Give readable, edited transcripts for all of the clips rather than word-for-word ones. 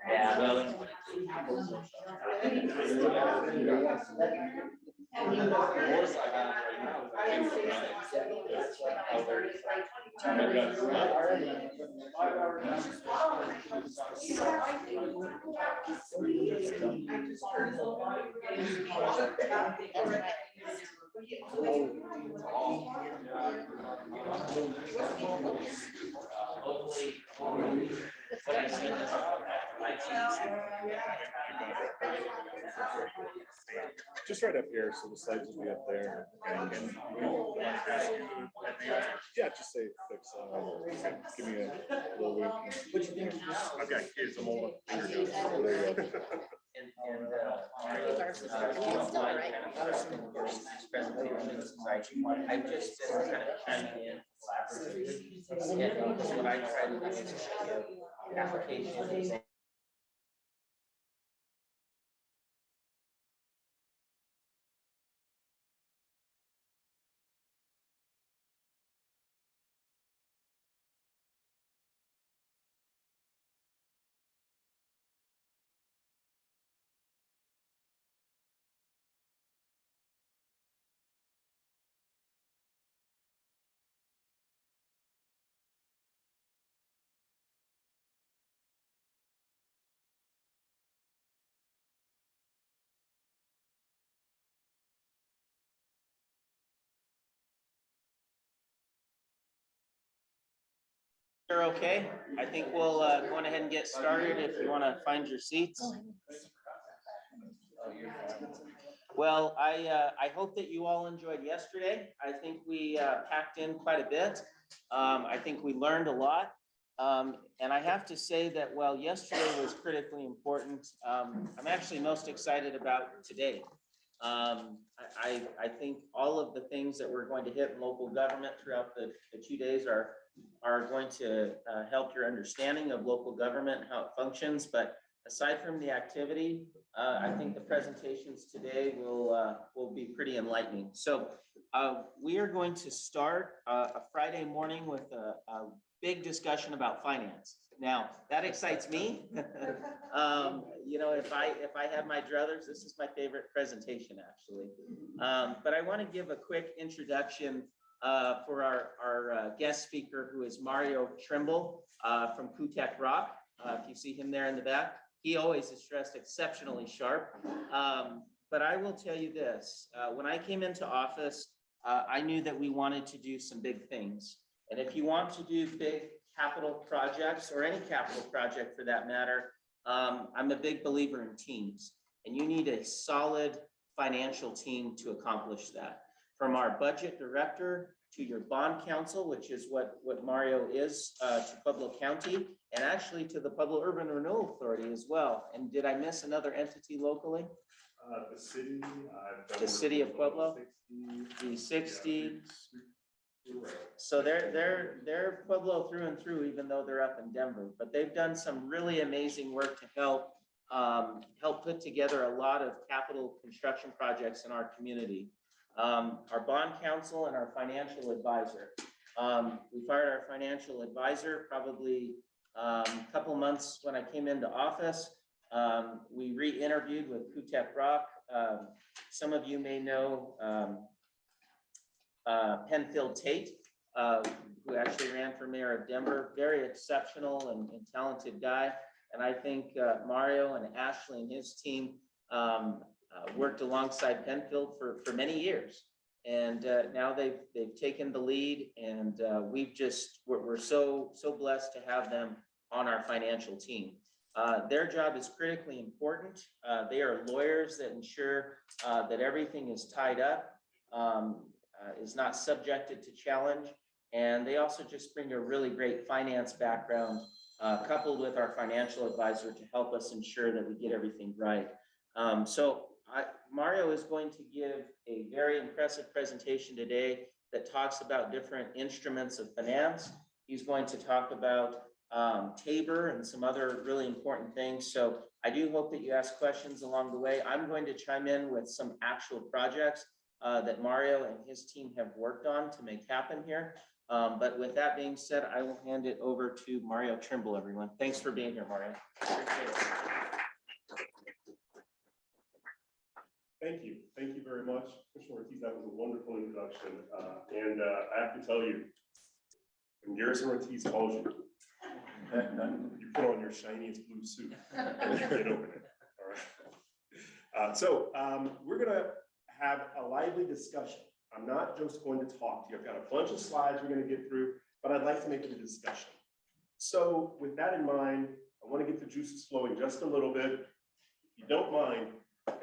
Yeah, well, Just right up here, so the slides will be up there. And yeah, just say fix. Give me a little wink. I've got kids. I'm old. and I've just been kind of chiming in collaboratively. And what I try to do is give applications. Okay, I think we'll go on ahead and get started if you want to find your seats. Well, I hope that you all enjoyed yesterday. I think we packed in quite a bit. I think we learned a lot. And I have to say that while yesterday was critically important, I'm actually most excited about today. I think all of the things that we're going to hit in local government throughout the 2 days are going to help your understanding of local government and how it functions. But aside from the activity, I think the presentations today will be pretty enlightening. So we are going to start a Friday morning with a big discussion about finance. Now that excites me. You know, if I had my druthers, this is my favorite presentation actually. But I want to give a quick introduction for our guest speaker, who is Mario Trimble from Kutek Rock. If you see him there in the back, he always is dressed exceptionally sharp. But I will tell you this, when I came into office, I knew that we wanted to do some big things. And if you want to do big capital projects, or any capital project for that matter, I'm a big believer in teams. And you need a solid financial team to accomplish that. From our budget director to your bond council, which is what Mario is to Pueblo County, and actually to the Pueblo Urban Renewal Authority as well. And did I miss another entity locally? The city of Pueblo, the 60. So they're Pueblo through and through, even though they're up in Denver. But they've done some really amazing work to help put together a lot of capital construction projects in our community. Our bond council and our financial advisor. We fired our financial advisor probably a couple months when I came into office. We re-interviewed with Kutek Rock. Some of you may know Penfield Tate, who actually ran for mayor of Denver. Very exceptional and talented guy. And I think Mario and Ashley and his team worked alongside Penfield for many years. And now they've taken the lead, and we're so blessed to have them on our financial team. Their job is critically important. They are lawyers that ensure that everything is tied up, is not subjected to challenge. And they also just bring a really great finance background, coupled with our financial advisor to help us ensure that we get everything right. Mario is going to give a very impressive presentation today that talks about different instruments of finance. He's going to talk about Tabor and some other really important things. So I do hope that you ask questions along the way. I'm going to chime in with some actual projects that Mario and his team have worked on to make happen here. But with that being said, I will hand it over to Mario Trimble, everyone. Thanks for being here, Mario. Appreciate it. Thank you. Thank you very much, Commissioner Ortiz. That was a wonderful introduction. And I have to tell you, when Garrison Ortiz calls you, you put on your shiniest blue suit and you get over it. All right. We're going to have a lively discussion. I'm not just going to talk to you. I've got a bunch of slides we're going to get through, but I'd like to make it a discussion. So with that in mind, I want to get the juices flowing just a little bit. If you don't mind,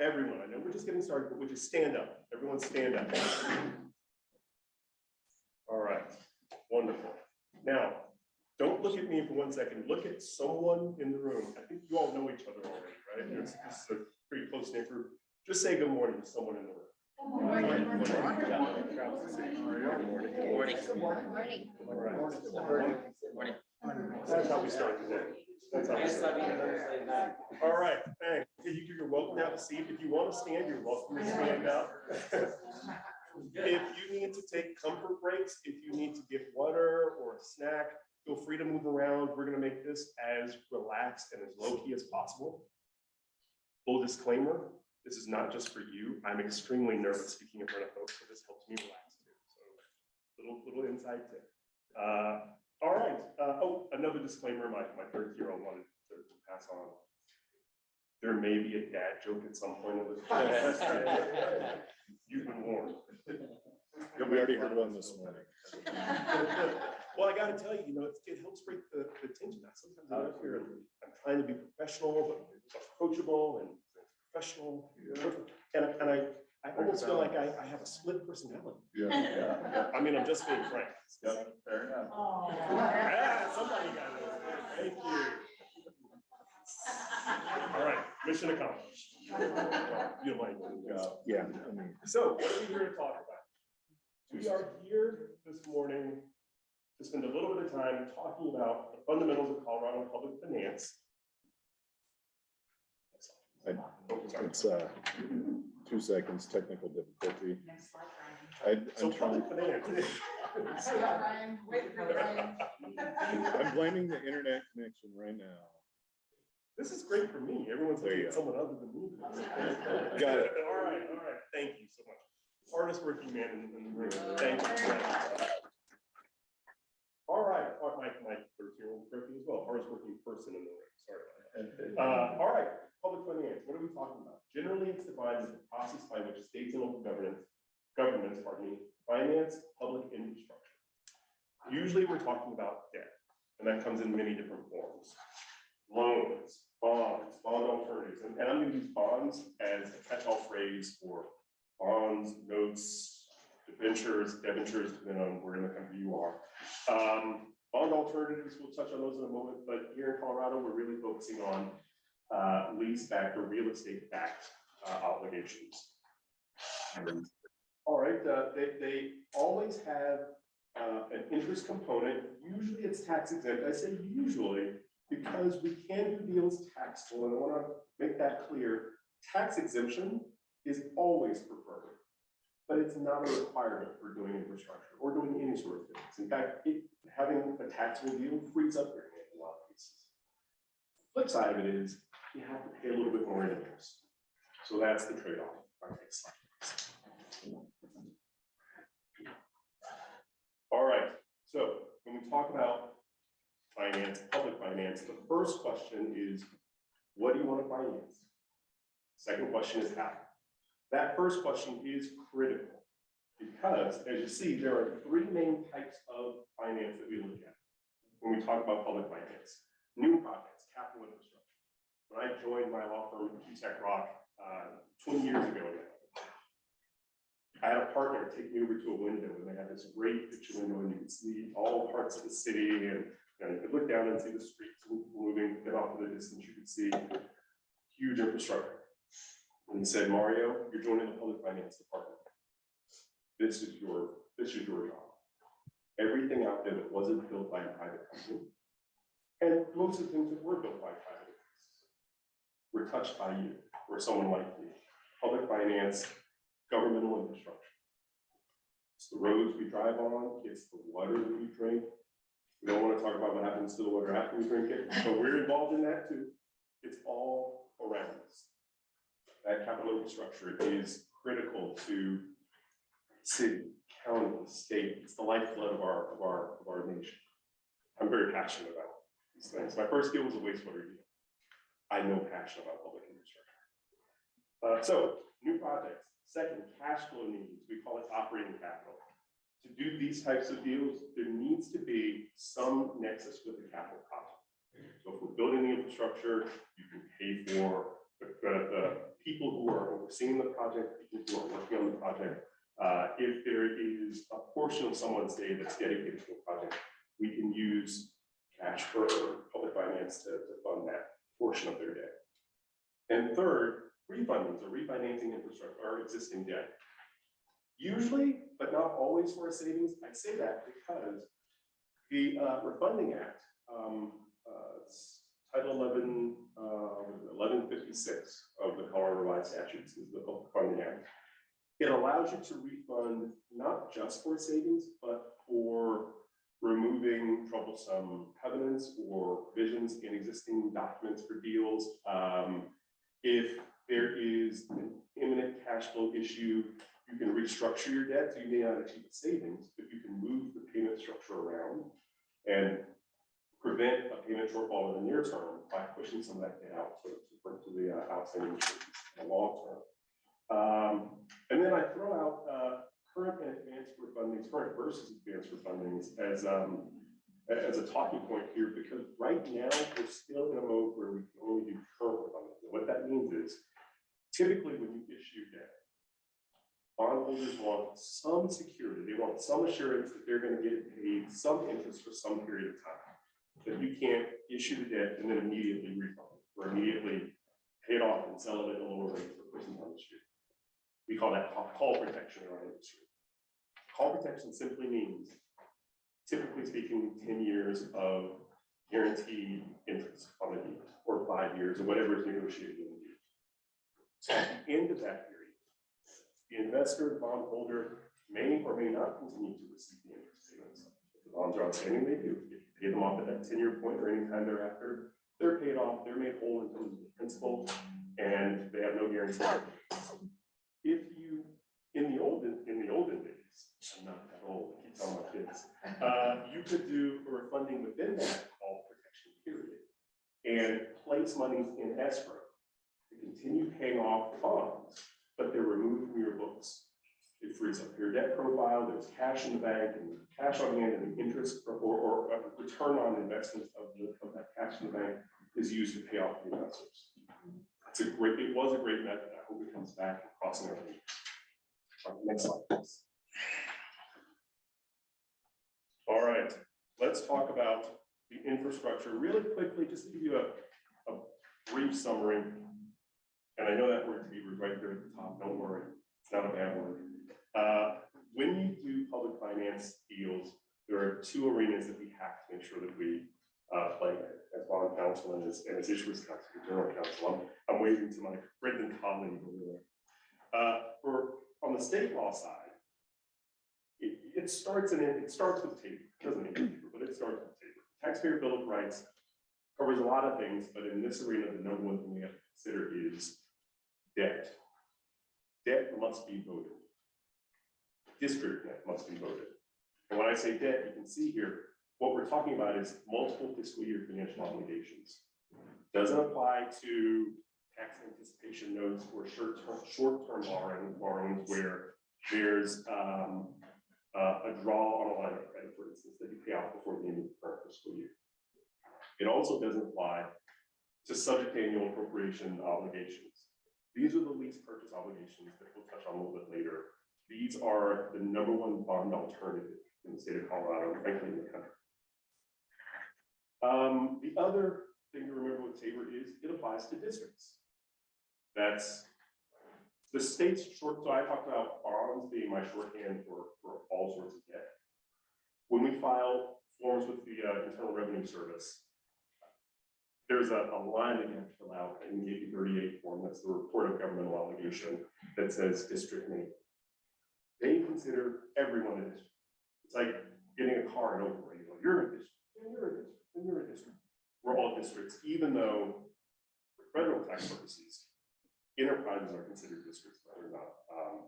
everyone, I know we're just getting started, but would you stand up? Everyone stand up. All right, wonderful. Now, don't look at me for 1 second. Look at someone in the room. I think you all know each other already, right? This is a pretty close knit group. Just say good morning to someone in the room. Good morning. Good morning. That's how we start today. That's how we start. All right, thanks. You're welcome to have a seat. If you want to stand, you're welcome to stand up. If you need to take comfort breaks, if you need to get water or a snack, feel free to move around. We're going to make this as relaxed and as low-key as possible. Full disclaimer, this is not just for you. I'm extremely nervous speaking in front of folks, so this helps me relax too. So little inside tip. All right. Oh, another disclaimer, my 30-year-old wanted to pass on. There may be a dad joke at some point of this. You've been warned. We already heard one this morning. Well, I got to tell you, it helps break the tension. Sometimes I don't hear I'm trying to be professional, but approachable and professional. And I almost feel like I have a split personality. Yeah. I mean, I'm just being frank. Yep, fair enough. Yeah, somebody got it. Thank you. All right, mission accomplished. You don't mind. Yeah. So what are we here to talk about? We are here this morning to spend a little bit of time talking about the fundamentals of Colorado public finance. It's 2 seconds, technical difficulty. So public finance. I'm blaming the internet connection right now. This is great for me. Everyone's looking at someone other than me. Got it. All right. Thank you so much. Hardest working man in the room. Thank you. All right. My 13-year-old correctly as well. Hardest working person in the room. Sorry. All right. Public finance. What are we talking about? Generally, it's defined as the process by which states and local governments, finance public infrastructure. Usually, we're talking about debt, and that comes in many different forms. Loans, bonds, bond alternatives, and I'm going to use bonds as a catch-all phrase for bonds, notes, debentures, depending on where in the country you are. Bond alternatives, we'll touch on those in a moment, but here in Colorado, we're really focusing on lease-backed or real estate-backed obligations. All right, they always have an interest component. Usually it's tax exempt. I say usually because we can do deals taxable, and I want to make that clear. Tax exemption is always preferred, but it's not a requirement for doing infrastructure or doing any sort of things. In fact, having a taxable deal frees up your hand in a lot of cases. Flip side of it is you have to pay a little bit more interest. So that's the trade-off. All right, so when we talk about finance, public finance, the first question is, what do you want to finance? Second question is how. That first question is critical because, as you see, there are three main types of finance that we look at when we talk about public finance. New projects, capital infrastructure. When I joined my law firm, QTech Rock, 20 years ago now, I had a partner take me over to a window, and they had this great picture window, and you could see all parts of the city, and you could look down and see the streets moving, and off in the distance, you could see huge infrastructure. And he said, Mario, you're joining the public finance department. This is your job. Everything out there that wasn't built by a private company, and most of the things that were built by private companies, were touched by you or someone like you. Public finance, governmental infrastructure. It's the roads we drive on, it's the water that we drink. We don't want to talk about what happens to the water after we drink it, but we're involved in that too. It's all around us. That capital infrastructure is critical to city, county, state. It's the lifeblood of our nation. I'm very passionate about these things. My first deal was a wastewater deal. I know passion about public infrastructure. So new projects. Second, cash flow needs. We call it operating capital. To do these types of deals, there needs to be some nexus with the capital project. So if we're building the infrastructure, you can pay for the people who are overseeing the project, people who are working on the project. If there is a portion of someone's day that's dedicated to a project, we can use cash for public finance to fund that portion of their day. And third, refundings or refinancing infrastructure or existing debt. Usually, but not always for a savings. I say that because the Refunding Act, it's Title 11, 1156 of the Colorado Revised Statutes is the Refunding Act. It allows you to refund not just for savings, but for removing troublesome covenants or provisions in existing documents for deals. If there is an imminent cash flow issue, you can restructure your debt, so you may not achieve a savings, but you can move the payment structure around and prevent a payment shortfall in the near term by pushing some of that debt out to the outstanding in the long term. And then I throw out current and advanced refundings, current versus advanced refundings as a talking point here, because right now we're still in a mode where we can only do current refundings. And what that means is typically when you issue debt, bondholders want some security, they want some assurance that they're going to get paid some interest for some period of time. That you can't issue the debt and then immediately refund it or immediately pay it off and sell it at a lower rate to the person on the street. We call that call protection in our industry. Call protection simply means, typically speaking, 10 years of guaranteed interest on the deal, or 5 years, or whatever is negotiated in the deal. So at the end of that period, the investor, the bondholder may or may not continue to receive the interest payments. If the bonds are outstanding, they do. If you pay them off at that 10-year point or any time thereafter, they're paid off, they're made whole in terms of the principal, and they have no guarantee. If you, in the olden days, I'm not that old, I keep telling my kids, you could do a refunding within that call protection period and place monies in escrow to continue paying off the bonds, but they're removed from your books. It frees up your debt profile, there's cash in the bank and cash on hand, and the interest or return on investment of that cash in the bank is used to pay off the investors. It was a great method. I hope it comes back and crossing our fingers. Next slide, please. All right, let's talk about the infrastructure really quickly, just to give you a brief summary. And I know that word to be right there at the top, don't worry, it's not a bad word. When you do public finance deals, there are two arenas that we have to make sure that we play as bond counsel and as issuers counsel, general counsel. I'm waving to my friend and colleague over there. On the state law side, it starts with TABOR. It doesn't mean TABOR, but it starts with TABOR. Taxpayer Bill of Rights covers a lot of things, but in this arena, the number one thing we have to consider is debt. Debt must be voted. District debt must be voted. And when I say debt, you can see here, what we're talking about is multiple fiscal year financial obligations. Doesn't apply to tax anticipation notes or short-term borrowings where there's a draw on a line of credit, for instance, that you pay off before the end of the current fiscal year. It also doesn't apply to subject annual appropriation obligations. These are the lease purchase obligations that we'll touch on a little bit later. These are the number one bond alternative in the state of Colorado, and frankly in the country. The other thing to remember with TABOR is it applies to districts. That's the state's short. So I talked about bonds being my shorthand for all sorts of debt. When we file forms with the Internal Revenue Service, there's a line that you have to fill out in the 8038 form. That's the report of governmental obligation that says district name. they consider everyone a district. It's like getting a car in Oakland, you're a district, and you're a district, and you're a district. We're all districts, even though for federal tax purposes, enterprises are considered districts, but they're not.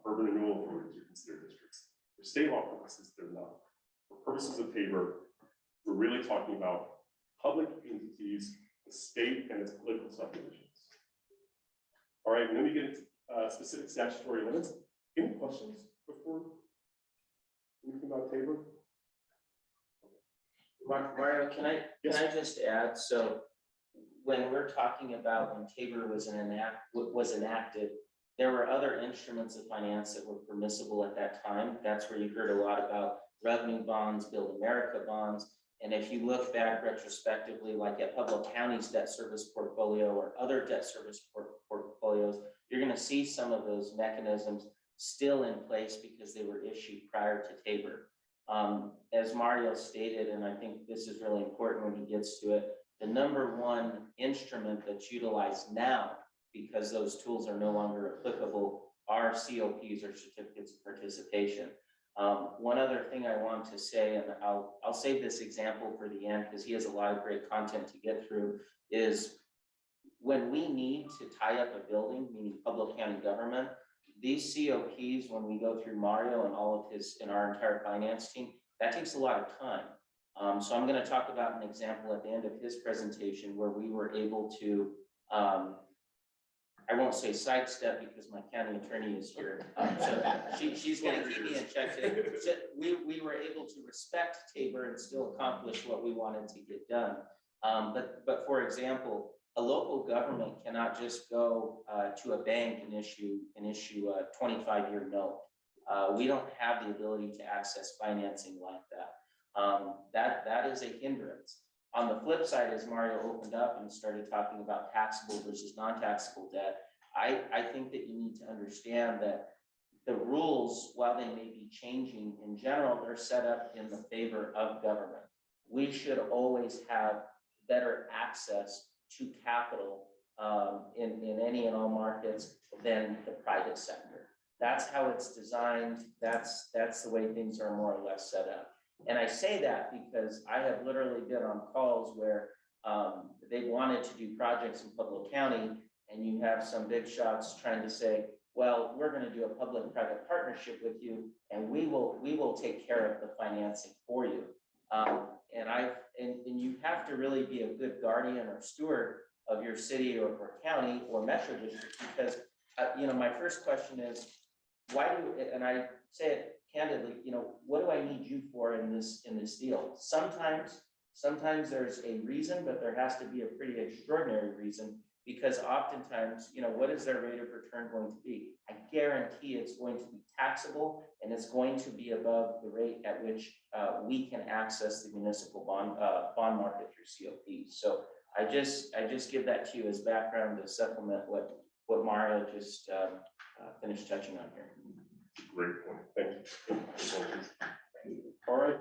Urban renewal authorities are considered districts. For state law purposes, they're not. For purposes of Tabor, we're really talking about public entities, the state and its political subdivisions. All right, and then we get into specific statutory limits. Any questions before anything about Tabor? Mario, can I just add, so when we're talking about when Tabor was enacted, there were other instruments of finance that were permissible at that time. That's where you heard a lot about revenue bonds, Build America bonds. And if you look back retrospectively, like at Pueblo County's debt service portfolio or other debt service portfolios, you're going to see some of those mechanisms still in place because they were issued prior to Tabor. As Mario stated, and I think this is really important when he gets to it, the number one instrument that's utilized now, because those tools are no longer applicable, are COPs or certificates of participation. One other thing I want to say, and I'll save this example for the end because he has a lot of great content to get through, is when we need to tie up a building, meaning Pueblo County government, these COPs, when we go through Mario and all of his and our entire finance team, that takes a lot of time. So I'm going to talk about an example at the end of his presentation where we were able to, I won't say sidestep because my county attorney is here. So she's going to keep me in check today. So we were able to respect Tabor and still accomplish what we wanted to get done. But for example, a local government cannot just go to a bank and issue a 25-year note. We don't have the ability to access financing like that. That is a hindrance. On the flip side, as Mario opened up and started talking about taxable versus non-taxable debt, I think that you need to understand that the rules, while they may be changing in general, they're set up in the favor of government. We should always have better access to capital in any and all markets than the private sector. That's how it's designed. That's the way things are more or less set up. And I say that because I have literally been on calls where they wanted to do projects in Pueblo County, and you have some big shots trying to say, well, we're going to do a public-private partnership with you, and we will take care of the financing for you. And you have to really be a good guardian or steward of your city or county or metro district, because my first question is, why do, and I say it candidly, what do I need you for in this deal? Sometimes there's a reason, but there has to be a pretty extraordinary reason, because oftentimes, what is their rate of return going to be? I guarantee it's going to be taxable, and it's going to be above the rate at which we can access the municipal bond market through COPs. So I just give that to you as background to supplement what Mario just finished touching on here. Great point. Thank you. All right.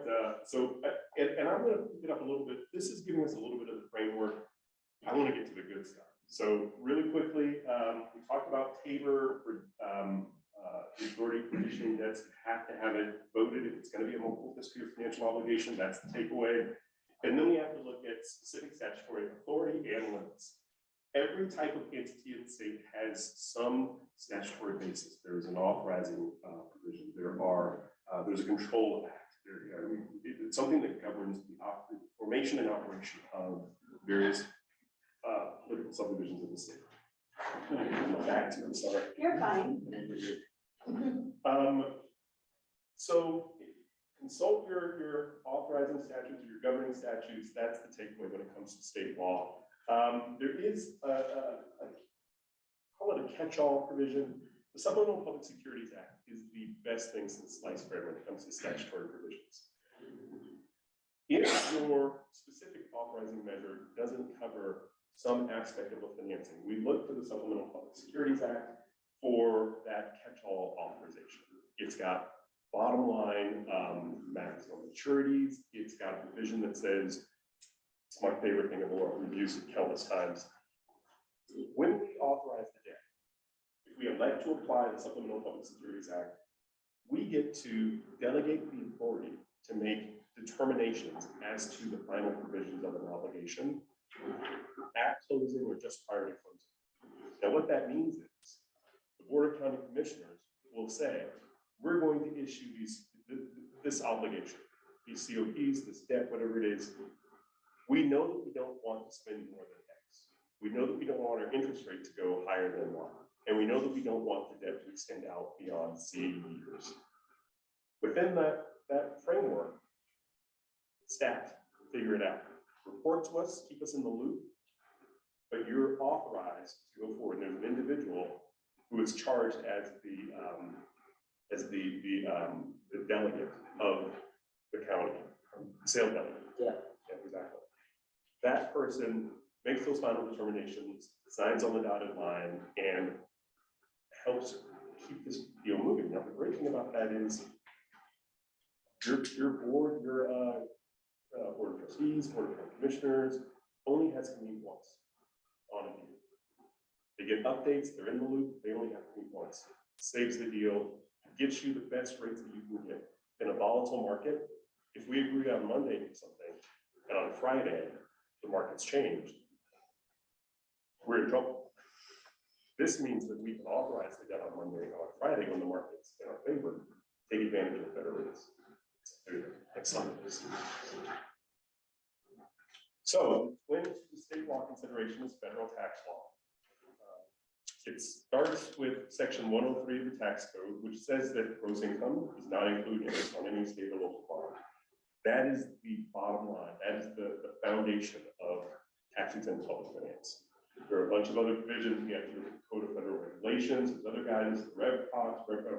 And I'm going to pick it up a little bit. This is giving us a little bit of the framework. I want to get to the good stuff. So really quickly, we talked about Tabor for the authority for issuing debts. You have to have it voted if it's going to be a multiple history of financial obligation. That's the takeaway. And then we have to look at specific statutory authority and limits. Every type of entity in the state has some statutory basis. There is an authorizing provision. There's a control act. It's something that governs the formation and operation of various political subdivisions in the state. I'm sorry. You're fine. So consult your authorizing statutes or your governing statutes. That's the takeaway when it comes to state law. There is call it a catch-all provision. The Supplemental Public Securities Act is the best thing since sliced bread when it comes to statutory provisions. If your specific authorizing measure doesn't cover some aspect of a financing, we look to the Supplemental Public Securities Act for that catch-all authorization. It's got bottom line maximum maturities. It's got a provision that says, it's my favorite thing in the world, we've used it countless times. When we authorize the debt, if we elect to apply the Supplemental Public Securities Act, we get to delegate the authority to make determinations as to the final provisions of an obligation at closing or just prior to closing. Now, what that means is the Board of County Commissioners will say, we're going to issue this obligation, these COPs, this debt, whatever it is. We know that we don't want to spend more than X. We know that we don't want our interest rate to go higher than Y. And we know that we don't want the debt to extend out beyond C years. Within that framework, staff, figure it out. Report to us, keep us in the loop, but you're authorized to go forward. And there's an individual who is charged as the delegate of the county, sales delegate. Yeah. Yeah, exactly. That person makes those final determinations, signs on the dotted line, and helps keep this deal moving. Now, the great thing about that is your board, your board of trustees, board of commissioners only has to meet once on a deal. They get updates, they're in the loop, they only have to meet once. Saves the deal, gets you the best rates that you can get. In a volatile market, if we agree on Monday to something, and on Friday, the market's changed, we're in trouble. This means that we can authorize the debt on Monday and on Friday when the market's in our favor, take advantage of better rates. Next slide, please. So, when the state law consideration is federal tax law. It starts with section 103 of the tax code, which says that gross income does not include interest on any state or local bond. That is the bottom line. That is the foundation of tax exempt public finance. There are a bunch of other provisions. We have to look at the Code of Federal Regulations, there's other guidance, the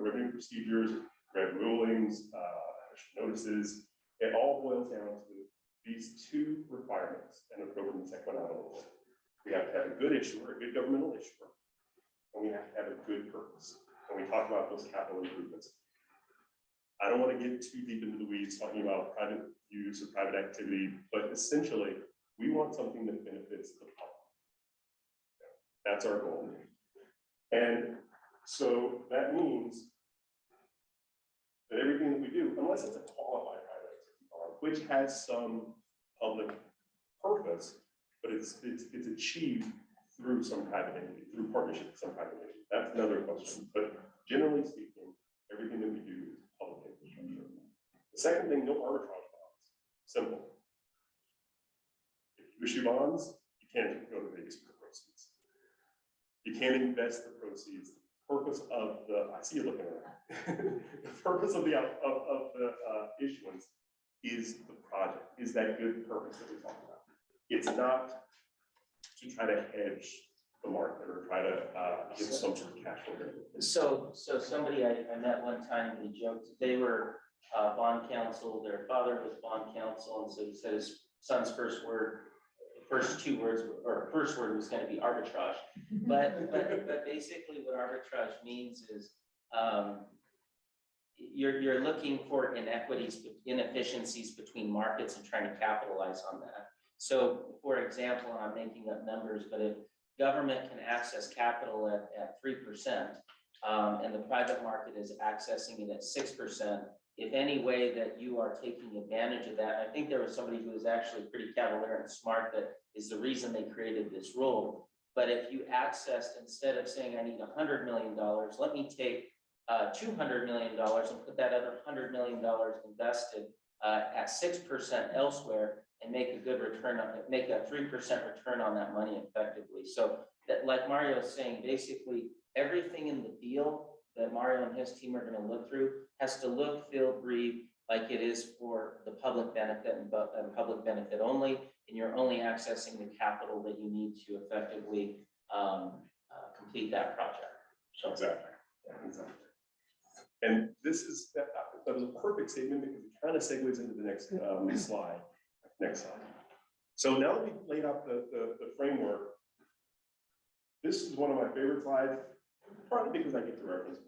revenue procedures, rev rulings, notices. It all boils down to these two requirements, and I've broken the second one out a little bit. We have to have a good issuer, a good governmental issuer, and we have to have a good purpose. And we talk about those capital improvements. I don't want to get too deep into the weeds talking about private use or private activity, but essentially, we want something that benefits the public. That's our goal. And so that means that everything that we do, unless it's a qualified private activity bond, which has some public purpose, but it's achieved through some private entity, through partnership with some private entity. That's another question. But generally speaking, everything that we do is public infrastructure. The second thing, no arbitrage bonds. Simple. If you issue bonds, you can't go to Vegas for the proceeds. You can't invest the proceeds. The purpose of I see you looking at it. The purpose of the issuance is the project, is that good purpose that we talk about. It's not to try to hedge the market or try to get some sort of cash flow. So somebody I met one time, and he joked that they were bond counsel, their father was bond counsel, and so he said his son's first word was going to be arbitrage. But basically what arbitrage means is you're looking for inefficiencies between markets and trying to capitalize on that. So for example, and I'm making up numbers, but if government can access capital at 3%, and the private market is accessing it at 6%, if any way that you are taking advantage of that, I think there was somebody who was actually pretty cavalier and smart that is the reason they created this rule. But if you accessed, instead of saying I need $100 million, let me take $200 million and put that other $100 million invested at 6% elsewhere and make a good return on it, make a 3% return on that money effectively. So that, like Mario is saying, basically everything in the deal that Mario and his team are going to look through has to look, feel, breathe like it is for the public benefit and public benefit only, and you're only accessing the capital that you need to effectively complete that project. So exactly. Yeah, exactly. And this is that was a perfect statement because it kind of segues into the next slide. Next slide. So now that we've laid out the framework, this is one of my favorite slides, partly because I get to reference it.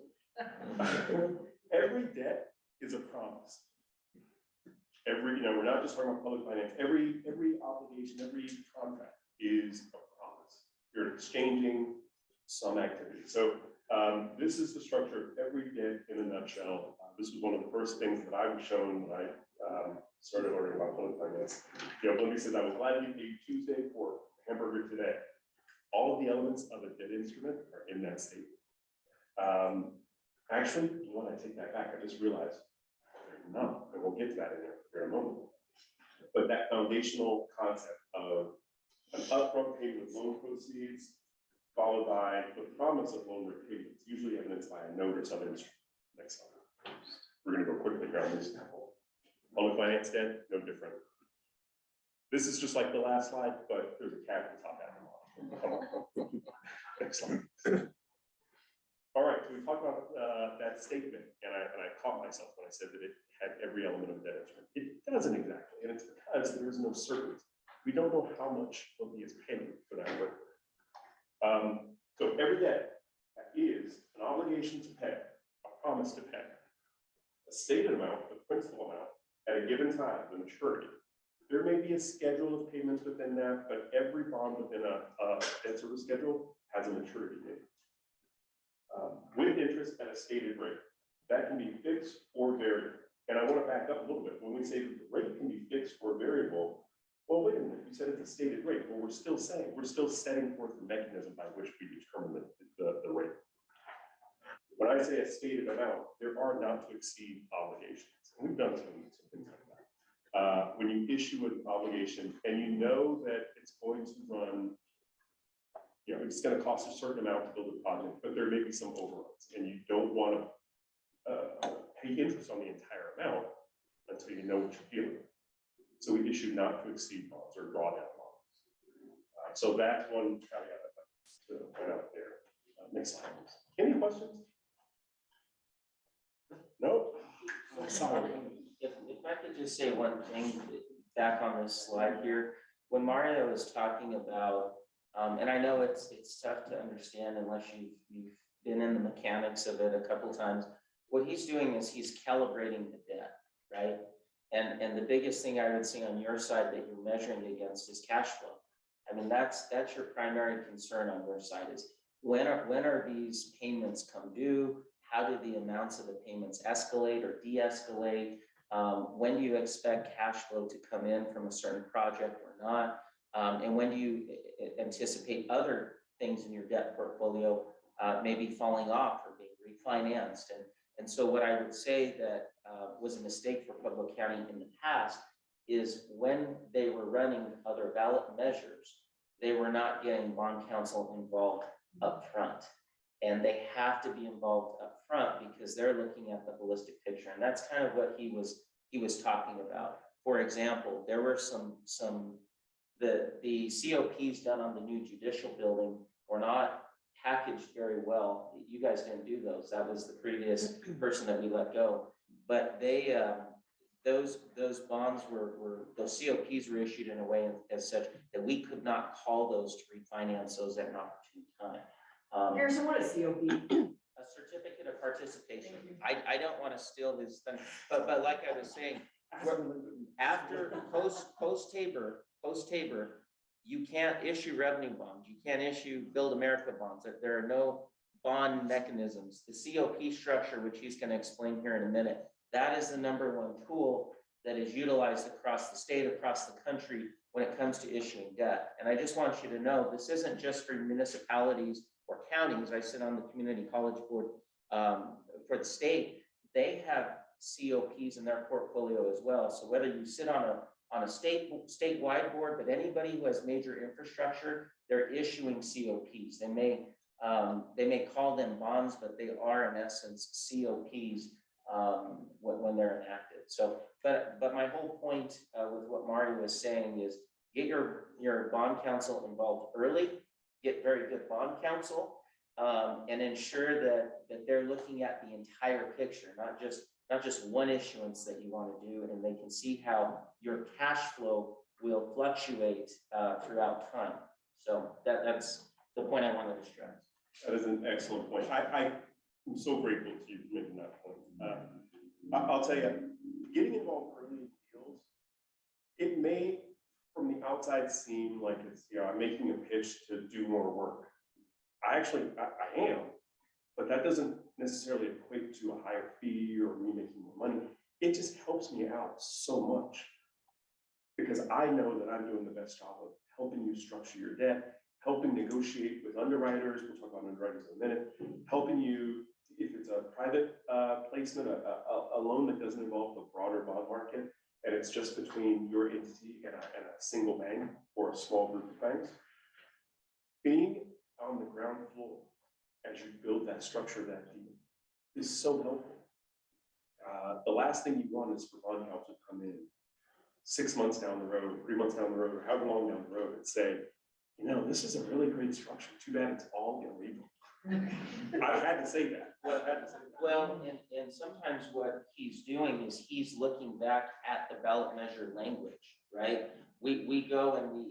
Every debt is a promise. We're not just talking about public finance. Every obligation, every contract is a promise. You're exchanging some activity. So this is the structure of every debt in a nutshell. This was one of the first things that I was shown when I started learning about public finance. Wendy says, I was glad you paid Tuesday for hamburger today. All of the elements of a debt instrument are in that statement. Actually, you know what, I take that back. I just realized they're not, and we'll get to that in a moment. But that foundational concept of an upfront payment of loan proceeds followed by the promise of loan repayments, usually evidenced by a note or some instrument. Next slide. We're going to go quickly here on this example. Public finance debt, no different. This is just like the last slide, but there's a cap at the top half. Next slide. All right, so we talked about that statement, and I caught myself when I said that it had every element of a debt instrument. It doesn't exactly, and it's because there is no certainty. We don't know how much Olympia is paying for that work. So every debt is an obligation to pay, a promise to pay, a stated amount, the principal amount, at a given time, the maturity. There may be a schedule of payments within that, but every bond within a debt service schedule has a maturity date. With interest at a stated rate, that can be fixed or variable. And I want to back up a little bit. When we say that the rate can be fixed or variable, well, wait a minute, you said it's a stated rate. Well, we're still setting forth the mechanism by which we determine the rate. When I say a stated amount, there are not to exceed obligations. And we've done some things like that. When you issue an obligation and you know that it's going to run, it's going to cost a certain amount to build a project, but there may be some overruns, and you don't want to pay interest on the entire amount until you know what you're dealing with. So we issue not to exceed bonds or drawdown bonds. So that's one caveat to point out there. Next slide. Any questions? No? Sorry. If I could just say one thing back on this slide here, when Mario was talking about, and I know it's tough to understand unless you've been in the mechanics of it a couple times. What he's doing is he's calibrating the debt, right? And the biggest thing I would see on your side that you're measuring against is cash flow. I mean, that's your primary concern on your side is when are these payments come due? How do the amounts of the payments escalate or de-escalate? When do you expect cash flow to come in from a certain project or not? And when do you anticipate other things in your debt portfolio maybe falling off or being refinanced? And so what I would say that was a mistake for Pueblo County in the past is when they were running other ballot measures, they were not getting bond counsel involved up front. And they have to be involved up front because they're looking at the holistic picture. And that's kind of what he was talking about. For example, there were the COPs done on the new judicial building were not packaged very well. You guys didn't do those. That was the previous person that we let go. But they, those bonds those COPs were issued in a way as such that we could not call those to refinance those at an opportune time. Harrison, what is COP? A certificate of participation. I don't want to steal his thunder, but like I was saying, after post-Tabor, you can't issue revenue bonds. You can't issue Build America bonds. There are no bond mechanisms. The COP structure, which he's going to explain here in a minute, that is the #1 tool that is utilized across the state, across the country when it comes to issuing debt. And I just want you to know, this isn't just for municipalities or counties. I sit on the community college board for the state. They have COPs in their portfolio as well. So whether you sit on a statewide board, but anybody who has major infrastructure, they're issuing COPs. They may call them bonds, but they are in essence COPs when they're enacted. So, but my whole point with what Mario was saying is get your bond counsel involved early, get very good bond counsel, and ensure that they're looking at the entire picture, not just one issuance that you want to do, and they can see how your cash flow will fluctuate throughout time. So that's the point I wanted to stress. That is an excellent point. I'm so grateful to you for making that point. I'll tell you, getting involved early in deals, it may from the outside seem like it's, I'm making a pitch to do more work. I am, but that doesn't necessarily equate to a higher fee or me making more money. It just helps me out so much. Because I know that I'm doing the best job of helping you structure your debt, helping negotiate with underwriters, we'll talk about underwriters in a minute, helping you, if it's a private placement, a loan that doesn't involve the broader bond market, and it's just between your entity and a single bank or a small group of banks. Being on the ground floor as you build that structure of that deal is so helpful. The last thing you want is for bond counsel to come in 6 months down the road, 3 months down the road, or however long down the road and say, you know, this is a really great structure. Too bad it's all illegal. I've had to say that. I've had to say that. Well, and sometimes what he's doing is he's looking back at the ballot measure language, right? We go and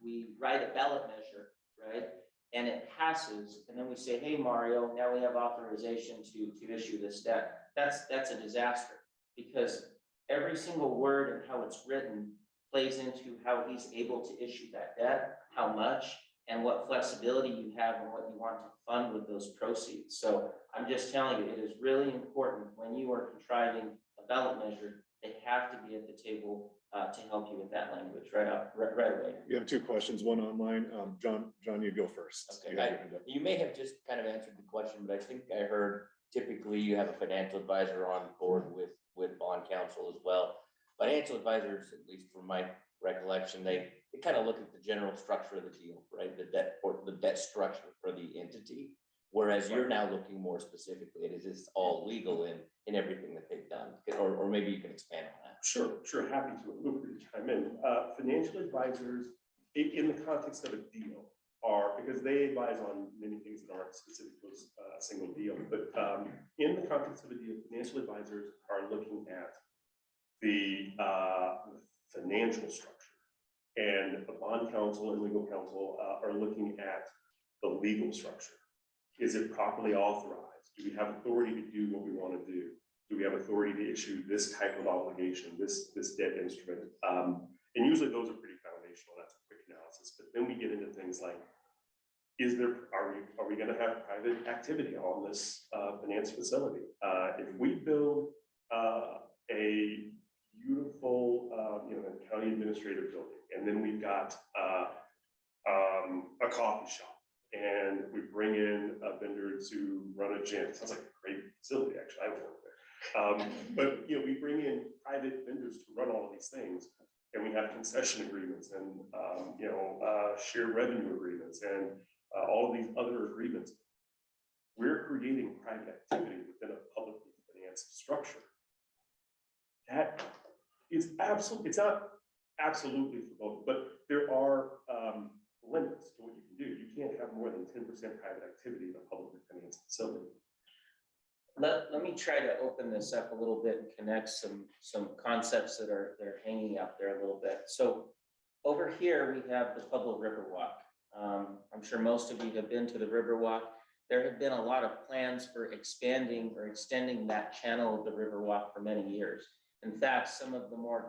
we write a ballot measure, right? And it passes, and then we say, hey, Mario, now we have authorization to issue this debt. That's a disaster, because every single word and how it's written plays into how he's able to issue that debt, how much, and what flexibility you have and what you want to fund with those proceeds. So I'm just telling you, it is really important when you are contriving a ballot measure, they have to be at the table to help you with that language right away. You have two questions, one online. John, you go first. Okay, You have your hand up. You may have just kind of answered the question, but I think I heard typically you have a financial advisor on board with bond counsel as well. Financial advisors, at least from my recollection, they kind of look at the general structure of the deal, right? The debt structure for the entity. Whereas you're now looking more specifically at, is this all legal in everything that they've done? Or maybe you can expand on that. Sure, happy to. Feel free to chime in. Financial advisors, in the context of a deal, are, because they advise on many things that aren't specific to a single deal, but in the context of a deal, financial advisors are looking at the financial structure, and the bond counsel and legal counsel are looking at the legal structure. Is it properly authorized? Do we have authority to do what we want to do? Do we have authority to issue this type of obligation, this debt instrument? And usually those are pretty foundational. That's a quick analysis. But then we get into things like, are we going to have private activity on this finance facility? If we build a beautiful, county administrative building, and then we've got a coffee shop, and we bring in a vendor to run a gym. Sounds like a great facility, actually. I would work there. But we bring in private vendors to run all of these things, and we have concession agreements and shared revenue agreements and all of these other agreements. We're creating private activity within a publicly financed structure. That is absolutely, it's not absolutely for both, but there are limits to what you can do. You can't have more than 10% private activity in a publicly financed facility. Let me try to open this up a little bit and connect some concepts that are hanging out there a little bit. So over here, we have the Pueblo Riverwalk. I'm sure most of you have been to the Riverwalk. There have been a lot of plans for expanding or extending that channel of the Riverwalk for many years. In fact, some of the more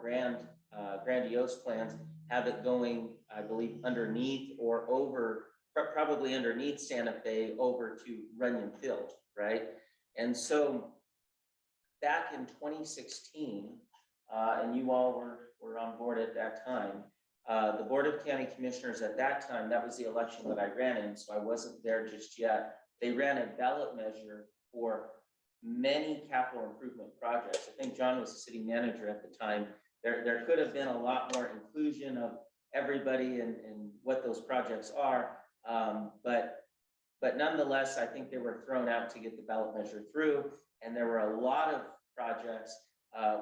grandiose plans have it going, I believe, underneath or over, probably underneath Santa Fe over to Runyon Field, right? And so back in 2016, and you all were on board at that time, the Board of County Commissioners at that time, that was the election that I ran in, so I wasn't there just yet. They ran a ballot measure for many capital improvement projects. I think John was the city manager at the time. There could have been a lot more inclusion of everybody and what those projects are, but nonetheless, I think they were thrown out to get the ballot measure through, and there were a lot of projects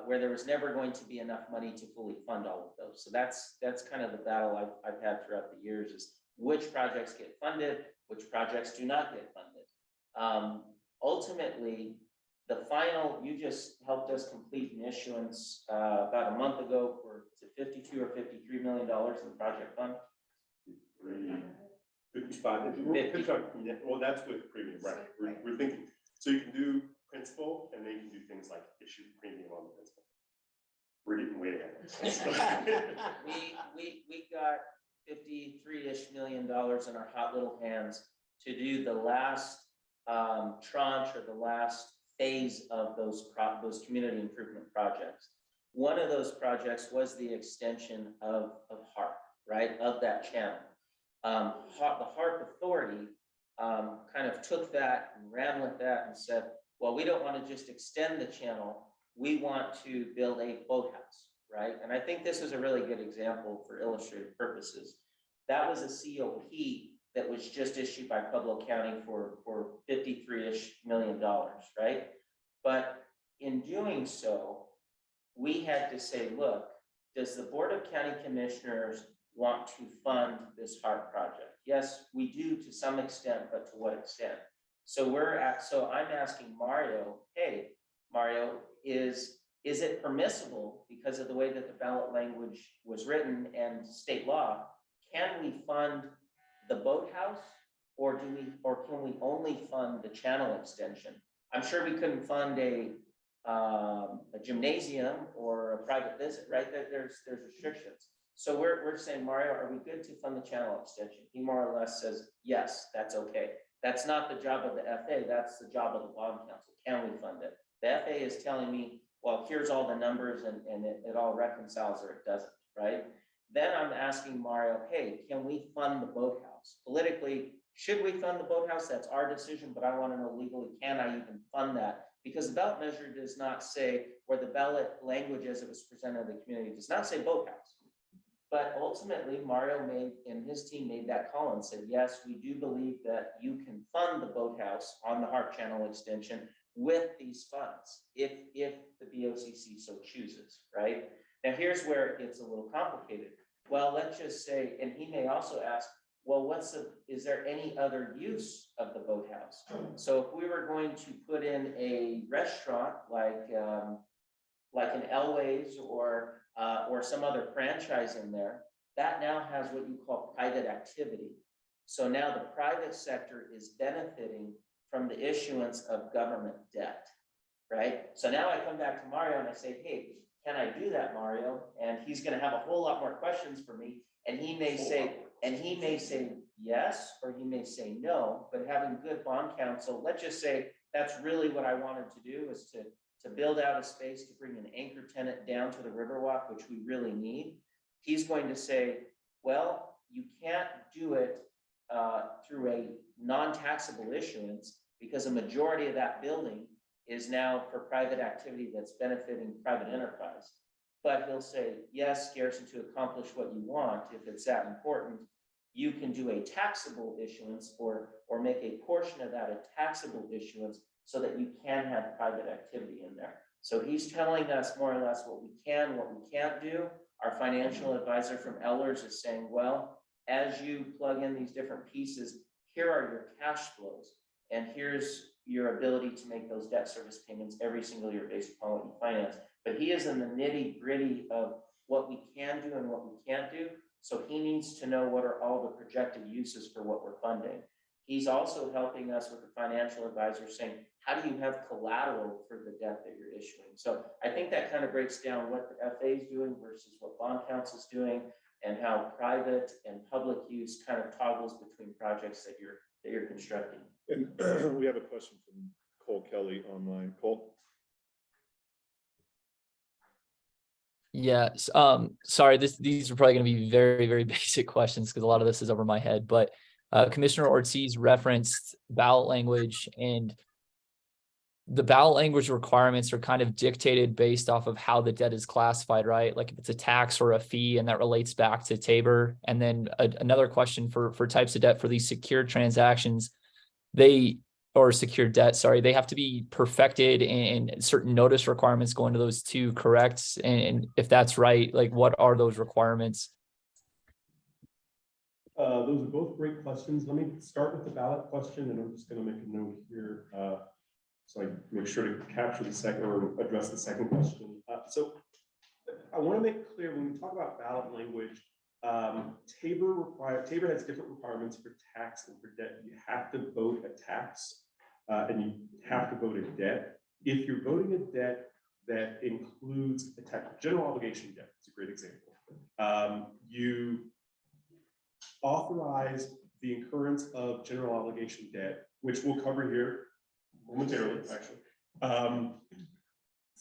where there was never going to be enough money to fully fund all of those. So that's kind of the battle I've had throughout the years, is which projects get funded, which projects do not get funded. Ultimately, the final, you just helped us complete an issuance about a month ago for $52 or $53 million in the project fund. 55. Well, that's with premium, right? We're thinking, so you can do principal, and then you can do things like issue premium on the principal. We're getting way ahead. We got $53-ish million in our hot little hands to do the last tranche or the last phase of those community improvement projects. One of those projects was the extension of HARP, right, of that channel. The HARP Authority kind of took that and ran with that and said, well, we don't want to just extend the channel. We want to build a boathouse, right? And I think this is a really good example for illustrative purposes. That was a COP that was just issued by Pueblo County for $53-ish million, right? But in doing so, we had to say, look, does the Board of County Commissioners want to fund this HARP project? Yes, we do to some extent, but to what extent? So I'm asking Mario, hey, Mario, is it permissible, because of the way that the ballot language was written and state law, can we fund the boathouse, or can we only fund the channel extension? I'm sure we couldn't fund a gymnasium or a private visit, right? There's restrictions. So we're saying, Mario, are we good to fund the channel extension? He more or less says, yes, that's okay. That's not the job of the FA, that's the job of the bond council. Can we fund it? The FA is telling me, well, here's all the numbers and it all reconciles, or it doesn't, right? Then I'm asking Mario, hey, can we fund the boathouse? Politically, should we fund the boathouse? That's our decision, but I want to know legally, can I even fund that? Because the ballot measure does not say, or the ballot language as it was presented to the community does not say boathouse. But ultimately, Mario and his team made that call and said, yes, we do believe that you can fund the boathouse on the HARP channel extension with these funds, if the BOCC so chooses, right? Now, here's where it gets a little complicated. Well, let's just say, and he may also ask, well, is there any other use of the boathouse? So if we were going to put in a restaurant like an Elways or some other franchise in there, that now has what you call private activity. So now the private sector is benefiting from the issuance of government debt, right? So now I come back to Mario and I say, hey, can I do that, Mario? And he's going to have a whole lot more questions for me. And he may say yes, or he may say no, but having good bond counsel, let's just say that's really what I wanted to do, is to build out a space to bring an anchor tenant down to the Riverwalk, which we really need. He's going to say, well, you can't do it through a non-taxable issuance, because a majority of that building is now for private activity that's benefiting private enterprise. But he'll say, yes, Garrison, to accomplish what you want, if it's that important, you can do a taxable issuance or make a portion of that a taxable issuance so that you can have private activity in there. So he's telling us more or less what we can, what we can't do. Our financial advisor from Ehlers is saying, well, as you plug in these different pieces, here are your cash flows, and here's your ability to make those debt service payments every single year based upon what you finance. But he is in the nitty gritty of what we can do and what we can't do. So he needs to know what are all the projected uses for what we're funding. He's also helping us with the financial advisor saying, how do you have collateral for the debt that you're issuing? So I think that kind of breaks down what the FA is doing versus what bond counsel is doing, and how private and public use kind of toggles between projects that you're constructing. And we have a question from Cole Kelly online. Cole? Yes. Sorry, these are probably going to be very, very basic questions because a lot of this is over my head. But Commissioner Ortiz referenced ballot language, and the ballot language requirements are kind of dictated based off of how the debt is classified, right? Like if it's a tax or a fee, and that relates back to Tabor. And then another question for types of debt for these secured transactions, or secured debt, sorry, they have to be perfected, and certain notice requirements go into those too, correct? And if that's right, like what are those requirements? Those are both great questions. Let me start with the ballot question, and I'm just going to make a note here. So I make sure to capture the second, or address the second question. So I want to make clear, when we talk about ballot language, Tabor has different requirements for tax and for debt. You have to vote a tax, and you have to vote a debt. If you're voting a debt that includes a tax, general obligation debt, it's a great example. You authorize the incurrence of general obligation debt which we'll cover here momentarily, actually,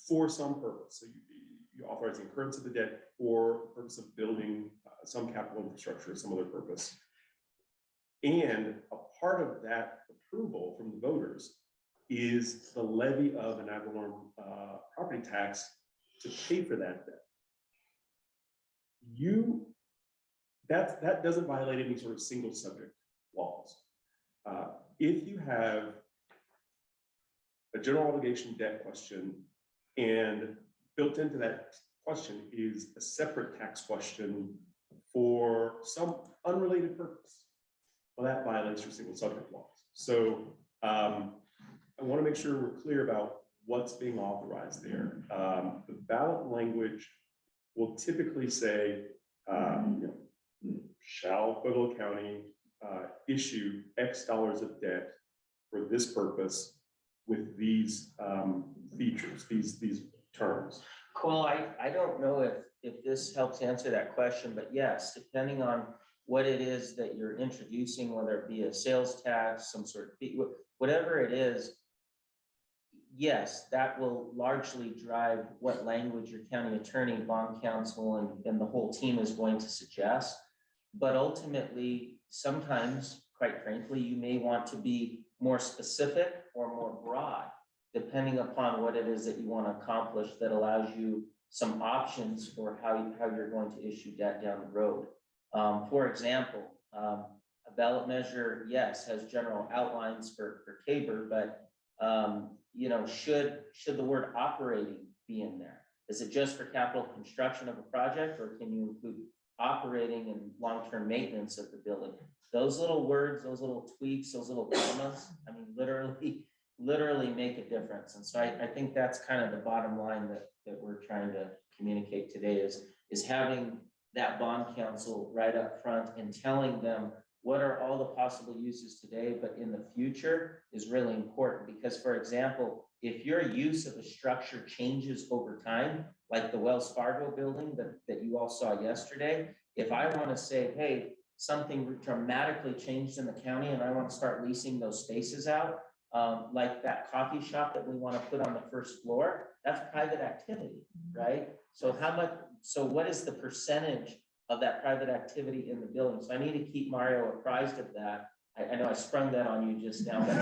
for some purpose. So you authorize the incurrence of the debt for the purpose of building some capital infrastructure, some other purpose. And a part of that approval from the voters is the levy of an ad valorem property tax to pay for that debt. That doesn't violate any sort of single subject laws. If you have a general obligation debt question, and built into that question is a separate tax question for some unrelated purpose, well, that violates your single subject laws. So I want to make sure we're clear about what's being authorized there. The ballot language will typically say, shall Pueblo County issue X dollars of debt for this purpose with these features, these terms. Cole, I don't know if this helps answer that question, but yes, depending on what it is that you're introducing, whether it be a sales tax, some sort of fee, whatever it is, yes, that will largely drive what language your county attorney, bond counsel, and the whole team is going to suggest. But ultimately, sometimes, quite frankly, you may want to be more specific or more broad, depending upon what it is that you want to accomplish that allows you some options for how you're going to issue debt down the road. For example, a ballot measure, yes, has general outlines for CABR, but should the word operating be in there? Is it just for capital construction of a project, or can you include operating and long-term maintenance of the building? Those little words, those little tweaks, those little commas, I mean, literally make a difference. And so I think that's kind of the bottom line that we're trying to communicate today is having that bond counsel right up front and telling them what are all the possible uses today, but in the future is really important. Because, for example, if your use of a structure changes over time, like the Wells Fargo building that you all saw yesterday, if I want to say, hey, something dramatically changed in the county and I want to start leasing those spaces out, like that coffee shop that we want to put on the first floor, that's private activity, right? So what is the percentage of that private activity in the building? So I need to keep Mario apprised of that. I know I sprung that on you just now. But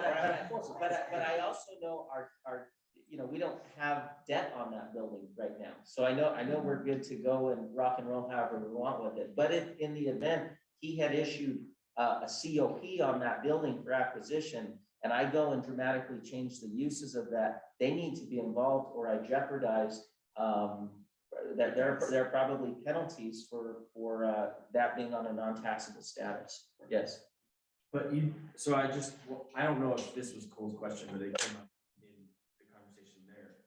I also know our we don't have debt on that building right now. So I know we're good to go and rock and roll however we want with it. But if in the event he had issued a COP on that building for acquisition, and I go and dramatically change the uses of that, they need to be involved, or I jeopardize that there are probably penalties for that being on a non-taxable status. Yes. But I don't know if this was Cole's question, but it came up in the conversation there.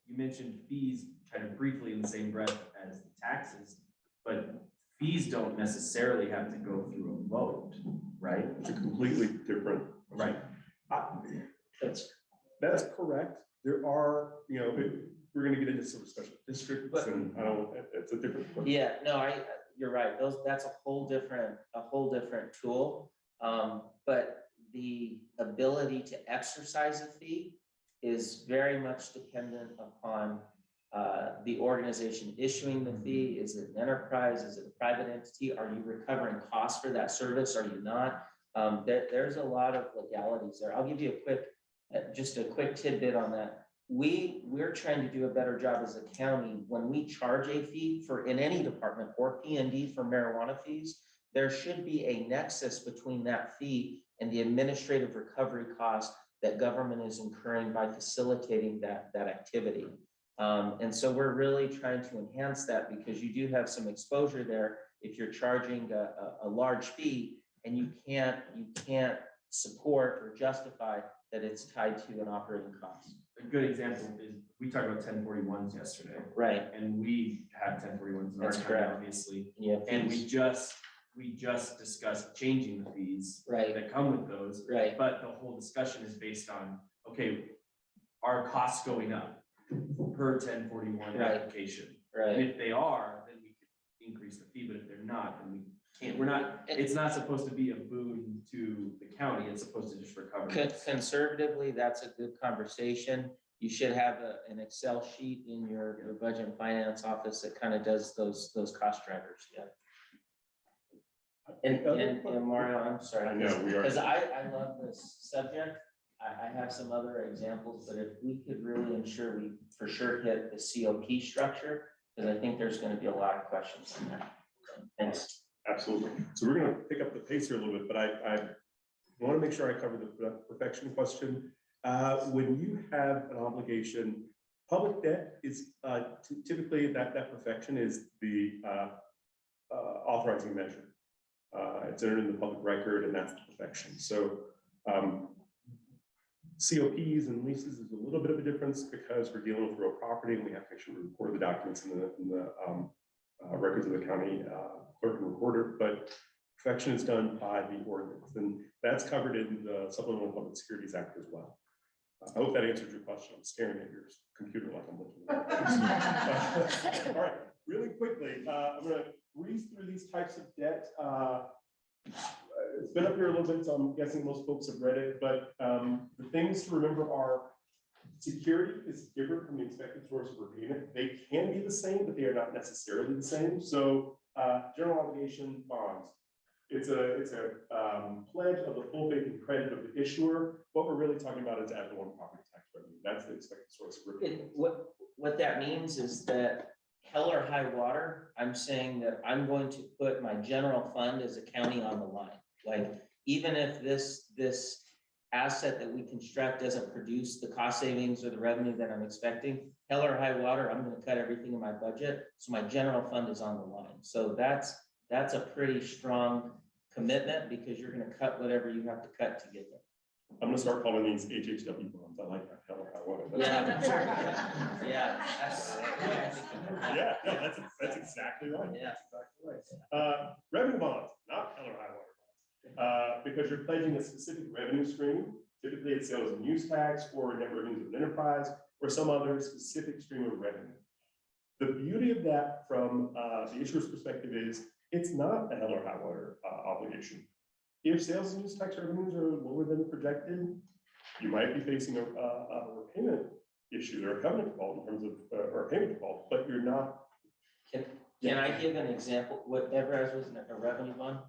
You mentioned fees kind of briefly in the same breath as the taxes, but fees don't necessarily have to go through a vote, right? It's a completely different. Right. That's correct. There are, we're going to get into some special districts, and it's a different. Yeah, no, you're right. That's a whole different tool. But the ability to exercise a fee is very much dependent upon the organization issuing the fee. Is it an enterprise? Is it a private entity? Are you recovering costs for that service? Are you not? There's a lot of legalities there. I'll give you just a quick tidbit on that. We're trying to do a better job as a county when we charge a fee in any department or P&D for marijuana fees. There should be a nexus between that fee and the administrative recovery cost that government is incurring by facilitating that activity. And so we're really trying to enhance that, because you do have some exposure there if you're charging a large fee and you can't support or justify that it's tied to an operating cost. A good example is we talked about 1041s yesterday. Right. And we have 1041s in our That's county, correct. obviously. Yeah. And we just discussed changing the fees Right. that come with those. Right. But the whole discussion is based on, okay, are costs going up per 1041 Right. application? Right. And if they are, then we could increase the fee, but if they're not, then we we're not, it's not supposed to be a boon to the county, it's supposed to just recover. Conservatively, that's a good conversation. You should have an Excel sheet in your budget and finance office that kind of does those cost drivers, yeah. And Mario, I'm sorry. I know, we are. Because I love this subject. I have some other examples, but if we could really ensure we for sure hit the COP structure, because I think there's gonna be a lot of questions in there. Thanks. Absolutely. So we're gonna pick up the pace here a little bit, but I want to make sure I cover the perfection question. When you have an obligation, public debt is typically that perfection is the authorizing measure. It's entered in the public record, and that's the perfection. So COPs and leases is a little bit of a difference because we're dealing with real property, and we have to make sure we record the documents in the records of the county clerk and recorder. But perfection is done by the ordinance, and that's covered in the Supplemental Public Securities Act as well. I hope that answered your question. I'm staring at your computer like I'm looking at it. All right, really quickly, I'm going to breeze through these types of debt. It's been up here a little bit, so I'm guessing most folks have read it, but the things to remember are security is different from the expected source of repayment. They can be the same, but they are not necessarily the same. So general obligation bonds. It's a pledge of the full faith and credit of the issuer. What we're really talking about is ad valorem property tax revenue. That's the expected source of repayment. What that means is that hell or high water, I'm saying that I'm going to put my general fund as a county on the line. Like, even if this asset that we construct doesn't produce the cost savings or the revenue that I'm expecting, hell or high water, I'm gonna cut everything in my budget, so my general fund is on the line. So that's a pretty strong commitment, because you're gonna cut whatever you have to cut to get there. I'm gonna start calling these HHW bonds. I like that. Hell or high water. Yeah, Yeah, no, that's exactly right. Yeah. That's exactly right. Revenue bonds, not hell or high water bonds, because you're pledging a specific revenue stream. Typically, it's sales and use tax, or net revenues of an enterprise, or some other specific stream of revenue. The beauty of that from the issuer's perspective is it's not a hell or high water obligation. If sales and use tax revenues are lower than projected, you might be facing a repayment issue or a covenant default in terms of, or a payment default, but you're not. Can I give an example? Whatever as was a revenue bond?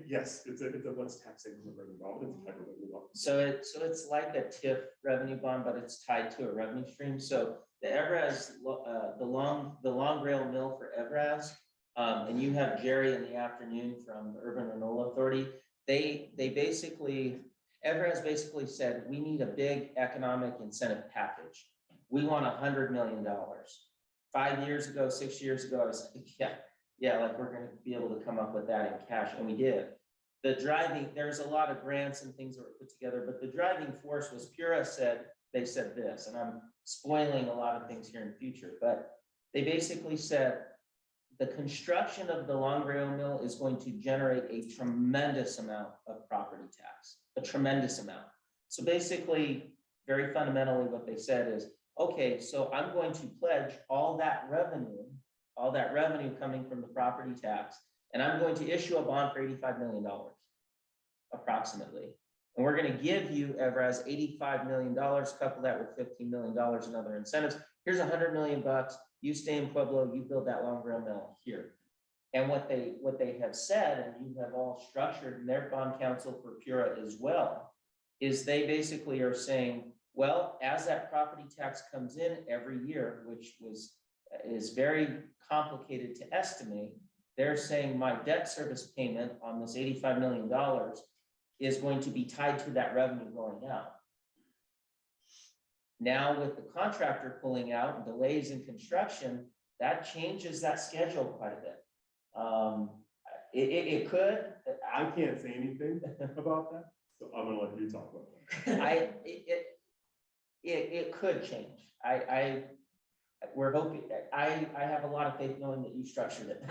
Yes, it's a less tax savings revenue bond. It's a type of revenue bond. So it's like a TIF revenue bond, but it's tied to a revenue stream. So the Evraz, the long rail mill for Evraz, and you have Jerry in the afternoon from the Urban Renewal Authority. They basically, Evraz basically said, we need a big economic incentive package. We want $100 million. 5 years ago, 6 years ago, I was like, yeah, like we're going to be able to come up with that in cash, and we did. The driving, there's a lot of grants and things that were put together, but the driving force was Pura said, they said this, and I'm spoiling a lot of things here in the future, but they basically said the construction of the long rail mill is going to generate a tremendous amount of property tax, a tremendous amount. So basically, very fundamentally, what they said is, okay, so I'm going to pledge all that revenue coming from the property tax, and I'm going to issue a bond for $85 million, approximately. And we're going to give you, Evraz, $85 million, couple that with $15 million in other incentives. Here's $100 million. You stay in Pueblo, you build that long rail mill here. And what they have said, and you have all structured in their bond counsel for Pura as well, is they basically are saying, well, as that property tax comes in every year, which is very complicated to estimate, they're saying my debt service payment on this $85 million is going to be tied to that revenue going out. Now, with the contractor pulling out and delays in construction, that changes that schedule quite a bit. It could. I can't say anything about that, so I'm gonna let you talk about that. It could change. We're hoping. I have a lot of faith knowing that you structured it.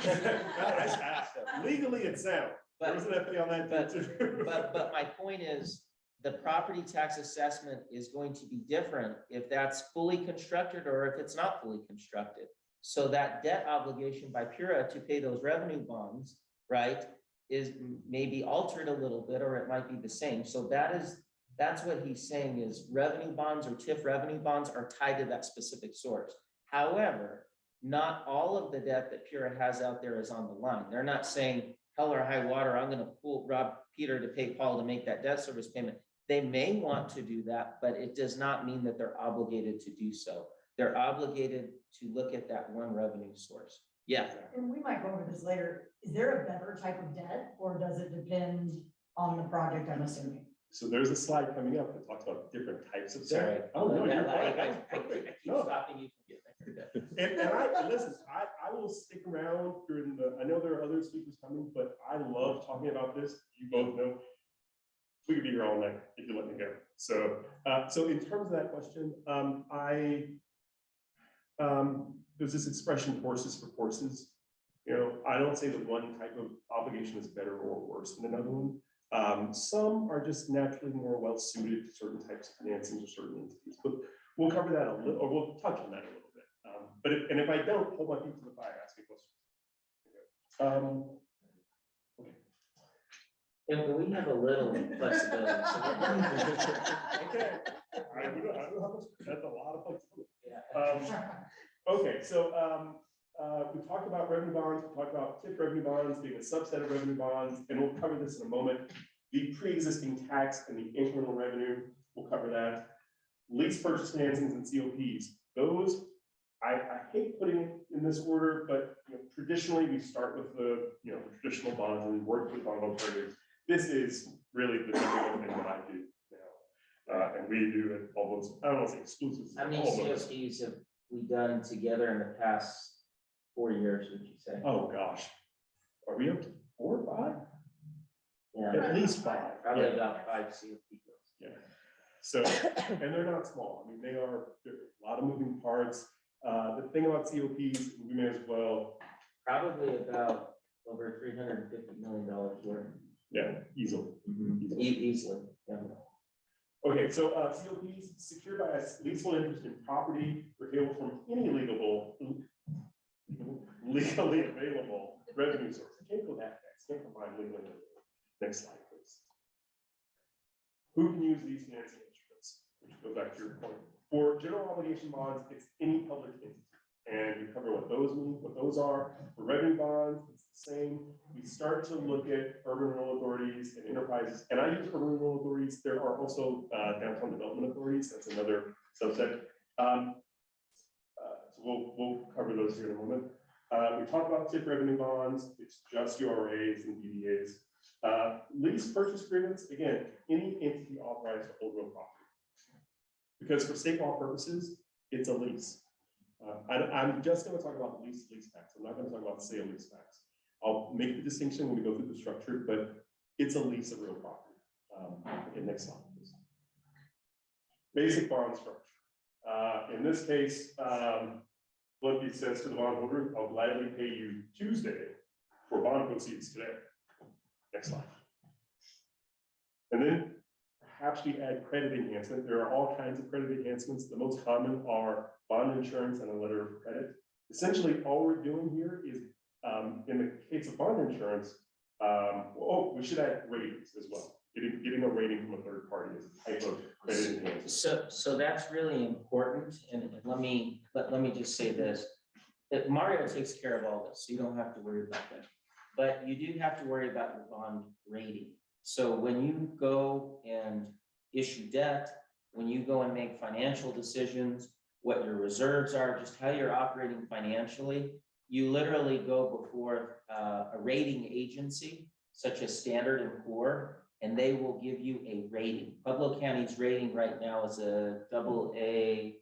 Legally, it's sound. There was an FA on that too. But my point is, the property tax assessment is going to be different if that's fully constructed or if it's not fully constructed. So that debt obligation by Pura to pay those revenue bonds, right, is maybe altered a little bit, or it might be the same. So that's what he's saying is revenue bonds or TIF revenue bonds are tied to that specific source. However, not all of the debt that Pura has out there is on the line. They're not saying hell or high water, I'm gonna rob Peter to pay Paul to make that debt service payment. They may want to do that, but it does not mean that they're obligated to do so. They're obligated to look at that one revenue source. Yeah. And we might go over this later. Is there a better type of debt, or does it depend on the project, I'm assuming? So there's a slide coming up that talks about different types of Sorry. debt. Oh, no, you're I fine. keep No. stopping you from getting there. And listen, I will stick around during I know there are other speakers coming, but I love talking about this. You both know. We could be here all night if you let me go. So, so in terms of that question, there's this expression, horses for courses. You know, I don't say that one type of obligation is better or worse than another one. Some are just naturally more well suited to certain types of financing or certain entities, but we'll cover that a little, or we'll touch on that a little bit. But if I don't, hold my feet to the fire, ask me questions. Okay. And we have a little flexibility. Okay. I don't know how much, that's a lot of flexibility. Yeah. Okay, so we talked about revenue bonds, we talked about TIF revenue bonds being a subset of revenue bonds, and we'll cover this in a moment. The pre-existing tax and the incremental revenue, we'll cover that. Lease purchase financings and COPs, those, I hate putting it in this order, but you know, traditionally we start with the traditional bonds and work with bond alternatives. This is really the difficult thing that I do now. And we do it almost, I don't want to say exclusively. How many almost. COPs have we done together in the past 4 years, would you say? Oh, gosh. Are we up to 4 or 5? Yeah, At least 5. probably Yeah. about 5 COP. Yeah. So, and they're not small. I mean, there are a lot of moving parts. The thing about COPs, we may as well, Probably about over $350 million worth. yeah, easily. Easily, yeah. Okay, so COPs secured by a leasehold interest in property available from any legally available revenue source. I can't go that fast. Can't combine legally. Next slide, please. Who can use these financing instruments? Which goes back to your point. For general obligation bonds, it's any public entity. And we cover what those mean, what those are. For revenue bonds, it's the same. We start to look at urban renewal authorities and enterprises. And I use urban renewal authorities. There are also downtown development authorities. That's another subset. So we'll cover those here in a moment. We talked about TIF revenue bonds. It's just URAs and DDAs. Lease purchase agreements, again, any entity authorized to hold real property. Because for state law purposes, it's a lease. I'm just going to talk about lease tax. I'm not going to talk about sale lease tax. I'll make the distinction when we go through the structure, but it's a lease of real property. Okay, next slide, please. Basic bond structure. In this case, what it says to the bondholder, I'll gladly pay you Tuesday for bond proceeds today. Next slide. And then perhaps we add credit enhancement. There are all kinds of credit enhancements. The most common are bond insurance and a letter of credit. Essentially, all we're doing here is, in the case of bond insurance, we should add ratings as well. Getting a rating from a third party is a type of credit enhancement. So that's really important, and let me just say this, that Mario takes care of all this, so you don't have to worry about that. But you do have to worry about your bond rating. So when you go and issue debt, when you go and make financial decisions, what your reserves are, just how you're operating financially, you literally go before a rating agency such as Standard & Poor, and they will give you a rating. Pueblo County's rating right now is a AA+.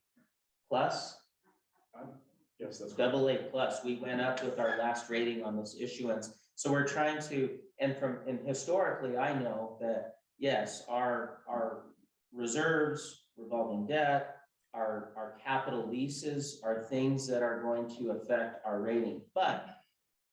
Yes, that's right. AA+. We went up with our last rating on this issuance. So we're trying to, and historically, I know that, yes, our reserves, revolving debt, our capital leases are things that are going to affect our rating. But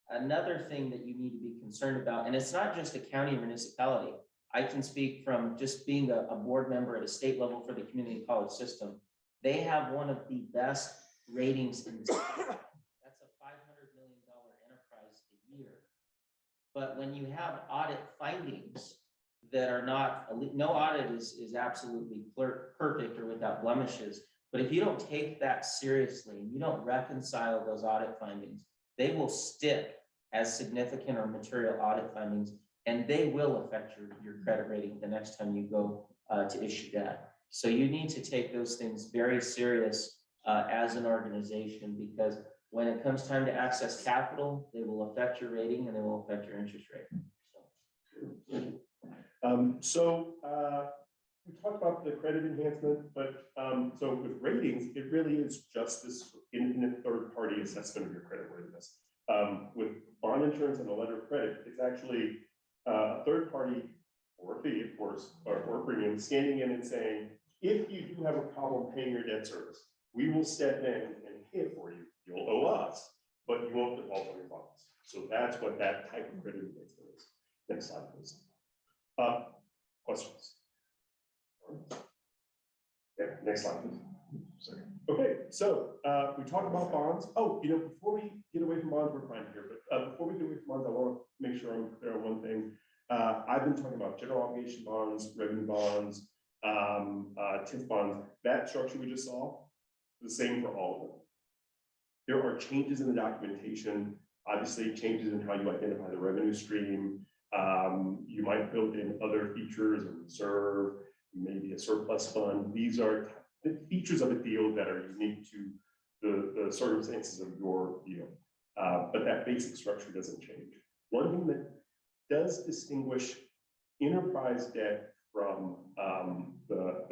another thing that you need to be concerned about, and it's not just a county or municipality, I can speak from just being a board member at a state level for the community college system. They have one of the best ratings in the state. That's a $500 million enterprise a year. But when you have audit findings that are not, no audit is absolutely perfect or without blemishes. But if you don't take that seriously and you don't reconcile those audit findings, they will stick as significant or material audit findings, and they will affect your credit rating the next time you go to issue debt. So you need to take those things very serious as an organization, because when it comes time to access capital, they will affect your rating and they will affect your interest rate. We talked about the credit enhancement, but so with ratings, it really is just this independent third-party assessment of your credit worthiness. With bond insurance and a letter of credit, it's actually a third party or a fee, of course, or premium standing in and saying, if you do have a problem paying your debt service, we will step in and pay it for you. You'll owe us, but you won't default on your bonds. So that's what that type of credit enhancement is. Next slide, please. Questions? Yeah, next slide, please. Sorry. Okay, so we talked about bonds. Oh, before we get away from bonds, we're fine here, but before we get away from bonds, I want to make sure I'm clear on one thing. I've been talking about general obligation bonds, revenue bonds, TIF bonds. That structure we just saw, the same for all of them. There are changes in the documentation, obviously changes in how you identify the revenue stream. You might build in other features, a reserve, maybe a surplus fund. These are the features of a deal that are unique to the circumstances of your deal. But that basic structure doesn't change. One thing that does distinguish enterprise debt from the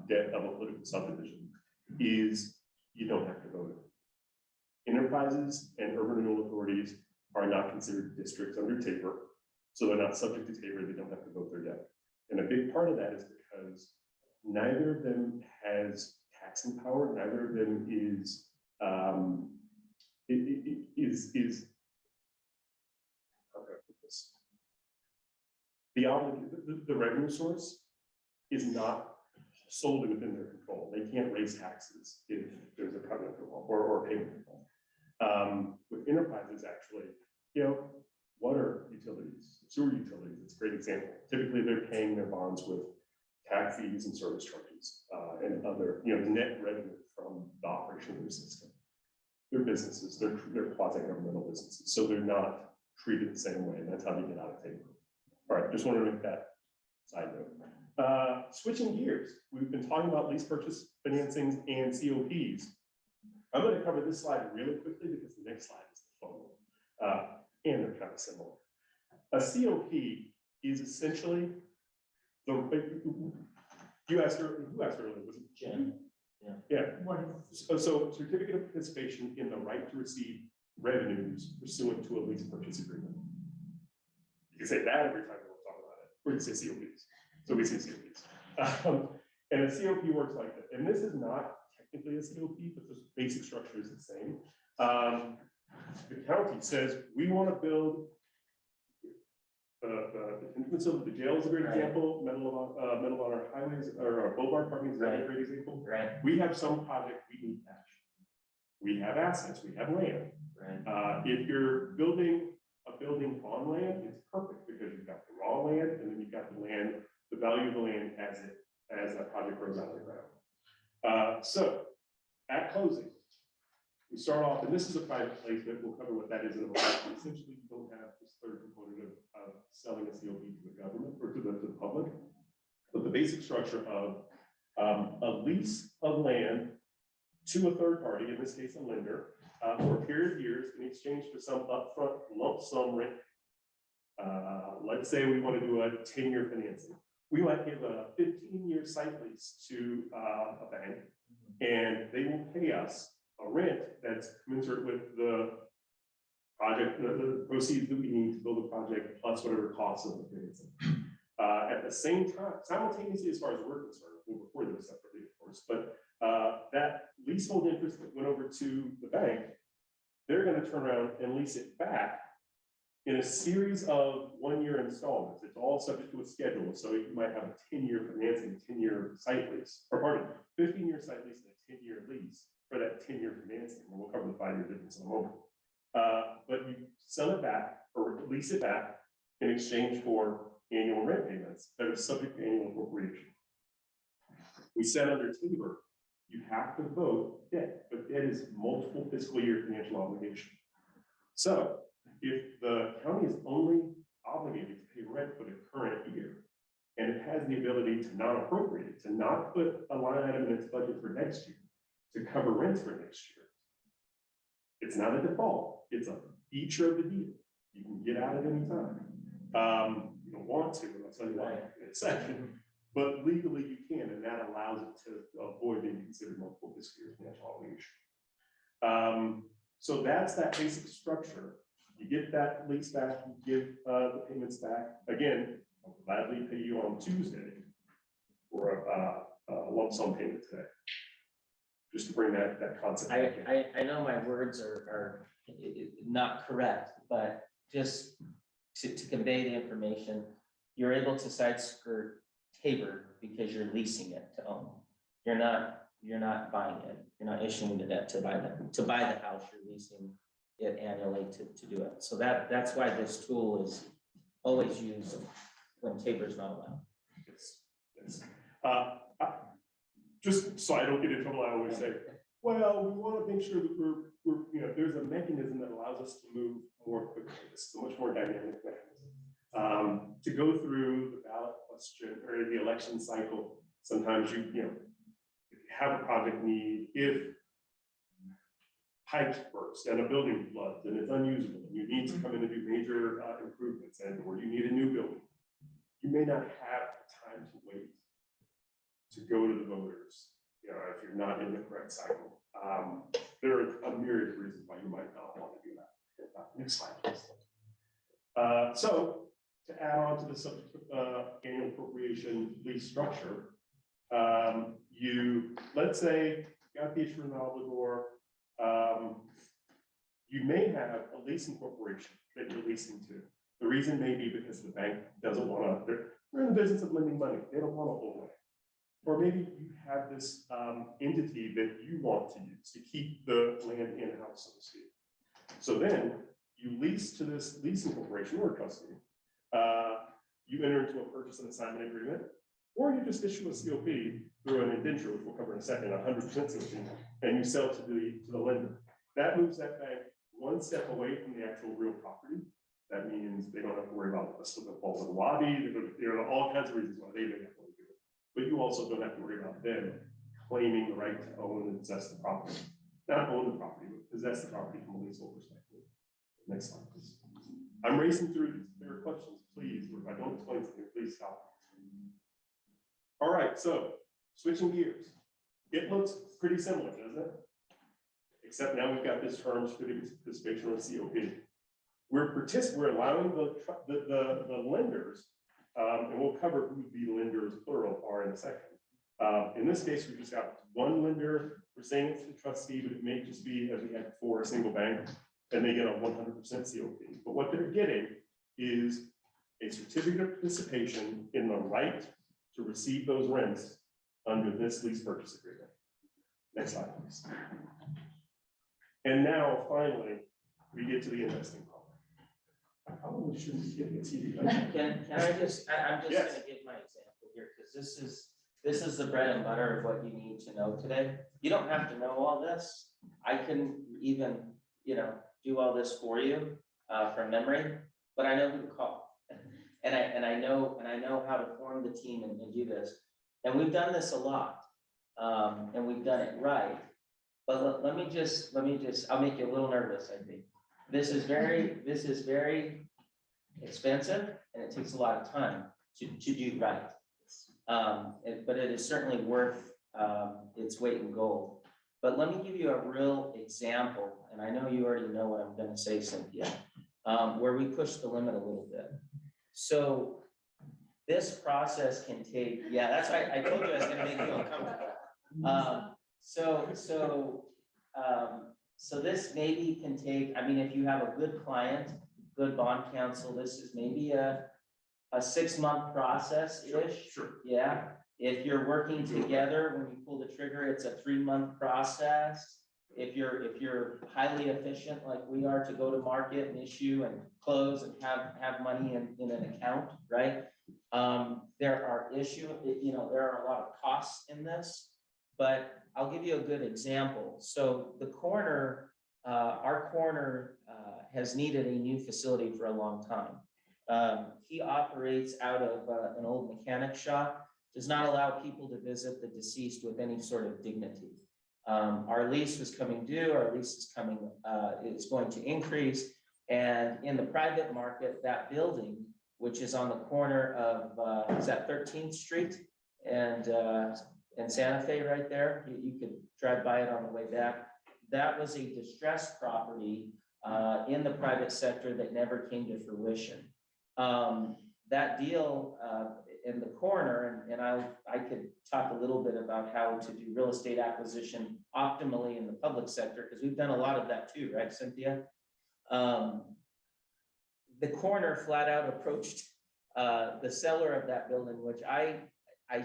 debt of a political subdivision is you don't have to vote. Enterprises and urban renewal authorities are not considered districts under TAPER, so they're not subject to TAPER. They don't have to vote their debt. And a big part of that is because neither of them has taxing power. Neither of them is how can I put this? The revenue source is not solely within their control. They can't raise taxes if there's a covenant default or payment default. With enterprises, actually, water utilities, sewer utilities, it's a great example. Typically, they're paying their bonds with tax fees and service charges and other, net revenue from the operation of their system. They're businesses, they're quasi-governmental businesses, so they're not treated the same way, and that's how they get out of TAPER. All right, just wanted to make that side note. Switching gears, we've been talking about lease purchase financings and COPs. I'm going to cover this slide really quickly because the next slide is the fun one, and they're kind of similar. A COP is essentially you asked earlier, was it Jen? Yeah. What is? So certificate of participation in the right to receive revenues pursuant to a lease purchase agreement. You can say that every time we talk about it, or you can say COPs. So we say COPs. And a COP works like that. And this is not technically a COP, but the basic structure is the same. The county says, we want to build the facility, the jail is a great example, Medal of Honor highways, or Boulevard parking is a great example. Right. We have some project, we need cash. We have assets, we have land. Right. If you're building a building on land, it's perfect because you've got the raw land and then you've got the land, the value of the land as that project grows out of the ground. So at closing, we start off, and this is a private placement. We'll cover what that is in a moment. Essentially, you don't have this third component of selling a COP to the government or to the public. But the basic structure of a lease of land to a third party, in this case, a lender, for a period of years in exchange for some upfront lump sum rent. Let's say we want to do a 10-year financing. We might give a 15-year site lease to a bank, and they will pay us a rent that's commensurate with the project, the proceeds that we need to build a project, plus whatever costs of the financing. At the same time, simultaneously, as far as we're concerned, we'll record this separately, of course, but that leasehold interest that went over to the bank, they're going to turn around and lease it back in a series of one-year installments. It's all subject to a schedule. So you might have a 10-year financing, 10-year site lease, or pardon, 15-year site lease and a 10-year lease for that 10-year financing. And we'll cover the 5-year difference in a moment. But you sell it back or lease it back in exchange for annual rent payments that are subject to annual appropriation. We said under Tabor, you have to vote debt, but debt is multiple fiscal year financial obligation. So if the county is only obligated to pay rent for the current year, and it has the ability to not appropriate it, to not put a line item in its budget for next year, to cover rents for next year, it's not a default, it's a feature of the deal. You can get out at any time. You don't want to, and I'll tell you why in a second, but legally you can, and that allows it to avoid being considered multiple fiscal year financial obligation. So that's that basic structure. You get that lease back, you give the payments back. Again, I'll gladly pay you on Tuesday for a lump sum payment today. Just to bring that concept. I know my words are not correct, but just to convey the information, you're able to side skirt Tabor because you're leasing it to own. You're not buying it. You're not issuing the debt to buy the house. You're leasing it annually to do it. So that's why this tool is always used when Tabor's not allowed. Yes. Just so I don't get in trouble, I always say, well, we want to make sure that we're there's a mechanism that allows us to move more quickly. This is a much more dynamic mechanism. To go through the ballot question or the election cycle, sometimes if you have a project need, if pipes burst and a building floods and it's unusable, and you need to come in and do major improvements, or you need a new building, you may not have time to wait to go to the voters, if you're not in the correct cycle. There are a myriad of reasons why you might not want to do that. Next slide, please. So to add on to the subject of annual appropriation lease structure, let's say you got the issuer and obligor, you may have a leasing corporation that you're leasing to. The reason may be because the bank doesn't want to, they're in the business of lending money. They don't want to hold it. Or maybe you have this entity that you want to use to keep the land in-house, so to speak. So then you lease to this leasing corporation or trustee. You enter into a purchase and assignment agreement, or you just issue a COP through an indenture, which we'll cover in a second, 100% COP, and you sell to the lender. That moves that bank one step away from the actual real property. That means they don't have to worry about the slip and falls in the lobby. There are all kinds of reasons why they don't have to do it. But you also don't have to worry about them claiming the right to own and possess the property. Not own the property, but possess the property from a leasehold perspective. Next slide, please. I'm racing through these. If there are questions, please, or if I don't explain something, please stop. All right, so switching gears. It looks pretty similar, doesn't it? Except now we've got this term certificate participation or COP. We're allowing the lenders, and we'll cover who the lenders plural are in a second. In this case, we just got one lender. We're saying it's the trustee, but it may just be, as we had before, a single bank, and they get a 100% COP. But what they're getting is a certificate of participation in the right to receive those rents under this lease purchase agreement. Next slide, please. And now, finally, we get to the investing part. I probably shouldn't be getting a TV. Can I just, I'm just Yes. gonna give my example here, because this is the bread and butter of what you need to know today. You don't have to know all this. I can even, do all this for you from memory, but I know who to call. And I know how to form the team and do this. And we've done this a lot. And we've done it right. But let me just, I'll make you a little nervous, I think. This is very expensive, and it takes a lot of time to do right. But it is certainly worth its weight in gold. But let me give you a real example, and I know you already know what I'm gonna say, Cynthia, where we push the limit a little bit. So this process can take, yeah, that's why I told you I was gonna make you uncomfortable. So this maybe can take, if you have a good client, good bond counsel, this is maybe a 6-month process-ish. Sure. Yeah. If you're working together, when you pull the trigger, it's a 3-month process. if you're highly efficient like we are to go to market and issue and close and have money in an account, right? There are there are a lot of costs in this, but I'll give you a good example. So the corner, our corner has needed a new facility for a long time. He operates out of an old mechanic shop, does not allow people to visit the deceased with any sort of dignity. Our lease was coming due, our lease is going to increase. And in the private market, that building, which is on the corner of, is that 13th Street and Santa Fe right there, you could drive by it on the way back. That was a distressed property in the private sector that never came to fruition. That deal in the corner, and I could talk a little bit about how to do real estate acquisition optimally in the public sector, because we've done a lot of that too, right, Cynthia? The corner flat out approached the seller of that building, which I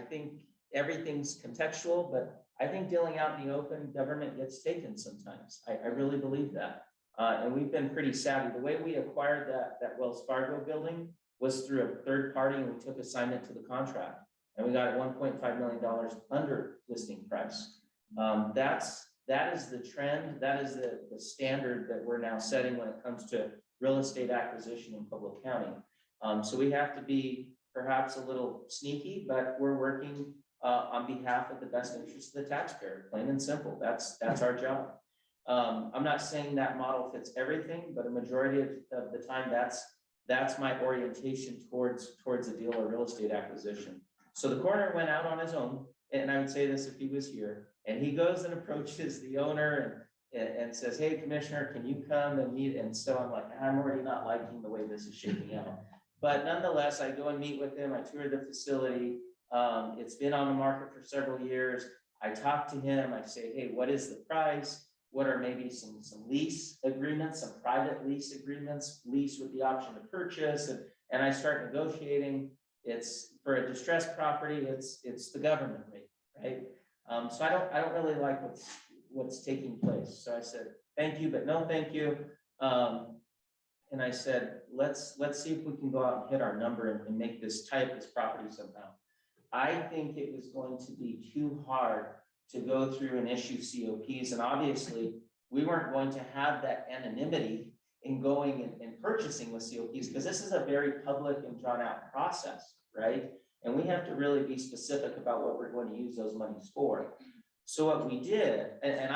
think everything's contextual, but I think dealing out in the open, government gets taken sometimes. I really believe that. And we've been pretty savvy. The way we acquired that Wells Fargo building was through a third party, and we took assignment to the contract. And we got $1.5 million under listing price. That is the trend. That is the standard that we're now setting when it comes to real estate acquisition in Pueblo County. So we have to be perhaps a little sneaky, but we're working on behalf of the best interest of the taxpayer, plain and simple. That's our job. I'm not saying that model fits everything, but a majority of the time, that's my orientation towards a deal or real estate acquisition. So the corner went out on his own, and I would say this if he was here, and he goes and approaches the owner and says, "Hey, Commissioner, can you come and meet?" And so I'm like, I'm already not liking the way this is shaping out. But nonetheless, I go and meet with him. I tour the facility. It's been on the market for several years. I talk to him. I say, "Hey, what is the price? What are maybe some lease agreements, some private lease agreements, lease with the option to purchase?" And I start negotiating. It's for a distressed property, it's the government rate, right? So I don't really like what's taking place. So I said, "Thank you, but no thank you." And I said, let's see if we can go out and hit our number and make this this property somehow. I think it was going to be too hard to go through and issue COPs. And obviously we weren't going to have that anonymity in going and purchasing with COPs, because this is a very public and drawn out process, right? And we have to really be specific about what we're going to use those monies for. So what we did, and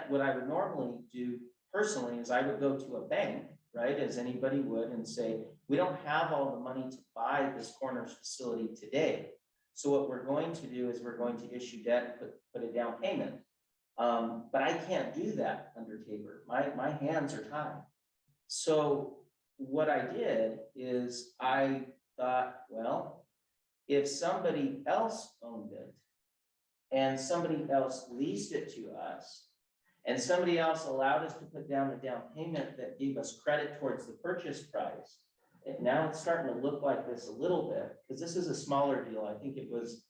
what I would normally do personally is I would go to a bank, right, as anybody would, and say, "We don't have all the money to buy this corner facility today. So what we're going to do is we're going to issue debt, put a down payment." But I can't do that under Tabor. My hands are tied. So what I did is I thought, well, if somebody else owned it and somebody else leased it to us and somebody else allowed us to put down a down payment that gave us credit towards the purchase price, and now it's starting to look like this a little bit, because this is a smaller deal. I think it was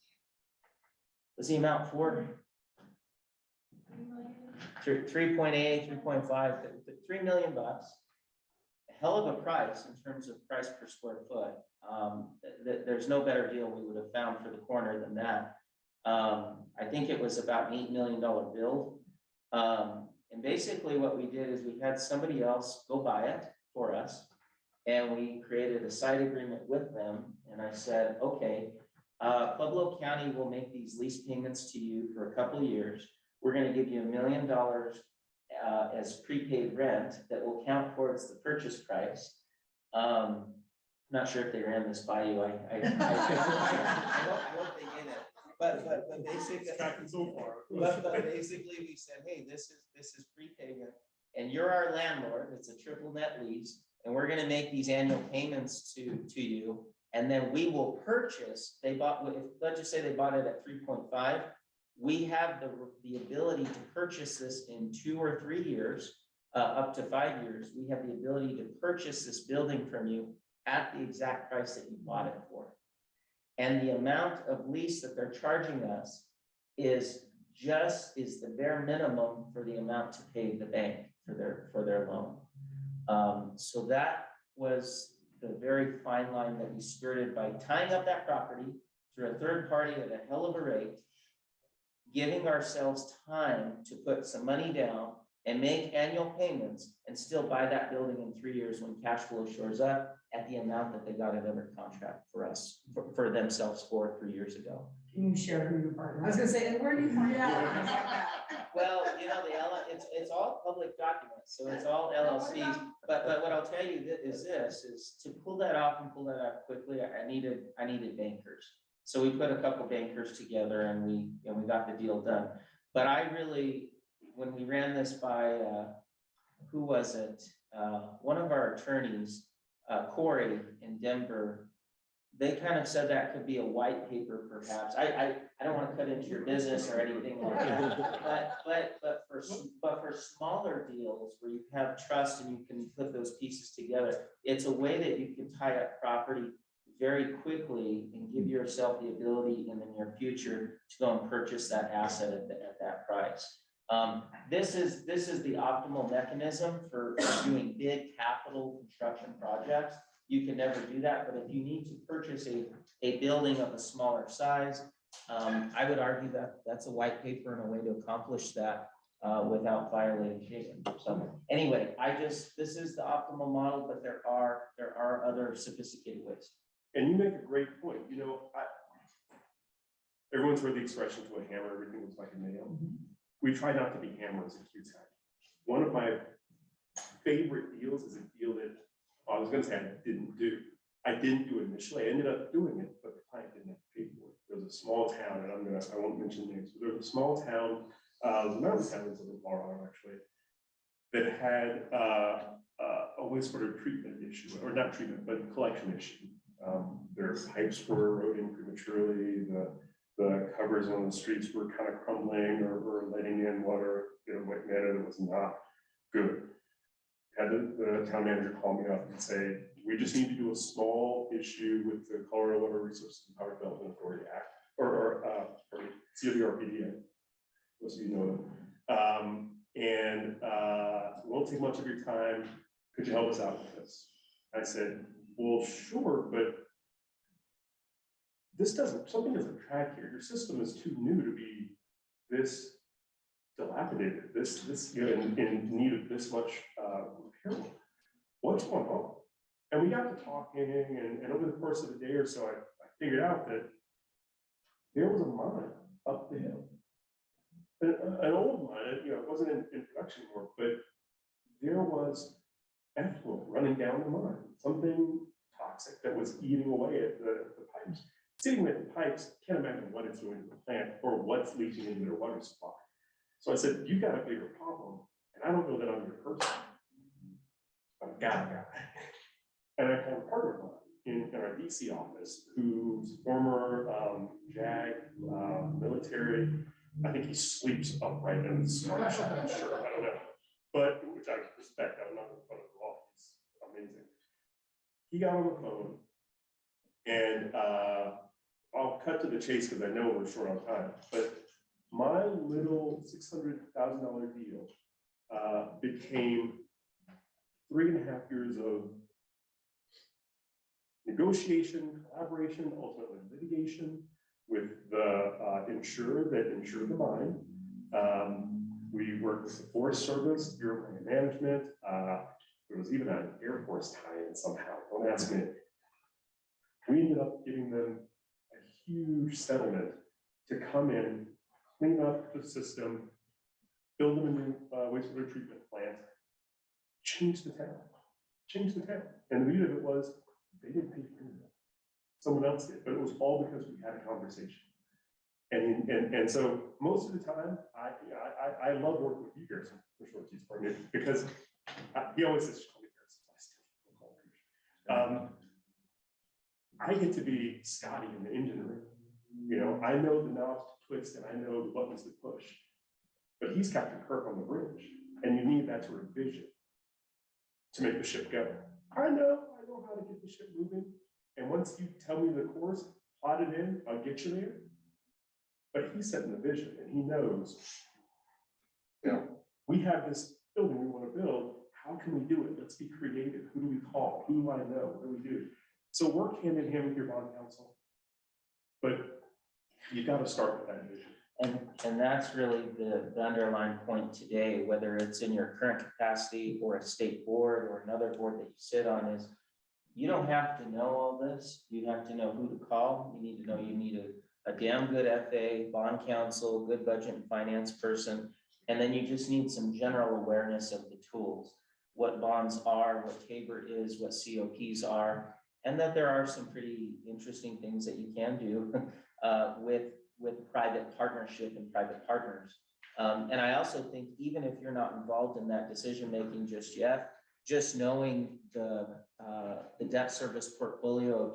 the amount for 3.8, 3.5, $3 million. A hell of a price in terms of price per square foot. There's no better deal we would have found for the corner than that. I think it was about an $8 million build. And basically what we did is we had somebody else go buy it for us, and we created a side agreement with them. And I said, okay, Pueblo County will make these lease payments to you for a couple of years. We're going to give you $1 million as prepaid rent that will count towards the purchase price. Not sure if they ran this by you. I hope they did it. But basically, but basically we said, hey, this is prepayment, and you're our landlord. It's a triple net lease, and we're going to make these annual payments to you, and then we will purchase. Let's just say they bought it at 3.5. We have the ability to purchase this in 2 or 3 years, up to 5 years. We have the ability to purchase this building from you at the exact price that you bought it for. And the amount of lease that they're charging us is just is the bare minimum for the amount to pay the bank for their loan. So that was the very fine line that we skirted by tying up that property through a third party at a hell of a rate, giving ourselves time to put some money down and make annual payments and still buy that building in 3 years when cash flow shores up at the amount that they got it under contract for us, for themselves 3 years ago. Can you share who your partner I was gonna say, and where do you find out? Well, you know, it's all public documents, so it's all LLCs, but what I'll tell you is to pull that off and pull that off quickly, I needed bankers. So we put a couple bankers together and we got the deal done. But I really, when we ran this by, who was it? One of our attorneys, Corey in Denver, they kind of said that could be a white paper perhaps. I don't want to cut into your business or anything like that. But for smaller deals where you have trust and you can put those pieces together, it's a way that you can tie up property very quickly and give yourself the ability in the near future to go and purchase that asset at that price. This is the optimal mechanism for doing big capital construction projects. You can never do that, but if you need to purchase a building of a smaller size, I would argue that that's a white paper and a way to accomplish that without violating HAGA. So anyway, this is the optimal model, but there are other sophisticated ways. And you make a great point. You know, everyone's heard the expression to a hammer, everything looks like a nail. We try not to be hammers at QTech. One of my favorite deals is a deal that I was going to say I didn't do. I didn't do it initially. I ended up doing it, but the client didn't have to pay for it. There was a small town, and I won't mention names, but there was a small town, the mountain town was in Colorado actually, that had a wastewater treatment issue, or not treatment, but collection issue. Their pipes were eroding prematurely. The covers on the streets were kind of crumbling or letting in water in a manner that was not good. Had the town manager call me up and say, we just need to do a small issue with the Colorado Water Resources and Power Development Authority Act, or CWRPD, most of you know them. And it won't take much of your time. Could you help us out with this? I said, well, sure, but something doesn't track here. Your system is too new to be this dilapidated, in need of this much repair. What's going on? And we got to talking, and over the course of a day or so, I figured out that there was a mine up the hill. An old mine, it wasn't in production anymore, but there was effluent running down the mine, something toxic that was eating away at the pipes. Sitting with the pipes, can't imagine what it's doing to the plant or what's leaching into their water supply. So I said, you got a bigger problem, and I don't know that I'm your person. I've got a guy. And I called a partner of mine in our DC office, who's former JAG military. I think he sleeps upright in the smart shop, I'm sure, I don't know. But, which I respect, I'm not in front of the law, it's amazing. He got on the phone, and I'll cut to the chase because I know we're short on time, but my little $600,000 deal became 3.5 years of negotiation, collaboration, ultimately litigation with the insurer that insured the mine. We worked with the Forest Service, Bureau of Land Management. There was even an Air Force tie-in somehow. Don't ask me. We ended up giving them a huge settlement to come in, clean up the system, build them a new wastewater treatment plant, change the town. And the beauty of it was, they didn't pay for it. Someone else did, but it was all because we had a conversation. And so most of the time, I love working with you, Garrison, for sure, Chief Department, because he always says, call me Garrison. I get to be Scotty in the engine room. I know the knobs to twist and I know the buttons to push, but he's Captain Kirk on the bridge, and you need that sort of vision to make the ship go. I know how to get the ship moving. And once you tell me the course, plot it in, I'll get you there. but he's setting the vision and he knows, you know, we have this building we want to build. How can we do it? Let's be creative. Who do we call? Who do I know? What do we do? So work hand in hand with your bond counsel. But you got to start with that vision. And that's really the underlying point today, whether it's in your current capacity or a state board or another board that you sit on, is you don't have to know all this. You have to know who to call. You need to know you need a damn good FA, bond counsel, good budget and finance person. And then you just need some general awareness of the tools, what bonds are, what Tabor is, what COPs are, and that there are some pretty interesting things that you can do with private partnership and private partners. And I also think even if you're not involved in that decision-making just yet, just knowing the debt service portfolio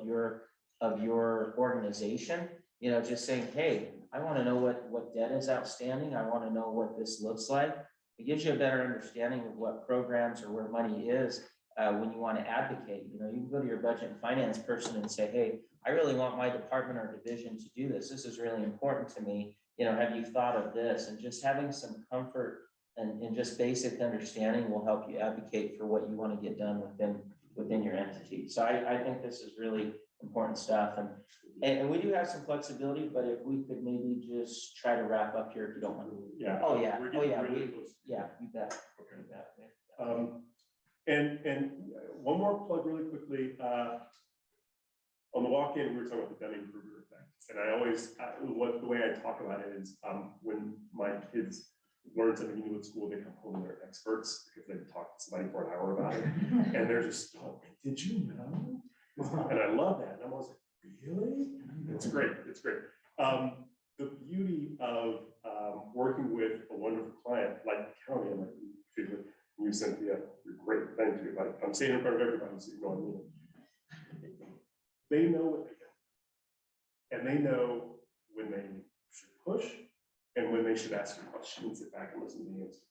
of your organization, you know, just saying, hey, I want to know what debt is outstanding. I want to know what this looks like. It gives you a better understanding of what programs or where money is when you want to advocate. You know, you can go to your budget and finance person and say, hey, I really want my department or division to do this. This is really important to me. You know, have you thought of this? And just having some comfort and just basic understanding will help you advocate for what you want to get done within your entity. So I think this is really important stuff. And we do have some flexibility, but if we could maybe just try to wrap up here if you don't mind. Yeah. Oh, yeah. We're Oh, getting yeah. really close. Yeah, you bet. Okay. You bet. Yeah. And one more plug really quickly. On the walk-in, we were talking about the Dunning-Kruger effect. And I always, the way I talk about it is when my kids learn something new at school, they come home and they're experts because they've talked to somebody for an hour about it. And they're just, oh, did you know? And I love that. And I'm always like, really? It's great. It's great. The beauty of working with a wonderful client like the county, and like you, Cynthia, you're great. Thank you. Like, I'm saying in front of everybody, so you know what I mean. They know what they got. And they know when they should push and when they should ask a question and sit back and listen to the answers.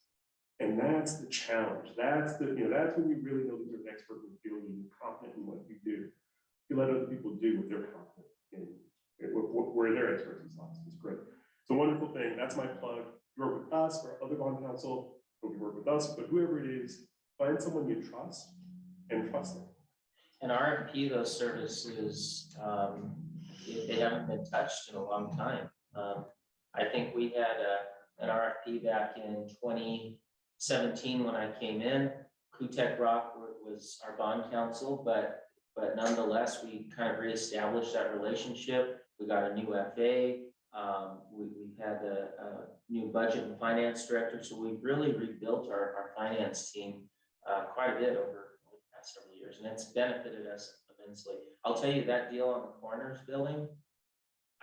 And that's the challenge. That's the, you know, that's when you really know that you're an expert in the field and you're confident in what you do. You let other people do what they're confident in, where their expertise lies. It's great. It's a wonderful thing. That's my plug. You work with us or other bond counsel, or you work with us, but whoever it is, find someone you trust and trust them. And RFP, those services, they haven't been touched in a long time. I think we had an RFP back in 2017 when I came in. Kutek Rock was our bond counsel, but nonetheless, we kind of reestablished that relationship. We got a new FA. We've had a new budget and finance director. So we've really rebuilt our finance team quite a bit over the past several years, and it's benefited us immensely. I'll tell you that deal on the Corners building,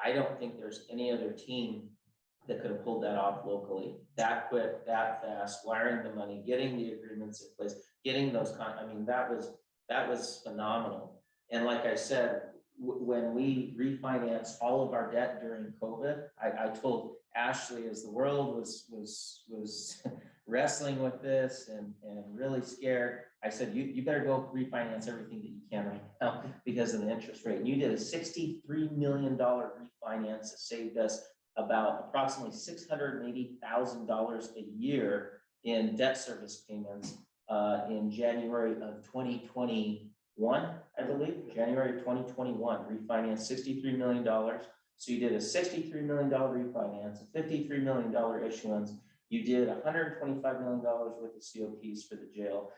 I don't think there's any other team that could have pulled that off locally, that quick, that fast, wiring the money, getting the agreements in place, getting those I mean, that was phenomenal. And like I said, when we refinanced all of our debt during COVID, I told Ashley, as the world was wrestling with this and really scared, I said, you better go refinance everything that you can right now because of the interest rate. And you did a $63 million refinance that saved us about approximately $680,000 a year in debt service payments in January of 2021, I believe, January of 2021, refinanced $63 million. So you did a $63 million refinance, a $53 million issuance. You did $125 million worth of COPs for the jail.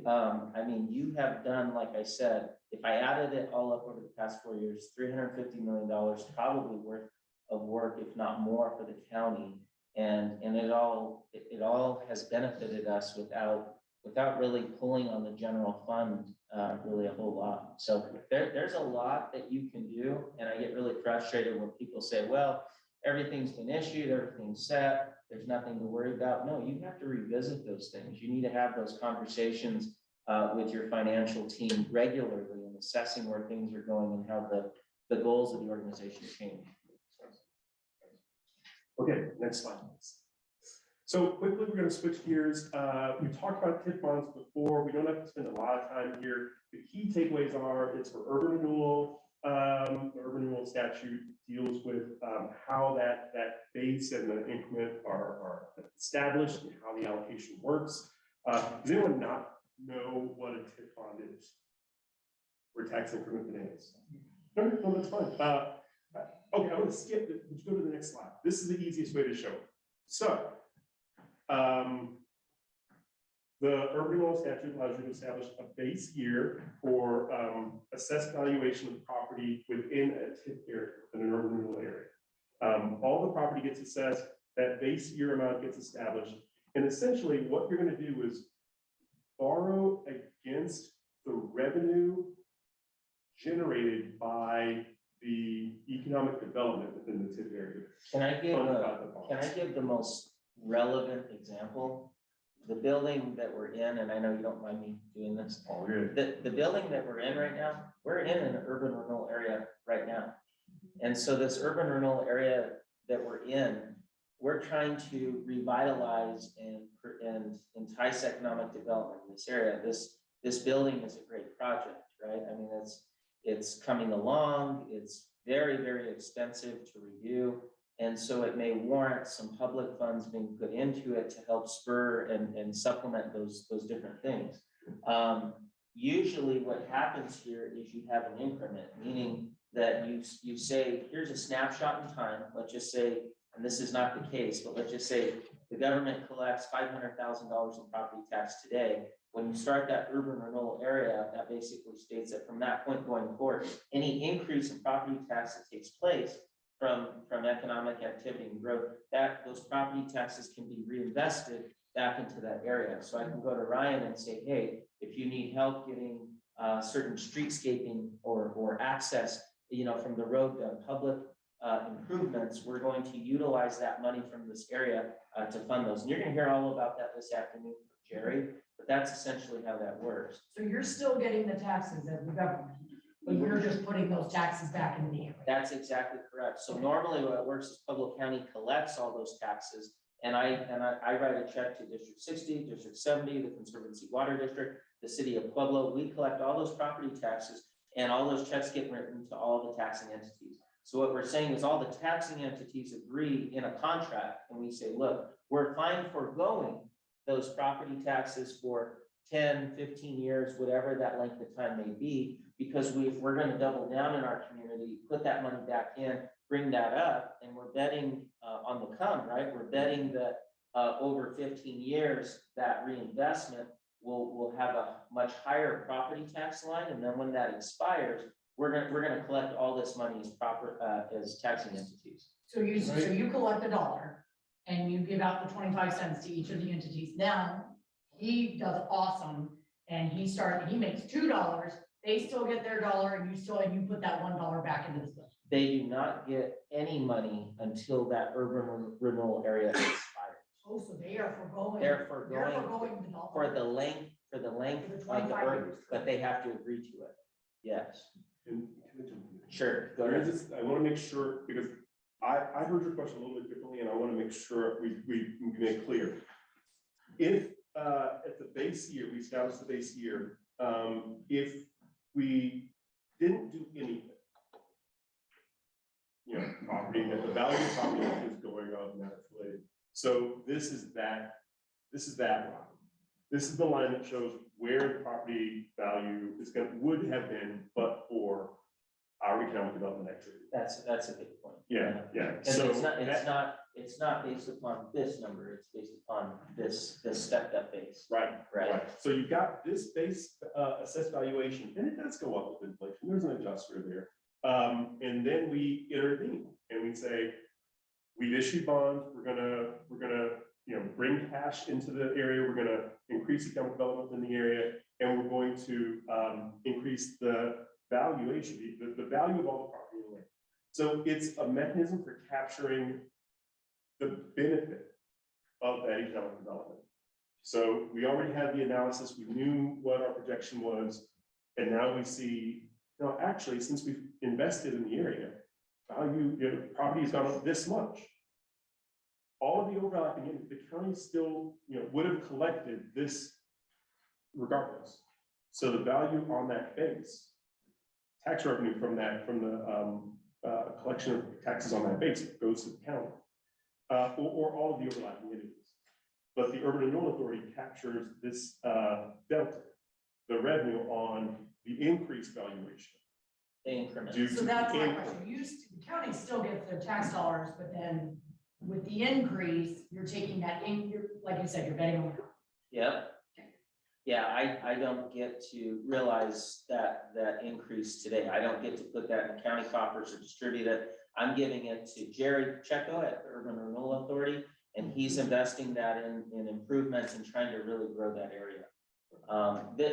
I mean, you have done, like I said, if I added it all up over the past 4 years, $350 million probably worth of work, if not more, for the county. And it all has benefited us without really pulling on the general fund really a whole lot. So there's a lot that you can do. And I get really frustrated when people say, well, everything's been issued, everything's set, there's nothing to worry about. No, you have to revisit those things. You need to have those conversations with your financial team regularly and assessing where things are going and how the goals of the organization change. Okay, next slide, please. So quickly, we're going to switch gears. We talked about TIF bonds before. We don't have to spend a lot of time here. The key takeaways are it's for urban renewal, the urban renewal statute deals with how that base and the increment are established and how the allocation works. Does anyone not know what a TIF bond is? Or tax increment finance? No, that's fine. Okay, I'm gonna skip it. Let's go to the next slide. This is the easiest way to show it. So, the urban renewal statute allows you to establish a base year for assessed valuation of property within a TIF area, in an urban renewal area. All the property gets assessed, that base year amount gets established, and essentially what you're going to do is borrow against the revenue generated by the economic development within the TIF area. Can I give the most relevant example? The building that we're in, and I know you don't mind me doing this. Oh, good. The building that we're in right now, we're in an urban renewal area right now. And so this urban renewal area that we're in, we're trying to revitalize and entice economic development in this area. This building is a great project, right? I mean, it's coming along, it's very, very expensive to review. And so it may warrant some public funds being put into it to help spur and supplement those different things. Usually what happens here is you have an increment, meaning that you say, here's a snapshot in time, let's just say, and this is not the case, but let's just say the government collects $500,000 in property tax today. When you start that urban renewal area, that basically states that from that point going forward, any increase in property tax that takes place from economic activity and growth, that those property taxes can be reinvested back into that area. So I can go to Ryan and say, hey, if you need help getting certain streetscaping or access, from the road to public improvements, we're going to utilize that money from this area to fund those. And you're gonna hear all about that this afternoon from Jerry, but that's essentially how that works. So you're still getting the taxes as the government, but you're just putting those taxes back into the area. That's exactly correct. So normally what works is Pueblo County collects all those taxes, and I write a check to District 60, District 70, the Conservancy Water District, the city of Pueblo. We collect all those property taxes, and all those checks get written to all the taxing entities. So what we're saying is all the taxing entities agree in a contract, and we say, look, we're fine foregoing those property taxes for 10, 15 years, whatever that length of time may be, because we're going to double down in our community, put that money back in, bring that up, and we're betting on the come, right? We're betting that over 15 years, that reinvestment will have a much higher property tax line, and then when that expires, we're gonna collect all this money as taxing entities. So you collect $1 and you give out the 25 cents to each of the entities. Now, he does awesome, and he makes $2. They still get their $1, and you put that $1 back into this building. They do not get any money until that urban renewal area expires. Oh, so they are foregoing. They're foregoing the dollar. for the length, For the like, 25 years. but they have to agree to it. Yes, Can I jump in? sure, go There ahead. is this- I want to make sure, because I heard your question a little bit differently, and I want to make sure we make clear. If at the base year, we established the base year, if we didn't do anything, property, the value of property is going up naturally. So this is that line. This is the line that shows where the property value would have been, but for our economic development activity. That's a good point. Yeah. And So it's not based upon this number, it's based upon this stepped up base. right. Right. So you've got this base assessed valuation, and it does go up with inflation. There's an adjuster there. And then we intervene and we say, we've issued bonds, we're gonna bring cash into the area, we're gonna increase economic development in the area, and we're going to increase the valuation, the value of all the property in the land. So it's a mechanism for capturing the benefit of that economic development. So we already had the analysis, we knew what our projection was, and now we see, no, actually, since we've invested in the area, value, property has gone up this much. All of the overlapping, the county still, would have collected this regardless. So the value on that base tax revenue from that, from the collection of taxes on that base goes to the county. Or all of the overlapping entities. But the Urban Renewal Authority captures this delta, the revenue on the increased valuation. The increment. due to So that's the my income. question. The county still gets their tax dollars, but then with the increase, you're taking that like you said, you're betting on. Yep. Yeah, I don't get to realize that increase today. I don't get to put that in county coffers or distribute it. I'm giving it to Jerry Pacheco at the Urban Renewal Authority, and he's investing that in improvements and trying to really grow that area.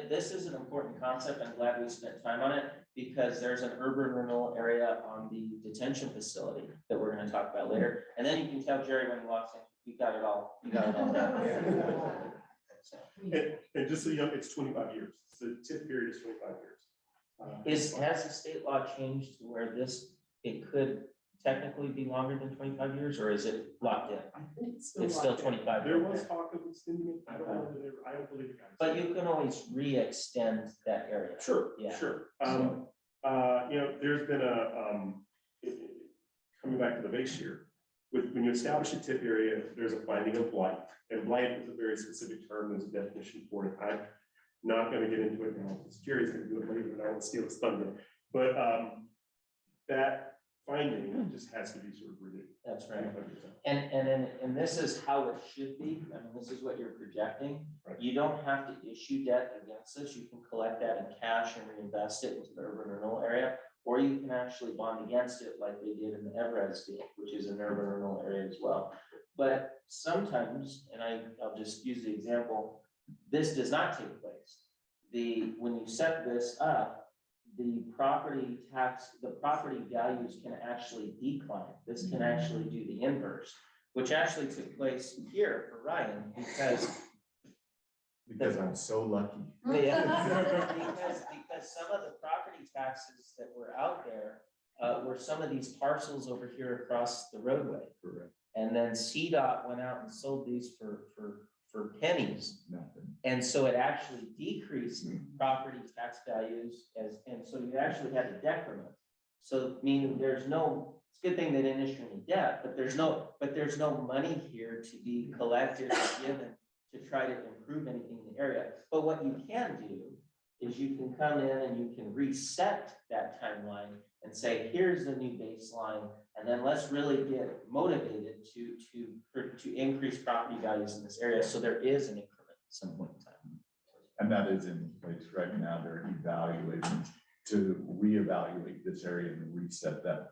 This is an important concept. I'm glad we spent time on it because there's an urban renewal area on the detention facility that we're gonna talk about later. And then you can tell Jerry when he walks in, you got it all done. So, And just so you know, it's 25 years. The tip period is 25 years. has the state law changed to where it could technically be longer than 25 years, or is it locked in? It's still 25. There was talk of extending it. I don't know that I don't believe it got. But you can always re-extend that area. Sure, Yeah. sure. There's been coming back to the base year, when you establish a tip area, there's a finding of blight. And blight is a very specific term, there's a definition for it. I'm not gonna get into it now, because Jerry's gonna do it later, and I won't steal his thunder. But that finding just has to be sort of renewed. That's right. And this is how it should be. I mean, this is what you're projecting. Right. You don't have to issue debt against this. You can collect that in cash and reinvest it into the urban renewal area. Or you can actually bond against it like they did in the Everest deal, which is an urban renewal area as well. But sometimes, and I'll just use the example, this does not take place. When you set this up, the property values can actually decline. This can actually do the inverse, which actually took place here for Ryan Because I'm so lucky. because some of the property taxes that were out there were some of these parcels over here across the roadway. Correct. And then CDOT went out and sold these for pennies. Nothing. And so it actually decreased property tax values and so you actually had a decrement. So meaning it's a good thing they didn't issue any debt, but there's no money here to be collected or given to try to improve anything in the area. But what you can do is you can come in and you can reset that timeline and say, here's the new baseline, and then let's really get motivated to increase property values in this area. So there is an increment at some point in time. And that is in place right now. They're evaluating to reevaluate this area and reset that.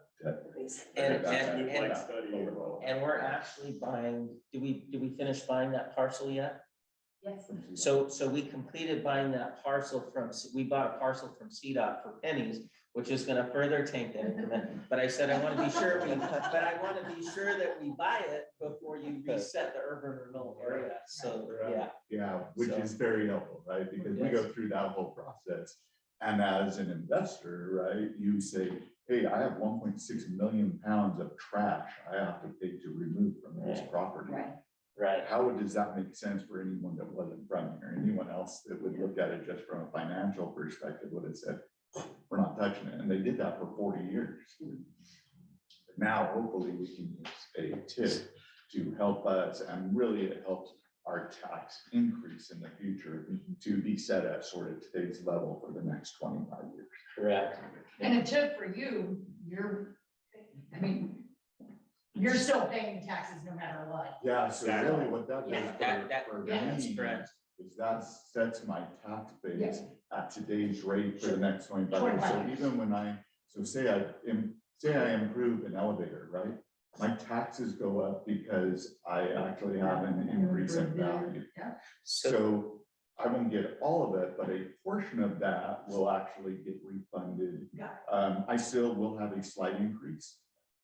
And we're actually buying, did we finish buying that parcel yet? Yes. So we completed buying that parcel we bought a parcel from CDOT for pennies, which is gonna further tank that increment. But I said, I wanna be sure that we buy it before you reset the urban renewal area. So, yeah. Yeah, which is very helpful, right? Because we Yes. go through that whole process. And as an investor, right, you say, hey, I have 1.6 million pounds of trash I have to pay to remove from this Right. property. Right. How does that make sense for anyone that wasn't from here? Anyone else that would look at it just from a financial perspective would have said, we're not touching it. And they did that for 40 years. But now, hopefully, we can use a tip to help us, and really it helps our tax increase in the future to be set at sort of today's level for the next 25 years. Correct. And a tip for you, you're still paying taxes no matter what. Yeah, so really what that Yeah, does for that's me correct. is that sets my tax base Yes. at today's rate for the next 25 years. 25 So years. even when say I improve an elevator, right? My taxes go up because I actually have an increase in value. Yeah. So I won't get all of it, but a portion of that will actually get refunded. Got I still will have a slight increase,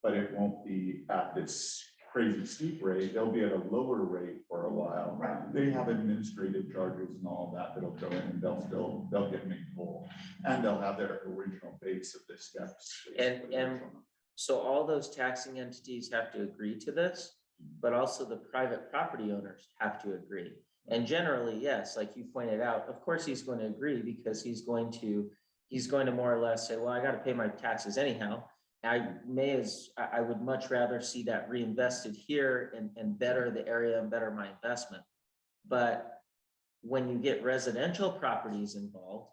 but it won't be at this crazy steep rate. They'll be at a lower rate for a while. Right. They have administrative charges and all that that'll go in, and they'll get made whole. And they'll have their original base of the steps. And so all those taxing entities have to agree to this, but also the private property owners have to agree. And generally, yes, like you pointed out, of course, he's going to agree because he's going to he's going to more or less say, well, I gotta pay my taxes anyhow. I would much rather see that reinvested here and better the area and better my investment. But when you get residential properties involved,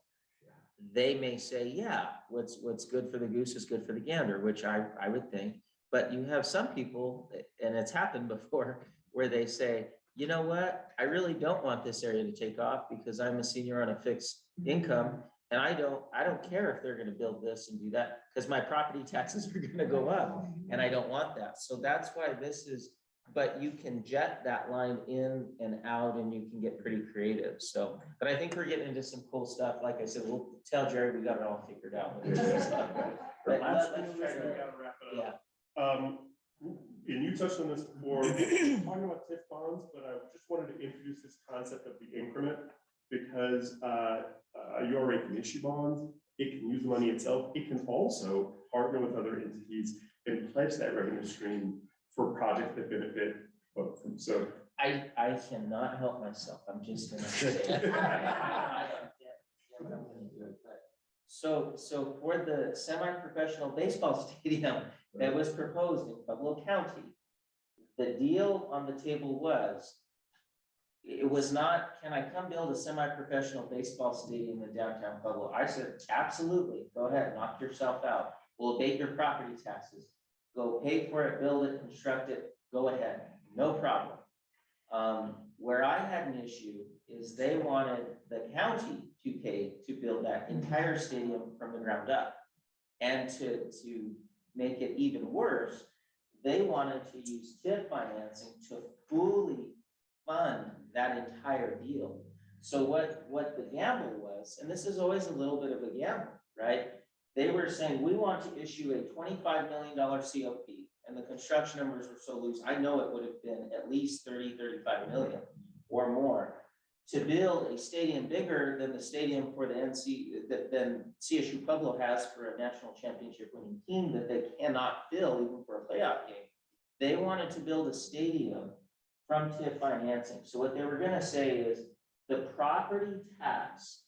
they may say, yeah, what's good for the goose is good for the gander, which I would think. But you have some people, and it's happened before, where they say, you know what, I really don't want this area to take off because I'm a senior on a fixed income. And I don't care if they're gonna build this and do that, because my property taxes are gonna go up, and I don't want that. So that's why this is, but you can jet that line in and out and you can get pretty creative. So, but I think we're getting into some cool stuff. Like I said, we'll tell Jerry we got it all figured out. But Last let's thing, try we to- gotta wrap it Yeah. up. And you touched on this before, talking about TIF bonds, but I just wanted to introduce this concept of the increment, because you already can issue bonds, it can use the money itself, it can also partner with other entities and pledge that revenue stream for projects that benefit both of them. So I cannot help myself. I'm just gonna say it. I don't get what I'm gonna do, but- So for the semi-professional baseball stadium that was proposed in Pueblo County, the deal on the table was, it was not, can I come build a semi-professional baseball stadium in downtown Pueblo? I said, absolutely, go ahead, knock yourself out. We'll abate your property taxes. Go pay for it, build it, construct it, go ahead, no problem. Where I had an issue is they wanted the county to pay to build that entire stadium from the ground up. And to make it even worse, they wanted to use TIF financing to fully fund that entire deal. So what the gamble was, and this is always a little bit of a gamble, right? They were saying, we want to issue a $25 million COP, and the construction numbers were so loose, I know it would have been at least 30, 35 million or more to build a stadium bigger than the stadium for the than CSU Pueblo has for a national championship winning team that they cannot fill even for a playoff game. They wanted to build a stadium from TIF financing. So what they were gonna say is the property tax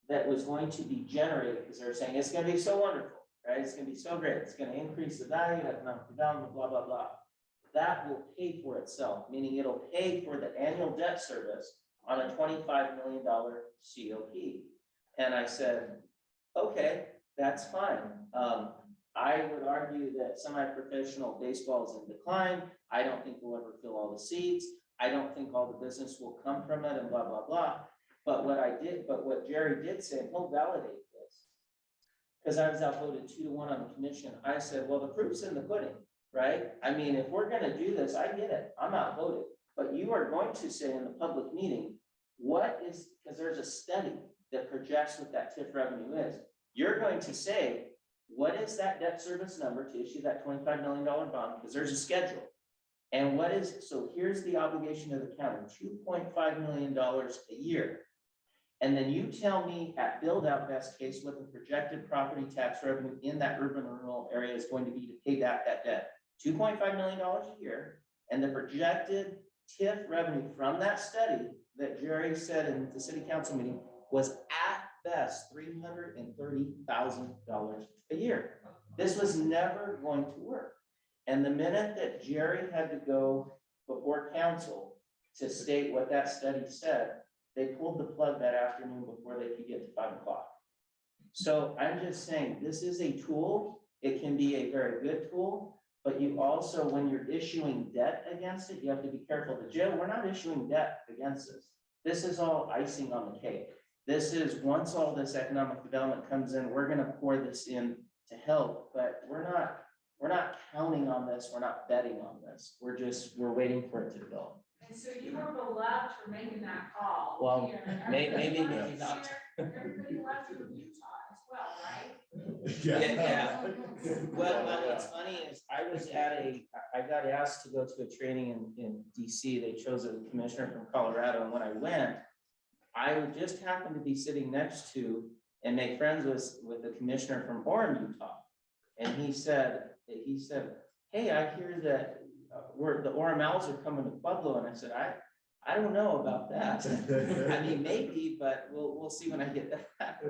that was going to be generated, because they're saying it's gonna be so wonderful, right? It's gonna be so great. It's gonna increase the value, economic development, blah, blah, blah. That will pay for itself, meaning it'll pay for the annual debt service on a $25 million COP. And I said, okay, that's fine. I would argue that semi-professional baseball is in decline. I don't think we'll ever fill all the seats. I don't think all the business will come from it and blah, blah, blah. But what Jerry did say, and he'll validate this, because I was outvoted 2-1 on the commission. I said, well, the proof's in the pudding, right? I mean, if we're gonna do this, I get it, I'm outvoted. But you are going to say in the public meeting, what is, because there's a study that projects what that TIF revenue is. You're going to say, what is that debt service number to issue that $25 million bond? Because there's a schedule. And what is, so here's the obligation to the county, $2.5 million a year. And then you tell me at build out best case what the projected property tax revenue in that urban rural area is going to be to pay that debt. $2.5 million a year, and the projected TIF revenue from that study that Jerry said in the city council meeting was at best $330,000 a year. This was never going to work. And the minute that Jerry had to go before council to state what that study said, they pulled the plug that afternoon before they could get to 5 o'clock. So I'm just saying, this is a tool. It can be a very good tool, but you also, when you're issuing debt against it, you have to be careful. The jail, we're not issuing debt against this. This is all icing on the cake. This is, once all this economic development comes in, we're gonna pour this in to help, but we're not counting on this. We're not betting on this. We're waiting for it to develop. And so you were beloved for making that call. Well, here. maybe Everybody not. here- Everybody left from Utah as well, right? Yeah. Well, what's funny is I got asked to go to a training in DC. They chose a commissioner from Colorado. And when I went, I would just happen to be sitting next to and make friends with the commissioner from Orem, Utah. And he said, hey, I hear that the Orem Owls are coming to Pueblo. And I said, I don't know about that. I mean, maybe, but we'll see when I get back.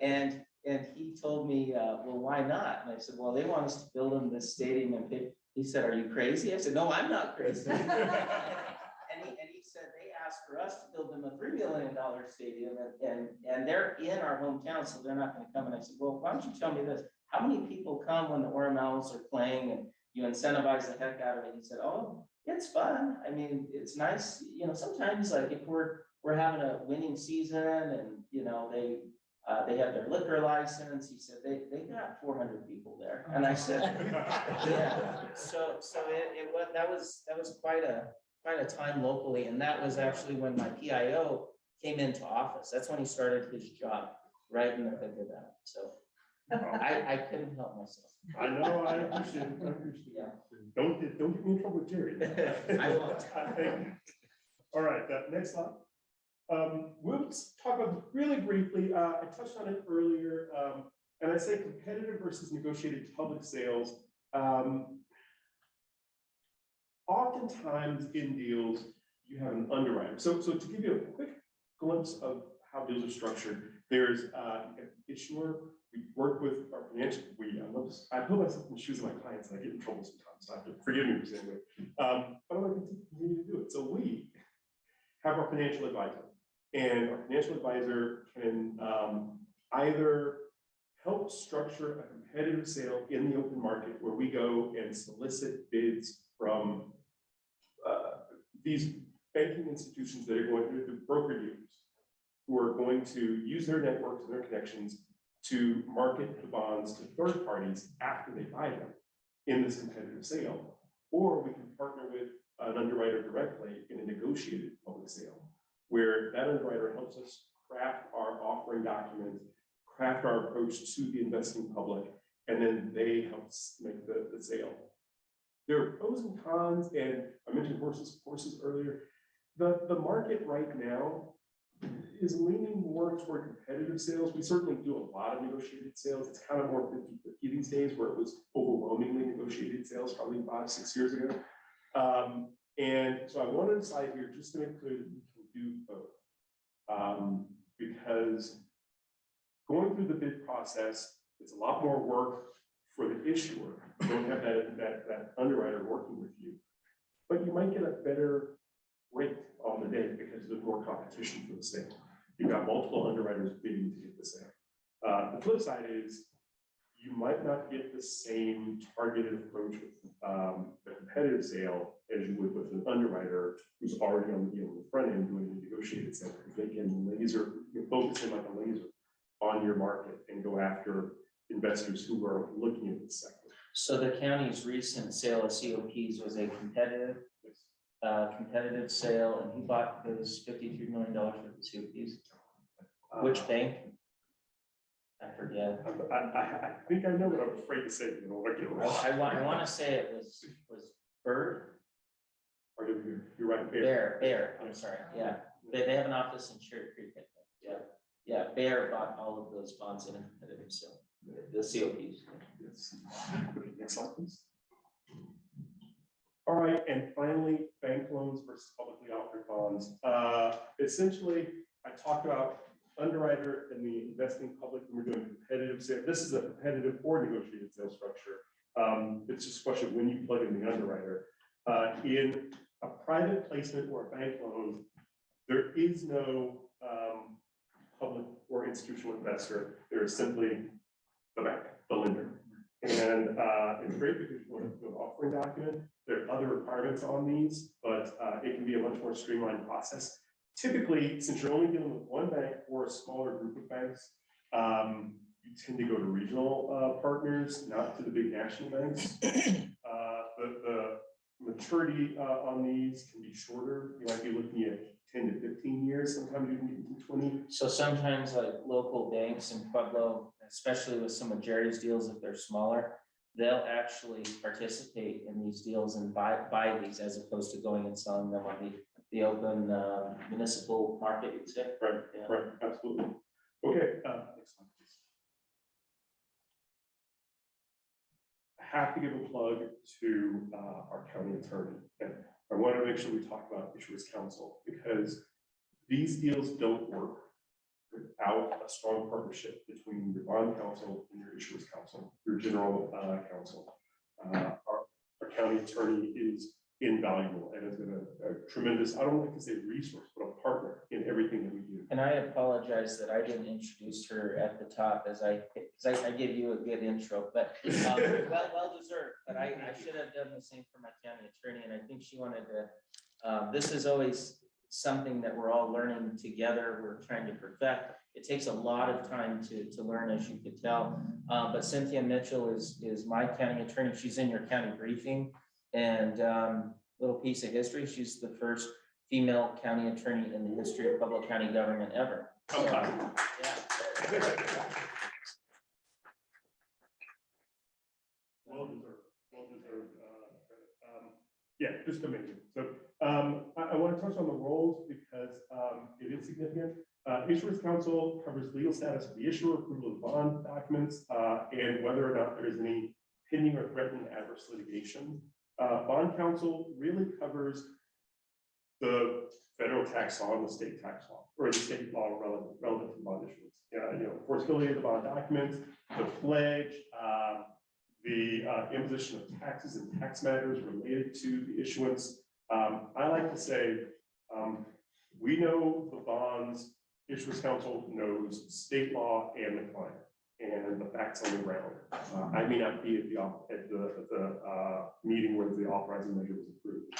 And and he told me, well, why not? And I said, well, they want us to build them this stadium and pay. He said, are you crazy? I said, no, I'm not crazy. And he said, they asked for us to build them a $3 million stadium and they're in our hometown, so they're not gonna come. And I said, well, why don't you tell me this? How many people come when the Orem Owls are playing and you incentivize the heck out of it? He said, oh, it's fun. I mean, it's nice. You know, sometimes like if we're having a winning season and, you know, they have their liquor license. He said, they got 400 people there. And I said, yeah. So that was quite a time locally. And that was actually when my PIO came into office. That's when he started his job, right in the thick of that. So I couldn't help myself. I know, I appreciate it, I appreciate Yeah. it. Don't get me in trouble with Jerry. I won't. All right, that next slide. We'll talk about really briefly, I touched on it earlier, and I say competitive versus negotiated public sales. Oftentimes in deals, you have an underwriter. So to give you a quick glimpse of how deals are structured, there's an issuer. We work with our financial, I put myself in the shoes of my clients and I get in trouble sometimes, so I have to forgive me for saying that. But I'm going to continue to do it. So we have our financial advisor, and our financial advisor can either help structure a competitive sale in the open market where we go and solicit bids from these banking institutions that are going to the broker dealers who are going to use their networks and their connections to market the bonds to third parties after they buy them in this competitive sale. Or we can partner with an underwriter directly in a negotiated public sale, where that underwriter helps us craft our offering documents, craft our approach to the investing public, and then they help us make the sale. There are pros and cons, and I mentioned horses earlier. The market right now is leaning more toward competitive sales. We certainly do a lot of negotiated sales. It's kind of more 50-50 these days, where it was overwhelmingly negotiated sales probably 5-6 years ago. And so I want to decide here just to make clear that we can do both. Because going through the bid process, it's a lot more work for the issuer. You don't have that underwriter working with you, but you might get a better rate on the day because there's more competition for the sale. You've got multiple underwriters bidding to get the sale. The flip side is you might not get the same targeted approach with the competitive sale as you would with an underwriter who's already on the deal in the front end doing the negotiated sale, because they can focus in like a laser on your market and go after investors who are looking at this sector. So the county's recent sale of COPs was a competitive sale, and he bought those $53 million worth of COPs. Which bank? I forget. I think I know, but I'm afraid to say, you know, I want to say it was Bird. Or you're right, Bear. Bear, I'm sorry, yeah. They have an office in Cherry Creek, I think. Yeah, Bear bought all of those bonds in a competitive sale, the COPs. Yes. Okay, next slide, please. All right, and finally, bank loans versus publicly offered bonds. Essentially, I talked about underwriter and the investing public when we're doing competitive sale. This is a competitive or negotiated sales structure. It's just a question of when you plug in the underwriter. In a private placement or a bank loan, there is no public or institutional investor. There is simply the bank, the lender. And it's great because you want to do an offering document. There are other requirements on these, but it can be a much more streamlined process. Typically, since you're only dealing with one bank or a smaller group of banks, you tend to go to regional partners, not to the big national banks. The maturity on these can be shorter. You might be looking at 10 to 15 years. Sometimes you can get to 20. So sometimes like local banks in Pueblo, especially with some of Jerry's deals, if they're smaller, they'll actually participate in these deals and buy these as opposed to going and selling them on the open municipal market, you'd say. Right, Yeah. right, absolutely. Okay, next slide, please. I have to give a plug to our county attorney. And I want to make sure we talk about issuers counsel, because these deals don't work without a strong partnership between your bond counsel and your issuers counsel, your general counsel. Our county attorney is invaluable and has been a tremendous, I don't like to say resource, but a partner in everything that we do. And I apologize that I didn't introduce her at the top because I gave you a good intro, but well deserved. But I should have done the same for my county attorney, and I think she wanted to, this is always something that we're all learning together. We're trying to perfect. It takes a lot of time to learn, as you could tell. But Cynthia Mitchell is my county attorney. She's in your county briefing. And little piece of history, she's the first female county attorney in the history of public county government ever. So, yeah. Well deserved, well deserved. Yeah, just amazing. So I want to touch on the roles because it is significant. Issuers counsel covers legal status of the issuer, approval of bond documents, and whether or not there is any pending or threatened adverse litigation. Bond counsel really covers the federal tax law and the state tax law, or the state law relevant to bond issuance. Enforceability of the bond documents, the pledge, the imposition of taxes and tax matters related to the issuance. I like to say, we know the bonds, issuers counsel knows state law and the client and the facts on the ground. I may not be at the meeting where the authorizing measure was approved.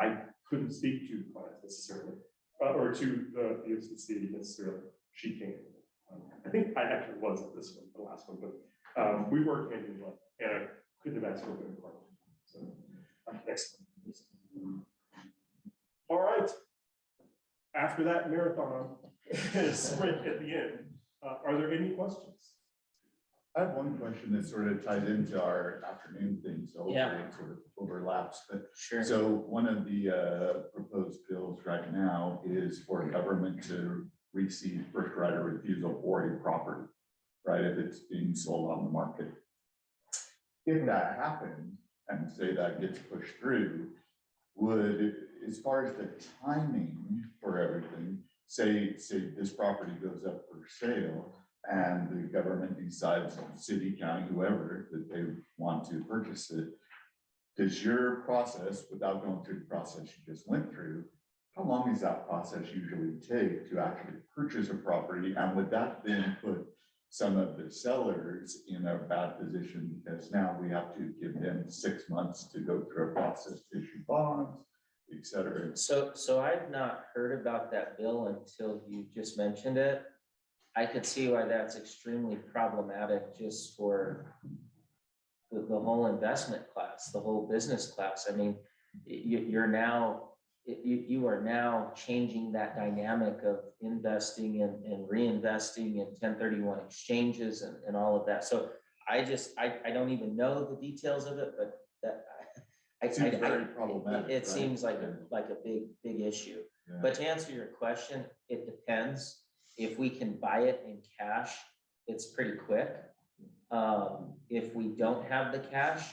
I couldn't speak to the client necessarily, or to the city necessarily. She came. I think I actually was at this one, the last one, but we worked hand in glove, and I couldn't have asked for a better partner. So next one. All right. After that marathon sprint at the end, are there any questions? I have one question that sort of ties into our afternoon thing, so hopefully it sort of overlaps. But Sure. so one of the proposed bills right now is for government to receive first right of refusal for a property, right, if it's being sold on the market. If that happened, and say that gets pushed through, would, as far as the timing for everything, say this property goes up for sale and the government decides, city, county, whoever, that they want to purchase it, does your process, without going through the process you just went through, how long does that process usually take to actually purchase a property? And would that then put some of the sellers in a bad position because now we have to give them 6 months to go through a process to issue bonds, et cetera? So I've not heard about that bill until you just mentioned it. I could see why that's extremely problematic just for the whole investment class, the whole business class. I mean, you are now changing that dynamic of investing and reinvesting in 1031 exchanges and all of that. So I don't even know the details of it, but that It seems very problematic, it right? seems like a big issue. Yeah. But to answer your question, it depends. If we can buy it in cash, it's pretty quick. If we don't have the cash,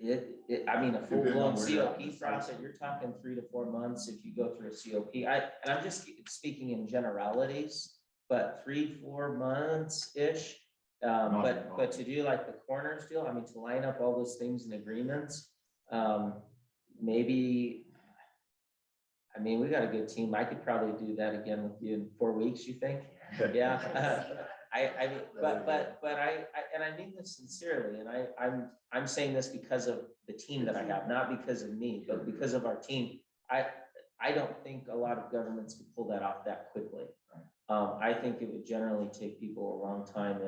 I mean, a full-blown COP process, you're talking 3 to 4 months if you go through a COP. And I'm just speaking in generalities, but 3-4 months-ish. But to do like the Corners deal, I mean, to line up all those things in agreements, maybe, I mean, we got a good team. I could probably do that again with you in 4 weeks, you think? Yeah. I mean, but I mean this sincerely, and I'm saying this because of the team that I have, not because of me, but because of our team. I don't think a lot of governments could pull that off that quickly. I think it would generally take people a long time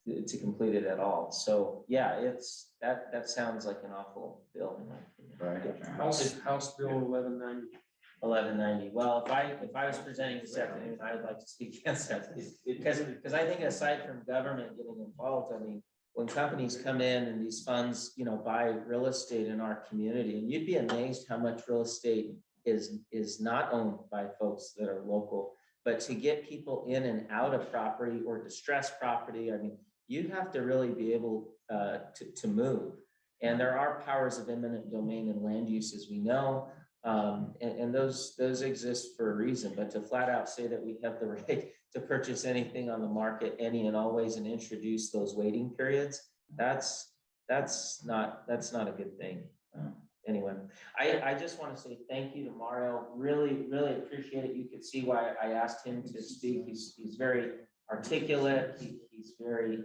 to complete it at all. So yeah, that sounds like an awful bill in my opinion. Right. House Bill 1190. 1190. Well, if I was presenting this afternoon, I would like to speak against that because I think aside from government getting involved, I mean, when companies come in and these funds, buy real estate in our community, and you'd be amazed how much real estate is not owned by folks that are local, but to get people in and out of property or distressed property, I mean, you have to really be able to move. And there are powers of eminent domain and land use, as we know. And those exist for a reason, but to flat out say that we have the right to purchase anything on the market any and always and introduce those waiting periods, that's not a good thing. Anyway, I just want to say thank you to Mario. Really, really appreciate it. You could see why I asked him to speak. He's very articulate. He's very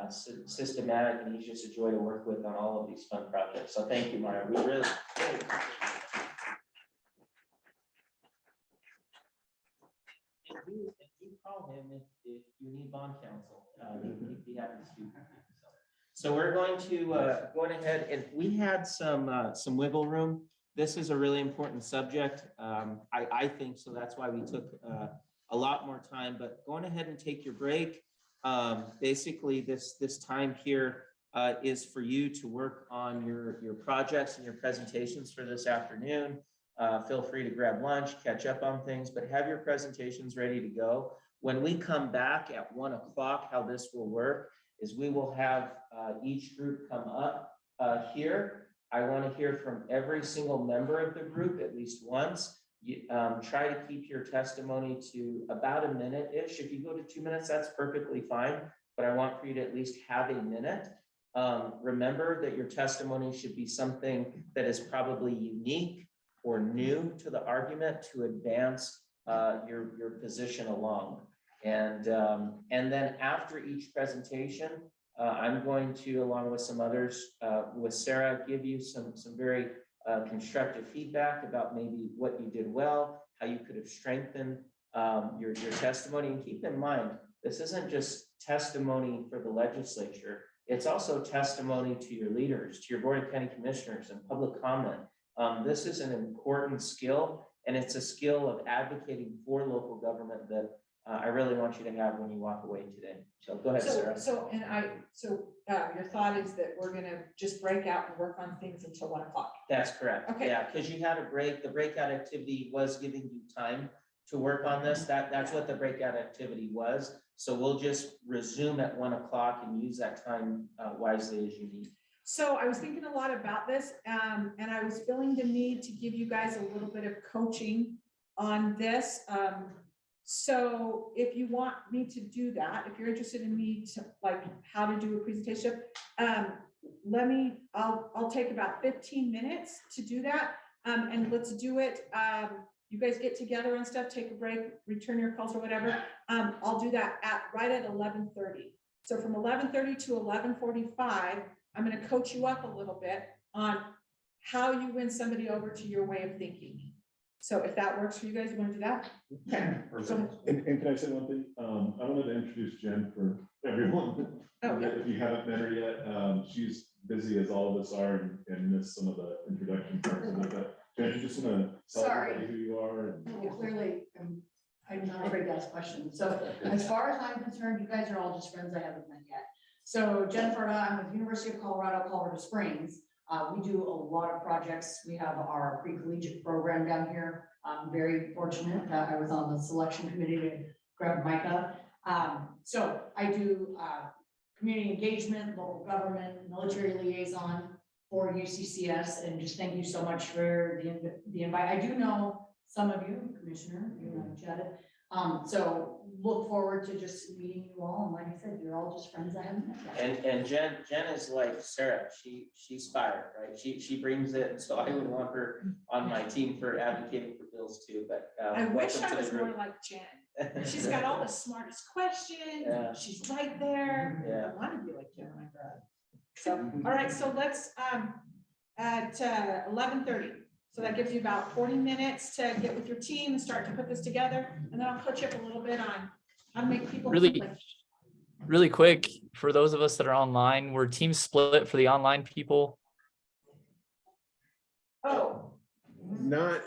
systematic, and he's just a joy to work with on all of these fun projects. So thank you, Mario. We really appreciate it. And do call him if you need bond counsel. He'd be happy to speak with you. So we're going to go ahead, and we had some wiggle room. This is a really important subject. I think so. That's why we took a lot more time. But going ahead and take your break. Basically, this time here is for you to work on your projects and your presentations for this afternoon. Feel free to grab lunch, catch up on things, but have your presentations ready to go. When we come back at 1 o'clock, how this will work is we will have each group come up here. I want to hear from every single member of the group at least once. Try to keep your testimony to about a minute-ish. If you go to 2 minutes, that's perfectly fine, but I want for you to at least have a minute. Remember that your testimony should be something that is probably unique or new to the argument to advance your position along. And then after each presentation, I'm going to, along with some others, with Sarah, give you some very constructive feedback about maybe what you did well, how you could have strengthened your testimony. And keep in mind, this isn't just testimony for the legislature. It's also testimony to your leaders, to your board of county commissioners, and public comment. This is an important skill, and it's a skill of advocating for local government that I really want you to have when you walk away today. So go ahead, Sarah. So your thought is that we're gonna just break out and work on things until 1 o'clock? That's correct. Okay. Yeah, because you had a break. The breakout activity was giving you time to work on this. That's what the breakout activity was. So we'll just resume at 1 o'clock and use that time wisely as you need. So I was thinking a lot about this, and I was feeling the need to give you guys a little bit of coaching on this. So if you want me to do that, if you're interested in me to like how to do a presentation, I'll take about 15 minutes to do that. And let's do it. You guys get together and stuff, take a break, return your calls or whatever. I'll do that right at 11:30. So from 11:30 to 11:45, I'm going to coach you up a little bit on how you win somebody over to your way of thinking. So if that works for you guys, you want to do that? Okay. So, And can I say one thing? I wanted to introduce Jen for everyone. Oh, yeah. If you haven't met her yet, she's busy as all of us are and missed some of the introduction parts of it. But Jen, you just want to tell Sorry. everybody who you are. And Well, clearly, I'm not afraid to ask questions. So as far as I'm concerned, you guys are all just friends I haven't met yet. So Jennifer, I'm with University of Colorado, Colorado Springs. We do a lot of projects. We have our pre-collegiate program down here. I'm very fortunate that I was on the selection committee to grab Micah. So I do community engagement, local government, military liaison for UCCS, and just thank you so much for the invite. I do know some of you, Commissioner, you and I chatted. So look forward to just meeting you all. And like I said, you're all just friends I haven't met yet. And Jen is like Sarah. She's fired, right? She brings it. And so I would want her on my team for advocating for bills too. But I wish welcome I to the was more group. like Jen. She's got all the smartest questions. Yeah. She's right there. Yeah. I want to be like Jen when I grow up. So, all right, so let's, at 11:30. So that gives you about 40 minutes to get with your team and start to put this together. And then I'll coach you up a little bit on how to make people. Really- think like- Really quick, for those of us that are online, we're team split for the online people. Oh, not,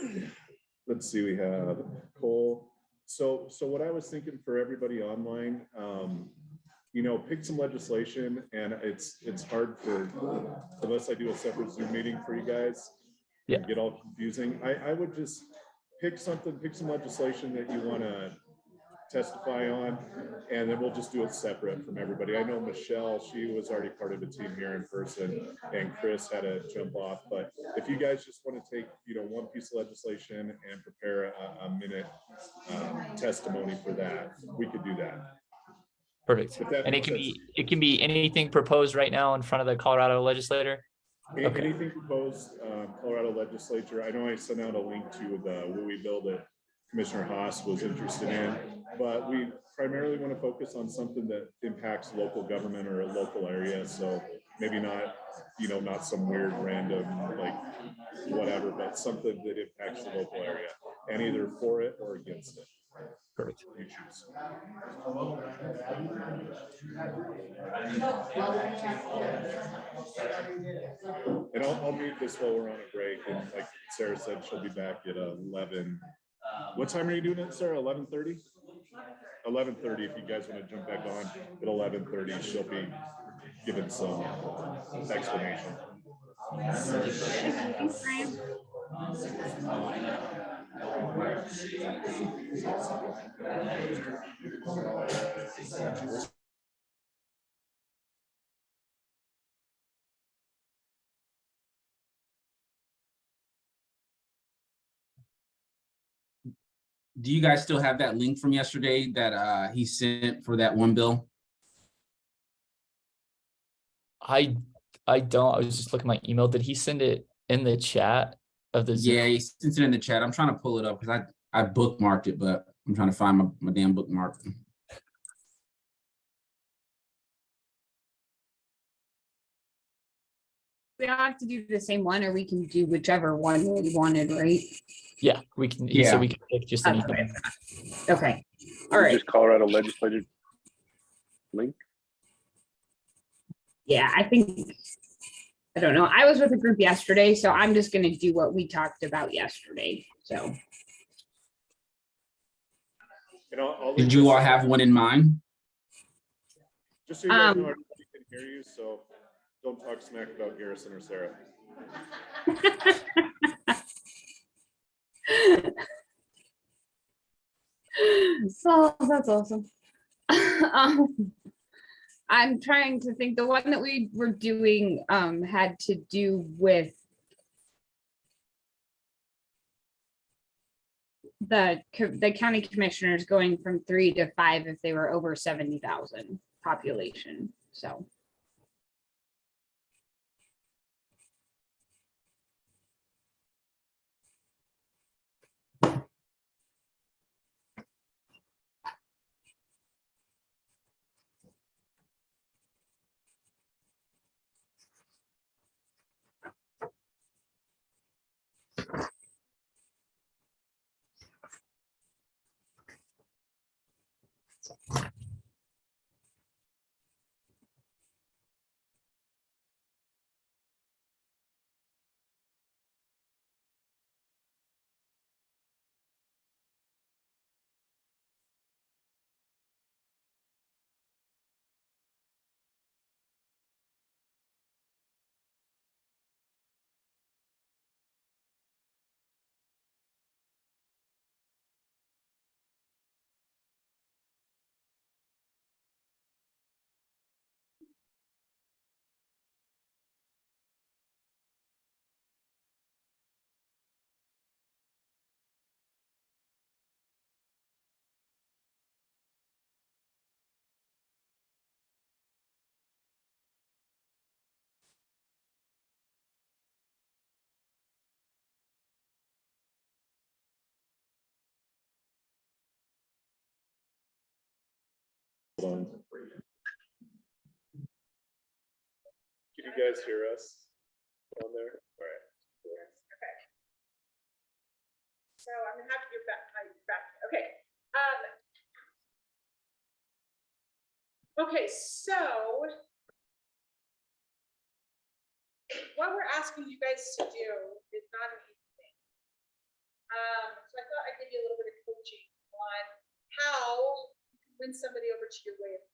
let's see, we have Cole. So what I was thinking for everybody online, pick some legislation, and it's hard for, unless I do a separate Zoom meeting for you guys. Yeah. Get all confusing. I would just pick some legislation that you want to testify on, and then we'll just do it separate from everybody. I know Michelle, she was already part of the team here in person, and Chris had to jump off, but if you guys just want to take, one piece of legislation and prepare a minute testimony for that, we could do that. Perfect. If that And makes sense. it can be anything proposed right now in front of the Colorado legislator. Okay. Anything proposed, Colorado legislature, I know I sent out a link to the WUI bill that Commissioner Haas was interested in, but we primarily want to focus on something that impacts local government or a local area. So maybe not, not some weird random, like whatever, but something that impacts the local area, and either for it or against it. Perfect. You choose. And I'll mute this while we're on a break. And like Sarah said, she'll be back at 11. What time are you doing it, Sarah? 11:30? 11:30. If you guys want to jump back on at 11:30, she'll be giving some explanation. Do you guys still have that link from yesterday that he sent for that one bill? I don't. I was just looking at my email. Did he send it in the chat of the Zoom? Yeah, he sent it in the chat. I'm trying to pull it up because I bookmarked it, but I'm trying to find my damn bookmark. We don't have to do the same one, or we can do whichever one we wanted, right? Yeah, we can. Yeah. So we can pick just anything. Okay, all right. Just Colorado legislative link. Yeah, I think, I don't know. I was with a group yesterday, so I'm just gonna do what we talked about yesterday, so. And I'll Did you all have one in mind? Just so you guys know, everybody can hear you, so don't talk smack about Garrison or Sarah. So that's awesome. I'm trying to think, the one that we were doing had to do with the county commissioners going from 3 to 5 if they were over 70,000 population, so. Hold on. Can you guys hear us on there? All right. Okay. So I'm gonna have to give back. Okay. Okay, so what we're asking you guys to do is not an easy thing. So I thought I'd give you a little bit of coaching on how you can win somebody over to your way of.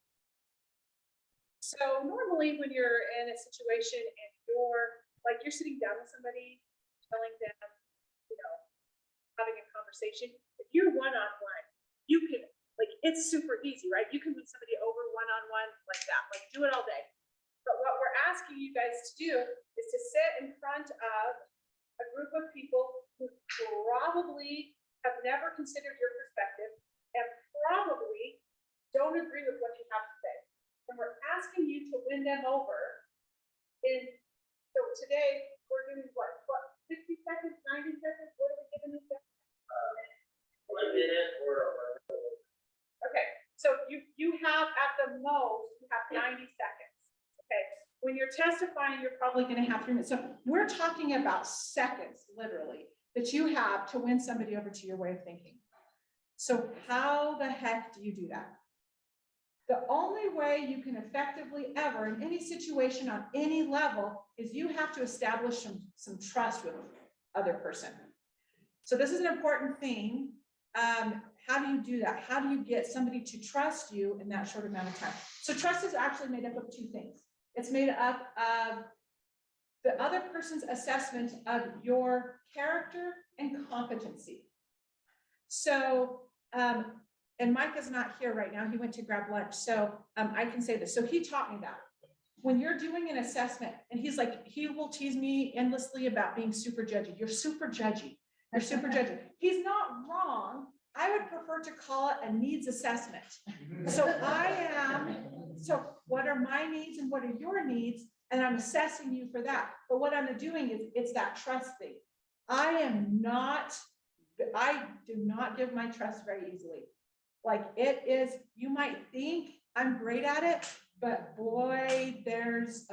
So normally when you're in a situation and you're sitting down with somebody, telling them, having a conversation, if you're one-on-one, you can Like, it's super easy, right? You can meet somebody over one-on-one like that, like do it all day. But what we're asking you guys to do is to sit in front of a group of people who probably have never considered your perspective and probably don't agree with what you have to say. And we're asking you to win them over in, so today, we're doing what, 60 seconds, 90 seconds, what are we giving you? 1 minute or. Okay, so you have at the most, you have 90 seconds, okay? When you're testifying, you're probably gonna have 3 minutes. So we're talking about seconds, literally, that you have to win somebody over to your way of thinking. So how the heck do you do that? The only way you can effectively ever, in any situation on any level, is you have to establish some trust with the other person. So this is an important thing. How do you do that? How do you get somebody to trust you in that short amount of time? So trust is actually made up of 2 things. It's made up of the other person's assessment of your character and competency. So, and Mike is not here right now. He went to grab lunch. So I can say this. So he taught me that. When you're doing an assessment, and he's like, he will tease me endlessly about being super judgy. You're super judgy. You're super judgy. He's not wrong. I would prefer to call it a needs assessment. So so what are my needs and what are your needs? And I'm assessing you for that. But what I'm doing is, it's that trust thing. I do not give my trust very easily. Like, it is, you might think I'm great at it, but boy, there's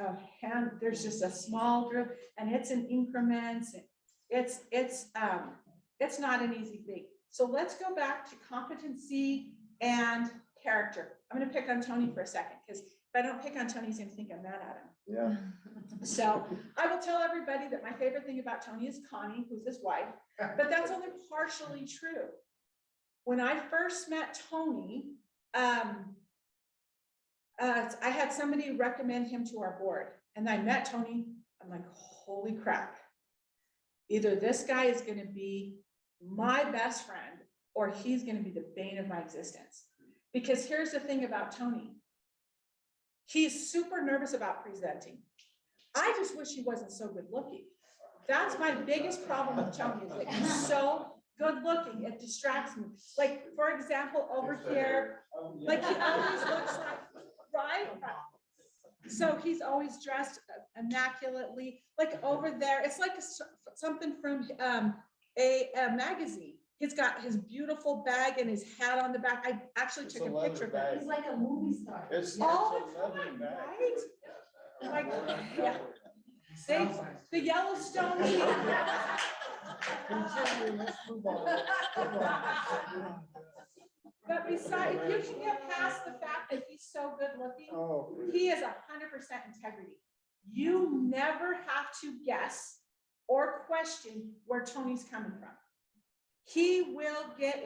just a small group, and it's in increments. It's not an easy thing. So let's go back to competency and character. I'm gonna pick on Tony for a second, because if I don't pick on Tony, he's gonna think I'm mad at him. Yeah. So I will tell everybody that my favorite thing about Tony is Connie, who's his wife, but that's only partially true. When I first met Tony, I had somebody recommend him to our board, and I met Tony. I'm like, holy crap. Either this guy is going to be my best friend, or he's going to be the bane of my existence. Because here's the thing about Tony. He's super nervous about presenting. I just wish he wasn't so good looking. That's my biggest problem with Tony, is that he's so good looking. It distracts me. Like, for example, over here, like, he always looks like, right? So he's always dressed immaculately, like over there. It's like something from a magazine. He's got his beautiful bag and his hat on the back. I actually took a picture of that. He's like a movie star. All the time, right? Like, yeah. The Yellowstone. But besides, if you can get past the fact that he's so good looking, he is 100% integrity. You never have to guess or question where Tony's coming from. He will get,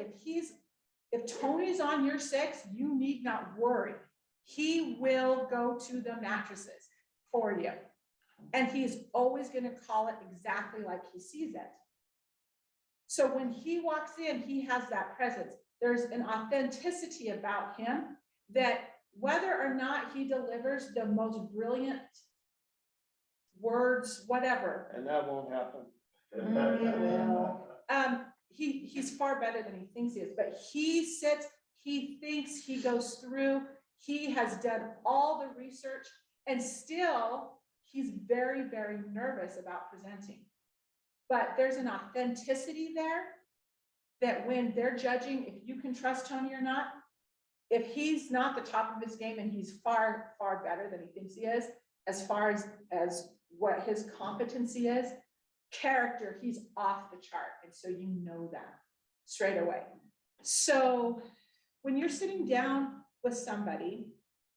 if Tony's on your 6, you need not worry. He will go to the mattresses for you. And he's always going to call it exactly like he sees it. So when he walks in, he has that presence. There's an authenticity about him that, whether or not he delivers the most brilliant words, whatever. And that won't happen. He's far better than he thinks he is, but he sits, he thinks, he goes through, he has done all the research, and still he's very, very nervous about presenting. But there's an authenticity there that when they're judging if you can trust Tony or not, if he's not the top of his game, and he's far, far better than he thinks he is, as far as what his competency is, character, he's off the chart. And so you know that straight away. So when you're sitting down with somebody,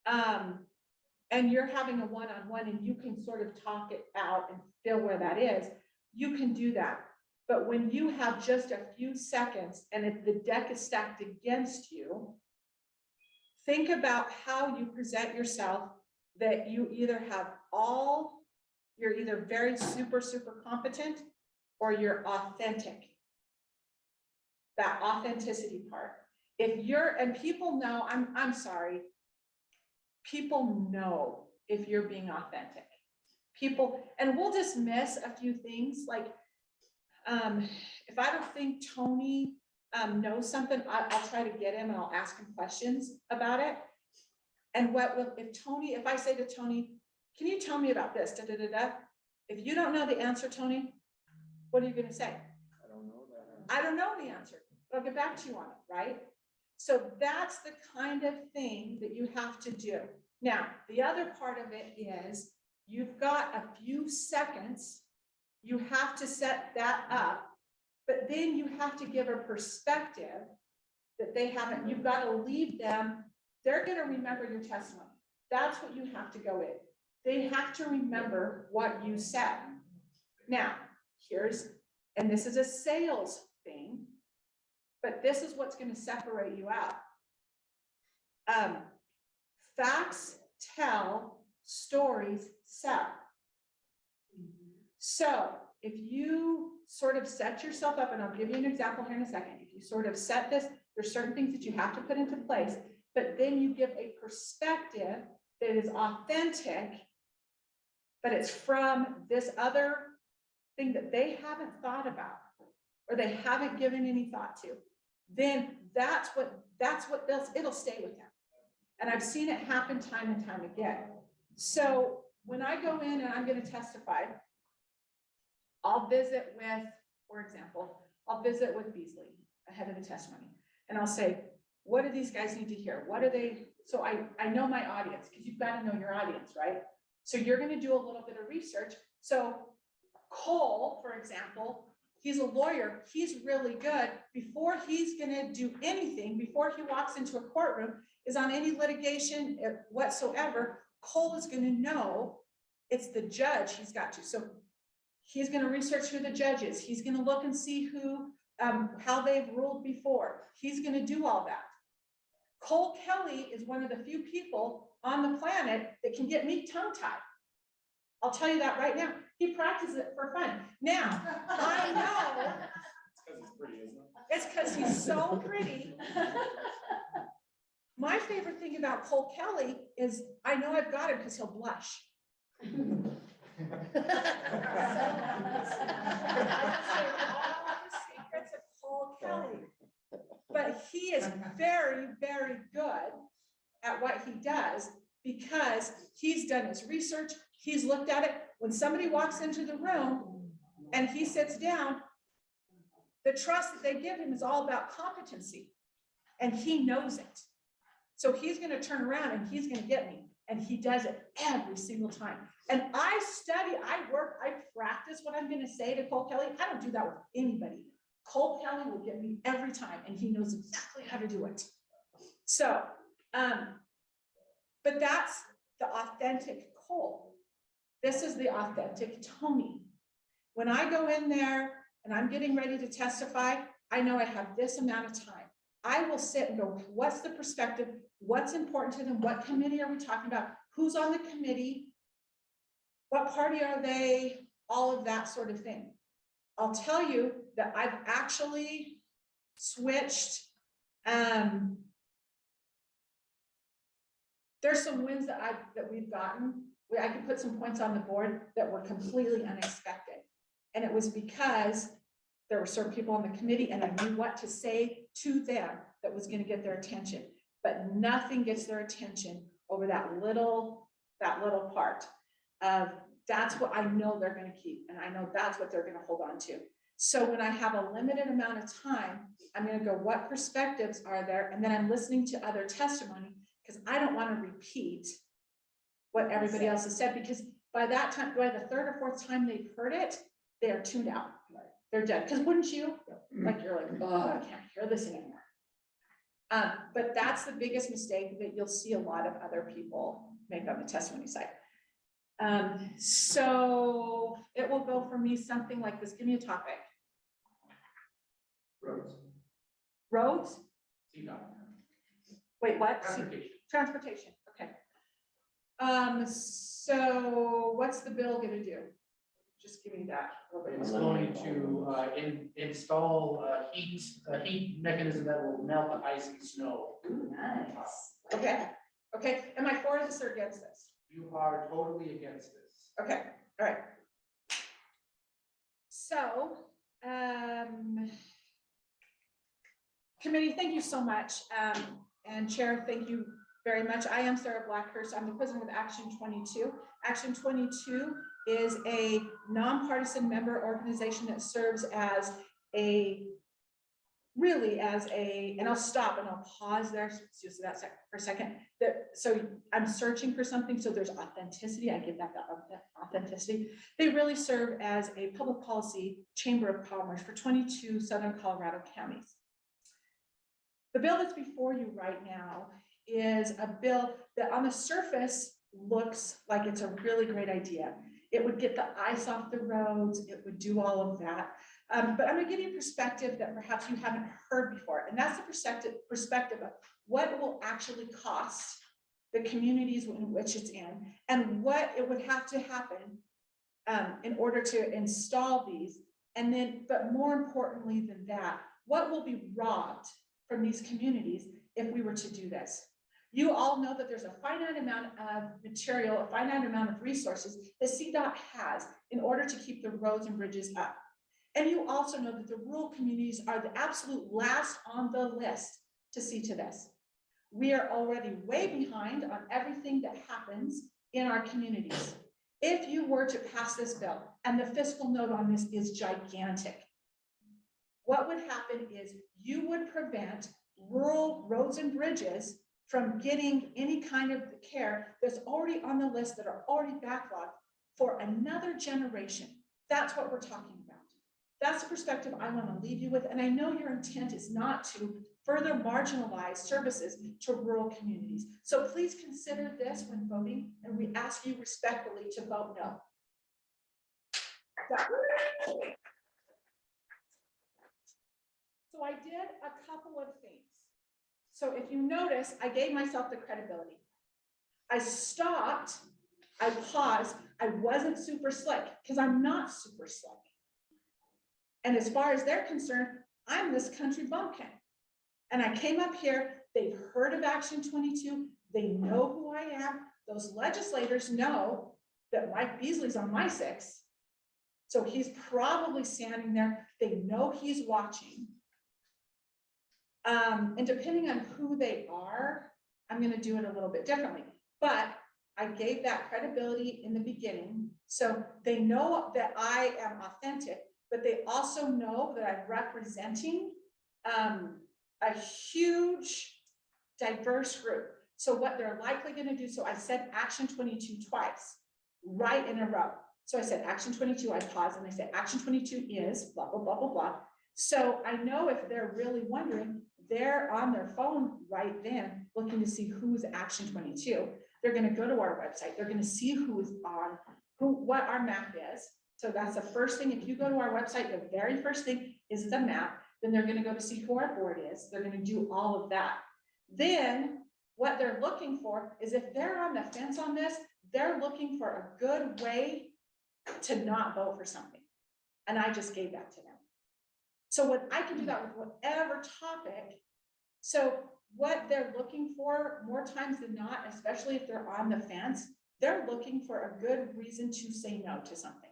and you're having a one-on-one, and you can sort of talk it out and feel where that is, you can do that. But when you have just a few seconds and if the deck is stacked against you, think about how you present yourself, that you either you're either very super, super competent, or you're authentic. That authenticity part. If you're, and people know, I'm sorry. People know if you're being authentic. People, and we'll dismiss a few things like, if I don't think Tony knows something, I'll try to get him and I'll ask him questions about it. And what will, if I say to Tony, can you tell me about this? Da, da, da, da. If you don't know the answer, Tony, what are you gonna say? I don't know that. I don't know the answer, but I'll get back to you on it, right? So that's the kind of thing that you have to do. Now, the other part of it is you've got a few seconds, you have to set that up, but then you have to give a perspective that they haven't, you've got to leave them, they're gonna remember your testimony. That's what you have to go in. They have to remember what you said. Now, and this is a sales thing, but this is what's gonna separate you out. Facts tell, stories sell. So if you sort of set yourself up, and I'll give you an example here in a second, if you sort of set this, there's certain things that you have to put into place, but then you give a perspective that is authentic, but it's from this other thing that they haven't thought about, or they haven't given any thought to, then that's what it'll stay with them. And I've seen it happen time and time again. So when I go in and I'm going to testify, I'll visit with, for example, I'll visit with Beasley ahead of the testimony. And I'll say, what do these guys need to hear? What are they? So I know my audience, because you've got to know your audience, right? So you're going to do a little bit of research. So Cole, for example, he's a lawyer. He's really good. Before he's going to do anything, before he walks into a courtroom, is on any litigation whatsoever, Cole is going to know it's the judge he's got to. So he's going to research who the judge is. He's going to look and see who, how they've ruled before. He's going to do all that. Cole Kelly is one of the few people on the planet that can get me tongue-tied. I'll tell you that right now. He practices it for fun. Now, I know. It's because it's pretty, isn't it? It's because he's so pretty. My favorite thing about Cole Kelly is I know I've got him because he'll blush. Secrets of Cole Kelly. But he is very, very good at what he does because he's done his research. He's looked at it. When somebody walks into the room and he sits down, the trust that they give him is all about competency, and he knows it. So he's going to turn around and he's going to get me, and he does it every single time. And I study, I work, I practice what I'm going to say to Cole Kelly. I don't do that with anybody. Cole Kelly will get me every time, and he knows exactly how to do it. So, but that's the authentic Cole. This is the authentic Tony. When I go in there and I'm getting ready to testify, I know I have this amount of time. I will sit and go, what's the perspective? What's important to them? What committee are we talking about? Who's on the committee? What party are they? All of that sort of thing. I'll tell you that I've actually switched. There's some wins that we've gotten. I could put some points on the board that were completely unexpected. And it was because there were certain people on the committee and I knew what to say to them that was going to get their attention. But nothing gets their attention over that little part of that's what I know they're going to keep. And I know that's what they're going to hold on to. So when I have a limited amount of time, I'm going to go, what perspectives are there? And then I'm listening to other testimony because I don't want to repeat what everybody else has said, because by that time, by the third or fourth time they've heard it, they are tuned out. They're dead. Because wouldn't you? Like you're like, oh, I can't hear this anymore. But that's the biggest mistake that you'll see a lot of other people make on the testimony side. So it will go for me something like this. Give me a topic. Roads. Roads? Wait, what? Transportation. Transportation, okay. So what's the bill gonna do? just give me that. It's going to install a heat mechanism that will melt the ice and snow. Nice. Okay, okay, am I for this or against this? You are totally against this. Okay, all right. So, committee, thank you so much. And Chair, thank you very much. I am Sarah Blackhurst. I'm the president of Action 22. Action 22 is a nonpartisan member organization that serves as and I'll stop and I'll pause there just for a second. So I'm searching for something, so there's authenticity. I give that authenticity. They really serve as a public policy chamber of commerce for 22 Southern Colorado counties. The bill that's before you right now is a bill that on the surface looks like it's a really great idea. It would get the ice off the roads. It would do all of that. But I'm gonna give you a perspective that perhaps you haven't heard before. And that's the perspective of what it will actually cost the communities in which it's in and what it would have to happen in order to install these. And then, but more importantly than that, what will be robbed from these communities if we were to do this? You all know that there's a finite amount of material, a finite amount of resources that CDOT has in order to keep the roads and bridges up. And you also know that the rural communities are the absolute last on the list to see to this. We are already way behind on everything that happens in our communities. If you were to pass this bill, and the fiscal note on this is gigantic, what would happen is you would prevent rural roads and bridges from getting any kind of care that's already on the list, that are already backlogged for another generation. That's what we're talking about. That's the perspective I want to leave you with. And I know your intent is not to further marginalize services to rural communities. So please consider this when voting, and we ask you respectfully to vote no. So I did a couple of things. So if you notice, I gave myself the credibility. I stopped, I paused, I wasn't super slick because I'm not super slick. And as far as they're concerned, I'm this country bumpkin. And I came up here, they've heard of Action 22, they know who I am. Those legislators know that Mike Beasley's on my 6. So he's probably standing there, they know he's watching. And depending on who they are, I'm going to do it a little bit differently. But I gave that credibility in the beginning. So they know that I am authentic, but they also know that I'm representing a huge, diverse group. So what they're likely going to do, so I said Action 22 twice, right in a row. So I said Action 22, I paused and I said Action 22 is blah, blah, blah, blah, blah. So I know if they're really wondering, they're on their phone right then looking to see who's Action 22. They're going to go to our website. They're going to see who's on, what our map is. So that's the first thing. If you go to our website, the very first thing is the map. Then they're going to go to see who our board is. They're going to do all of that. Then what they're looking for is, if they're on the fence on this, they're looking for a good way to not vote for something. And I just gave that to them. So what I can do that with whatever topic. So what they're looking for more times than not, especially if they're on the fence, they're looking for a good reason to say no to something.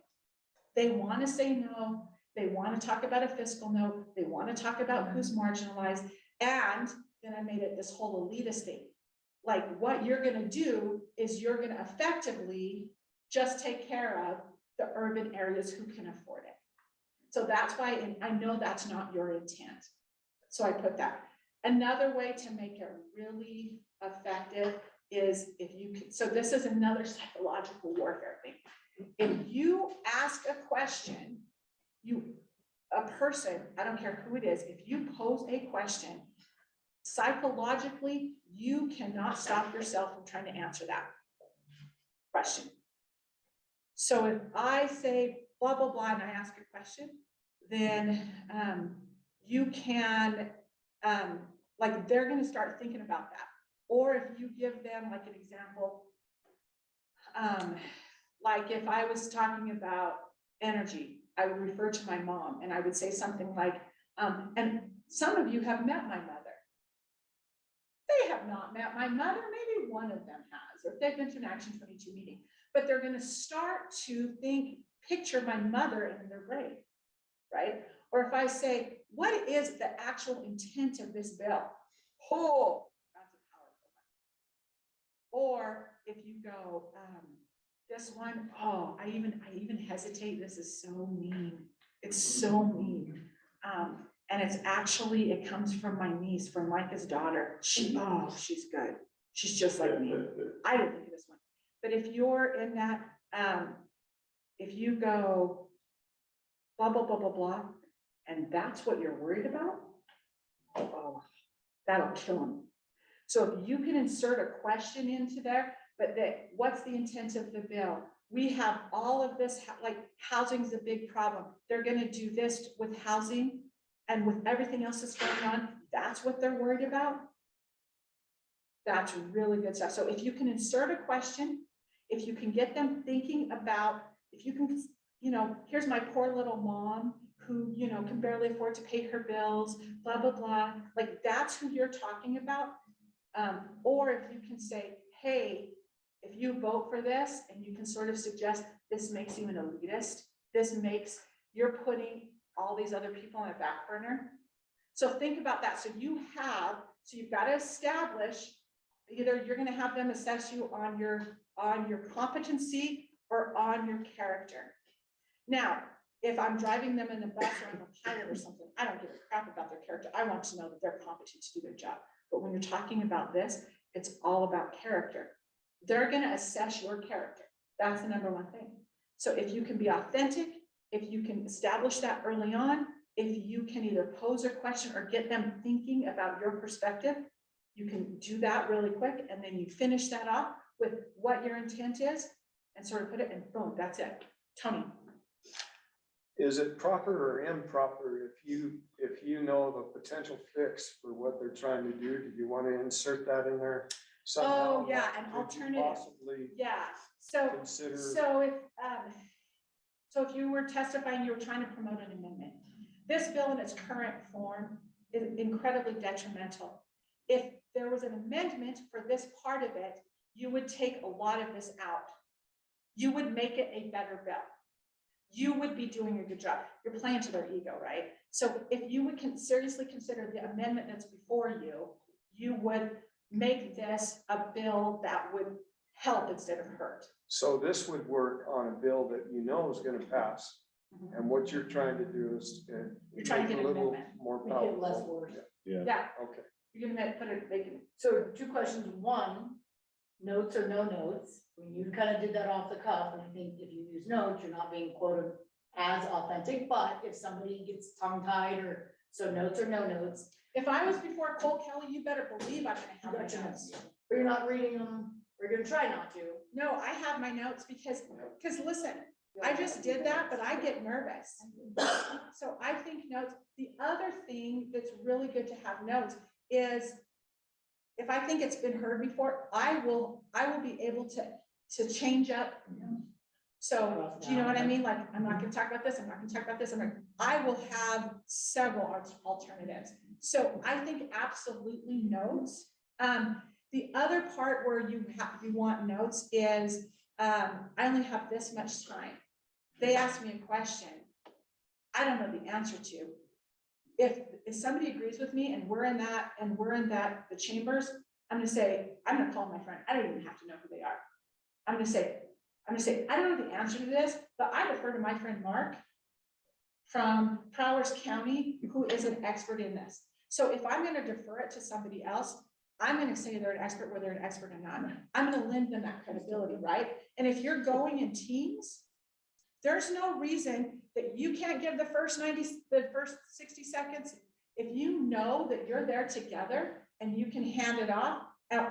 They want to say no. They want to talk about a fiscal note. They want to talk about who's marginalized. And then I made it this whole elitist thing. Like, what you're going to do is you're going to effectively just take care of the urban areas who can afford it. So that's why, and I know that's not your intent. So I put that. Another way to make it really effective is if you can, so this is another psychological warfare thing. If you ask a question, a person, I don't care who it is, if you pose a question, psychologically, you cannot stop yourself from trying to answer that question. So if I say blah, blah, blah, and I ask a question, then you can, like, they're going to start thinking about that. Or if you give them, like, an example, like if I was talking about energy, I would refer to my mom and I would say something like, and some of you have met my mother. They have not met my mother, maybe one of them has, or if they've been to an Action 22 meeting, but they're gonna start to picture my mother in their brain, right? Or if I say, what is the actual intent of this bill? Oh, that's a powerful one. Or if you go, this one, oh, I even hesitate, this is so mean. It's so mean. And it's actually, it comes from my niece, from Micah's daughter. She's good. She's just like me. I didn't think of this one. But if you're in that, if you go blah, blah, blah, blah, blah, and that's what you're worried about, oh, that'll kill them. So if you can insert a question into there, but what's the intent of the bill? We have all of this, like housing's a big problem. They're gonna do this with housing and with everything else that's going on. That's what they're worried about. That's really good stuff. So if you can insert a question, if you can get them thinking about, if you can, here's my poor little mom who, can barely afford to pay her bills, blah, blah, blah. Like that's who you're talking about. Or if you can say, hey, if you vote for this and you can sort of suggest this makes you an elitist, you're putting all these other people on a back burner. So think about that. So you've got to establish, either you're going to have them assess you on your competency or on your character. Now, if I'm driving them in a bus or I'm a pilot or something, I don't give a crap about their character. I want to know that they're competent to do their job. But when you're talking about this, it's all about character. They're going to assess your character. That's the number one thing. So if you can be authentic, if you can establish that early on, if you can either pose a question or get them thinking about your perspective, you can do that really quick. And then you finish that off with what your intent is and sort of put it in, boom, that's it. Tony. Is it proper or improper if you know the potential fix for what they're trying to do? Do you want to insert that in there somehow? Oh, yeah, an Could you alternative. possibly Yeah, so consider? So if you were testifying, you were trying to promote an amendment. This bill in its current form is incredibly detrimental. If there was an amendment for this part of it, you would take a lot of this out. You would make it a better bill. You would be doing a good job. You're playing to their ego, right? So if you would seriously consider the amendment that's before you, you would make this a bill that would help instead of hurt. So this would work on a bill that you know is going to pass. And what you're trying to do is You're trying to make get a an little amendment. more Make it less powerful. worse. Yeah, Okay. you're gonna put it, they can, So 2 questions. One, notes or no notes? When you kind of did that off the cuff, and I think if you use notes, you're not being quoted as authentic, but if somebody gets tongue tied so notes or no notes, if I was before Cole Kelly, you better believe I'm you gonna got have your my notes. notes. Or you're not reading them, or you're gonna try not to. No, I have my notes because listen, I just did that, but I get nervous. So I think notes, the other thing that's really good to have notes is if I think it's been heard before, I will be able to change up. So do you know what I mean? Like, I'm not gonna talk about this, I'm not gonna talk about this, I will have several alternatives. So I think absolutely notes. The other part where you want notes is, I only have this much time. They ask me a question I don't know the answer to. If somebody agrees with me and we're in the chambers, I'm gonna call my friend. I don't even have to know who they are. I'm gonna say, I don't know the answer to this, but I defer to my friend Mark from Prowers County, who is an expert in this. So if I'm gonna defer it to somebody else, I'm gonna say they're an expert, whether they're an expert or not. I'm gonna lend them that credibility, right? And if you're going in teams, there's no reason that you can't give the first 60 seconds. If you know that you're there together and you can hand it off,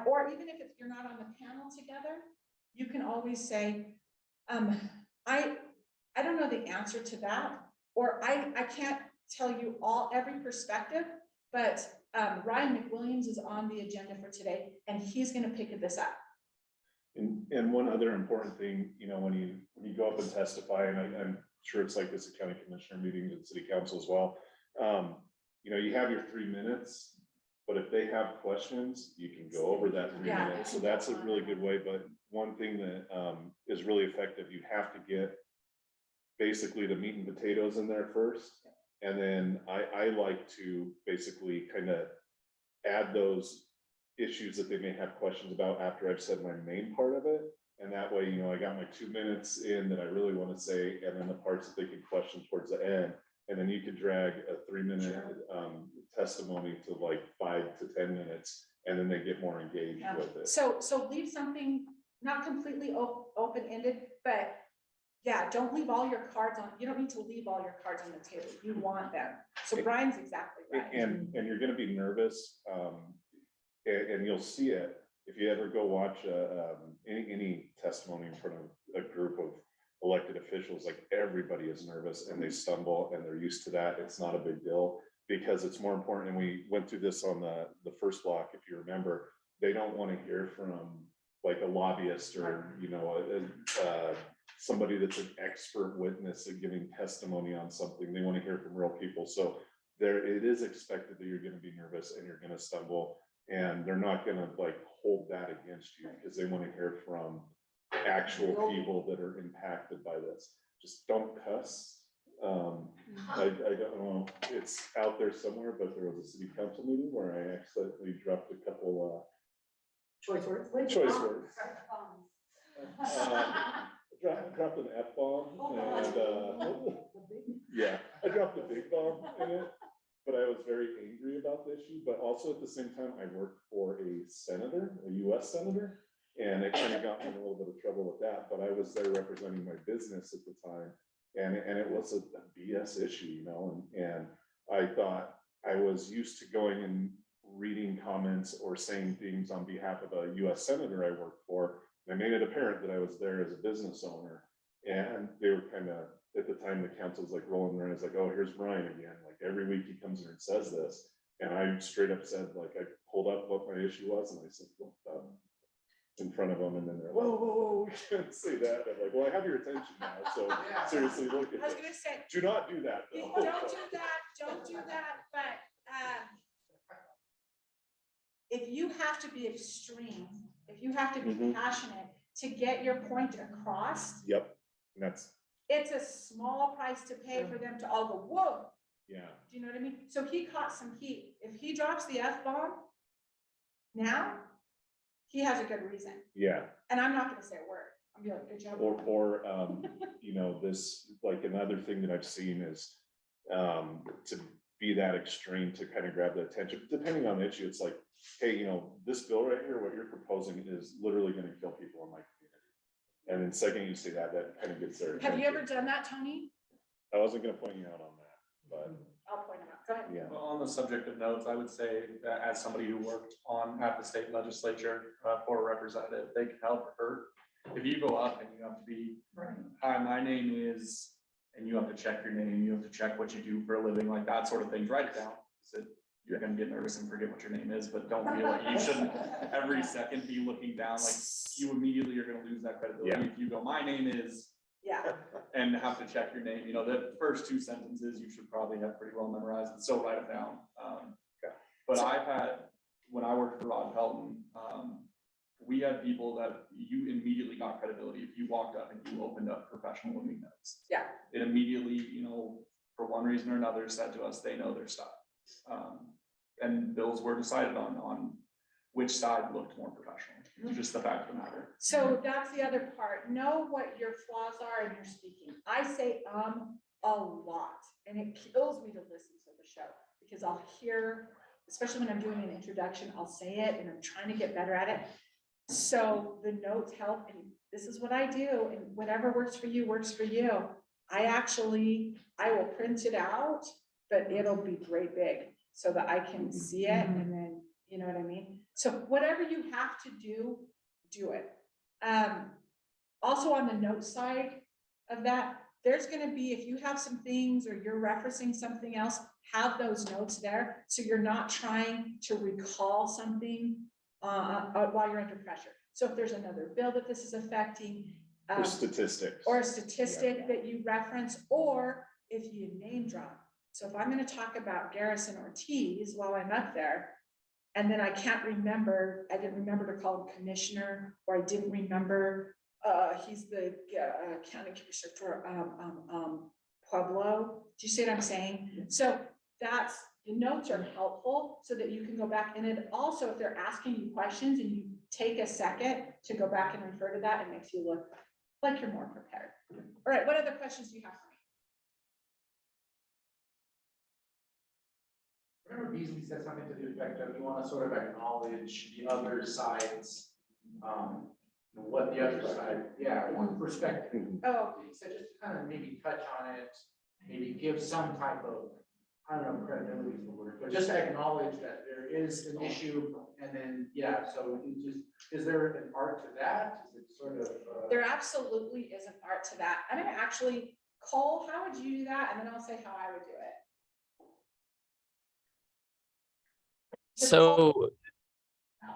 or even if you're not on the panel together, you can always say, I don't know the answer to that, or I can't tell you every perspective, but Ryan McWilliams is on the agenda for today, and he's gonna pick this up. And one other important thing, when you go up and testify, and I'm sure it's like this at county commissioner meetings and city council as well. You know, you have your 3 minutes, but if they have questions, you can go over that 3 Yeah. minutes. So that's a really good way, but one thing that is really effective, you have to get basically the meat and potatoes in there first. And then I like to basically kind of add those issues that they may have questions about after I've said my main part of it. And that way, you know, I got my 2 minutes in that I really want to say, and then the parts that they can question towards the end. And then you could drag a 3-minute testimony to like 5 to 10 minutes, and then they get more engaged Yeah. with it. So leave something not completely open-ended, but yeah, don't leave all your cards on, you don't need to leave all your cards on the table. You want them. So Brian's exactly right. And you're gonna be nervous, and you'll see it, if you ever go watch, any testimony in front of a group of elected officials, like everybody is nervous and they stumble and they're used to that. It's not a big deal because it's more important. And we went through this on the first block, if you remember, they don't want to hear from like a lobbyist or, you know, somebody that's an expert witness and giving testimony on something. They want to hear from real people. So it is expected that you're going to be nervous and you're going to stumble, and they're not going to like hold that against you because they want to hear from actual people that are impacted by this. Just don't cuss. I don't know, it's out there somewhere, but there was a city council meeting where I accidentally dropped a couple Choice words. choice words. Dropped an F-bomb and yeah, I dropped a big bomb in it, but I was very angry about the issue. But also at the same time, I worked for a senator, a US senator, and it kind of got me in a little bit of trouble with that. But I was there representing my business at the time, and it was a BS issue, you know, and I thought I was used to going and reading comments or saying things on behalf of a US senator I worked for. I made it apparent that I was there as a business owner, and they were kind of, at the time, the council was like rolling their eyes like, oh, here's Brian again. Like every week he comes in and says this. And I straight up said, like, I pulled up what my issue was and I said, in front of them, and then they're, whoa, we can't say that. I'm like, well, I have your attention now, so seriously, look at I was this. gonna say, Do not do that, though. don't do that, but, if you have to be extreme, if you have to be Mhm. passionate to get your point across, Yep, and that's, it's a small price to pay for them to all go, whoa, yeah, do you know what I mean? So he caught some heat. If he drops the F-bomb now, he has a good reason. yeah. And I'm not gonna say a word. I'm gonna be like, good job. Or, you know, this, like another thing that I've seen is, to be that extreme to kind of grab the attention, depending on the issue, it's like, hey, you know, this bill right here, what you're proposing is literally gonna kill people in my community. And then second you say that, that kind of gets their attention. Have you ever done that, Tony? I wasn't gonna point you out on that, but I'll point him out. Go ahead. yeah. Well, on the subject of notes, I would say that as somebody who worked at the state legislature for a representative, they can help or hurt. If you go up and you have to be, hi, my name is, and you have to check your name, you have to check what you do for a living, like that sort of thing, write it down. So you're gonna get nervous and forget what your name is, but don't feel like you shouldn't every second be looking down, like you immediately are gonna lose that credibility. Yeah. If you go, my name is, Yeah. and have to check your name, you know, the first 2 sentences you should probably have pretty well memorized, and so write it down. But I've had, when I worked for Rod Pelton, we had people that you immediately got credibility if you walked up and you opened up professional looking notes. Yeah. It immediately, you know, for one reason or another, said to us, they know their stuff. And bills were decided on which side looked more professional, it's just the fact of the matter. So that's the other part. Know what your flaws are in your speaking. I say a lot, and it kills me to listen to the show because I'll hear, especially when I'm doing an introduction, I'll say it and I'm trying to get better at it. So the notes help, and this is what I do, and whatever works for you, works for you. I will print it out, but it'll be great big so that I can see it, and then, you know what I mean? So whatever you have to do, do it. Also on the note side of that, there's gonna be, if you have some things or you're referencing something else, have those notes there. So you're not trying to recall something while you're under pressure. So if there's another bill that this is affecting, Or statistics. or a statistic that you reference, or if you name drop. So if I'm gonna talk about Garrison Ortiz while I'm up there, and then I can't remember, I didn't remember to call him commissioner, or I didn't remember, he's the county commissioner for Pueblo. Do you see what I'm saying? So that's, the notes are helpful so that you can go back, and it also, if they're asking you questions and you take a second to go back and refer to that, it makes you look like you're more prepared. All right, what other questions do you have for me? Remember Beasley said something to the effect of, you want to sort of acknowledge the other side's, what the other side, one perspective. Oh, So just to kind of maybe touch on it, maybe give some type of, I don't know, credibility is the word, but just acknowledge that there is an issue, and then, so you just, is there an art to that? Is it sort of? there absolutely is an art to that. I'm gonna actually, Cole, how would you do that? And then I'll say how I would do it. So,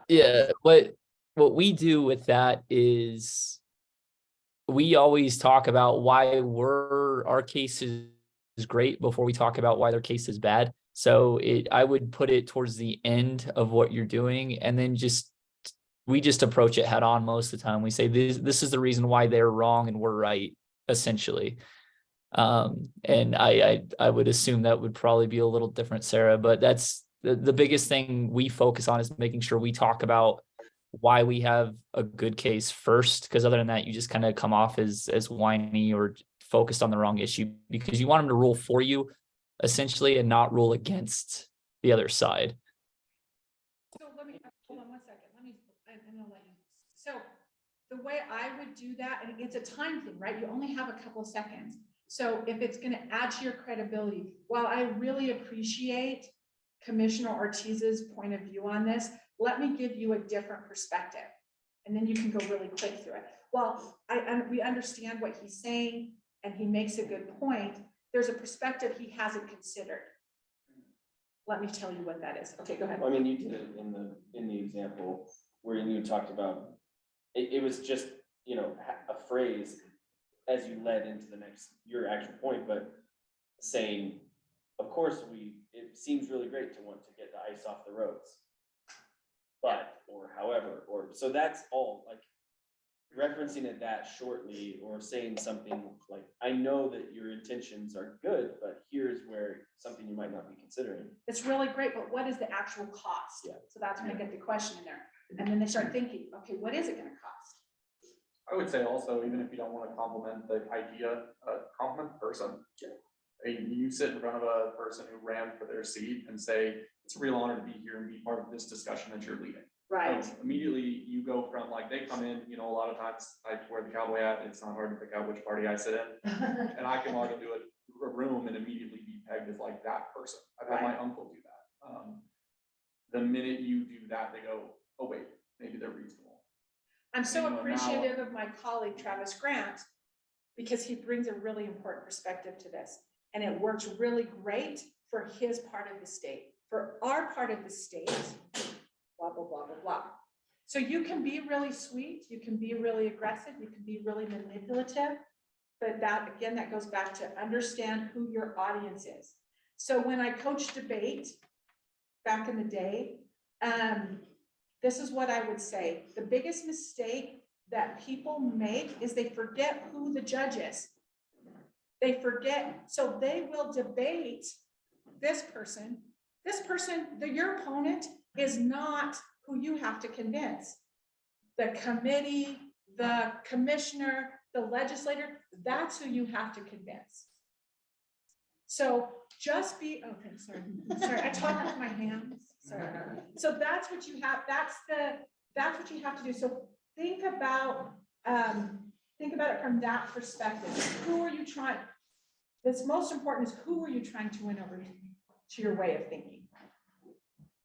yeah, what we do with that is we always talk about why our case is great before we talk about why their case is bad. So I would put it towards the end of what you're doing, and then we just approach it head on most of the time. We say this is the reason why they're wrong and we're right, essentially. And I would assume that would probably be a little different, Sarah, but that's the biggest thing we focus on, is making sure we talk about why we have a good case first, because other than that, you just kind of come off as whiny or focused on the wrong issue, because you want them to rule for you essentially and not rule against the other side. So let me, hold on one second, I'm gonna let you. So the way I would do that, and it's a time thing, right? You only have a couple of seconds. So if it's gonna add to your credibility, while I really appreciate Commissioner Ortiz's point of view on this, let me give you a different perspective. And then you can go really quick through it. Well, we understand what he's saying, and he makes a good point. There's a perspective he hasn't considered. Let me tell you what that is. Okay, go ahead. I mean, you did it in the example where you talked about, it was just, a phrase as you led into your actual point, but saying, of course, it seems really great to want to get the ice off the roads. But, or however, so that's all, like, referencing it that shortly, or saying something like, I know that your intentions are good, but here's where something you might not be considering. It's really great, but what is the actual cost? Yeah. So that's when I get the question in there. And then they start thinking, okay, what is it gonna cost? I would say also, even if you don't want to compliment the idea, compliment the person. You sit in front of a person who ran for their seat and say, it's a real honor to be here and be part of this discussion that you're leading. Right. Immediately you go from, like, they come in, a lot of times I wear the cowboy hat, it's not hard to pick out which party I sit in. And I can walk into a room and immediately be pegged as like that person. I've had my uncle do that. The minute you do that, they go, oh wait, maybe they're reasonable. I'm so appreciative of my colleague Travis Grant, because he brings a really important perspective to this. And it works really great for his part of the state. For our part of the state, blah, blah, blah, blah, blah. So you can be really sweet, you can be really aggressive, you can be really manipulative. But that, again, that goes back to understand who your audience is. So when I coached debate back in the day, this is what I would say. The biggest mistake that people make is they forget who the judge is. They forget, so they will debate this person, your opponent is not who you have to convince. The committee, the commissioner, the legislator, that's who you have to convince. So just be, okay, sorry, I talk with my hands, sorry. So that's what you have, that's what you have to do. So think about it from that perspective. Who are you trying? What's most important is who are you trying to win over to your way of thinking?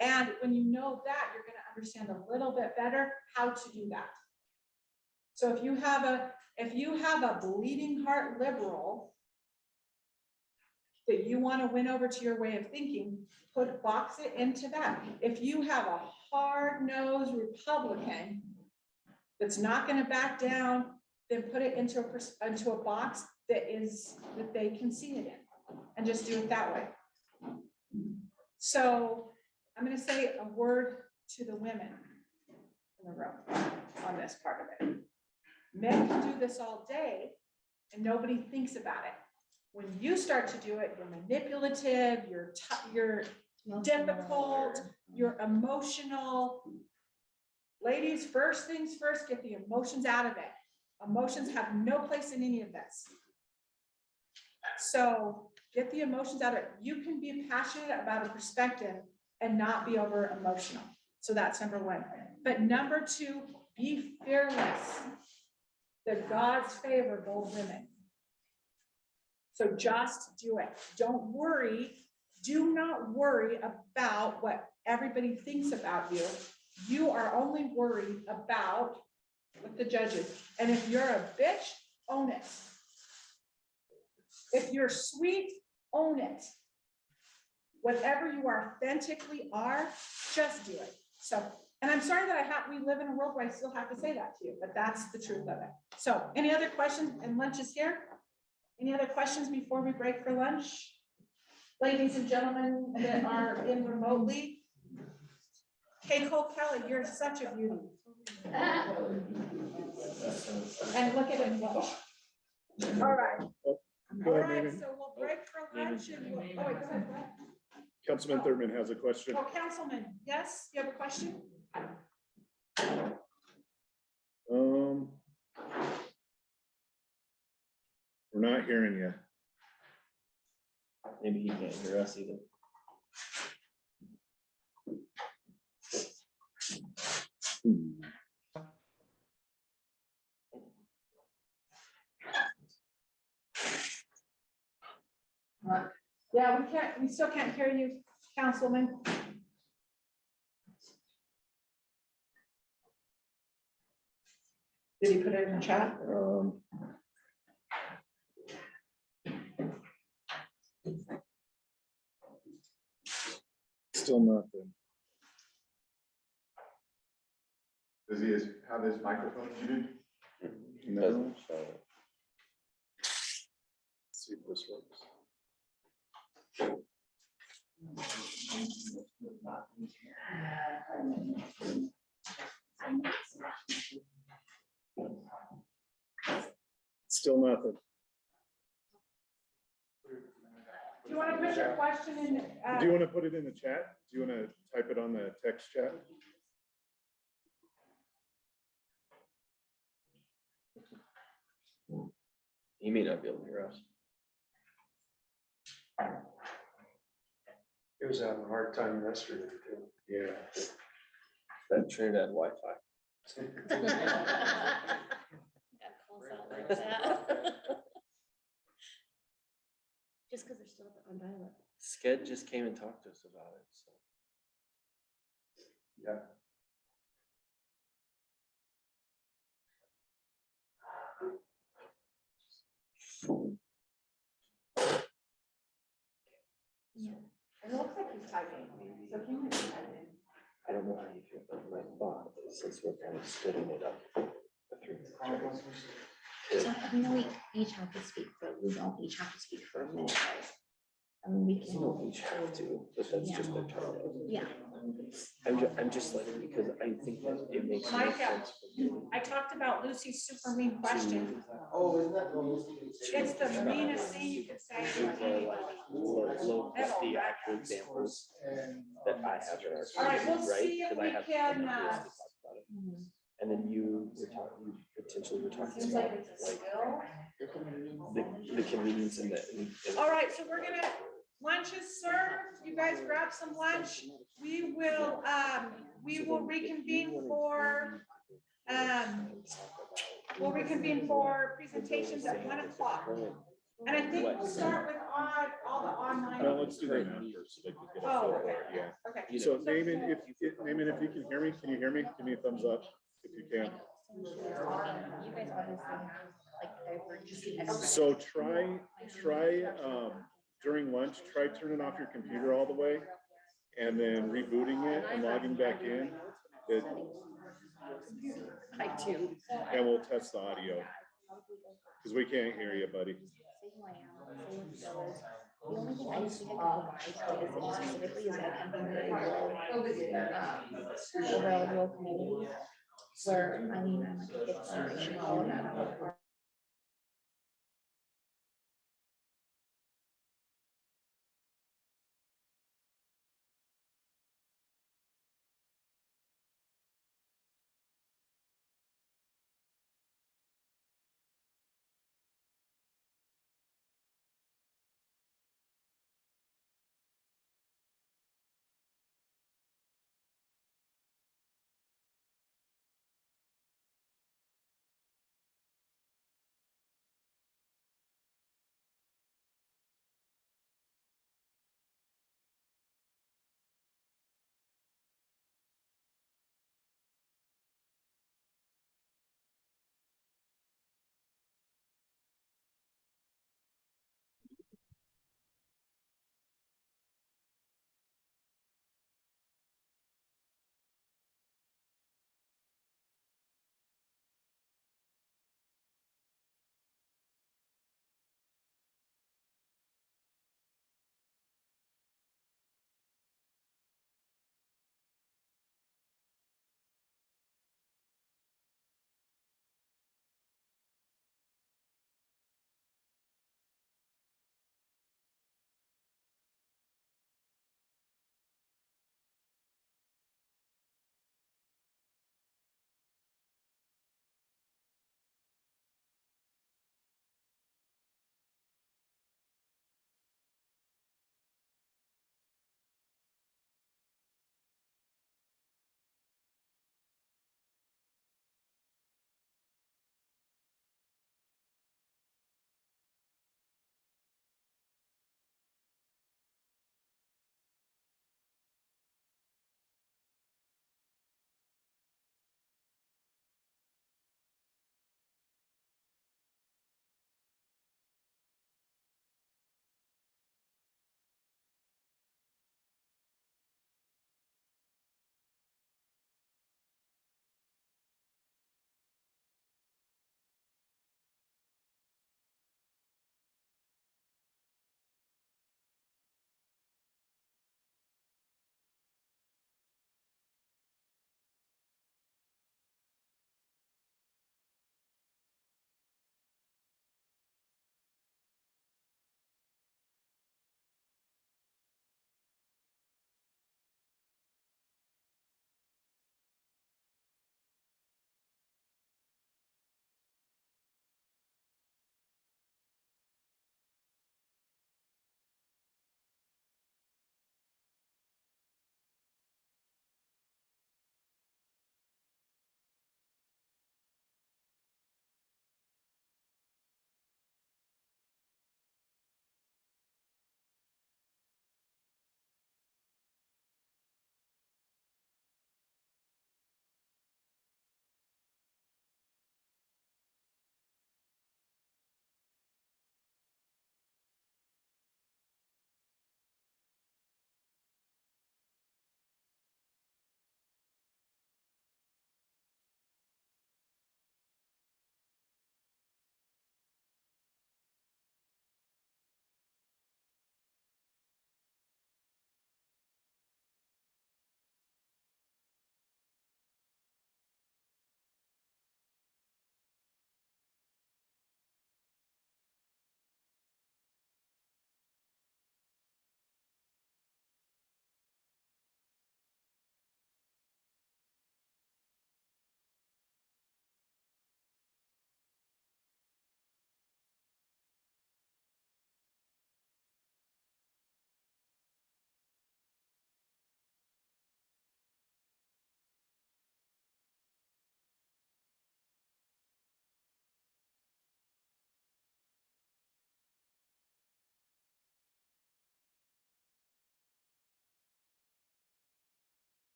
And when you know that, you're going to understand a little bit better how to do that. So if you have a bleeding heart liberal that you want to win over to your way of thinking, box it into that. If you have a hard-nosed Republican that's not going to back down then put it into into a box that they can see it in, and just do it that way. So I'm gonna say a word to the women in the room on this part of it. Men can do this all day and nobody thinks about it. When you start to do it, you're manipulative, you're difficult, you're emotional. Ladies, first things first, get the emotions out of it. Emotions have no place in any of this. So get the emotions out of it. You can be passionate about a perspective and not be over emotional. So that's number one. But number two, be fearless. The God's favor bold women. So just do it. Don't worry. Do not worry about what everybody thinks about you. You are only worried about what the judge is. And if you're a bitch, own it. If you're sweet, own it. Whatever you authentically are, just do it. So, and I'm sorry that we live in a world where I still have to say that to you, but that's the truth of it. So any other questions? And lunch is here. Any other questions before we break for lunch? Ladies and gentlemen that are in remotely. Hey, Cole Kelly, you're such a beauty. And look at him go. All right. Go All ahead, right, Naaman. so we'll break for lunch and we'll, oh, wait, go ahead. Councilman Thurman has a question. Oh, Councilman, yes, you have a question? We're not hearing you. Maybe he can't hear us either. Yeah, we still can't hear you, Councilman. Did he put it in the chat? Still nothing. Does he have his microphone muted? No. Let's see if this works. Still nothing. Do you want to put your question in? Do you want to put it in the chat? Do you want to type it on the text chat? He may not be able to hear us. He was having a hard time yesterday too. Yeah. That Trinidad Wi-Fi. Just because they're still on dial-up. Sked just came and talked to us about it, so. Yeah. It looks like he's typing. So he might be typing. I don't know how you feel, but my thought is since we're kind of splitting it up. So we know we each have to speak for, we don't each have to speak for a minute, right? I mean, we You can. don't each have to, but that's just their time. Yeah. I'm just letting, because I think that it makes more Micah, sense. I talked about Lucy's super mean question. Oh, isn't that the? It's the meanest thing you could say to anybody. The actual examples that I have in our. All right, we'll community, right? see if Because I we have can, ideas to talk about it. And then you were talking, potentially we're talking Seems about like it's a like skill. the convenience and the. All right, so we're gonna, lunch is served. You guys grab some lunch. We will reconvene for, we'll reconvene for presentations at 1 o'clock. And I think we'll start with all the online. No, let's do that now first, so they can get a Oh, feel okay. for it, yeah. Okay. So Naaman, if you can hear me, can you hear me? Give me a thumbs up if you can. You guys obviously have like divergent. So try, during lunch, try turning off your computer all the way and then rebooting it and logging back in. I do. And we'll test the audio. Because we can't hear you, buddy. Say who I am, say what the bill is. The only thing I think I can provide to the city specifically is I come from a very overall rural community where, I mean, I'm like a fifth generation Colorado.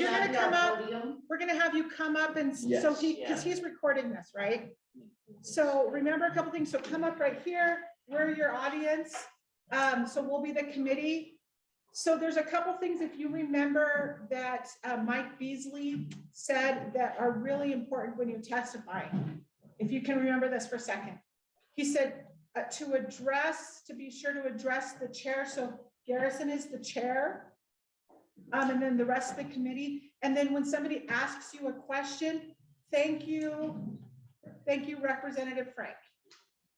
gonna come up, we're gonna have you come up and so Yes. he, because he's recording this, right? So remember a couple things. So come up right here. We're your audience. So we'll be the committee. So there's a couple things, if you remember, that Mike Beasley said that are really important when you're testifying. If you can remember this for a second. He said to be sure to address the chair. So Garrison is the chair. And then the rest of the committee. And then when somebody asks you a question, thank you, Representative Frank.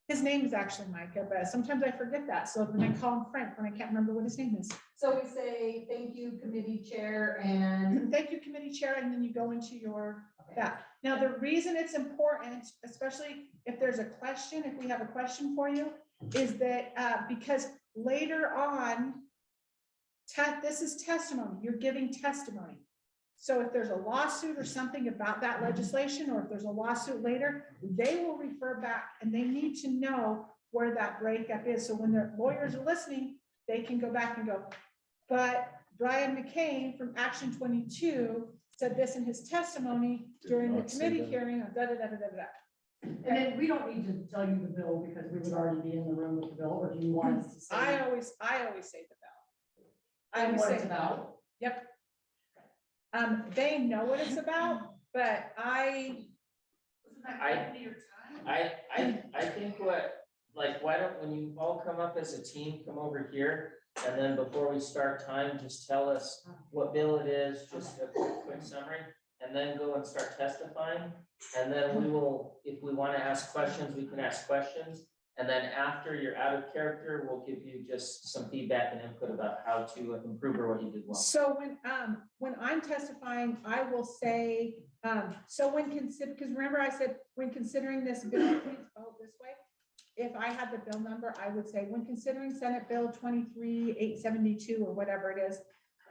His name is actually Micah, but sometimes I forget that. So then I call him Frank when I can't remember what his name is. So we say, thank you, committee chair, and Thank you, committee chair, and then you go into your, that. Now, the reason it's important, especially if there's a question, if we have a question for you, is that because later on, this is testimony, you're giving testimony. So if there's a lawsuit or something about that legislation, or if there's a lawsuit later, they will refer back and they need to know where that breakup is. So when their lawyers are listening, they can go back and go, but Brian McCain from Action 22 said this in his testimony during the committee hearing on da, da, da, da, da, da. and then we don't need to tell you the bill because we would already be in the room with the bill, or do you want us to say? I always say the bill. I And always what say it's about? Yep. They know what it's about, but I think why don't, when you all come up as a team, come over here, and then before we start time, just tell us what bill it is, just a quick summary, and then go and start testifying. And then we will, if we want to ask questions, we can ask questions. And then after you're out of character, we'll give you just some feedback and input about how to improve or what you did well. So when I'm testifying, I will say, so when consider, because remember I said, when considering this bill, please vote this way. If I had the bill number, I would say, when considering Senate Bill 23-872 or whatever it is,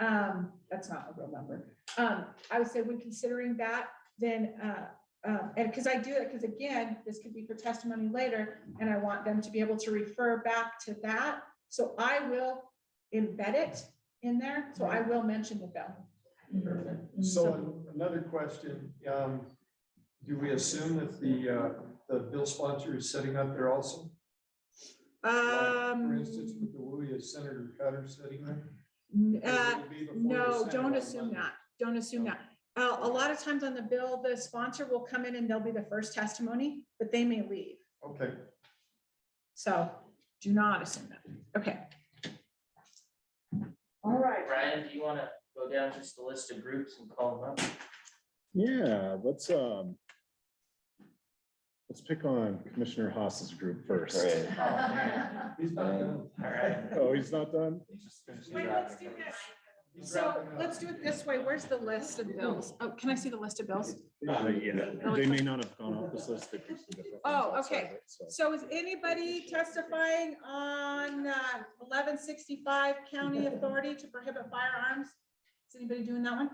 that's not a real number. I would say when considering that, then, and because I do it, because again, this could be for testimony later, and I want them to be able to refer back to that. So I will embed it in there. So I will mention the bill. So another question, do we assume that the bill sponsor is sitting up there also? For instance, with the WUI, is Senator Cutter sitting there? No, don't assume that. Don't assume that. A lot of times on the bill, the sponsor will come in and they'll be the first testimony, but they may leave. Okay. So do not assume that. Okay. All right. Brian, do you want to go down just the list of groups and call them up? Yeah, let's pick on Commissioner Haas's group first. He's not done. All right. Oh, he's not done? Wait, let's do this. So let's do it this way. Where's the list of bills? Oh, can I see the list of bills? Yeah, they may not have gone off this list. They picked some different ones Oh, outside okay. of it, so. So is anybody testifying on 1165 County Authority to Prohibit Firearms? Is anybody doing that one?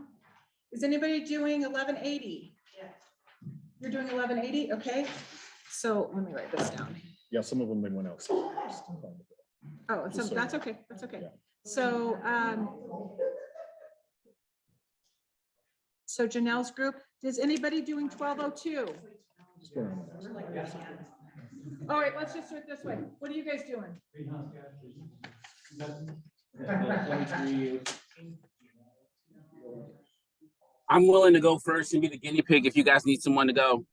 Is anybody doing 1180? Yes. You're doing 1180, okay? So let me write this down. Yeah, some of them they went outside. Oh, and so Just so that's you know. okay, that's okay. Yeah. So Janelle's group, is anybody doing 1202? Just go around and ask. All right, let's just do it this way. What are you guys doing? I'm willing to go first and be the guinea pig if you guys need someone to go.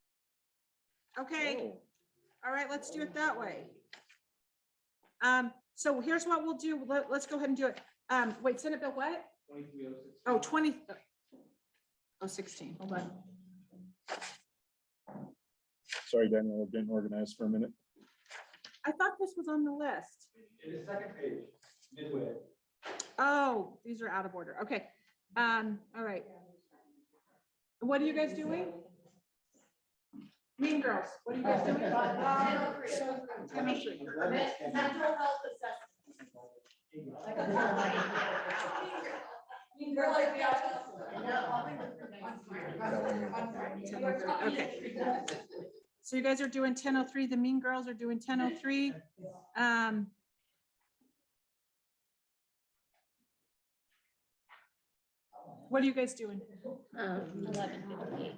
Okay, all right, let's do it that way. So here's what we'll do. Let's go ahead and do it. Wait, Senate Bill what? Oh, 16, hold on. Sorry, Daniel, I didn't organize for a minute. I thought this was on the list. It is second page, midway. Oh, these are out of order. Okay. All right. What are you guys doing? Mean Girls, what are you guys doing? 1003. Mental health Okay. So you guys are doing 1003. The Mean Girls are doing 1003. What are you guys doing? 11:58.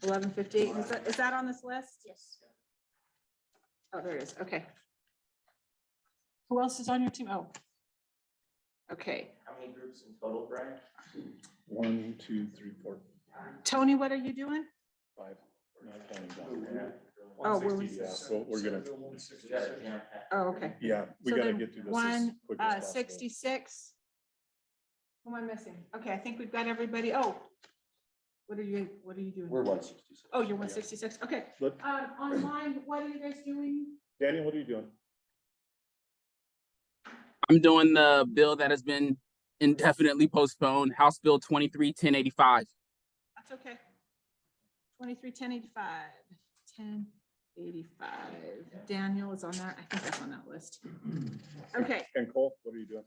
11:58. Is that on this list? Yes. Oh, there it is. Okay. Who else is on your team? Oh. Okay. How many groups in total, Brian? 1, 2, 3, 4, Tony, what are you doing? 5. Not counting down there. Oh, we're, Yeah, so we're gonna, oh, okay. yeah, we So gotta then get through this as quick as possible. 66. Who am I missing? Okay, I think we've got everybody. Oh. What are you doing? We're 166. Oh, you're 166. Okay. Look, Online, what are you guys doing? Daniel, what are you doing? I'm doing the bill that has been indefinitely postponed, House Bill 23-1085. That's okay. 23-1085. 1085. Daniel is on that. I think that's on that list. Okay. And Cole, what are you doing?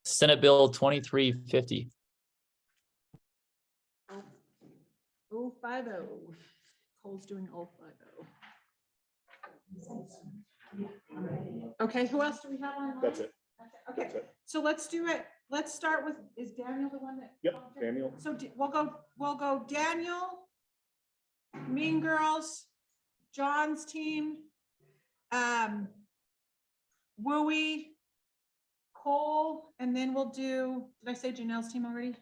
Senate Bill 2350. 050. Cole's doing 050. Okay, who else do we have on? That's it. Okay, That's it. so let's do it. Let's start with, is Daniel the one that? Yep, Daniel. So we'll go Daniel, Mean Girls, John's team, Wooey, Cole, and then we'll do, did I say Janelle's team already?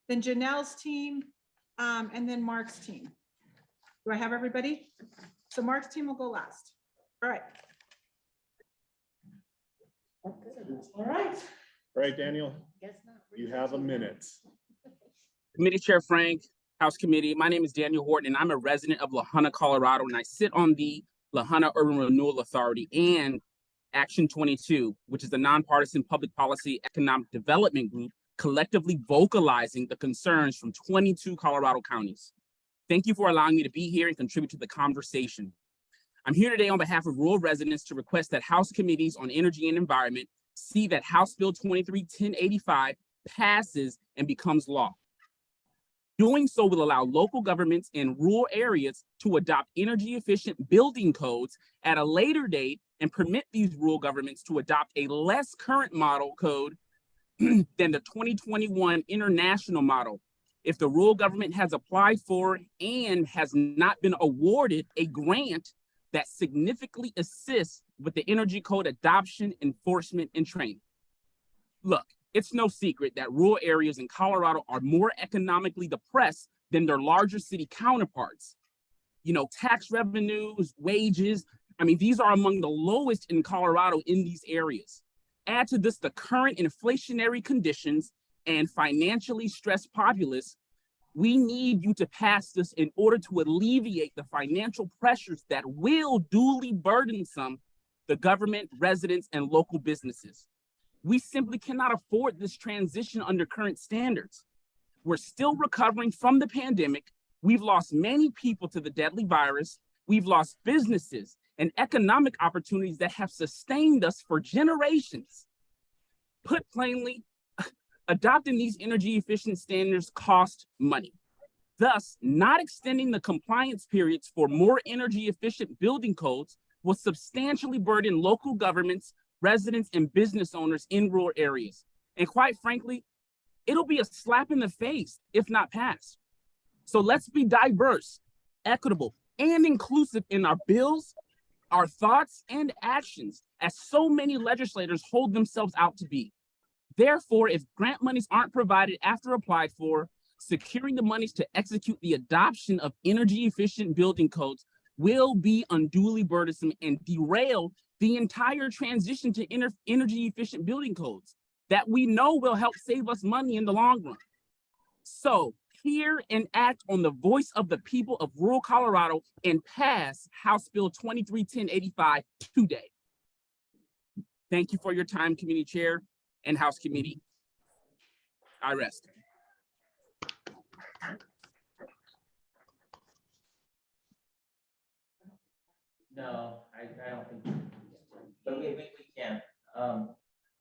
Then Janelle's team, and then Mark's team. Do I have everybody? So Mark's team will go last. All right. All right. All right, Daniel, you have a minute. Committee Chair Frank, House Committee, my name is Daniel Horton, and I'm a resident of La Junta, Colorado, and I sit on the La Junta Urban Renewal Authority and Action 22, which is a nonpartisan public policy economic development group collectively vocalizing the concerns from 22 Colorado counties. Thank you for allowing me to be here and contribute to the conversation. I'm here today on behalf of rural residents to request that House committees on energy and environment see that House Bill 23-1085 passes and becomes law. Doing so will allow local governments in rural areas to adopt energy efficient building codes at a later date and permit these rural governments to adopt a less current model code than the 2021 international model. If the rural government has applied for and has not been awarded a grant that significantly assists with the energy code adoption, enforcement, and training. Look, it's no secret that rural areas in Colorado are more economically depressed than their larger city counterparts. You know, tax revenues, wages, I mean, these are among the lowest in Colorado in these areas. Add to this the current inflationary conditions and financially stressed populace. We need you to pass this in order to alleviate the financial pressures that will duly burdensome the government, residents, and local businesses. We simply cannot afford this transition under current standards. We're still recovering from the pandemic. We've lost many people to the deadly virus. We've lost businesses and economic opportunities that have sustained us for generations. Put plainly, adopting these energy efficient standards cost money. Thus, not extending the compliance periods for more energy efficient building codes will substantially burden local governments, residents, and business owners in rural areas. And quite frankly, it'll be a slap in the face if not passed. So let's be diverse, equitable, and inclusive in our bills, our thoughts, and actions, as so many legislators hold themselves out to be. Therefore, if grant monies aren't provided after applied for, securing the monies to execute the adoption of energy efficient building codes will be unduly burdensome and derail the entire transition to energy efficient building codes that we know will help save us money in the long run. So hear and act on the voice of the people of rural Colorado and pass House Bill 23-1085 today. Thank you for your time, Committee Chair and House Committee. I rest. No, I don't think, but we can.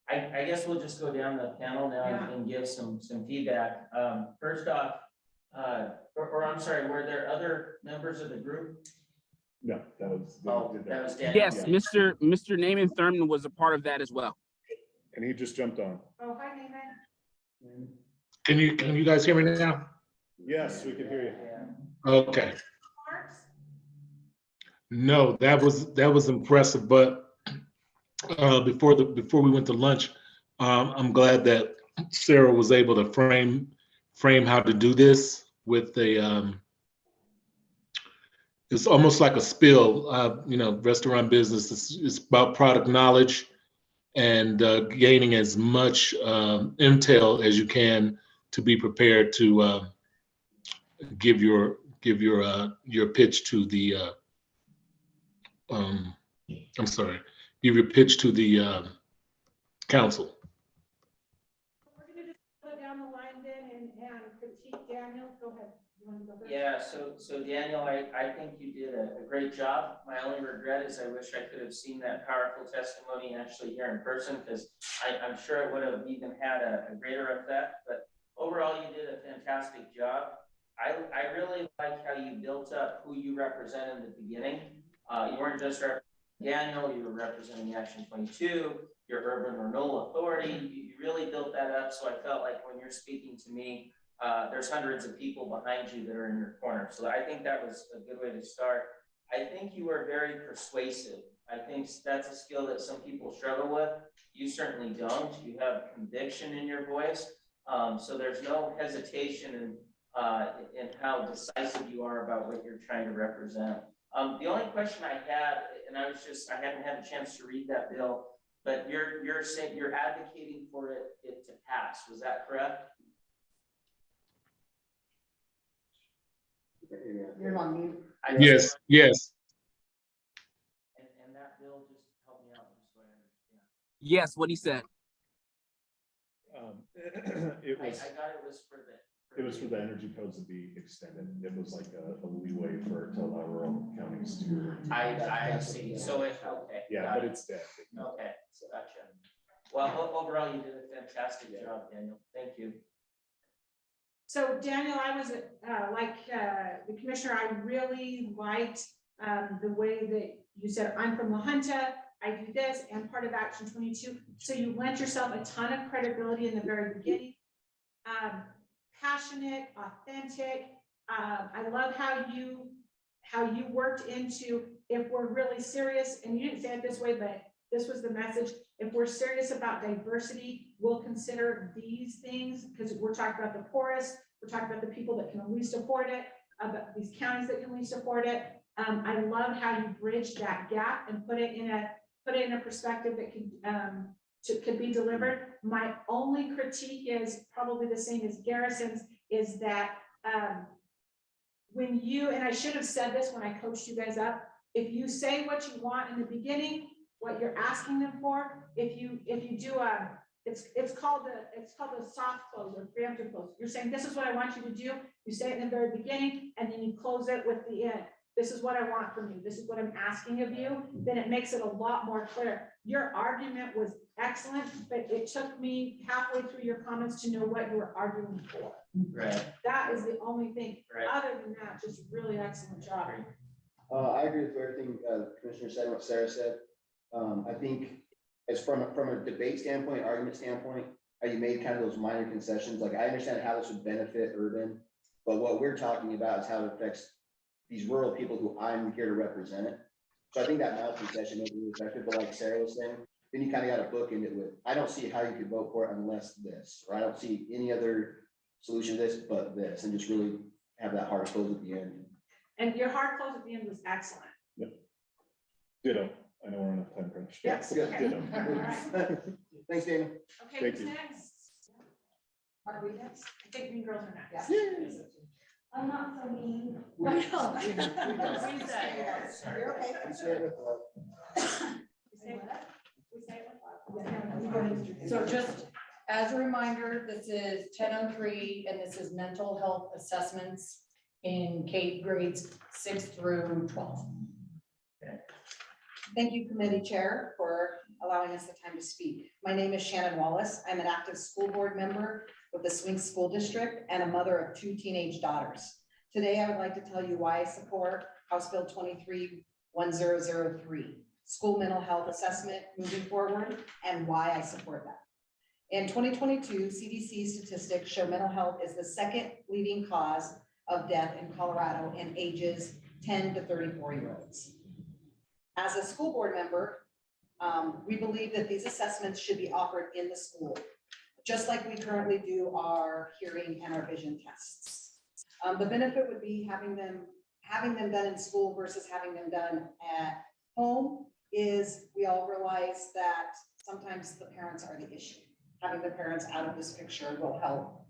I guess we'll just go down the panel now and give some feedback. First off, or I'm sorry, were there other members of the group? No, that was. Oh, that was Daniel. Yes, Mr. Naaman Thurman was a part of that as well. And he just jumped on. Oh, hi, Nathan. Can you guys hear me now? Yes, we can hear you. Okay. Marks? No, that was impressive, but before we went to lunch, I'm glad that Sarah was able to frame how to do this with it's almost like a spill. Restaurant business is about product knowledge and gaining as much intel as you can to be prepared to give your pitch to the give your pitch to the council. We're gonna just go down the line then and critique Daniel. Go ahead. You want to go first? Yeah, so Daniel, I think you did a great job. My only regret is I wish I could have seen that powerful testimony actually here in person, because I'm sure it would have even had a greater effect, but overall you did a fantastic job. I really like how you built up who you represent in the beginning. You weren't just representing Daniel, you were representing Action 22, your Urban Renewal Authority. You really built that up, so I felt like when you're speaking to me, there's hundreds of people behind you that are in your corner. So I think that was a good way to start. I think you were very persuasive. I think that's a skill that some people struggle with. You certainly don't. You have conviction in your voice. So there's no hesitation in how decisive you are about what you're trying to represent. The only question I had, and I hadn't had a chance to read that bill, but you're saying you're advocating for it to pass. Was that correct? You're on mute. Yes. And that bill, just help me out, just so I understand. Yes, what he said. It I was, got it was for the. it was for the energy codes to be extended. It was like a leeway to allow rural counties to. I see. So okay. Yeah, got but it. it's dead. Okay, gotcha. Well, overall, you did a fantastic job, Daniel. Thank you. So Daniel, I was like the commissioner, I really liked the way that you said, I'm from La Junta, I do this, and part of Action 22. So you lent yourself a ton of credibility in the very beginning. Passionate, authentic. I love how you worked into, if we're really serious, and you didn't say it this way, but this was the message. If we're serious about diversity, we'll consider these things, because we're talking about the poorest, we're talking about the people that can least afford it, about these counties that can least afford it. I love how you bridged that gap and put it in a perspective that could be delivered. My only critique is probably the same as Garrison's, is that when you, and I should have said this when I coached you guys up, if you say what you want in the beginning, what you're asking them for, if you do it's called the soft close or preemptive close. You're saying, this is what I want you to do. You say it in the very beginning, and then you close it with the end. This is what I want from you. This is what I'm asking of you. Then it makes it a lot more clear. Your argument was excellent, but it took me halfway through your comments to know what you were arguing for. Right. That is the only thing. Right. Other than that, just really excellent job. I agree with everything Commissioner said, what Sarah said. I think as from a debate standpoint, argument standpoint, how you made kind of those minor concessions, like I understand how this would benefit urban, but what we're talking about is how it affects these rural people who I'm here to represent. So I think that mild concession may be effective, but like Sarah was saying, then you kind of got to bookend it with, I don't see how you could vote for it unless this, or I don't see any other solution to this but this, and just really have that hard close at the end. And your hard close at the end was excellent. Ditto. I know we're on a time crunch. Yes. Good. Ditto. All right. Thanks, Daniel. Okay, Thank who's you. next? Are we next? I think Green Girls are next. I'm not so mean. You're okay. So just as a reminder, this is 1003, and this is mental health assessments in grades 6 through 12. Thank you, committee chair, for allowing us the time to speak. My name is Shannon Wallace. I'm an active school board member with the Swing School District and a mother of 2 teenage daughters. Today, I would like to tell you why I support House Bill 23-1003, school mental health assessment moving forward, and why I support that. In 2022, CDC statistics show mental health is the second leading cause of death in Colorado in ages 10 to 34-year-olds. As a school board member, we believe that these assessments should be offered in the school, just like we currently do our hearing and our vision tests. The benefit would be having them done in school versus having them done at home is we all realize that sometimes the parents are the issue. Having the parents out of this picture will help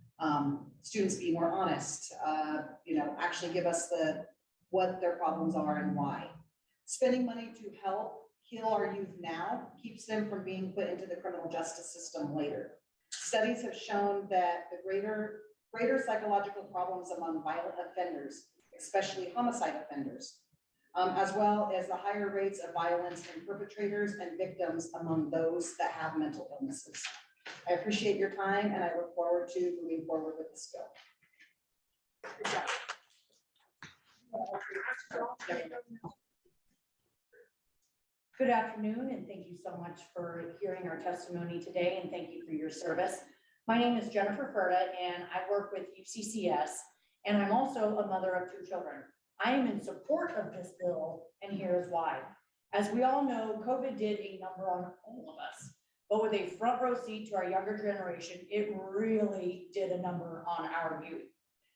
students be more honest, actually give us what their problems are and why. Spending money to help heal our youth now keeps them from being put into the criminal justice system later. Studies have shown that the greater psychological problems among violent offenders, especially homicide offenders, as well as the higher rates of violence in perpetrators and victims among those that have mental illnesses. I appreciate your time and I look forward to moving forward with this bill. Good afternoon, and thank you so much for hearing our testimony today, and thank you for your service. My name is Jennifer Ferda, and I work with UCCS, and I'm also a mother of 2 children. I am in support of this bill, and here's why. As we all know, COVID did a number on all of us, but with a front row seat to our younger generation, it really did a number on our youth.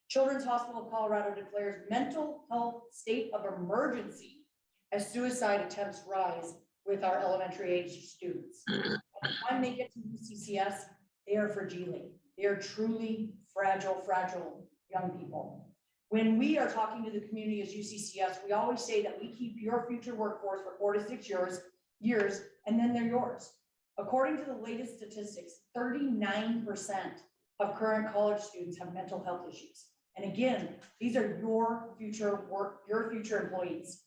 Children's Hospital of Colorado declares mental health state of emergency as suicide attempts rise with our elementary age students. By the time they get to UCCS, they are fragile. They are truly fragile young people. When we are talking to the community as UCCS, we always say that we keep your future workforce for 4 to 6 years, and then they're yours. According to the latest statistics, 39% of current college students have mental health issues. And again, these are your future employees.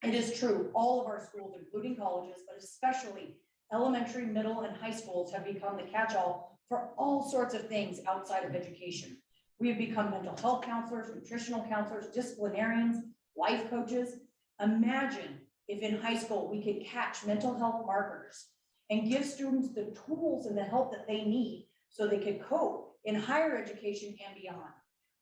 It is true, all of our schools, including colleges, but especially elementary, middle, and high schools have become the catch-all for all sorts of things outside of education. We have become mental health counselors, nutritional counselors, disciplinarians, life coaches. Imagine if in high school we could catch mental health markers and give students the tools and the help that they need so they could cope in higher education and beyond.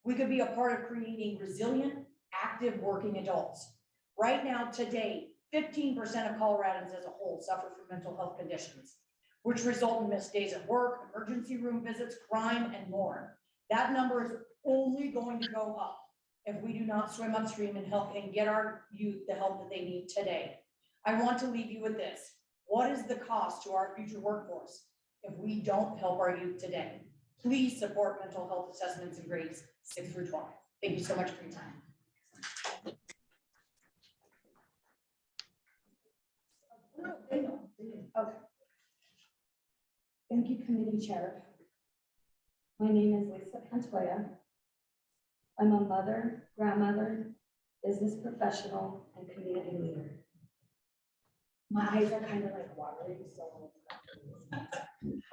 We could be a part of creating resilient, active working adults. Right now, today, 15% of Coloradans as a whole suffer from mental health conditions, which result in missed days at work, emergency room visits, crime, and more. That number is only going to go up if we do not swim upstream and help and get our youth the help that they need today. I want to leave you with this. What is the cost to our future workforce if we don't help our youth today? Please support mental health assessments and grades 6 through 12. Thank you so much for your time. Okay. Thank you, committee chair. My name is Lisa Pantoya. I'm a mother, grandmother, business professional, and community leader. My eyes are kind of like watering, so.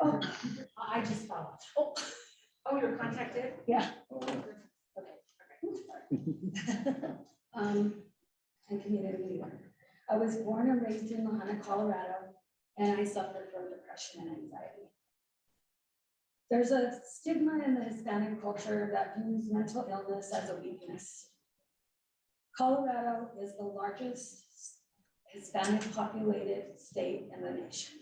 Oh, I just fell. Oh, you're contacted? Yeah. Okay. And community leader. I was born and raised in Lahana, Colorado, and I suffered from depression and anxiety. There's a stigma in the Hispanic culture that views mental illness as a weakness. Colorado is the largest Hispanic populated state in the nation.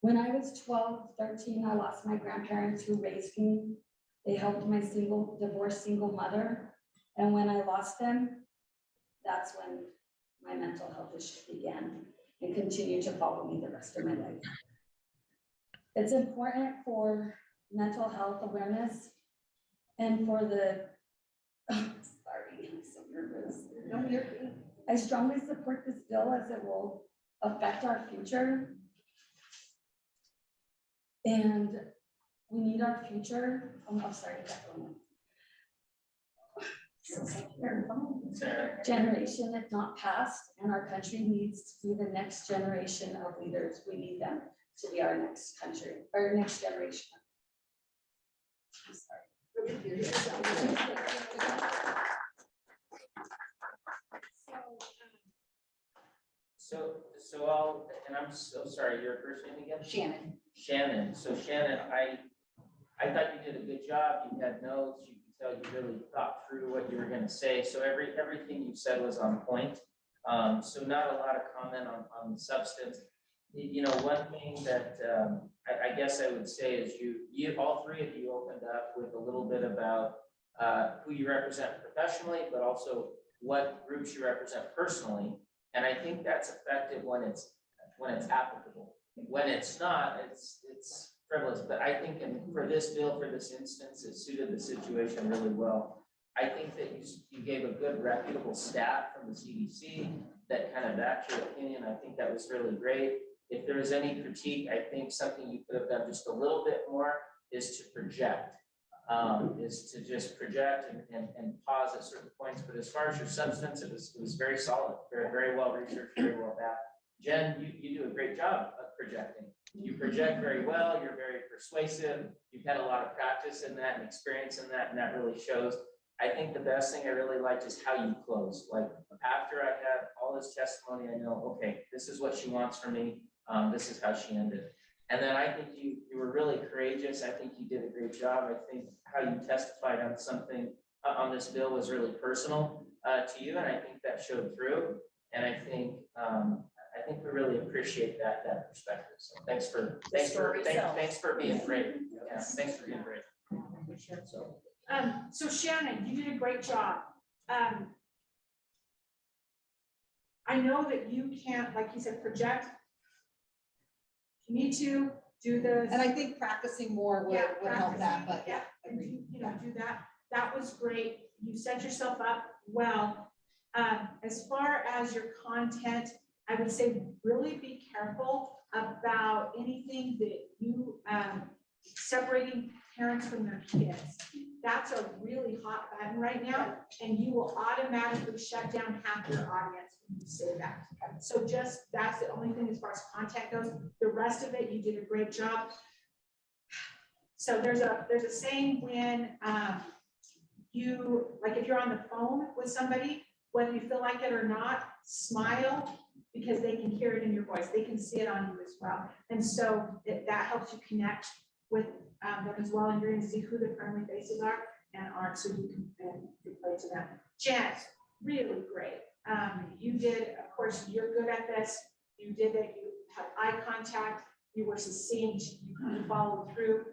When I was 12, 13, I lost my grandparents who raised me. They helped my divorced single mother. And when I lost them, that's when my mental health issues began and continue to follow me the rest of my life. It's important for mental health awareness and for the, sorry, I'm so nervous. No, you're good. I strongly support this bill as it will affect our future. And we need our future. Oh, I'm sorry, generation, if not past, and our country needs to be the next generation of leaders. We need them to be our next country, our next generation. I'm sorry. So I'll, and I'm so sorry, your first name again? Shannon. Shannon. So Shannon, I thought you did a good job. You had notes. You could tell you really thought through what you were gonna say. So everything you said was on point. So not a lot of comment on the substance. You know, one thing that, I guess I would say is you, all three of you opened up with a little bit about, who you represent professionally, but also what groups you represent personally. And I think that's effective when it's applicable. When it's not, it's frivolous. But I think for this bill, for this instance, it suited the situation really well. I think that you gave a good reputable stat from the CDC that kind of backed your opinion. I think that was really great. If there was any critique, I think something you could have done just a little bit more is to project. Is to just project and pause at certain points. But as far as your substance, it was very solid, very well researched, very well backed. Jen, you do a great job of projecting. You project very well, you're very persuasive, you've had a lot of practice in that and experience in that, and that really shows. I think the best thing I really liked is how you close. Like after I had all this testimony, I know, okay, this is what she wants from me. This is how she ended. And then I think you were really courageous. I think you did a great job. I think how you testified on something on this bill was really personal to you, and I think that showed through. And I think we really appreciate that perspective. So thanks for being brave. Yeah, thanks for being brave. So Shannon, you did a great job. I know that you can't, like you said, project. You need to do this. And I think practicing more would help that, but yeah. And do that. That was great. You set yourself up well. As far as your content, I would say really be careful about anything that you, separating parents from their kids. That's a really hot button right now, and you will automatically shut down half your audience when you say that. So that's the only thing as far as content goes. The rest of it, you did a great job. So there's a saying when if you're on the phone with somebody, whether you feel like it or not, smile, because they can hear it in your voice. They can see it on you as well. And so that helps you connect with them as well, and you're going to see who the friendly faces are and aren't, so you can play to them. Jen, really great. You did, of course, you're good at this. You did it. You had eye contact. You were succinct. You followed through.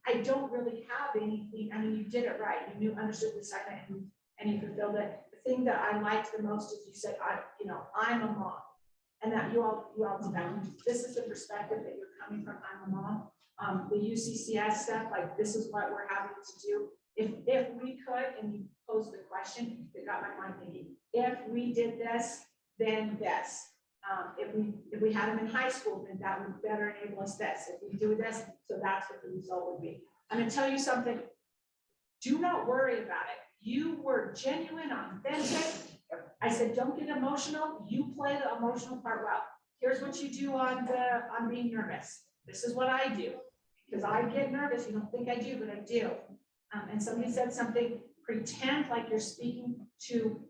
I don't really have anything. I mean, you did it right. You understood the segment, and you fulfilled it. The thing that I liked the most is you said, I'm a mom, and that you all did that. This is the perspective that you're coming from. I'm a mom. The UCCS stuff, like this is what we're having to do. If we could, and you posed the question, it got my mind thinking. If we did this, then this. If we had them in high school, then that would better enable us this. If we do this, so that's what the result would be. I'm gonna tell you something. Do not worry about it. You were genuine, authentic. I said, don't get emotional. You play the emotional part well. Here's what you do on being nervous. This is what I do, because I get nervous. You don't think I do, but I do. And somebody said something, pretend like you're speaking to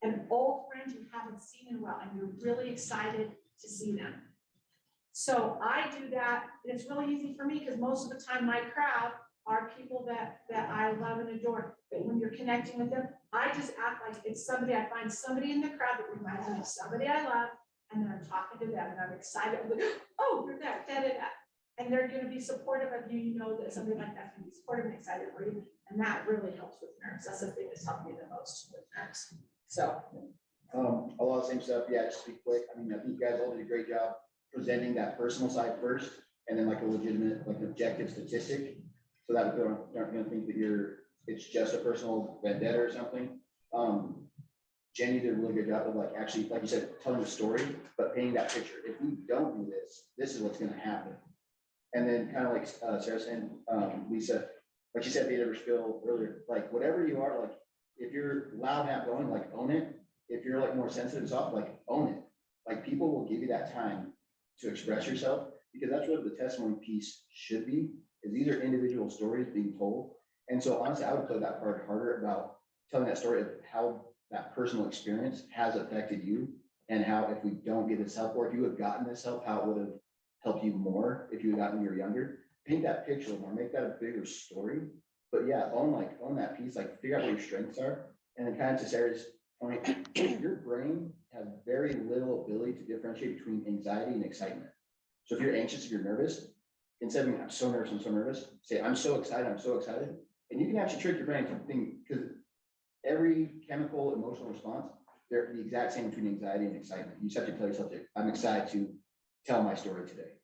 an old friend you haven't seen in a while, and you're really excited to see them. So I do that, and it's really easy for me because most of the time my crowd are people that I love and adore. But when you're connecting with them, I just act like it's somebody, I find somebody in the crowd that reminds me of somebody I love, and then I'm talking to them and I'm excited. I'm like, oh, you're there, da-da-da. And they're going to be supportive of you. You know that somebody like that's going to be supportive and excited for you. And that really helps with nerves. That's the thing that's helped me the most with nerves. So. A lot of the same stuff. Yeah, just to be quick. I mean, I think you guys all did a great job presenting that personal side first, and then like a legitimate, like an objective statistic, so that we aren't going to think that it's just a personal vendetta or something. Jen, you did a really good job of like actually, like you said, telling the story, but painting that picture. If we don't do this, this is what's going to happen. And then kind of like Sarah said, Lisa, like she said, the other spill earlier, like whatever you are, like if you're loud and outgoing, like own it. If you're like more sensitive and soft, like own it. Like people will give you that time to express yourself, because that's what the testimony piece should be, is these are individual stories being told. And so honestly, I would play that part harder about telling that story of how that personal experience has affected you, and how if we don't get this help, or if you have gotten this help, how it would have helped you more if you had gotten when you were younger. Paint that picture more, make that a bigger story. But yeah, own that piece, like figure out what your strengths are. And then kind of to Sarah's point, your brain has very little ability to differentiate between anxiety and excitement. So if you're anxious, if you're nervous, instead of being, I'm so nervous, say, I'm so excited, I'm so excited. And you can actually trick your brain to think, because every chemical emotional response, they're the exact same between anxiety and excitement. You just have to tell yourself, I'm excited to tell my story today.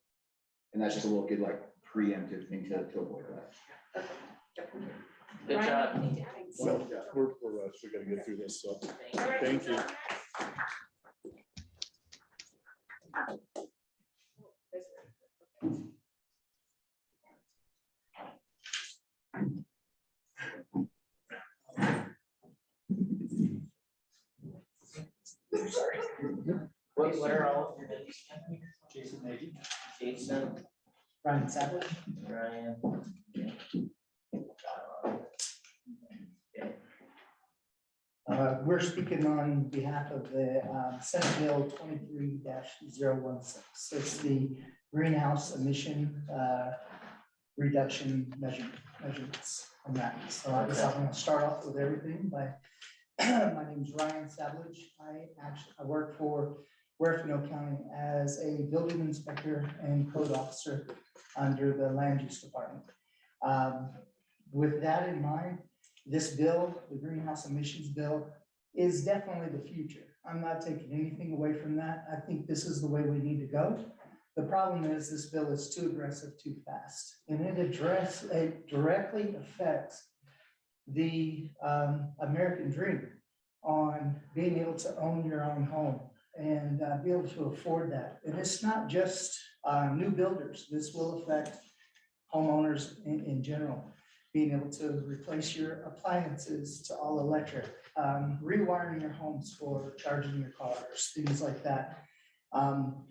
And that's just a little good, like, preemptive thing to avoid that. Good job. Well, yeah, we're rushed. We gotta get through this, so, thank you. Sorry. What are all of your names? Jason Nagy. Jason. Ryan Savage. Ryan. We're speaking on behalf of the Senate Bill 23-016. It's the greenhouse emission reduction measurements on that. So I guess I'm going to start off with everything by, my name is Ryan Savage. I work for Huerfano County as a building inspector and code officer under the land use department. With that in mind, this bill, the greenhouse emissions bill, is definitely the future. I'm not taking anything away from that. I think this is the way we need to go. The problem is this bill is too aggressive, too fast, and it directly affects the American dream on being able to own your own home and be able to afford that. And it's not just new builders. This will affect homeowners in general, being able to replace your appliances to all electric, rewiring your homes for charging your cars, things like that.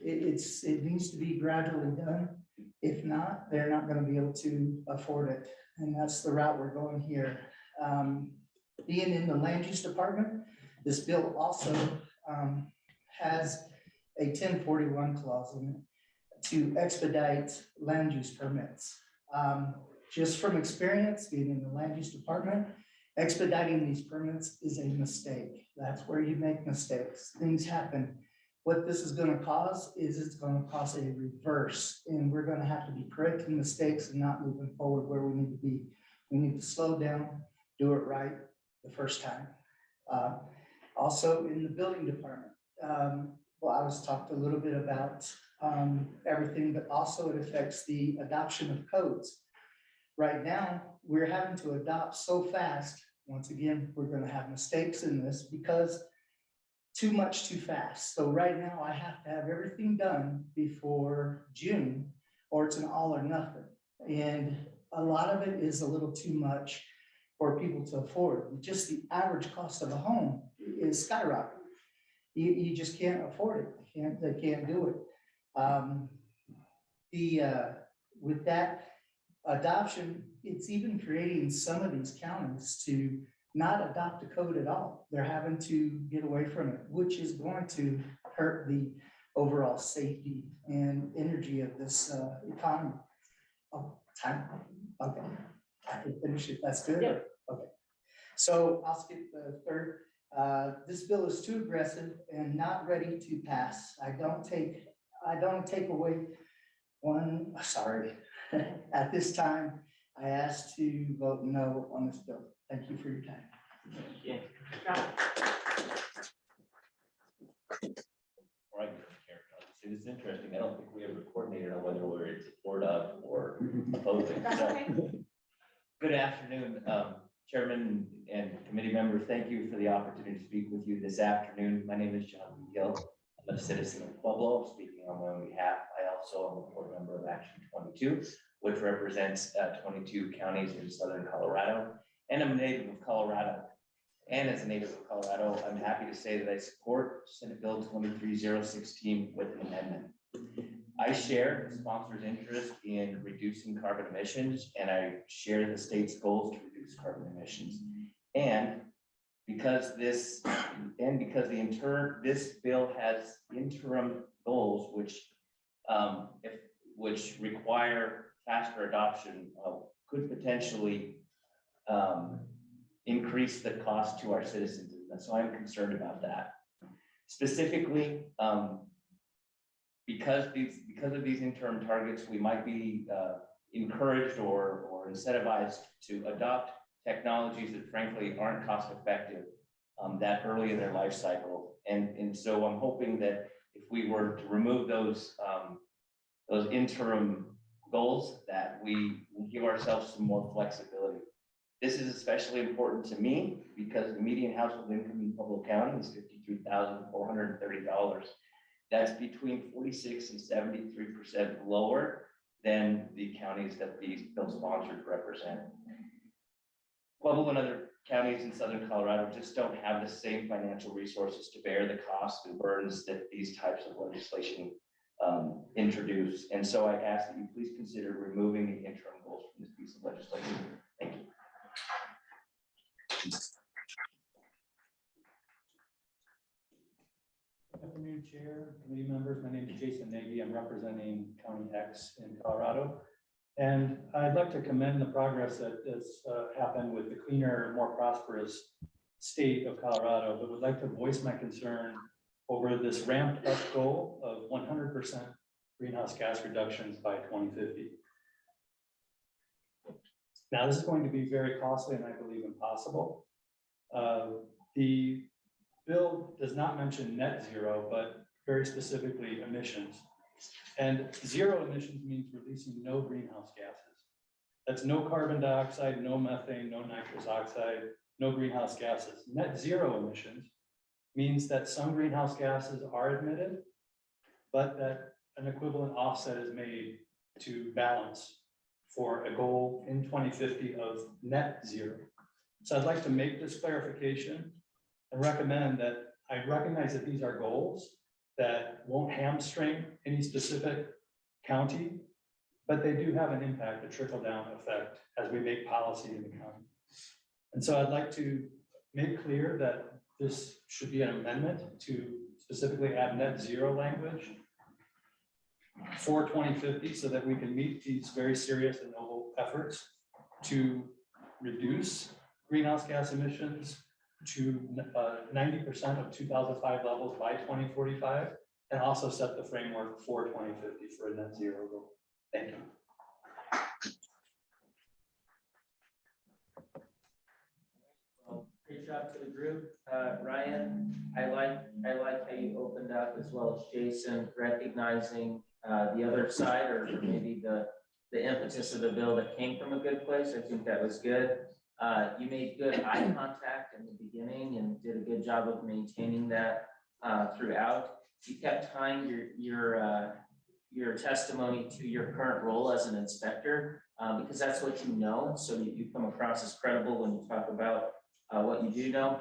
It needs to be gradually done. If not, they're not going to be able to afford it. And that's the route we're going here. Being in the land use department, this bill also has a 1041 clause in it to expedite land use permits. Just from experience, being in the land use department, expediting these permits is a mistake. That's where you make mistakes. Things happen. What this is going to cause is it's going to cause a reverse, and we're going to have to be correcting mistakes and not moving forward where we need to be. We need to slow down, do it right the first time. Also in the building department, well, I was talked a little bit about everything, but also it affects the adoption of codes. Right now, we're having to adopt so fast. Once again, we're going to have mistakes in this because too much too fast. So right now I have to have everything done before June or it's an all or nothing. And a lot of it is a little too much for people to afford. Just the average cost of a home is skyrocketing. You just can't afford it. They can't do it. With that adoption, it's even creating some of these counties to not adopt a code at all. They're having to get away from it, which is going to hurt the overall safety and energy of this economy. Oh, time. Okay. I can finish it. That's good. Yeah. Okay. So I'll skip the third. This bill is too aggressive and not ready to pass. I don't take away one, sorry. At this time, I ask to vote no on this bill. Thank you for your time. Yeah. Right. See, this is interesting. I don't think we ever coordinated on whether we're in support of or opposing. So, good afternoon, Chairman and committee members. Thank you for the opportunity to speak with you this afternoon. My name is John Gill. I'm a citizen of Pueblo, speaking on my own behalf. I also am a board member of Action 22, which represents 22 counties in southern Colorado, and I'm a native of Colorado. And as a native of Colorado, I'm happy to say that I support Senate Bill 23-016 with an amendment. I share the sponsor's interest in reducing carbon emissions, and I share the state's goals to reduce carbon emissions. And because this bill has interim goals, which require faster adoption, could potentially increase the cost to our citizens. And so I'm concerned about that. Specifically, because of these interim targets, we might be encouraged or incentivized to adopt technologies that frankly aren't cost effective that early in their life cycle. And so I'm hoping that if we were to remove those interim goals, that we will give ourselves some more flexibility. This is especially important to me because the median household income in Pueblo County is $53,430. That's between 46 and 73% lower than the counties that these bill sponsors represent. Pueblo and other counties in southern Colorado just don't have the same financial resources to bear the costs and burdens that these types of legislation introduce. And so I ask that you please consider removing the interim goals from this piece of legislation. Thank you. Good afternoon, Chair, committee members. My name is Jason Nagy. I'm representing County X in Colorado. And I'd like to commend the progress that has happened with the cleaner, more prosperous state of Colorado, but would like to voice my concern over this ramped up goal of 100% greenhouse gas reductions by 2050. Now, this is going to be very costly and I believe impossible. The bill does not mention net zero, but very specifically emissions. And zero emissions means releasing no greenhouse gases. That's no carbon dioxide, no methane, no nitrous oxide, no greenhouse gases. Net zero emissions means that some greenhouse gases are emitted, but that an equivalent offset is made to balance for a goal in 2050 of net zero. So I'd like to make this clarification and recommend that I recognize that these are goals that won't hamstring any specific county, but they do have an impact, a trickle-down effect as we make policy in the county. And so I'd like to make clear that this should be an amendment to specifically add net zero language for 2050 so that we can meet these very serious and noble efforts to reduce greenhouse gas emissions to 90% of 2005 levels by 2045, and also set the framework for 2050 for a net zero goal. Thank you. Well, great job to the group. Ryan, I like how you opened up, as well as Jason, recognizing the other side, or maybe the impetus of the bill that came from a good place. I think that was good. You made good eye contact in the beginning and did a good job of maintaining that throughout. You kept tying your testimony to your current role as an inspector, because that's what you know. So you come across as credible when you talk about what you do know.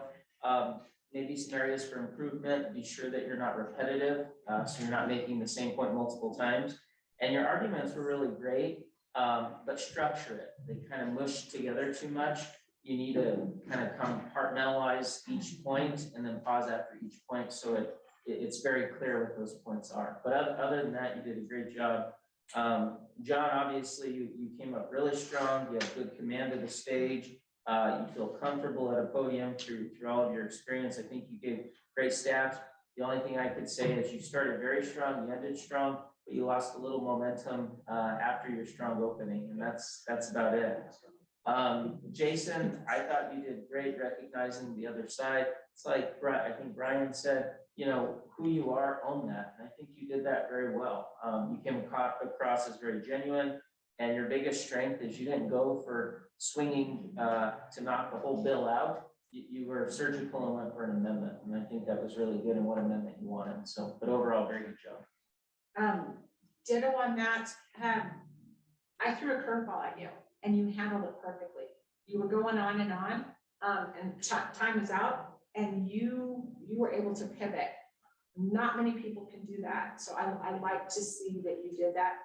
Maybe some areas for improvement. Be sure that you're not repetitive, so you're not making the same point multiple times. And your arguments were really great. But structure it. They kind of mush together too much. You need to kind of compartmentalize each point and then pause after each point, so it's very clear what those points are. But other than that, you did a great job. John, obviously you came up really strong. You have good command of the stage. You feel comfortable at a podium through all of your experience. I think you gave great stats. The only thing I could say is you started very strong, you ended strong, but you lost a little momentum after your strong opening, and that's about it. Jason, I thought you did great recognizing the other side. It's like I think Brian said, you know, who you are, own that. And I think you did that very well. You came across as very genuine, and your biggest strength is you didn't go for swinging to knock the whole bill out. You were surgical and went for an amendment, and I think that was really good in what amendment you wanted. So, but overall, very good job. Ditto on that. I threw a curveball at you and you handled it perfectly. You were going on, and time is out, and you were able to pivot. Not many people can do that. So I like to see that you did that.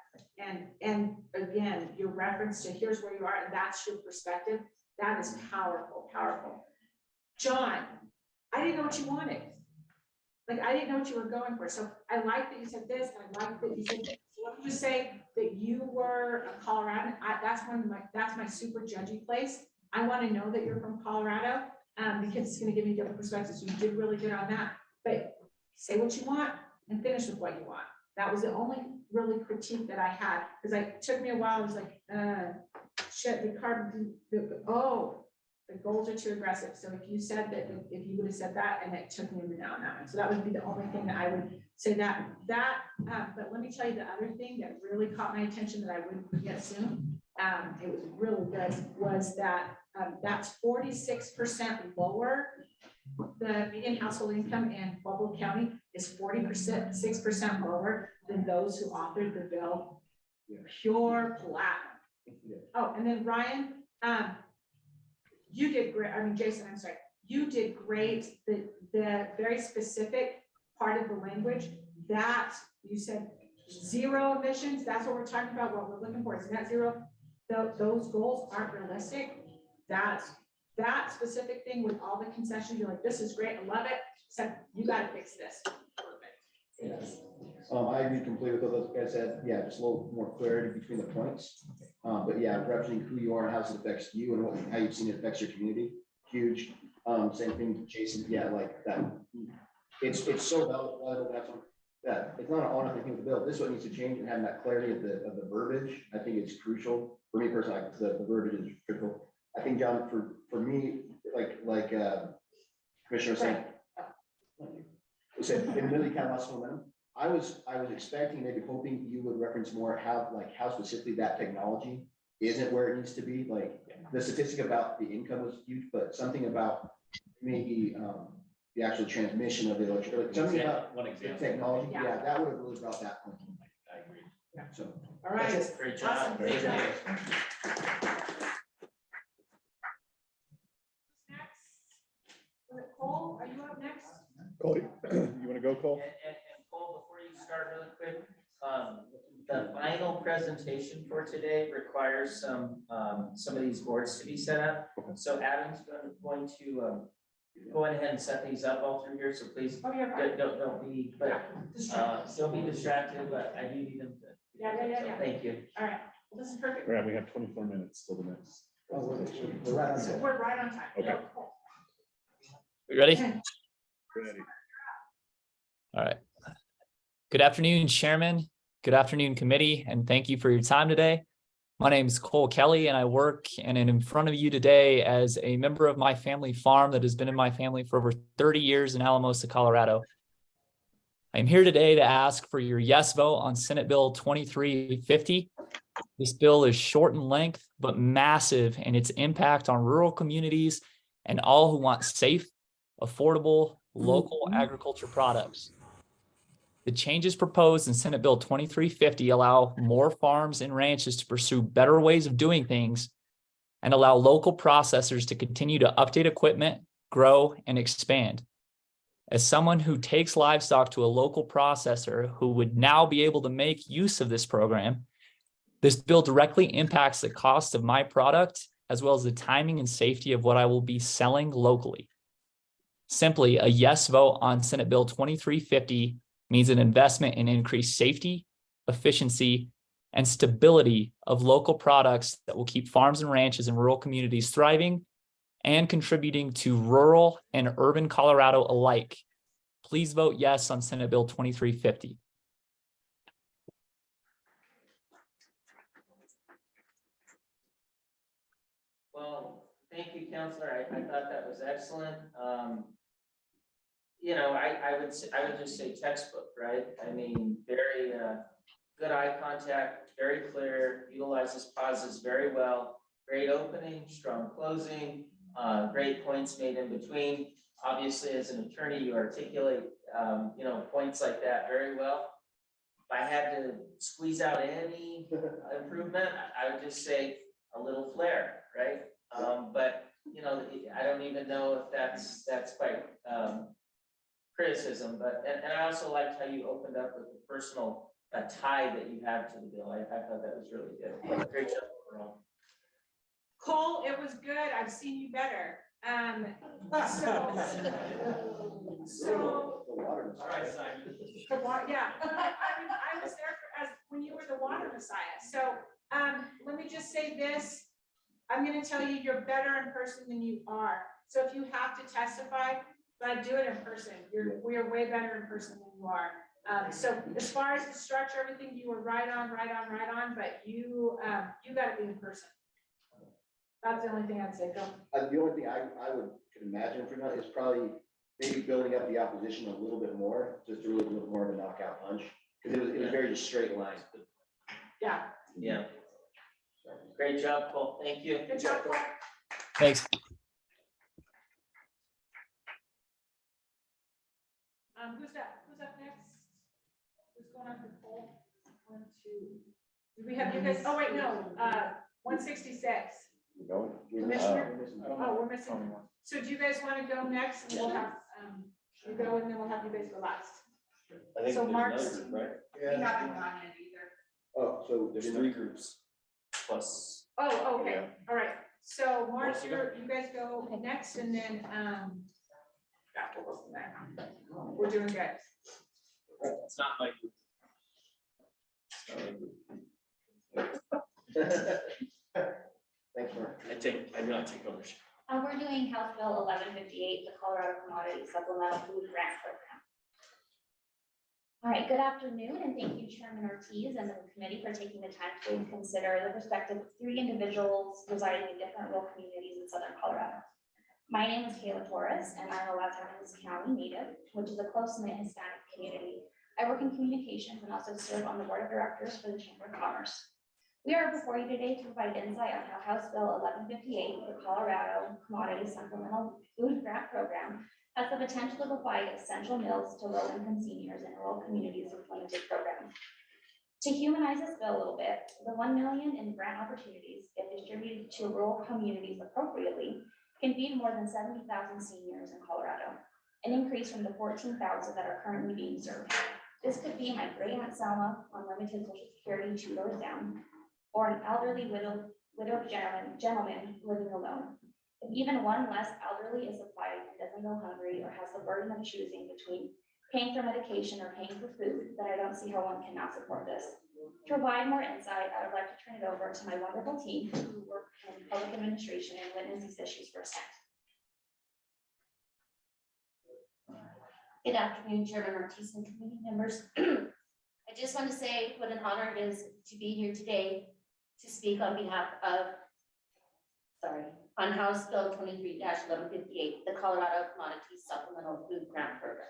And again, your reference to here's where you are, and that's your perspective. That is powerful, powerful. John, I didn't know what you wanted. Like, I didn't know what you were going for. So I like that you said this, and I like that you said this. So let me just say that you were a Coloradan. That's my super judgy place. I want to know that you're from Colorado, because it's gonna give me different perspectives. You did really good on that. But say what you want and finish with what you want. That was the only really critique that I had, because it took me a while. I was like, shit, the goals are too aggressive. So if you said that, if you would have said that, and it took me down that one. So that would be the only thing that I would say but let me tell you the other thing that really caught my attention that I wouldn't forget soon. It was really good, was that, that's 46% lower. The median household income in Pueblo County is 6% lower than those who authored the bill. Pure platinum. Oh, and then Ryan, you did great. I mean, Jason, I'm sorry. You did great. The very specific part of the language that you said zero emissions, that's what we're talking about. What we're looking for is net zero. Those goals aren't realistic. That specific thing with all the concessions, you're like, this is great, I love it. Except you gotta fix this. Perfect. I agree completely with what those guys said. Yeah, just a little more clarity between the points. But yeah, representing who you are and how it affects you and how you've seen it affects your community, huge. Same thing, Jason. Yeah, like that. It's so valuable. That it's not an all nothing thing with the bill. This is what needs to change, and having that clarity of the verbiage, I think it's crucial for me personally. The verbiage is critical. I think, John, for me, like Commissioner said, it really kind of lost momentum. I was expecting, maybe hoping you would reference more how specifically that technology isn't where it needs to be. Like the statistic about the income was huge, but something about maybe the actual transmission of the electricity, something about the technology. Yeah, that would have really brought that point. I agree. Yeah. So. All right. Great job. Awesome. Great job. Next, was it Cole? Are you up next? Cole, you want to go, Cole? And Cole, before you start really quick, the final presentation for today requires some of these boards to be set up. So Adam's going to go ahead and set these up all through here, so please don't be, don't be distracted, but I do need them to. Yeah. Thank you. All right, well, this is perfect. Right, we have 24 minutes till the next. We're right on time. Okay. Cool. We ready? Ready. All right. Good afternoon, Chairman. Good afternoon, committee, and thank you for your time today. My name is Cole Kelly, and I work and am in front of you today as a member of my family farm that has been in my family for over 30 years in Alamosa, Colorado. I'm here today to ask for your yes vote on Senate Bill 2350. This bill is short in length, but massive in its impact on rural communities and all who want safe, affordable, local agriculture products. The changes proposed in Senate Bill 2350 allow more farms and ranches to pursue better ways of doing things and allow local processors to continue to update equipment, grow, and expand. As someone who takes livestock to a local processor who would now be able to make use of this program, this bill directly impacts the cost of my product as well as the timing and safety of what I will be selling locally. Simply, a yes vote on Senate Bill 2350 means an investment in increased safety, efficiency, and stability of local products that will keep farms and ranches in rural communities thriving and contributing to rural and urban Colorado alike. Please vote yes on Senate Bill 2350. Well, thank you, Counselor. I thought that was excellent. You know, I would just say textbook, right? I mean, very good eye contact, very clear, utilizes pauses very well, great opening, strong closing, great points made in between. Obviously, as an attorney, you articulate, you know, points like that very well. If I had to squeeze out any improvement, I would just say a little flair, right? But you know, I don't even know if that's quite criticism, but and I also liked how you opened up with the personal tie that you have to the bill. I thought that was really good. Great job overall. Cole, it was good. I've seen you better. So, The water. All right, Simon. the water, yeah, I was there when you were the water messiah, so, let me just say this. I'm gonna tell you, you're better in person than you are, so if you have to testify, but do it in person, we are way better in person than you are. So as far as the structure, everything, you were right on, but you gotta be in person. That's the only thing I'd say, go. The only thing I could imagine for now is probably maybe building up the opposition a little bit more, just to really do it more of a knockout punch, because it was very just straight line. Yeah, Yeah. Great job, Cole. Thank you. good job, Paul. Thanks. Who's up next? Who's going on for poll? 1, 2. Do we have you guys, oh wait, no, 166. Commissioner? Oh, we're missing one. So do you guys want to go next? And we'll have, you go and then we'll have you guys go last. I think So there's Mark's- another group, right? We haven't gone yet either. Oh, so There's 3 groups plus. Oh, okay, Yeah. all right. So Mark, you guys go next and then, we're doing good. It's not like. Thanks, Mark. I know I take ownership. We're doing House Bill 1158, the Colorado Commodity Supplemental Food Grant Program. All right, good afternoon, and thank you, Chairman Ortiz and the committee for taking the time to consider the perspective of 3 individuals residing in different rural communities in southern Colorado. My name is Kayla Torres, and I'm a Los Angeles County native, which is a close-knit Hispanic community. I work in communications and also serve on the board of directors for the Chamber of Commerce. We are before you today to provide insight on how House Bill 1158, the Colorado Commodity Supplemental Food Grant Program, has the potential to provide essential meals to low-income seniors in rural communities with limited programs. To humanize this bill a little bit, the $1 million in grant opportunities, if distributed to rural communities appropriately, can feed more than 70,000 seniors in Colorado, an increase from the 14,000 that are currently being served. This could be my great aunt Selma on limited Social Security 2 doors down, or an elderly widowed gentleman living alone. If even one less elderly is supplied and doesn't go hungry or has the burden of choosing between paying for medication or paying for food, then I don't see how one cannot support this. To provide more insight, I would like to turn it over to my wonderful team who work in public administration and witness these issues firsthand. Good afternoon, Chairman Ortiz and committee members. I just want to say what an honor it is to be here today to speak on behalf of, on House Bill 23-1158, the Colorado Commodity Supplemental Food Grant Program.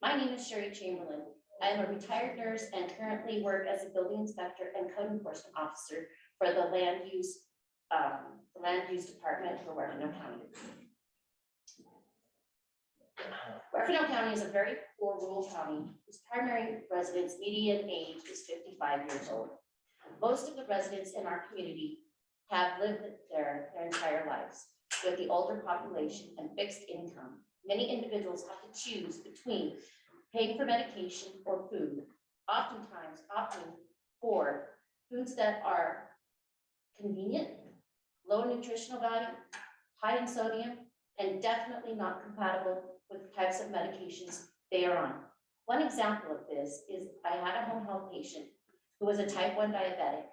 My name is Sherry Chamberlain. I am a retired nurse and currently work as a building inspector and code enforcement officer for the land use department for Huerfano County. Huerfano County is a very poor rural county whose primary residents' median age is 55 years old. Most of the residents in our community have lived there their entire lives. With the older population and fixed income, many individuals have to choose between paying for medication or food, oftentimes opting for foods that are convenient, low in nutritional value, high in sodium, and definitely not compatible with the types of medications they are on. One example of this is I had a home health patient who was a type 1 diabetic,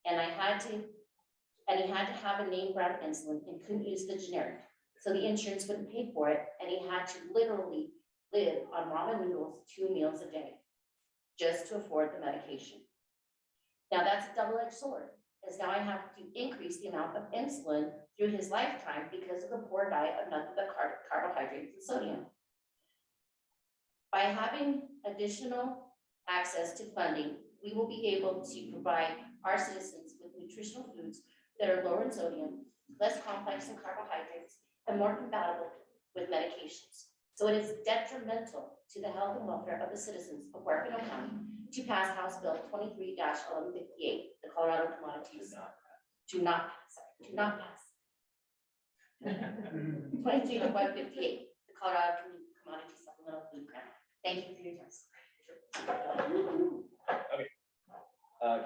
and he had to have a name brand insulin and couldn't use the generic. So the insurance wouldn't pay for it, and he had to literally live on ramen noodles 2 meals a day just to afford the medication. Now that's a double-edged sword, as now I have to increase the amount of insulin through his lifetime because of the poor diet of nothing but carbohydrates and sodium. By having additional access to funding, we will be able to provide our citizens with nutritional foods that are lower in sodium, less complex in carbohydrates, and more compatible with medications. So it is detrimental to the health and welfare of the citizens of Huerfano County to pass House Bill 23-1158, the Colorado Commodities to not pass. 23-1158, the Colorado Commodity Supplemental Food Grant. Thank you for your time.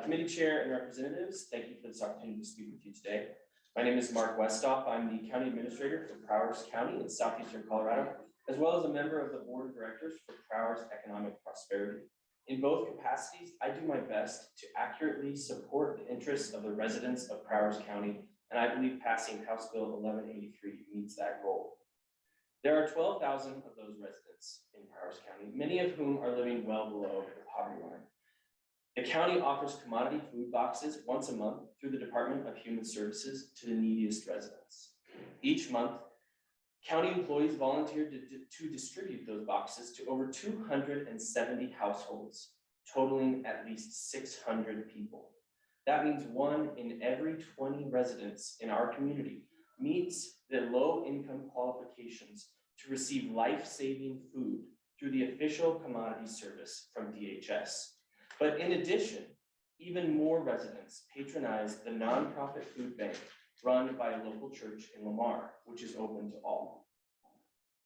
Committee chair and representatives, thank you for this opportunity to speak with you today. My name is Mark Westhoff. I'm the County Administrator for Prowers County in southeastern Colorado, as well as a member of the Board of Directors for Prowers Economic Prosperity. In both capacities, I do my best to accurately support the interests of the residents of Prowers County, and I believe passing House Bill 1183 meets that goal. There are 12,000 of those residents in Prowers County, many of whom are living well below the poverty line. The county offers commodity food boxes once a month through the Department of Human Services to the neediest residents. Each month, county employees volunteer to distribute those boxes to over 270 households, totaling at least 600 people. That means 1 in every 20 residents in our community meets the low income qualifications to receive life-saving food through the official commodity service from DHS. But in addition, even more residents patronize the nonprofit food bank run by a local church in Lamar, which is open to all.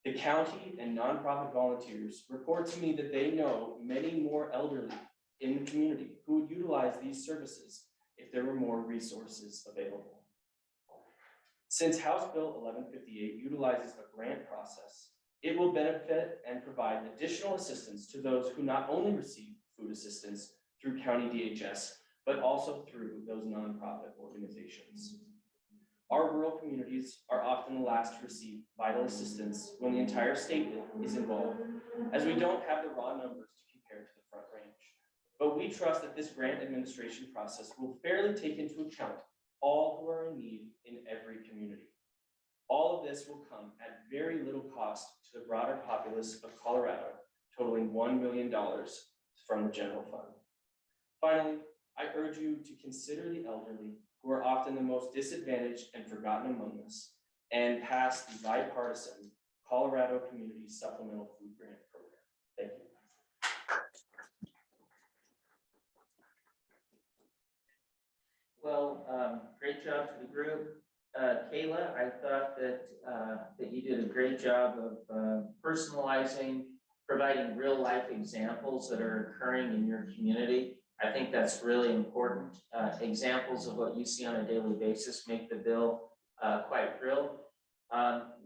The county and nonprofit volunteers report to me that they know many more elderly in the community who would utilize these services if there were more resources available. Since House Bill 1158 utilizes a grant process, it will benefit and provide additional assistance to those who not only receive food assistance through county DHS, but also through those nonprofit organizations. Our rural communities are often the last to receive vital assistance when the entire state is involved, as we don't have the raw numbers to compare to the Front Range. But we trust that this grant administration process will fairly take into account all who are in need in every community. All of this will come at very little cost to the broader populace of Colorado, totaling $1 million from the general fund. Finally, I urge you to consider the elderly, who are often the most disadvantaged and forgotten among us, and pass the bipartisan Colorado Community Supplemental Food Grant Program. Thank you. Well, great job to the group. Kayla, I thought that you did a great job of personalizing, providing real life examples that are occurring in your community. I think that's really important. Examples of what you see on a daily basis make the bill quite real.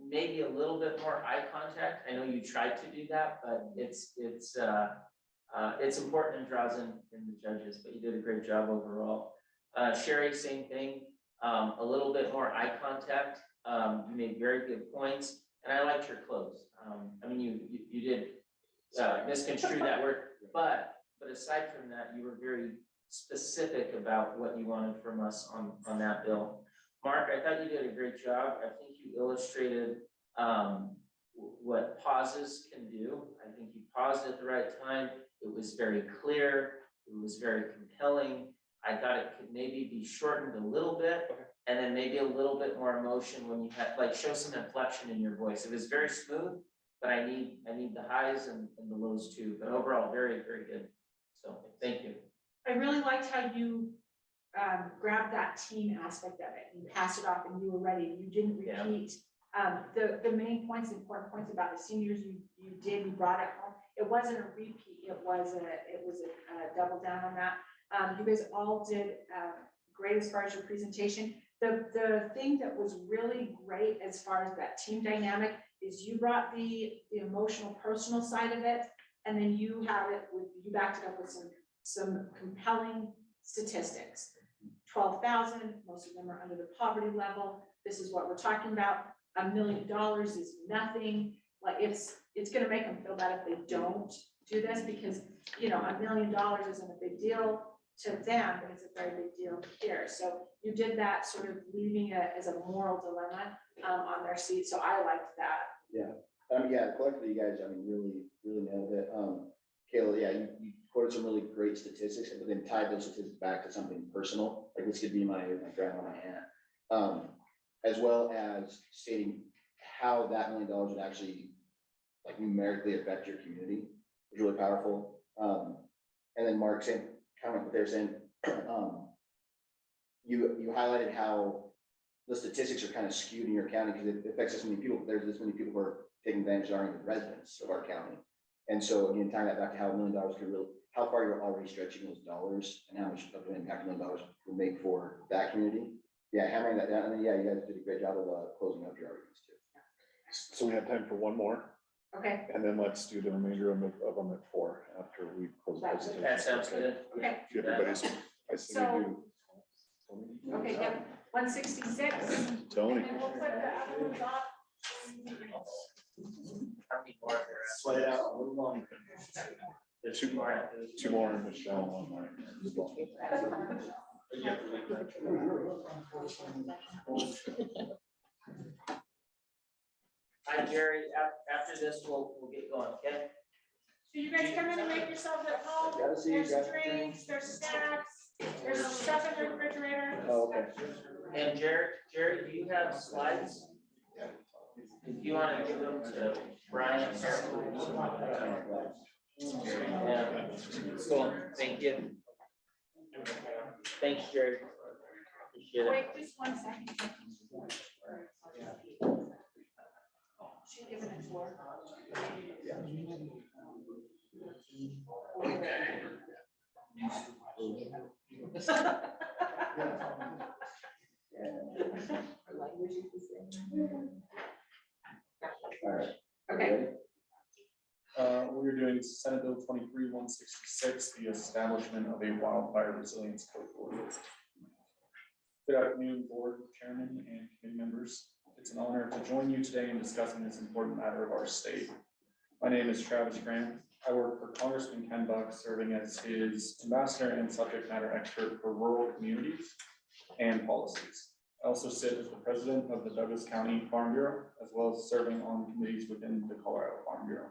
Maybe a little bit more eye contact. I know you tried to do that, but it's important and draws in the judges, but you did a great job overall. Sherry, same thing. A little bit more eye contact. You made very good points, and I liked your clothes. I mean, you did misconstrue that word, but aside from that, you were very specific about what you wanted from us on that bill. Mark, I thought you did a great job. I think you illustrated what pauses can do. I think you paused at the right time. It was very clear. It was very compelling. I thought it could maybe be shortened a little bit, and then maybe a little bit more emotion when you had, like, show some inflection in your voice. It was very smooth, but I need the highs and the lows too. But overall, very, very good. So thank you. I really liked how you grabbed that team aspect of it. You passed it off and you were ready. You didn't repeat. The main points, important points about the seniors you brought it home. It wasn't a repeat. It was a double down on that. You guys all did great as far as your presentation. The thing that was really great as far as that team dynamic is you brought the emotional, personal side of it, and then you backed it up with some compelling statistics. 12,000, most of them are under the poverty level. This is what we're talking about. $1 million is nothing. Like it's going to make them feel bad if they don't do this, because $1 million isn't a big deal to them, but it's a very big deal here. So you did that, sort of leaving it as a moral dilemma on their seat. So I liked that. Yeah. Yeah, collectively, you guys, I mean, really nailed it. Kayla, yeah, you quoted some really great statistics, but then tied those statistics back to something personal. Like this could be my grandma, my aunt, as well as stating how that $1 million would actually like numerically affect your community. It was really powerful. And then Mark, same kind of what they're saying. You highlighted how the statistics are kind of skewed in your county because it affects this many people. There's this many people who are taking advantage that aren't even residents of our county. And so again, tying that back to how $1 million could really, how far you're already stretching those dollars and how much of an impact $1 million will make for that community. yeah, hammering that down, and then, yeah, you guys did a great job of closing up your arguments too. So we have time for one more, Okay, and then let's do the remainder of them at 4 after we close the presentation. That sounds good. okay, If everybody's, I say we do. okay, yep, 166. Tony. And we'll put the other ones off. Sweat out a little longer. There's two more, and Michelle, one more. Hi, Jerry. After this, we'll get going, okay? So you guys come in and make yourselves at home. Gotta see you, There's grab drinks, there's snacks, there's stuff in the refrigerator. Oh, okay. And Jerry, do you have slides? If you want to give them to Brian. Yeah, cool, thank you. Thanks, Jerry. Appreciate it. Wait, just 1 second. She's giving it to her. All right. Okay. We're doing Senate Bill 23-166, the establishment of a wildfire resilience code board. Good afternoon, board chairman and committee members. It's an honor to join you today in discussing this important matter of our state. My name is Travis Grant. I work for Congressman Ken Buck, serving as his ambassador and subject matter expert for rural communities and policies. I also sit as the president of the Douglas County Farm Bureau, as well as serving on committees within the Colorado Farm Bureau.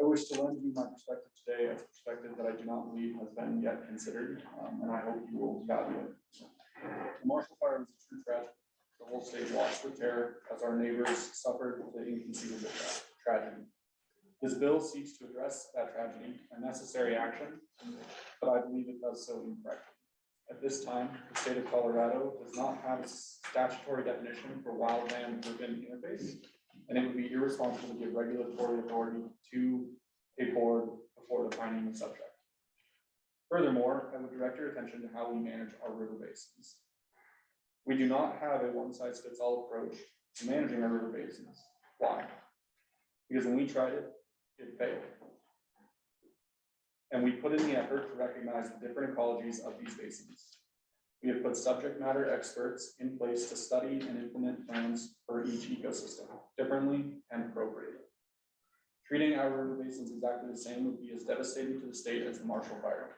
I wish to lend you my perspective today, as a perspective that I do not believe has been yet considered, and I hope you will value it. The Marshall Fire was a true tragedy. The whole state watched with terror as our neighbors suffered the inconceivable tragedy. This bill seeks to address that tragedy and necessary action, but I believe it does so incorrectly. At this time, the state of Colorado does not have a statutory definition for wildland urban interface, and it would be irresponsible to give regulatory authority to a board before defining the subject. Furthermore, I would direct your attention to how we manage our river basins. We do not have a one-size-fits-all approach to managing our river basins. Why? Because when we tried it, it failed. And we put in the effort to recognize the different ecologies of these basins. We have put subject matter experts in place to study and implement plans for each ecosystem differently and appropriately. Treating our river basins exactly the same would be as devastating to the state as the Marshall Fire.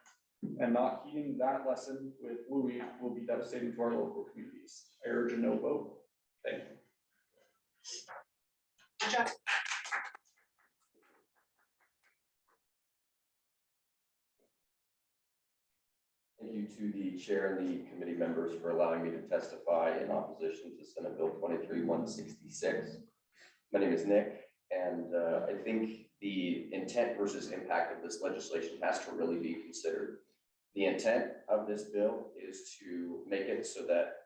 And not heeding that lesson with WUI will be devastating to our local communities. I urge a no vote. Thank you. Thank you to the chair and the committee members for allowing me to testify in opposition to Senate Bill 23-166. My name is Nick, and I think the intent versus impact of this legislation has to really be considered. The intent of this bill is to make it so that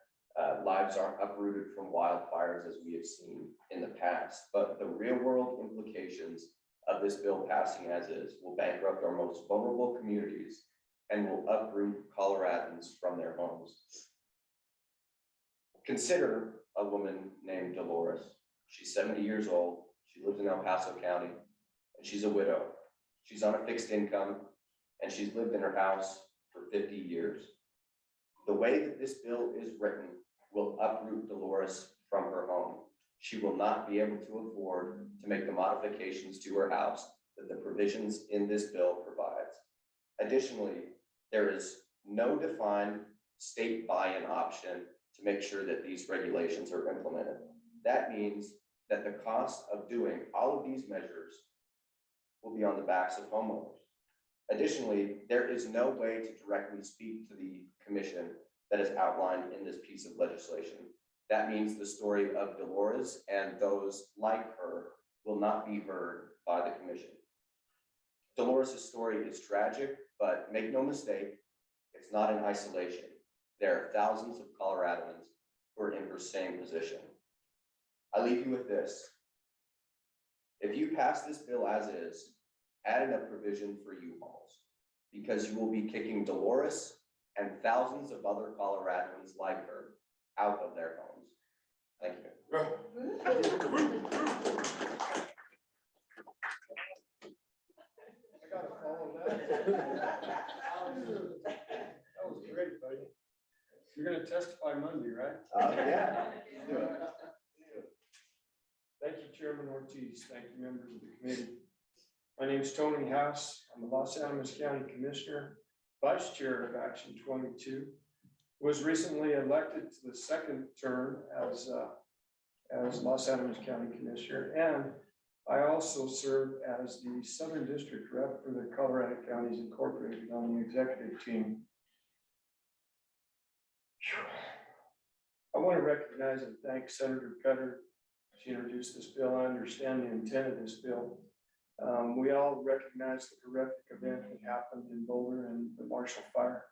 lives aren't uprooted from wildfires as we have seen in the past, but the real world implications of this bill passing as is will bankrupt our most vulnerable communities and will uproot Coloradans from their homes. Consider a woman named Dolores. She's 70 years old. She lives in El Paso County, and she's a widow. She's on a fixed income, and she's lived in her house for 50 years. The way that this bill is written will uproot Dolores from her home. She will not be able to afford to make the modifications to her house that the provisions in this bill provides. Additionally, there is no defined state buy-in option to make sure that these regulations are implemented. That means that the cost of doing all of these measures will be on the backs of homeowners. Additionally, there is no way to directly speak to the commission that is outlined in this piece of legislation. That means the story of Dolores and those like her will not be heard by the commission. Dolores' story is tragic, but make no mistake, it's not in isolation. There are thousands of Coloradans who are in her same position. I leave you with this. If you pass this bill as is, add in a provision for U-Hauls, because you will be kicking Dolores and thousands of other Coloradans like her out of their homes. Thank you. I gotta follow that. That was great, buddy. You're gonna testify Monday, right? Yeah. Thank you, Chairman Ortiz. Thank you, members of the committee. My name is Tony House. I'm a Los Alamos County Commissioner, Vice Chair of Action 22. Was recently elected to the second term as Los Alamos County Commissioner, and I also serve as the Southern District Rep for the Colorado Counties Incorporated on the executive team. I want to recognize and thank Senator Cutter. She introduced this bill. I understand the intent of this bill. We all recognize the horrific event that happened in Boulder and the Marshall Fire.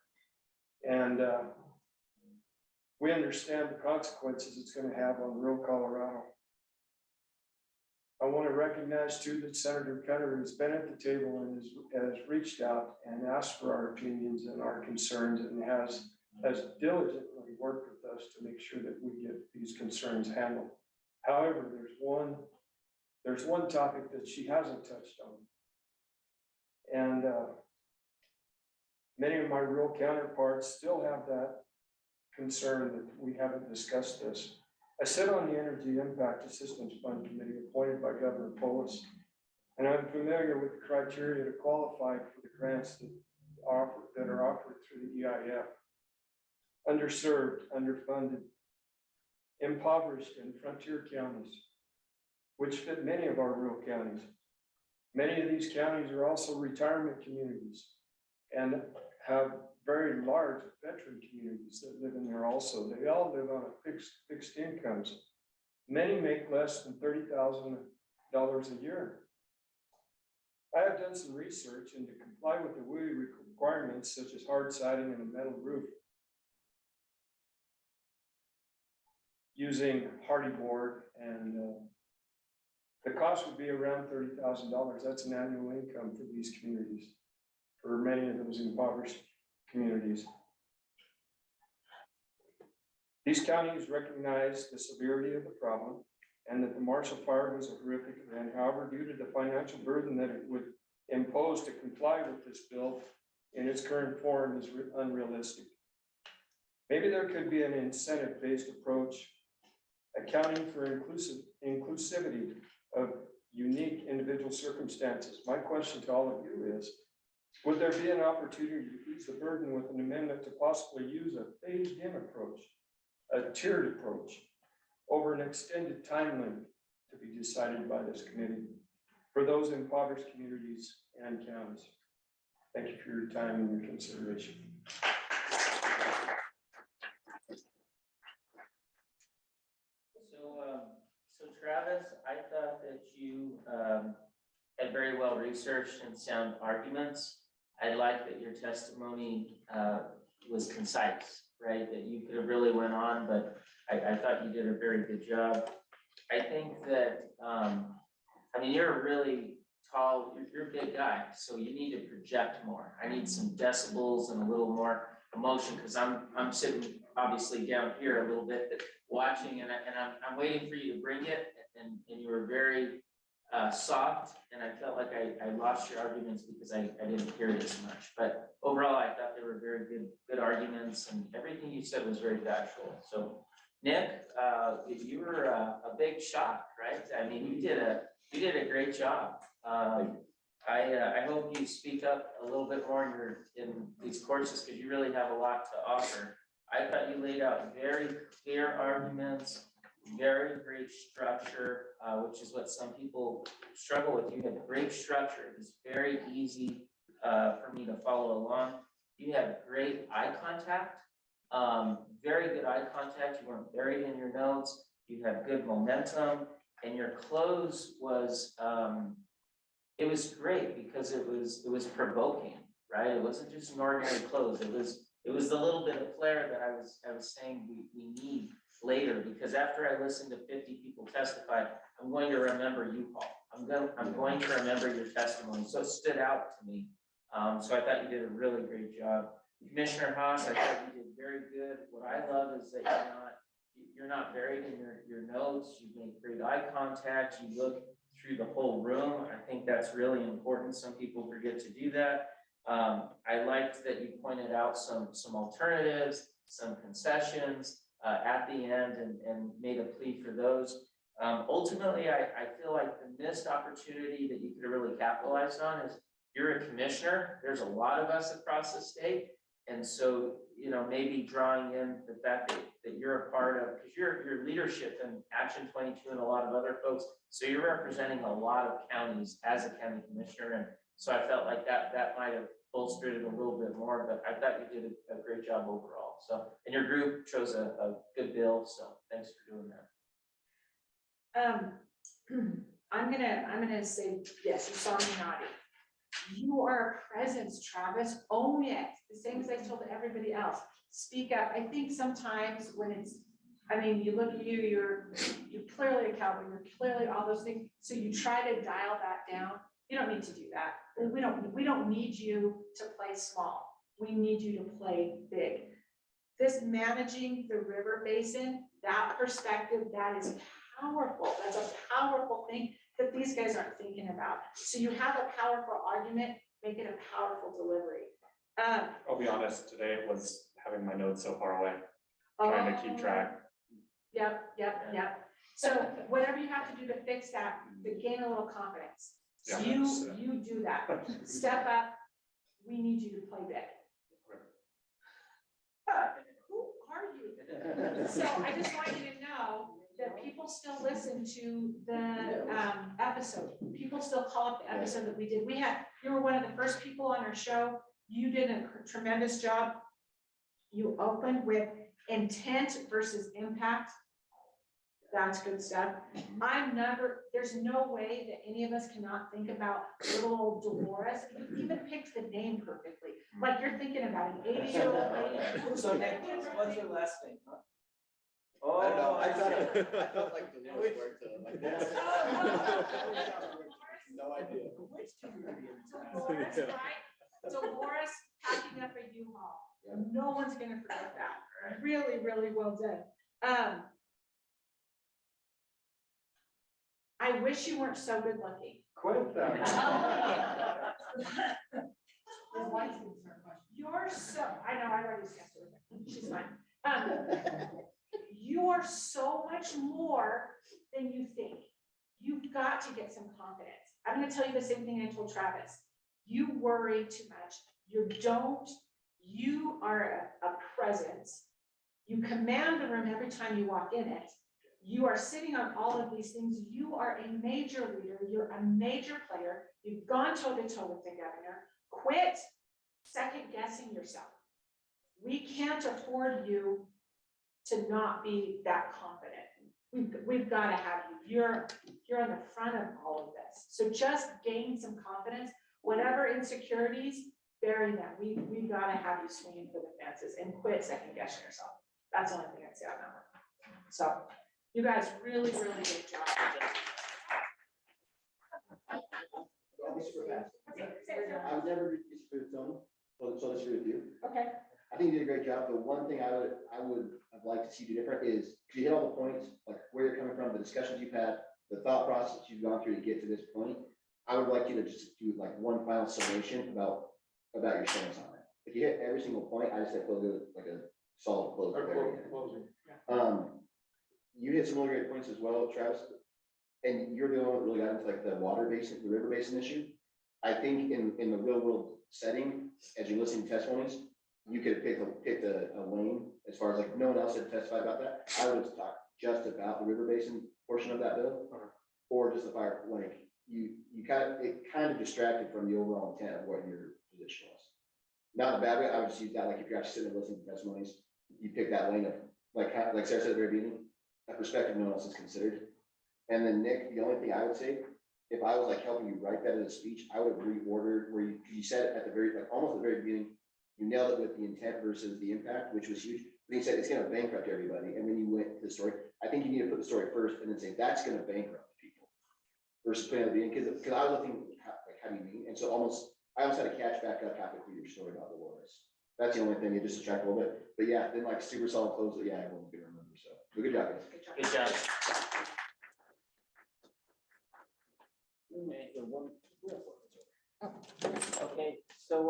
And we understand the consequences it's going to have on rural Colorado. I want to recognize too that Senator Cutter has been at the table and has reached out and asked for our opinions and our concerns, and has diligently worked with us to make sure that we get these concerns handled. However, there's one topic that she hasn't touched on. And many of my rural counterparts still have that concern that we haven't discussed this. I sit on the Energy Impact Assistance Fund Committee appointed by Governor Polis, and I'm familiar with the criteria to qualify for the grants that are offered through the EIF. Underserved, underfunded, impoverished and frontier counties, which fit many of our rural counties. Many of these counties are also retirement communities and have very large veteran communities that live in there also. They all live on a fixed incomes. Many make less than $30,000 a year. I have done some research, and to comply with the WUI requirements such as hard siding and a metal roof, using hardy board, and the cost would be around $30,000. That's an annual income for these communities, for many of those impoverished communities. These counties recognize the severity of the problem and that the Marshall Fire was a horrific event. However, due to the financial burden that it would impose to comply with this bill in its current form is unrealistic. Maybe there could be an incentive-based approach accounting for inclusivity of unique individual circumstances. My question to all of you is, would there be an opportunity to ease the burden with an amendment to possibly use a phased-in approach, a tiered approach, over an extended time limit to be decided by this committee for those impoverished communities and counties? Thank you for your time and your consideration. So Travis, I thought that you had very well researched and sound arguments. I like that your testimony was concise, right? That you could have really went on, but I thought you did a very good job. I think that, I mean, you're a really tall, you're a big guy, so you need to project more. I need some decibels and a little more emotion, because I'm sitting obviously down here a little bit watching, and I'm waiting for you to bring it, and you were very soft, and I felt like I lost your arguments because I didn't hear it as much. But overall, I thought they were very good arguments, and everything you said was very factual. So Nick, you were a big shot, right? I mean, you did a great job. I hope you speak up a little bit more in these courses, because you really have a lot to offer. I thought you laid out very clear arguments, very great structure, which is what some people struggle with. You had great structure. It was very easy for me to follow along. You had great eye contact, very good eye contact. You weren't buried in your notes. You had good momentum, and your close was, it was great because it was provoking, right? It wasn't just an ordinary close. It was the little bit of flair that I was saying we need later, because after I listen to 50 people testify, I'm going to remember you, Paul. I'm going to remember your testimony. So it stood out to me. So I thought you did a really great job. Commissioner Haas, I thought you did very good. What I love is that you're not buried in your notes. You make great eye contact. You look through the whole room. I think that's really important. Some people forget to do that. I liked that you pointed out some alternatives, some concessions at the end and made a plea for those. Ultimately, I feel like the missed opportunity that you could have really capitalized on is you're a commissioner. There's a lot of us across the state. And so, you know, maybe drawing in the fact that you're a part of, because your leadership in Action 22 and a lot of other folks, so you're representing a lot of counties as a county commissioner. And so I felt like that might have bolstered it a little bit more, but I thought you did a great job overall. So, and your group chose a good bill, so thanks for doing that. I'm gonna say, yes, you saw me nodding. You are a presence, Travis, own it, the same as I told everybody else, speak up. I think sometimes when it's, I mean, you look at you, you're clearly a cowboy, you're clearly all those things, so you try to dial that down. You don't need to do that. We don't need you to play small. We need you to play big. This managing the river basin, that perspective, that is powerful. That's a powerful thing that these guys aren't thinking about. So you have a powerful argument, make it a powerful delivery. I'll be honest, today it was having my notes so far away, trying to keep track. Yep. So whatever you have to do to fix that, to gain a little confidence, Yeah, you do that. Step up. We need you to play big. Who are you? So I just want you to know that people still listen to the episode. People still call up the episode that we did. You were one of the first people on our show. You did a tremendous job. You opened with intent versus impact. That's good stuff. There's no way that any of us cannot think about little old Dolores. You even picked the name perfectly. Like you're thinking about an 80-year-old lady. So Nick, what's your last name, huh? Oh, I don't know, I felt like the Lord worked like that. No idea. Dolores, right? Dolores packing up a U-Haul. No one's gonna forget that. Really, really well done. I wish you weren't so good looking. Quit that. You're so, I know, I already discussed it with her. She's fine. You are so much more than you think. You've got to get some confidence. I'm gonna tell you the same thing I told Travis. You worry too much. You are a presence. You command the room every time you walk in it. You are sitting on all of these things. You are a major leader. You're a major player. You've gone toe to toe with the governor. Quit second guessing yourself. We can't afford you to not be that confident. We've got to have you. You're on the front of all of this. So just gain some confidence. Whatever insecurities, bury them. We've got to have you swinging for the fences and quit second guessing yourself. That's the only thing I'd say on that one. So you guys really, really good job. I'll be super fast. I would never disagree with Tony, so disagree with you. Okay. I think you did a great job. The one thing I would have liked to see you do different is, because you hit all the points, like where you're coming from, the discussions you've had, the thought process you've gone through to get to this point. I would like you to just do like one final summation about your stance on it. If you hit every single point, I just have to go like a solid close. You hit some really great points as well, Travis. And you're the one that really got into like the water basin, the river basin issue. I think in the real world setting, as you're listening to testimonies, you could have picked a lane as far as like no one else had testified about that. I would have talked just about the river basin portion of that bill, or just the fire. Like it kind of distracted from the overall intent of what your position was. Not in a bad way. I would just use that like if you're actually sitting there listening to testimonies, you pick that lane of like Sarah said at the very beginning, a perspective no one else has considered. And then Nick, the only thing I would say, if I was like helping you write that in a speech, I would have reordered where you said it at the very, like almost at the very beginning, you nailed it with the intent versus the impact, which was huge. But he said it's going to bankrupt everybody. And then you went to the story. I think you need to put the story first and then say that's going to bankrupt people versus putting it at the beginning. Because I was looking like how do you mean? And so I almost had to catch back up halfway through your story about Dolores. That's the only thing, it just distracts a little bit. But yeah, then like super solid close, yeah, everyone's gonna remember, so. But good job, guys. Good job. Okay, so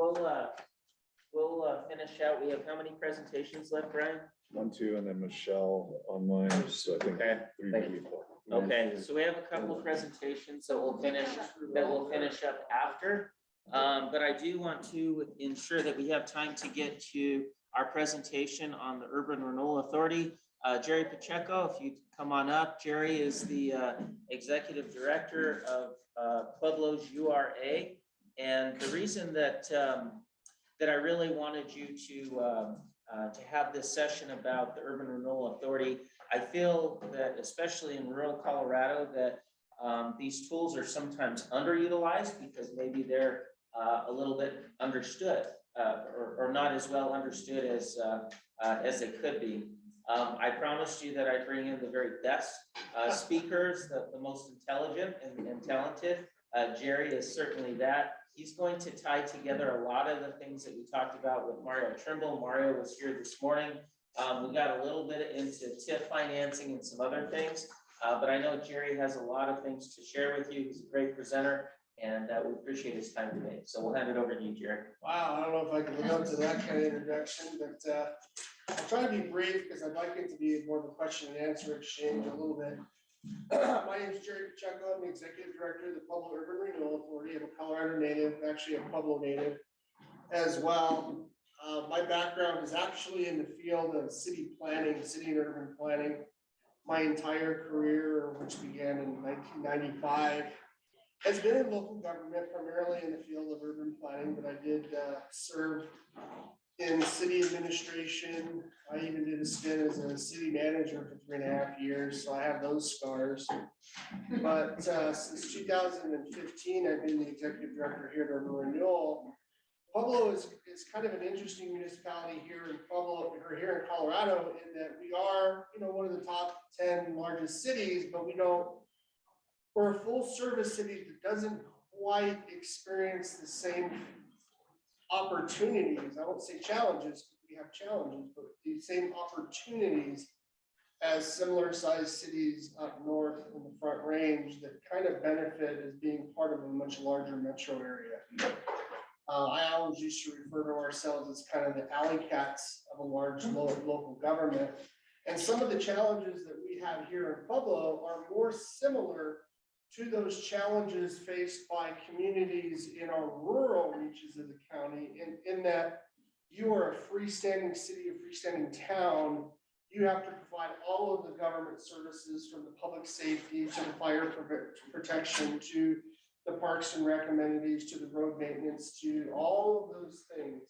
we'll finish out. We have how many presentations left, Brian? 1, 2, and then Michelle online, so I think Okay. 3, maybe 4. Okay, so we have a couple of presentations that we'll finish up after. But I do want to ensure that we have time to get to our presentation on the Urban Renewal Authority. Jerry Pacheco, if you come on up. Jerry is the Executive Director of Pueblo's URA. And the reason that I really wanted you to have this session about the Urban Renewal Authority, I feel that especially in rural Colorado, that these tools are sometimes underutilized because maybe they're a little bit understood or not as well understood as they could be. I promised you that I'd bring in the very best speakers, the most intelligent and talented. Jerry is certainly that. He's going to tie together a lot of the things that we talked about with Mario Trimble. Mario was here this morning. We got a little bit into TIF financing and some other things, but I know Jerry has a lot of things to share with you. He's a great presenter, and we appreciate his time today. So we'll hand it over to you, Jerry. Wow, I don't know if I can live up to that kind of introduction, but I'll try to be brief because I'd like it to be more of a question and answer exchange a little bit. My name is Jerry Pacheco. I'm the Executive Director of the Pueblo Urban Renewal Authority. I'm a Colorado native, actually a Pueblo native as well. My background is actually in the field of city planning, city and urban planning. My entire career, which began in 1995, has been in local government, primarily in the field of urban planning, but I did serve in city administration. I even did a stint as a city manager for 3.5 years, so I have those scars. But since 2015, I've been the executive director here at Urban Renewal. Pueblo is kind of an interesting municipality here in Pueblo, or here in Colorado, in that we are, one of the top 10 largest cities, but we're a full service city that doesn't quite experience the same opportunities. I won't say challenges, we have challenges, but the same opportunities as similar sized cities up north in the Front Range that kind of benefit as being part of a much larger metro area. I always used to refer to ourselves as kind of the alley cats of a large local government. And some of the challenges that we have here in Pueblo are more similar to those challenges faced by communities in our rural reaches of the county, in that you are a freestanding city, a freestanding town. You have to provide all of the government services, from the public safety to the fire protection to the parks and rec amenities to the road maintenance to all of those things,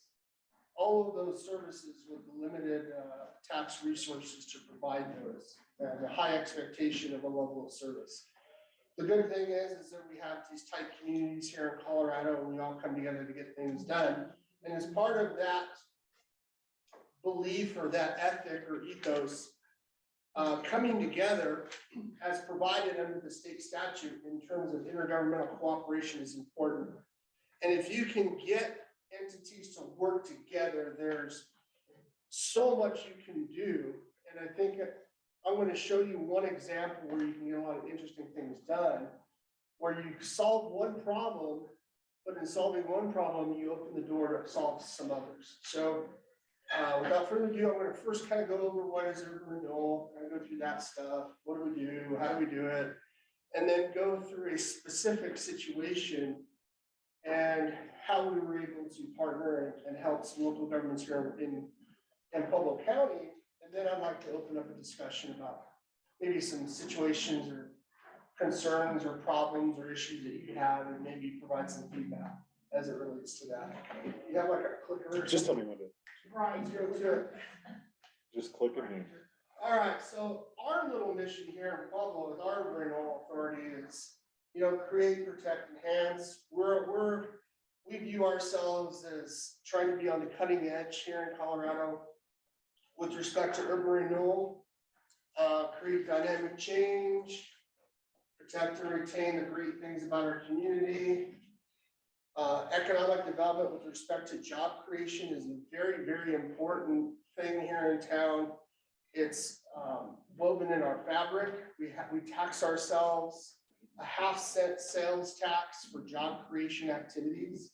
all of those services with limited tax resources to provide those, and the high expectation of a level of service. The good thing is that we have these tight communities here in Colorado, and we all come together to get things done. And as part of that belief or that ethic or ethos, coming together as provided under the state statute in terms of intergovernmental cooperation is important. And if you can get entities to work together, there's so much you can do. And I think I'm going to show you one example where you can get a lot of interesting things done, where you solve one problem, but in solving one problem, you open the door to solve some others. So without further ado, I'm going to first kind of go over what is urban renewal, kind of go through that stuff. What do we do? How do we do it? And then go through a specific situation and how we were able to partner and help some local governments here in Pueblo County. And then I'd like to open up a discussion about maybe some situations or concerns or problems or issues that you have, and maybe provide some feedback as it relates to that. You have like a clicker? Just tell me when to, Right, go to it. just click it in. All right, so our little mission here in Pueblo with our renewal authority is, create, protect, enhance. We view ourselves as trying to be on the cutting edge here in Colorado with respect to urban renewal, create dynamic change, protect and retain the great things about our community, Economic development with respect to job creation is a very, very important thing here in town. It's woven in our fabric. We tax ourselves a 0.5-cent sales tax for job creation activities.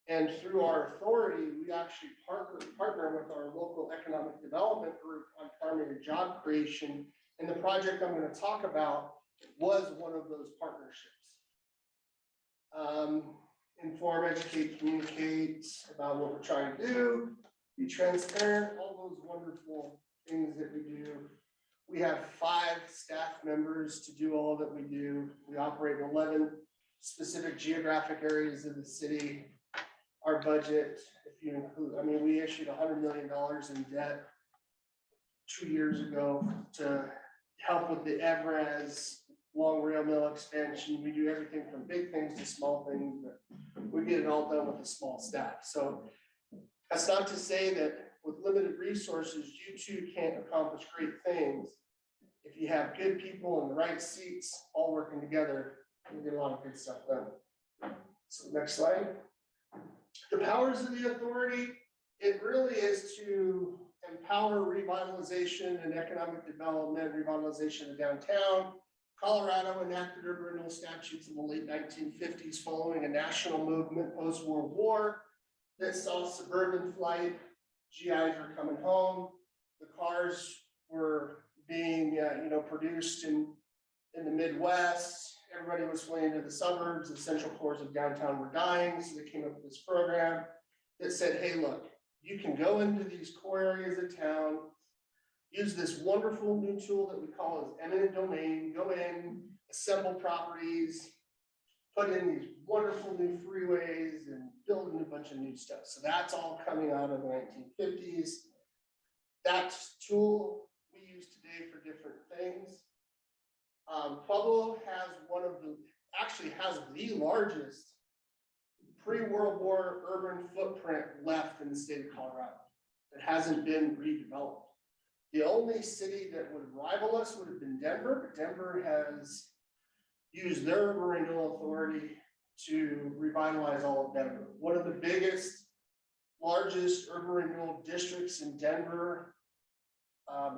And through our authority, we actually partner with our local economic development group on primary job creation. And the project I'm going to talk about was one of those partnerships. Inform, educate, communicate about what we're trying to do, be transparent, all those wonderful things that we do. We have 5 staff members to do all that we do. We operate in 11 specific geographic areas of the city. Our budget, if you include, I mean, we issued $100 million in debt 2 years ago to help with the Evraz long rail mill expansion. We do everything from big things to small things, but we get it all done with a small staff. So that's not to say that with limited resources, you too can't accomplish great things. If you have good people in the right seats, all working together, you get a lot of good stuff done. So next slide. The powers of the authority, it really is to empower revitalization and economic development, revitalization of downtown. Colorado enacted urban renewal statutes in the late 1950s following a national movement post-World War that saw suburban flight. GIs were coming home. The cars were being produced in the Midwest. Everybody was fleeing to the suburbs. The central cores of downtown were dying. So they came up with this program that said, hey, look, you can go into these core areas of town, use this wonderful new tool that we call as eminent domain, go in, assemble properties, put in these wonderful new freeways and build a bunch of new stuff. So that's all coming out of the 1950s. That tool we use today for different things. Pueblo has the largest pre-World War urban footprint left in the state of Colorado that hasn't been redeveloped. The only city that would rival us would have been Denver. Denver has used their urban renewal authority to revitalize all of Denver. One of the biggest, largest urban renewal districts in Denver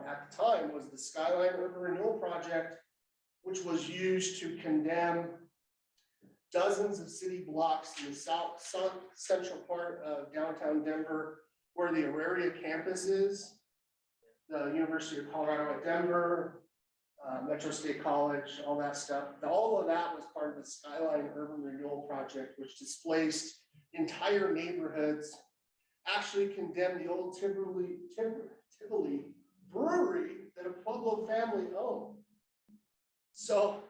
at the time was the Skyline Urban Renewal Project, which was used to condemn dozens of city blocks in the south central part of downtown Denver, where the Auraria campus is, the University of Colorado at Denver, Metro State College, all that stuff. All of that was part of the Skyline Urban Renewal Project, which displaced entire neighborhoods, actually condemned the old Tivoli brewery that a Pueblo family owned. So,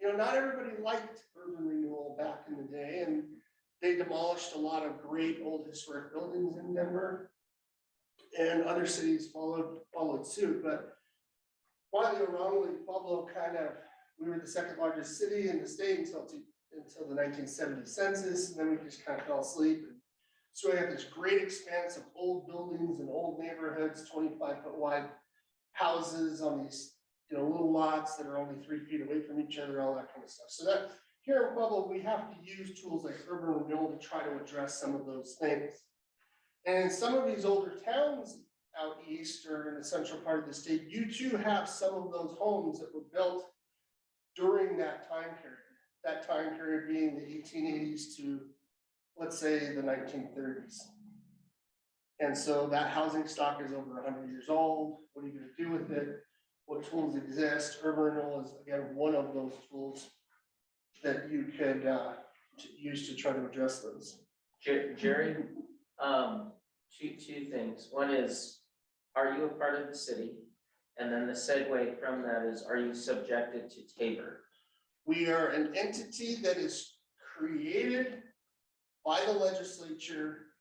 not everybody liked urban renewal back in the day, and they demolished a lot of great old historic buildings in Denver, and other cities followed suit. But rightly or wrongly, Pueblo we were the second largest city in the state until the 1970 census, and then we just kind of fell asleep. So we have this great expanse of old buildings and old neighborhoods, 25-foot wide houses on these little lots that are only 3 feet away from each other, all that kind of stuff. So that here in Pueblo, we have to use tools like urban renewal to try to address some of those things. And in some of these older towns out east or in the central part of the state, you too have some of those homes that were built during that time period. That time period being the 1880s to, let's say, the 1930s. And so that housing stock is over 100 years old. What are you going to do with it? What tools exist? Urban renewal is, again, one of those tools that you could use to try to address those. Jerry, two things. One is, are you a part of the city? And then the segue from that is, are you subjected to Tabor? We are an entity that is created by the legislature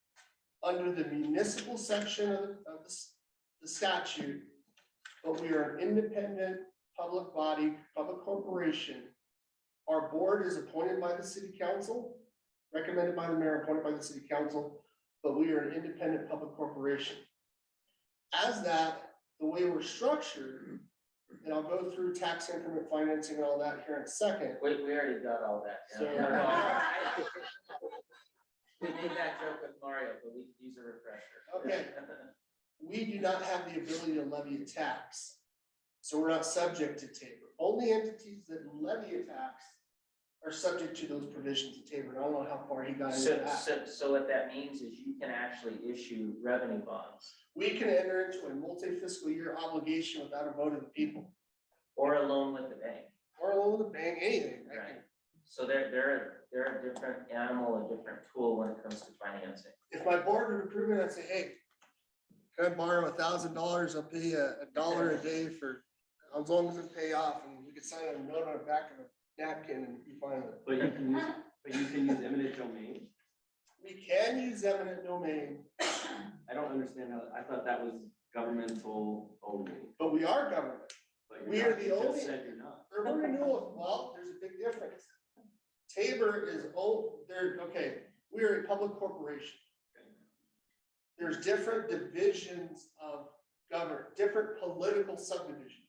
under the municipal section of the statute, but we are an independent public body, public corporation. Our board is appointed by the city council, recommended by the mayor, appointed by the city council, but we are an independent public corporation. As that, the way we're structured and I'll go through tax increment financing and all that here in a second. We already got all that. So- We made that joke with Mario, but we could use a refresher. Okay. We do not have the ability to levy a tax. So we're not subject to Tabor. Only entities that levy a tax are subject to those provisions of Tabor. And I don't know how far he got into that. So what that means is you can actually issue revenue bonds We can enter into a multi-fiscal year obligation without a vote of the people, or a loan with the bank. or a loan with the bank, anything. I can- Right. So they're a different animal, a different tool when it comes to financing. If my board would approve it, I'd say, hey, can I borrow $1,000? I'll pay you $1 a day for, as long as it pay off, and we could sign a note on the back of a napkin and be fine with it. But you can use eminent domain. We can use eminent domain, I don't understand how, I thought that was governmental only. but we are government. But you're We are not. the You just only- said you're not. Urban renewal, well, there's a big difference. Tabor is, we are a public corporation. There's different divisions of government, different political subdivisions.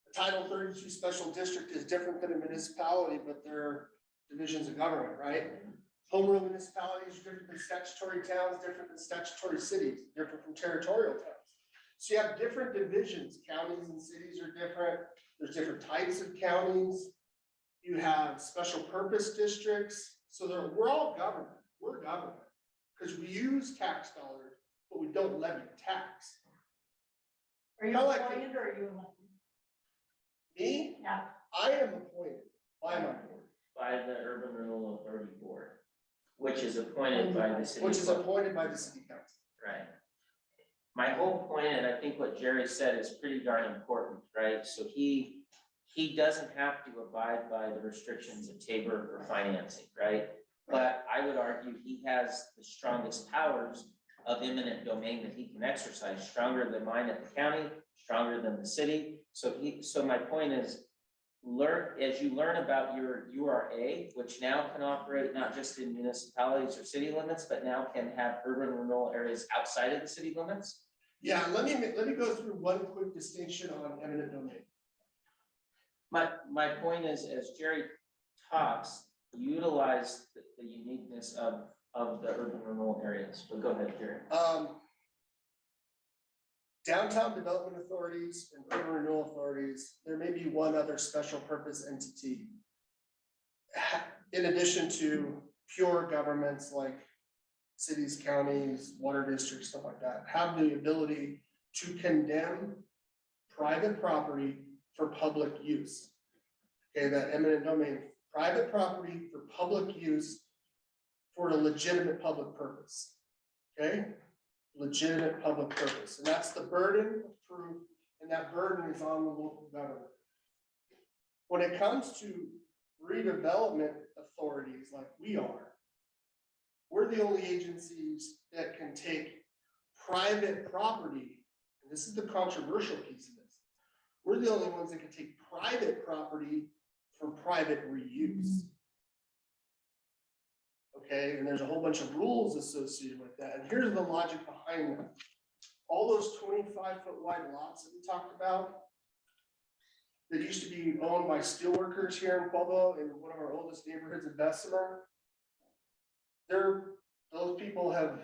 The Title 32 special district is different than a municipality, but they're divisions of government, right? Home rule municipalities are different than statutory towns, different than statutory cities, different from territorial towns. So you have different divisions, counties and cities are different, there's different types of counties. You have special purpose districts, so we're all government, we're government. Because we use tax dollars, but we don't levy tax. Are you Kinda like- appointed or are you elected? Me, Yeah. I am appointed by my board, By the Urban Renewal Authority Board, which is appointed by the city. which is appointed by the city council. Right. My whole point, and I think what Jerry said is pretty darn important, right? So he doesn't have to abide by the restrictions of Tabor for financing, right? But I would argue he has the strongest powers of eminent domain that he can exercise, stronger than mine at the county, stronger than the city. So my point is, as you learn about your URA, which now can operate not just in municipalities or city limits, but now can have urban renewal areas outside of the city limits. Yeah, let me go through one quick distinction on eminent domain. My point is, as Jerry talks, utilize the uniqueness of the urban renewal areas. But go ahead, Jerry. Downtown development authorities and urban renewal authorities, there may be one other special purpose entity. In addition to pure governments like cities, counties, water districts, stuff like that, have the ability to condemn private property for public use. Okay, that eminent domain, private property for public use for a legitimate public purpose. Okay? Legitimate public purpose, and that's the burden of proof, and that burden is on the local government. When it comes to redevelopment authorities like we are, we're the only agencies that can take private property, and this is the controversial piece of this. We're the only ones that can take private property for private reuse. Okay, and there's a whole bunch of rules associated with that, and here's the logic behind that. All those 25-foot wide lots that we talked about, that used to be owned by steelworkers here in Pueblo, in one of our oldest neighborhoods in Bessemer. Those people have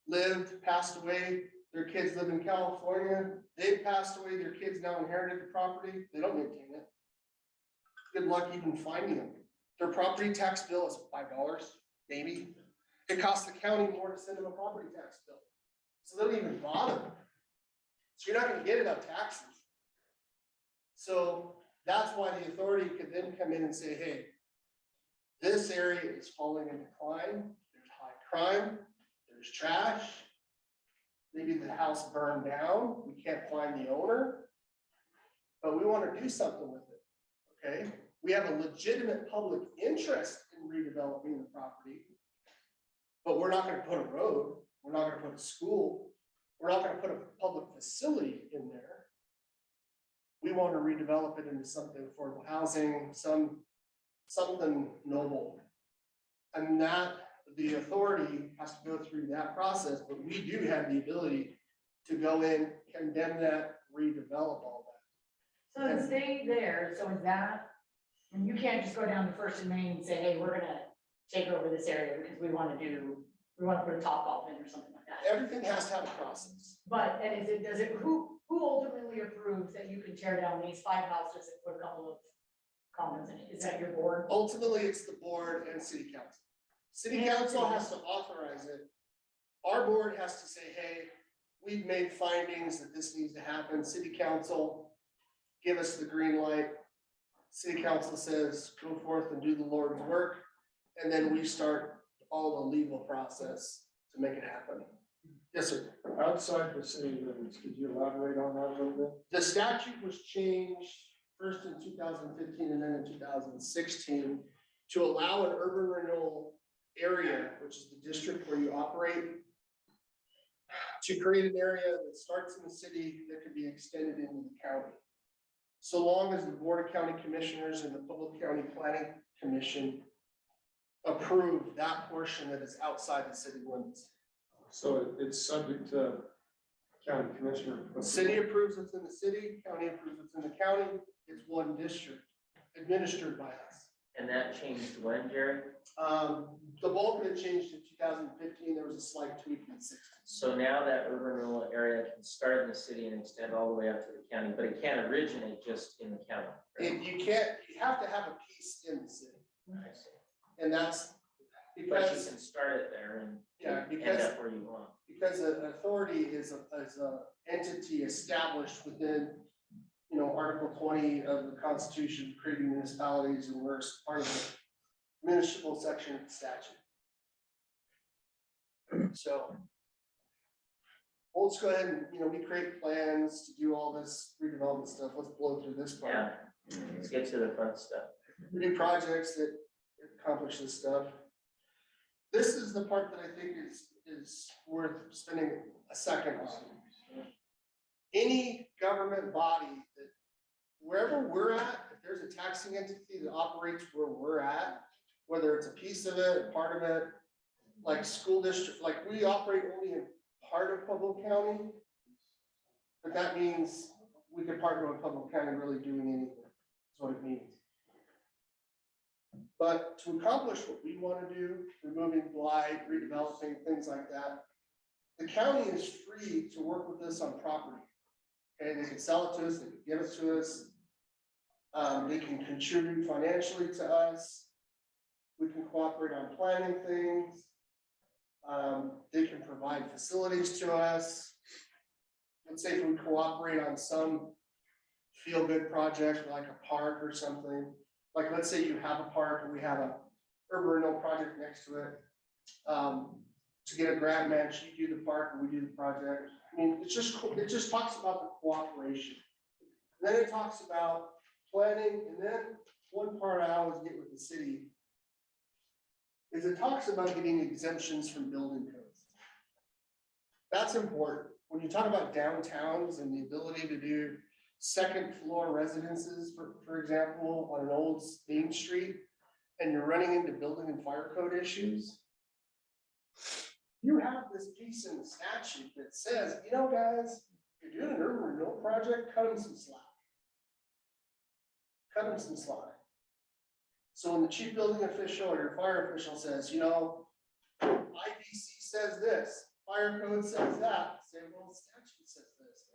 lived, passed away, their kids live in California, they've passed away, their kids now inherited the property, they don't maintain it. Good luck even finding them. Their property tax bill is $5, maybe. It costs the county more to send them a property tax bill. So they don't even bother. So you're not gonna get it on taxes. So that's why the authority could then come in and say, hey, this area is falling in decline, there's high crime, there's trash. Maybe the house burned down, we can't find the owner. But we wanna do something with it, okay? We have a legitimate public interest in redeveloping the property. But we're not gonna put a road, we're not gonna put a school, we're not gonna put a public facility in there. We want to redevelop it into something affordable housing, something noble. And that, the authority has to go through that process, but we do have the ability to go in, condemn that, redevelop all So then stay there, so is that, and you can't just go down to First and Main and say, hey, we're gonna take over this area because we wanna put a top off in or something like that. Everything has to have a process. But, and does it, who ultimately approves that you can tear down these 5 houses and put a couple of comments in it? Is that your board? Ultimately, it's the board and city council. City council has to authorize it. Our board has to say, hey, we've made findings that this needs to happen. City council, give us the green light. City council says, go forth and do the Lord's work. And then we start all the legal process to make it happen. Yes, sir. Outside the city limits, could you elaborate on that a little bit? The statute was changed first in 2015 and then in 2016 to allow an urban renewal area, which is the district where you operate, to create an area that starts in the city that could be extended into the county. So long as the Board of County Commissioners and the Public County Planning Commission approve that portion that is outside the city limits. So it's subject to county commissioner. The city approves what's in the city, county approves what's in the county, it's one district administered by us. And that changed when, Jerry? The bulk of it changed in 2015, there was a slight tweak in 16. So now that urban renewal area can start in the city and extend all the way up to the county, but it can't originate just in the county. right? You can't, you have to have a piece in the city, I see. and that's But you because, can start it there and yeah, end because, up where you want. because an authority is a entity established within, you know, Article 20 of the Constitution, creating municipalities, and we're part of the municipal section of the statute. So let's go ahead and, you know, we create plans to do all this redevelopment stuff. Let's blow through this part. Yeah, let's get to the fun stuff. We do projects that accomplish this stuff. This is the part that I think is worth spending a second on. Any government body that, wherever we're at, if there's a taxing entity that operates where we're at, whether it's a piece of it, part of it, like school district, like we operate only in part of Pueblo County. But that means we can partner with Pueblo County really doing anything, that's what it means. But to accomplish what we want to do, removing blight, redeveloping, things like that, the county is free to work with us on property. Okay, they can sell it to us, they can give it to us. They can contribute financially to us. We can cooperate on planning things. They can provide facilities to us. Let's say if we cooperate on some feel-good project, like a park or something. Like, let's say you have a park and we have a urban renewal project next to it. To get a grant match, you do the park and we do the project. I mean, it just talks about the cooperation. And then it talks about planning, and then one part I always get with the city is it talks about getting exemptions from building codes. That's important. When you talk about downtowns and the ability to do second floor residences, for example, on an old Main Street, and you're running into building and fire code issues, you have this piece in the statute that says, you know, guys, if you're doing an urban renewal project, cut them some slack. Cut them some slack. So when the chief building official or your fire official says, you know, IBC says this, fire code says that, say, well, the statute says this,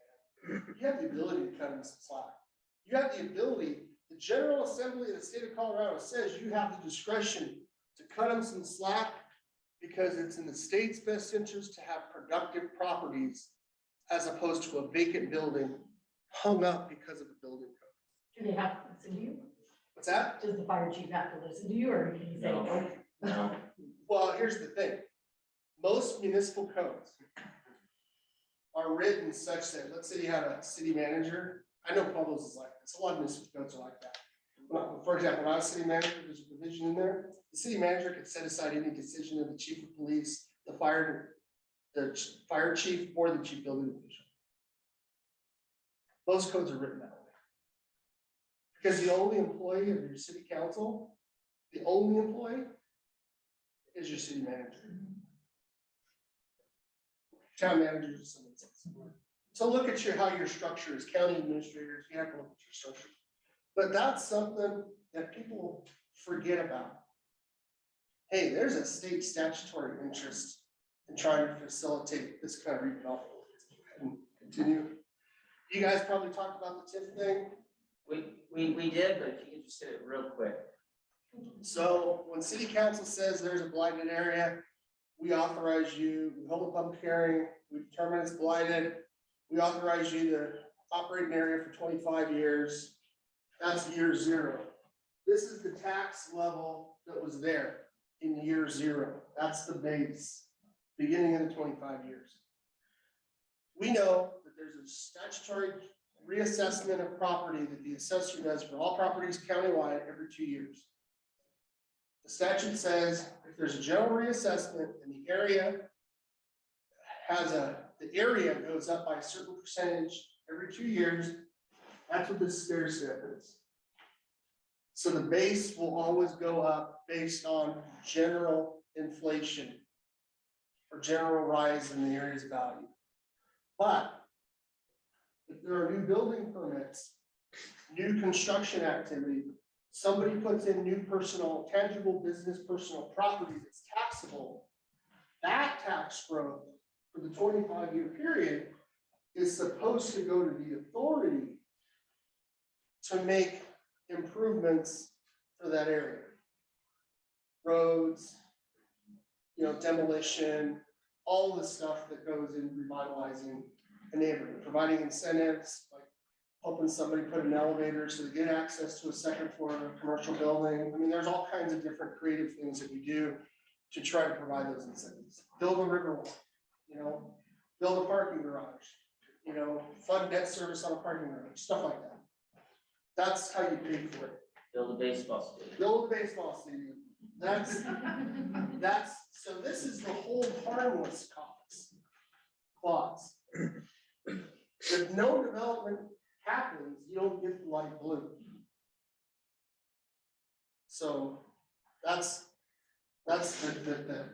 man. You have the ability to cut them some slack. You have the ability, the General Assembly of the state of Colorado says you have the discretion to cut them some slack because it's in the state's best interest to have productive properties as opposed to a vacant building hung up because of a building code. Do they have to listen to you? What's that? Does the fire chief have to listen to you, or can you say, No. No. Well, here's the thing. Most municipal codes are written such that, let's say you have a city manager. I know Pueblo's is like this. A lot of municipal codes are like that. Well, for example, when I was city manager, there's a provision in there. The city manager could set aside any decision of the chief of police, the fire chief, or the chief building official. Most codes are written that way. Because the only employee of your city council, the only employee is your city manager. Town manager is someone else. to look at how your structure is, county administrators, you have to look at your structure. But that's something that people forget about. Hey, there's a state statutory interest in trying to facilitate this kind of redevelopment. And continue. You guys probably talked about the TIF thing. We did, but if you could just hit it real quick. So when city council says there's a blighted area, we authorize you, we hold a public hearing, we determine it's blighted. We authorize you to operate an area for 25 years. That's year 0. This is the tax level that was there in year 0. That's the base, beginning of the 25 years. We know that there's a statutory reassessment of property that the assessor does for all properties countywide every 2 years. The statute says if there's a general reassessment and the area the area goes up by a certain percentage every 2 years, that's what this stair step is. So the base will always go up based on general inflation or general rise in the area's value. But if there are new building permits, new construction activity, somebody puts in new personal, tangible business, personal property that's taxable, that tax growth for the 25-year period is supposed to go to the authority to make improvements for that area. Roads, demolition, all the stuff that goes in revitalizing a neighborhood, providing incentives, like helping somebody put an elevator so they get access to a second floor of a commercial building. I mean, there's all kinds of different creative things that we do to try to provide those incentives. Build a river wall, build a parking garage, fund debt service on a parking garage, stuff like that. That's how you pay for it. Build a baseball stadium. Build a baseball stadium. So this is the whole harmless clause. If no development happens, you don't get the light blue. So that's the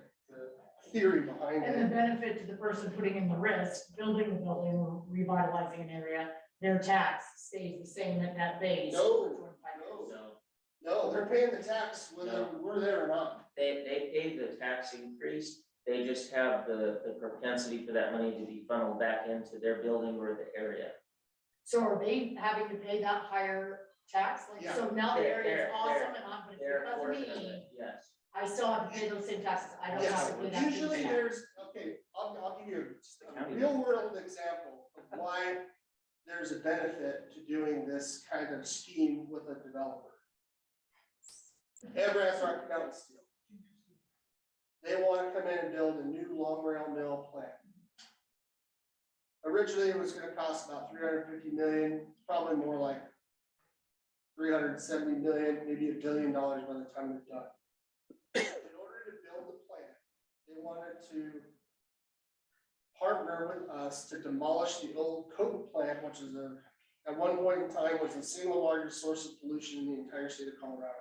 theory behind And the it. benefit to the person putting in the risk, building the building, or revitalizing an area, their tax stays the same at that base. No, they're paying the tax whether we're there or not. They pay the tax increase, they just have the propensity for that money to be funneled back into their building or the area. So are they having to pay that higher tax? Like, so now the area is awesome and I'm, but it's They're because of portion of me, it, yes. I still have to pay those same taxes. I don't have to pay that. Usually I'll give you a real world example of why there's a benefit to doing this kind of scheme with a developer. Everett's Architectural Steel. They want to come in and build a new long rail mill plant. Originally, it was going to cost about $350 million, probably more like $370 million, maybe $1 billion by the time they're done. In order to build the plant, they wanted to partner with us to demolish the old coke plant, which is at one point in time was the single largest source of pollution in the entire state of Colorado.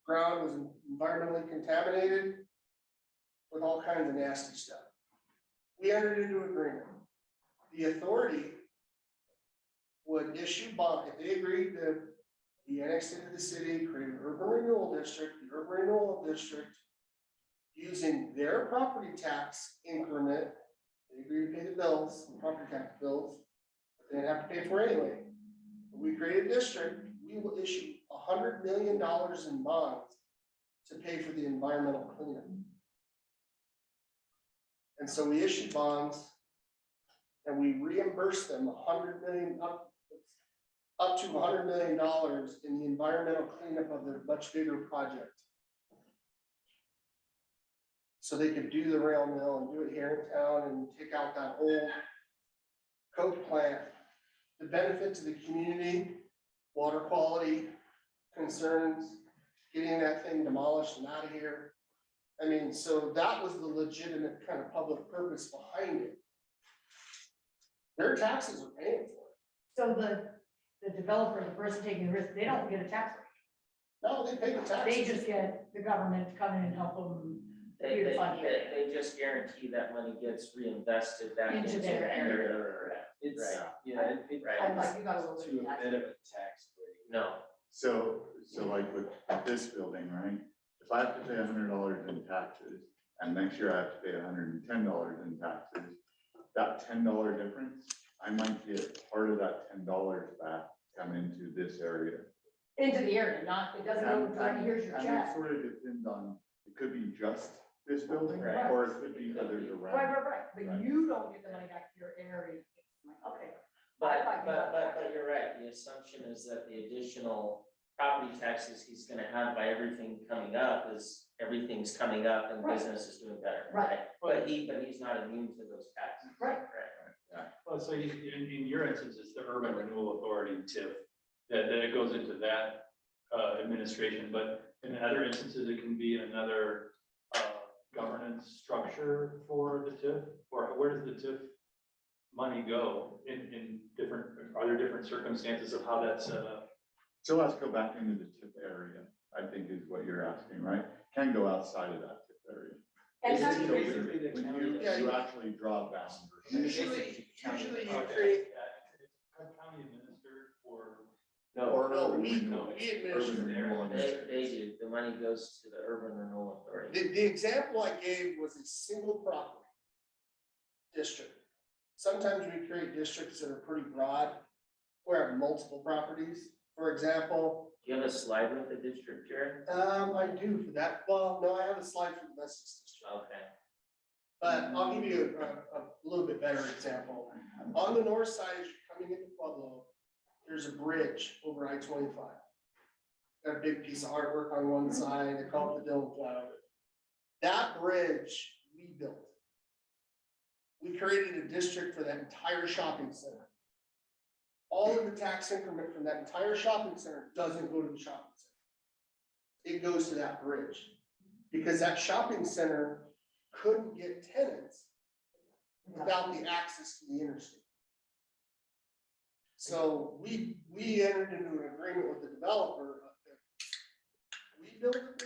Ground was environmentally contaminated with all kinds of nasty stuff. We entered into an agreement. The authority would issue bond, if they agreed to be annexed into the city, create an urban renewal district, the urban renewal district, using their property tax increment, they agree to pay the bills, the property tax bills, but they didn't have to pay for it anyway. When we create a district, we will issue $100 million in bonds to pay for the environmental cleanup. And so we issue bonds and we reimburse them $100 million, up to $100 million in the environmental cleanup of their much bigger project. So they could do the rail mill and do it here in town and take out that old coke plant. The benefit to the community, water quality concerns, getting that thing demolished and out of here. I mean, so that was the legitimate kind of public purpose behind it. Their taxes are paying for it. So the developer, the person taking the risk, they don't get a tax rate. No, they pay the taxes. They just get the government to come in and help them. They just guarantee that money gets reinvested back Into into their their area. It's, Right. yeah, it Right. Like you got a little comes bit to of a bit of a tax rate. No, So like with this building, right? If I have to pay $100 in taxes and next year I have to pay $110 in taxes, that $10 difference, I might get part of that $10 back come into this area. Into the area, not, it doesn't go directly, here's your And it check. sort of depends on, it could be just this building, Right. or it could be others around. Right, but you don't get the money back to your area. Okay. but you're right. The assumption is that the additional property taxes he's gonna have by everything coming up is everything's coming up and Right. business is doing better, Right. right? But he's not immune to those taxes. Right. Well, so in your instance, it's the Urban Renewal Authority TIF, that it goes into that administration, but in other instances, it can be another governance structure for the TIF, or where does the TIF money go in different, are there different circumstances of how that's set up? So let's go back into the tip area, I think is what you're asking, right? Can go outside of that tip area. And how Basically, do you- basically the When county. you actually draw boundaries. Usually you Okay. create, County administered or? Or no, urban we renewal. administer Urban renewal They do. The money goes to the Urban Renewal Authority. The example I gave was a single property district. Sometimes we create districts that are pretty broad, where have multiple properties. For example, Do you have a slide with the district, Jared? I do for that. Well, no, I have a slide for the Essex district. Okay. But I'll give you a little bit better example. On the north side, as you're coming into Pueblo, there's a bridge over I-25. Got a big piece of artwork on one side, they call it the Dillon Flyover. That bridge, we built. We created a district for that entire shopping center. All of the tax increment from that entire shopping center doesn't go to the shopping center. It goes to that bridge. Because that shopping center couldn't get tenants without the access to the interstate. So we entered into an agreement with the developer. We build it,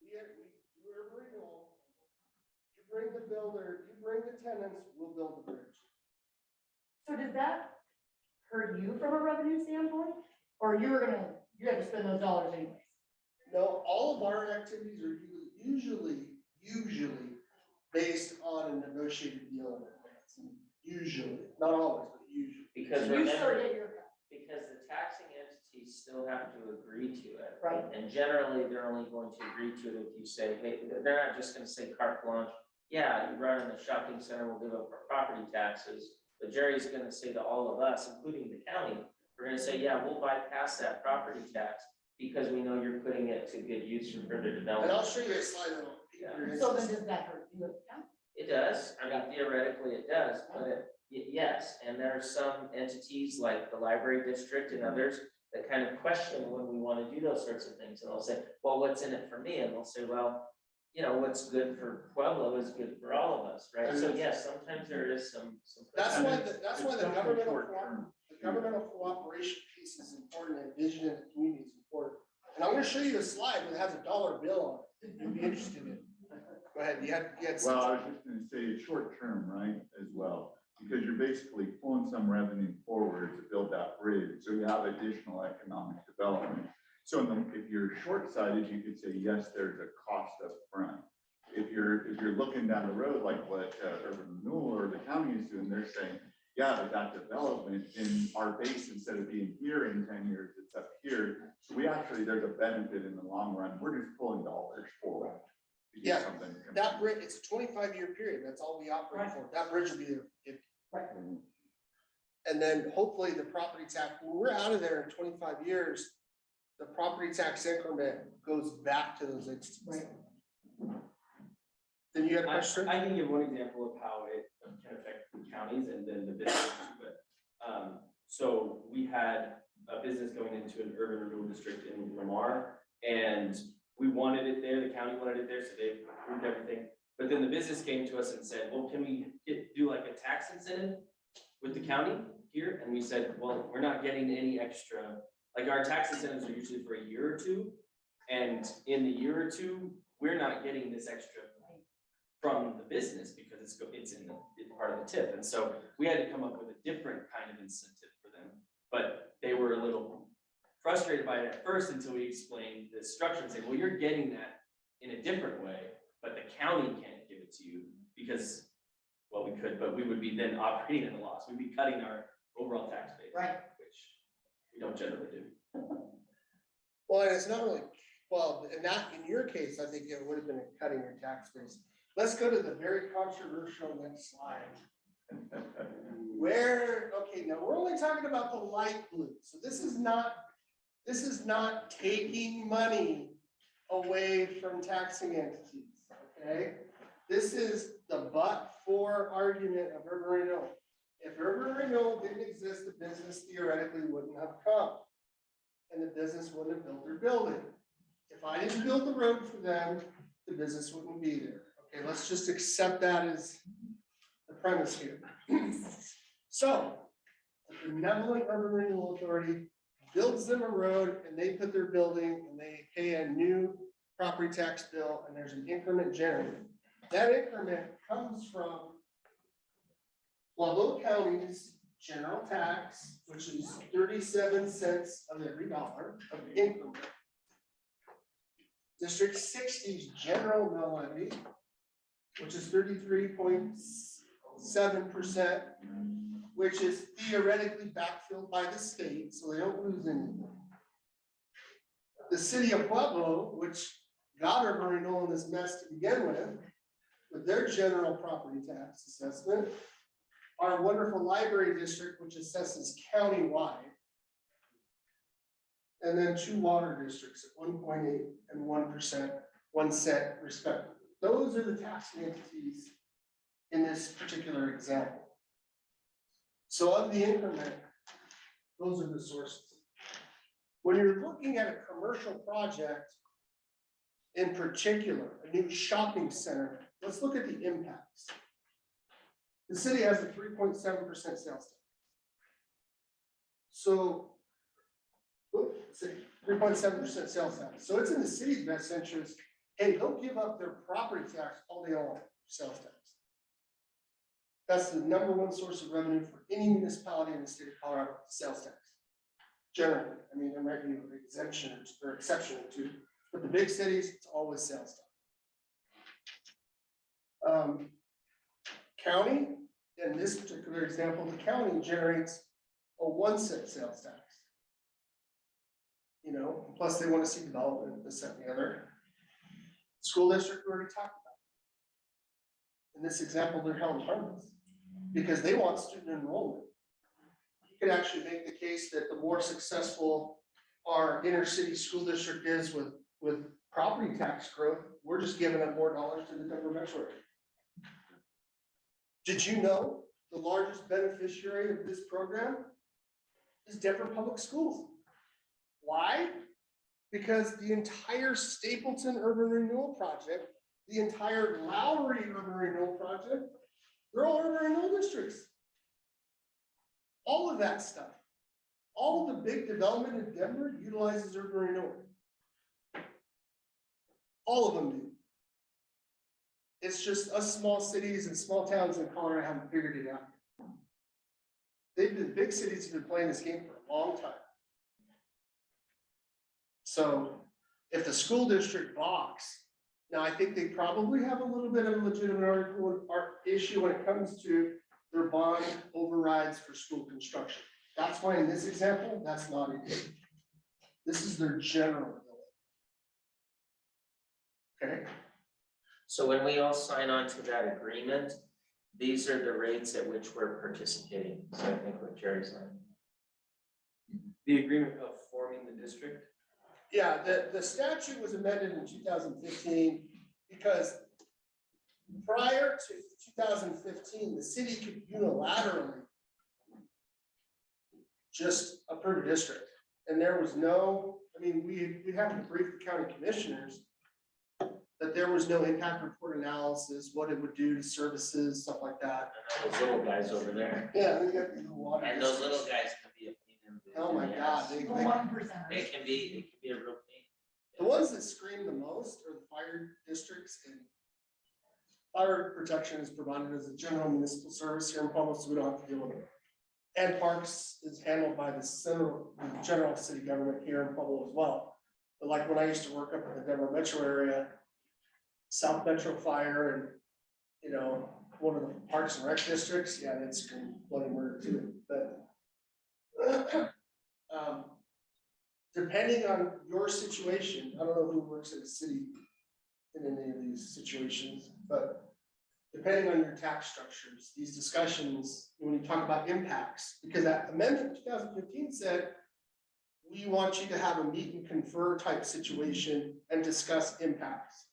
we do a renewal. You bring the builder, you bring the tenants, we'll build the bridge. So does that hurt you from a revenue standpoint? Or you have to spend those dollars anyways? No, all of our activities are usually based on a negotiated deal in advance. Usually, not always, but usually. Because You still remember, get your, because the taxing entities still have to agree to it. right, And generally, they're only going to agree to it if you say, hey, they're not just gonna say carte blanche. Yeah, you run in the shopping center, we'll give up our property taxes. But Jerry's gonna say to all of us, including the county, we're gonna say, yeah, we'll bypass that property tax because we know you're putting it to good use for further And I'll development. show you a slide that'll pique your so then interest. does that hurt you? It does, I mean theoretically it does, but yes, and there are some entities like the library district and others that kind of question when we want to do those sorts of things, and they'll say, well, what's in it for me? And they'll say, well, you know, what's good for Pueblo is good for all of us, right? So yes, sometimes there is some. That's why the Definitely short term. governmental cooperation piece is important, and vision in the community is important. And I'm gonna show you a slide that has a dollar bill on it, you'd be interested in. Go ahead, you had Well, I something. was just gonna say it's short term, right, as well, because you're basically pulling some revenue forward to build that bridge, so you have additional economic development. So if you're short-sighted, you could say, yes, there's a cost up front. If you're looking down the road, like what Urban Renewal or the county is doing, they're saying, yeah, but that development in our base, instead of being here in 10 years, it's up here. So there's a benefit in the long run, we're just pulling dollars forward. to get Yeah, something. That bridge, it's a 25-year period, that's all we operate for. That bridge will be there. Right. And then hopefully the property tax, when we're out of there in 25 years, the property tax increment goes back to those entities. Right. Then you had a question? I can give one example of how it can affect counties and then the business, but, so we had a business going into an urban renewal district in Lamar, and we wanted it there, the county wanted it there, so they approved everything. But then the business came to us and said, well, can we do like a tax incentive with the county here? And we said, well, we're not getting any extra, like our tax incentives are usually for a year or two. And in the year or two, we're not getting this extra from the business because it's part of the tip. And so we had to come up with a different kind of incentive for them. But they were a little frustrated by it at first until we explained the structure and say, well, you're getting that in a different way, but the county can't give it to you because, well, we could, but we would be then operating at a loss. We'd be cutting our overall tax base. Right. Which we don't generally do. Well, and it's not really, well, in your case, I think it would have been cutting your tax base. Let's go to the very controversial next slide. Okay, now we're only talking about the light blue. So this is not taking money away from taxing entities, okay? This is the but-for argument of urban renewal. If urban renewal didn't exist, the business theoretically wouldn't have come. And the business wouldn't have built their building. If I didn't build the road for them, the business wouldn't be there. Okay, let's just accept that as the premise here. So, the benevolent urban renewal authority builds them a road and they put their building and they pay a new property tax bill and there's an increment generated. That increment comes from Pueblo County's general tax, which is 37 cents of every dollar of increment. District 60's general mill levy, which is 33.7%, which is theoretically backfilled by the state, so they don't lose anything. The city of Pueblo, which got urban renewal in this mess to begin with their general property tax assessment, our wonderful library district, which assesses countywide, and then 2 water districts at 1.8 and 1%, 1 cent respectively. Those are the taxing entities in this particular example. So of the increment, those are the sources. When you're looking at a commercial project, in particular, a new shopping center, let's look at the impacts. The city has a 3.7% sales tax. So, let's see, 3.7% sales tax. So it's in the city's best interest. Hey, they'll give up their property tax all they want, sales tax. That's the #1 source of revenue for any municipality in the state of Colorado, sales tax. Generally, I mean, there might be an exemption or exception or two, but the big cities, it's always sales tax. County, in this particular example, the county generates a 1 cent sales tax. You know, plus they want to see development, this, that, and the other. School district, we already talked about. In this example, they're held harmless because they want student enrollment. You could actually make the case that the more successful our inner city school district is with property tax growth, we're just giving up more dollars to the Denver metro area. Did you know the largest beneficiary of this program is Denver Public Schools? Why? Because the entire Stapleton Urban Renewal Project, the entire Lowry Urban Renewal Project, they're all urban renewal districts. All of that stuff. All of the big development in Denver utilizes urban renewal. All of them do. It's just us small cities and small towns in Colorado haven't figured it out. Big cities have been playing this game for a long time. So if the school district balks, now I think they probably have a little bit of a legitimate issue when it comes to their bond overrides for school construction. That's why in this example, that's not it. This is their general. Okay. So when we all sign on to that agreement, these are the rates at which we're participating. So I think what Jerry's saying. The agreement of forming the district? Yeah, the statute was amended in 2015 because prior to 2015, the city could unilaterally just approve a district. And there was no, I mean, we have to brief the county commissioners that there was no impact report analysis, what it would do to services, stuff like that. And those little guys over there. Yeah, they got the water. And those little guys can be a pain in the Oh my God, ass. It can be a real pain. The ones that scream the most are the fire districts and fire protection is provided as a general municipal service here in Pueblo, so we don't have to deal with it. And parks is handled by the general city government here in Pueblo as well. But like when I used to work up in the Denver metro area, South Metro Fire and, you know, one of the parks and rec districts, yeah, it's bloody murder too, but depending on your situation, I don't know who works at a city in any of these situations, but depending on your tax structures, these discussions, when you talk about impacts, because that amendment 2015 said, we want you to have a meet and confer type situation and discuss impacts.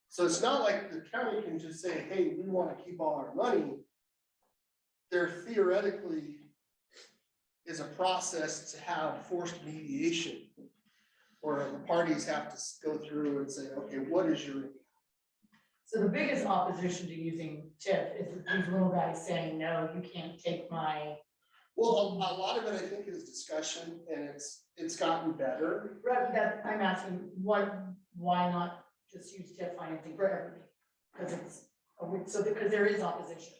So it's not like the county can just say, hey, we want to keep all our money. There theoretically is a process to have forced mediation where the parties have to go through and say, okay, what is your? So the biggest opposition to using TIF is these little guys saying, no, you can't take my. Well, a lot of it, I think, is discussion, and it's gotten better. Right, that, I'm asking, why not just use TIF financing for everything? Because because there is opposition.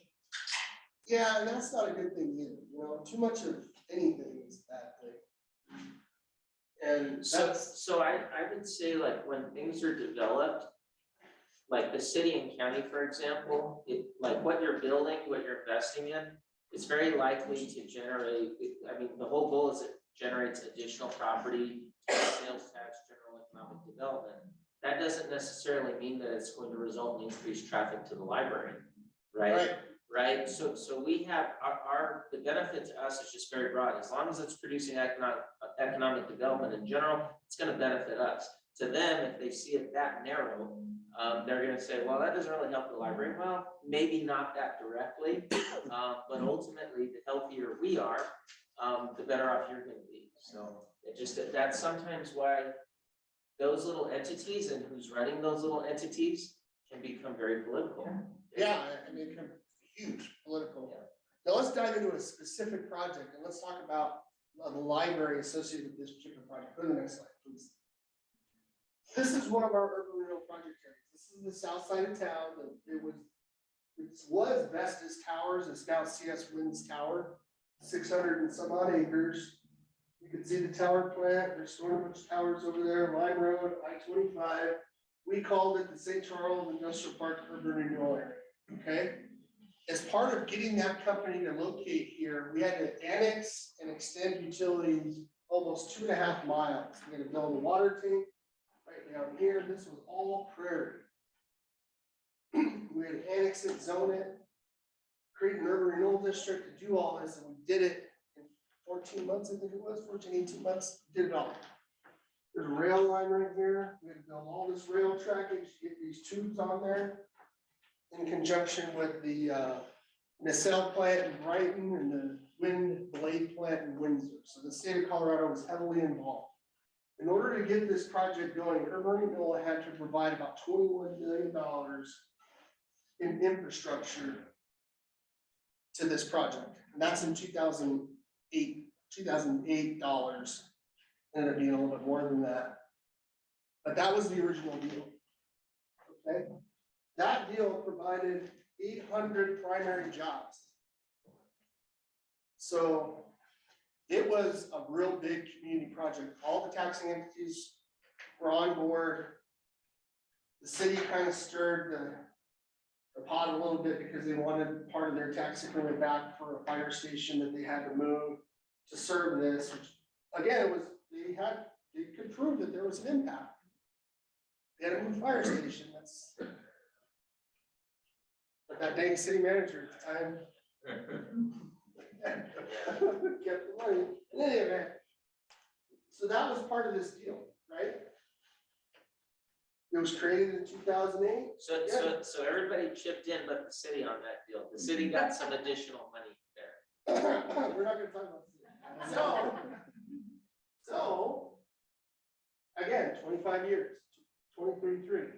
Yeah, and that's not a good thing either, you know, too much of anything is a bad thing. And So I would say, like, when things are developed, like the city and county, for example, like what you're building, what you're investing in, it's very likely to generate, I mean, the whole goal is it generates additional property, sales tax, general economic development. That doesn't necessarily mean that it's going to result in increased traffic to the library, right? Right, so we have the benefit to us is just very broad. As long as it's producing economic development in general, it's gonna benefit us. To them, if they see it that narrow, they're gonna say, well, that doesn't really help the library. Well, maybe not that directly, but ultimately, the healthier we are, the better off you're gonna be. So it just, that's sometimes why those little entities and who's running those little entities can become very political. yeah, I mean, it can be huge political. Now let's dive into a specific project and let's talk about the library associated with this particular project. Go to the next slide, please. This is one of our urban renewal project areas. This is the south side of town. It was Vestas Towers. It's now CS Winds Tower, 600 and some odd acres. You can see the tower plant. There's sort of much towers over there, Line Road, I-25. We called it the St. Charles Industrial Park Urban Renewal Area, okay? As part of getting that company to locate here, we had to annex and extend utilities almost 2.5 miles. We had to build a water tank right down here. This was all prairie. We had to annex it, zone it, create an urban renewal district to do all this, and we did it in 14 months, I think it was, 14, 18 months, did it all. There's a rail line right here. We had to build all this rail trackage, get these tubes on there in conjunction with the nacelle plant in Brighton and the wind blade plant in Windsor. So the state of Colorado was heavily involved. In order to get this project going, urban renewal had to provide about $21 million in infrastructure to this project. And that's in 2008 dollars. Ended up being a little bit more than that. But that was the original deal. Okay. That deal provided 800 primary jobs. So it was a real big community project. All the taxing entities were on board. The city kind of stirred the pot a little bit because they wanted part of their tax increment back for a fire station that they had to move to serve this, which again, it was, they could prove that there was an impact. They had a new fire station. But that dang city manager at the time kept the money. In any event, so that was part of this deal, right? It was created in 2008. So everybody chipped in but the city on that deal. The city got some additional money there. We're not gonna talk about the city. So again, 25 years, 2033.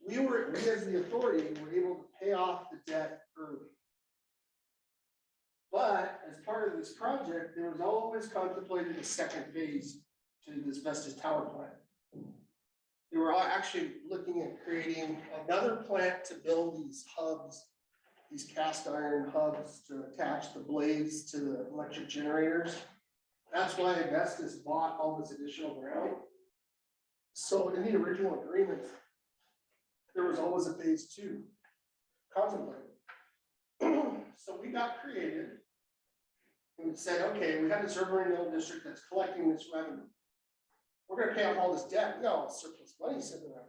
We as the authority were able to pay off the debt early. But as part of this project, there was always contemplated a second phase to this Vestas Tower plant. they were actually looking at creating another plant to build these hubs, these cast iron hubs to attach the blades to the electric generators. That's why Augustus bought all this additional ground. So in the original agreement, there was always a phase 2 contemplated. So we got creative and said, okay, we have this urban renewal district that's collecting this revenue. We're gonna pay off all this debt, we got all this surplus money sitting around.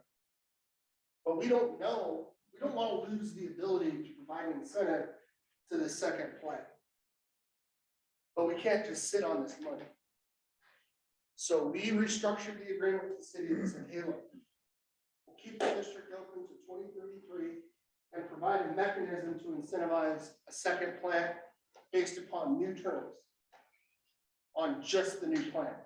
But we don't know, we don't want to lose the ability to provide an incentive to the second plant. But we can't just sit on this money. So we restructured the agreement with the city and said, hey, look, we'll keep the district open to 2033 and provide a mechanism to incentivize a second plant based upon new terms on just the new plant.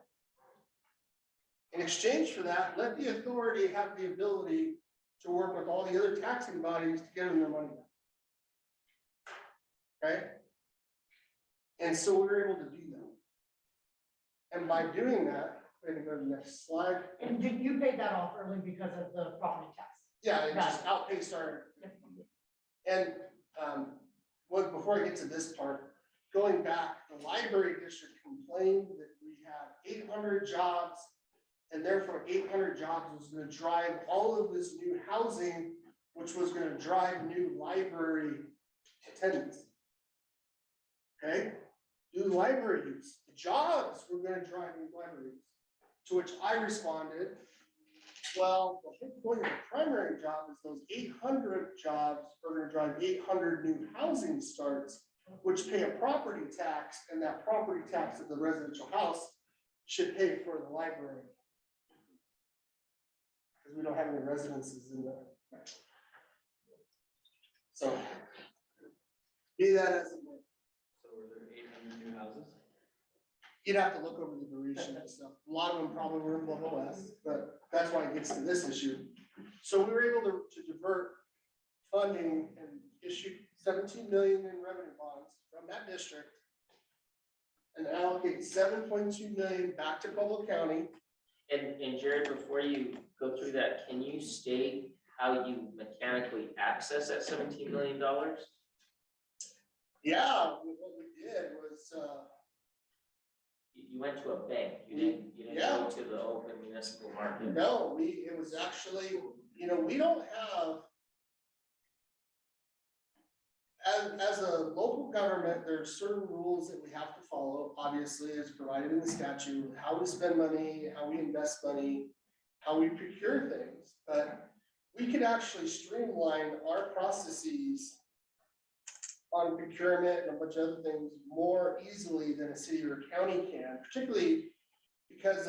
In exchange for that, let the authority have the ability to work with all the other taxing bodies to get them their money back. Okay? And so we were able to do that. And by doing that, we're gonna go to the next slide. And you paid that off early because of the property tax. Yeah, it just outpaced our. And before I get to this part, going back, the library district complained that we had 800 jobs, and therefore 800 jobs was going to drive all of this new housing, which was going to drive new library attendance. Okay, new library use. The jobs were going to drive new library use. To which I responded, well, the whole point of the primary job is those 800 jobs are going to drive 800 new housing starts, which pay a property tax, and that property tax of the residential house should pay for the library. Because we don't have any residences in the. So, be that as it may. So were there 800 new houses? You'd have to look over the duration and stuff. A lot of them probably were in Level S, but that's why it gets to this issue. So we were able to divert funding and issue 17 million in revenue bonds from that district and allocate 7.2 million back to Pueblo County. And Jared, before you go through that, can you state how you mechanically access that $17 million? Yeah, what we did was, You went to a bank, you didn't go to the open municipal market. no, it was actually, we don't have, as a local government, there are certain rules that we have to follow, obviously, as provided in the statute, how we spend money, how we invest money, how we procure things. But we could actually streamline our processes on procurement and a bunch of other things more easily than a city or a county can, particularly because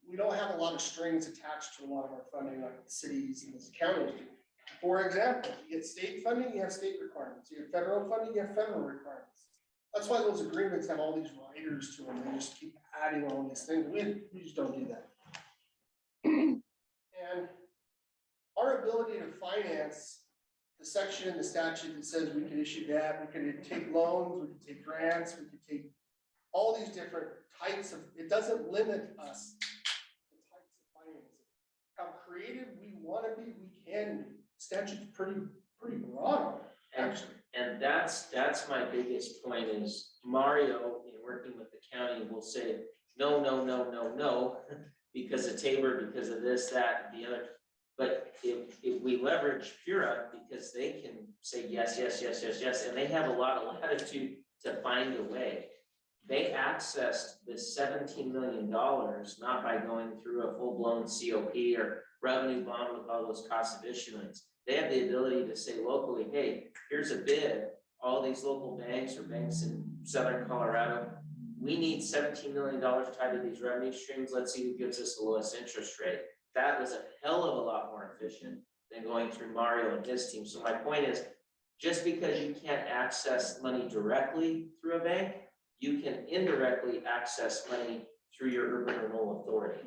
we don't have a lot of strings attached to a lot of our funding like the cities and the counties do. For example, you get state funding, you have state requirements. You have federal funding, you have federal requirements. That's why those agreements have all these riders to them. They just keep adding all these things. We just don't do that. And our ability to finance the section in the statute that says we can issue debt, we can take loans, we can take grants, we can take all these different types of, it doesn't limit us the types of financing. How creative we want to be, we can be. Statute's pretty broad, actually. And that's my biggest point is Mario, in working with the county, will say, no, no, no, no, no, because of Tabor, because of this, that, and the other. But if we leverage Pura, because they can say yes, yes, yes, yes, yes, and they have a lot of latitude to find a way. They accessed this $17 million, not by going through a full-blown COP or revenue bond with all those costs of issuance. They have the ability to say locally, hey, here's a bid. All these local banks or banks in Southern Colorado, we need $17 million tied to these revenue streams. Let's see who gives us the lowest interest rate. That was a hell of a lot more efficient than going through Mario and his team. So my point is, just because you can't access money directly through a bank, you can indirectly access money through your urban renewal authority.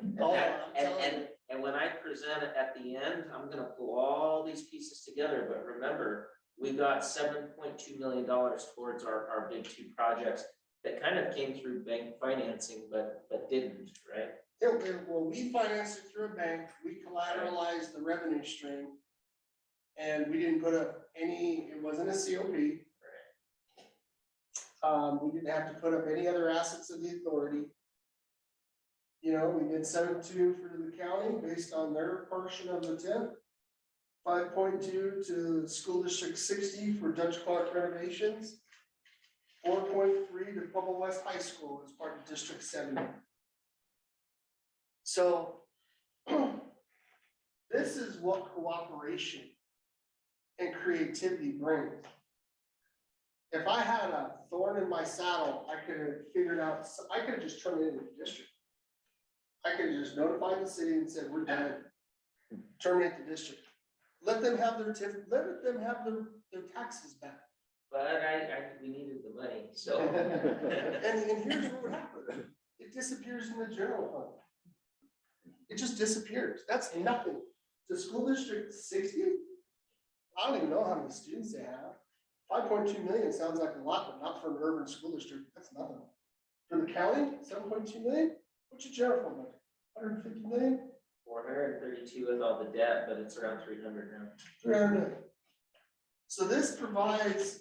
And when I present it at the end, I'm gonna pull all these pieces together, but remember, we got $7.2 million towards our big two projects that kind of came through bank financing, but didn't, right? Well, we financed it through a bank, we collateralized the revenue stream. And we didn't put up any, it wasn't a COP. We didn't have to put up any other assets of the authority. You know, we did 7.2 for the county based on their portion of the TIF. 5.2 to school district 60 for Dutch Clark renovations. 4.3 to Pueblo West High School as part of District 70. So this is what cooperation and creativity brings. If I had a thorn in my saddle, I could have figured out, I could have just turned it into a district. I could have just notified the city and said, we're done. Terminate the district. Let them have their TIF, let them have their taxes back. But we needed the money, so. And here's what happened. It disappears in the general fund. It just disappears. That's nothing. To school district 60, I don't even know how many students they have. 5.2 million sounds like a lot, but not for an urban school district. That's nothing. For the county, 7.2 million? What's your general fund budget? 150 million? 432 with all the debt, but it's around 300 now. 300 million. So this provides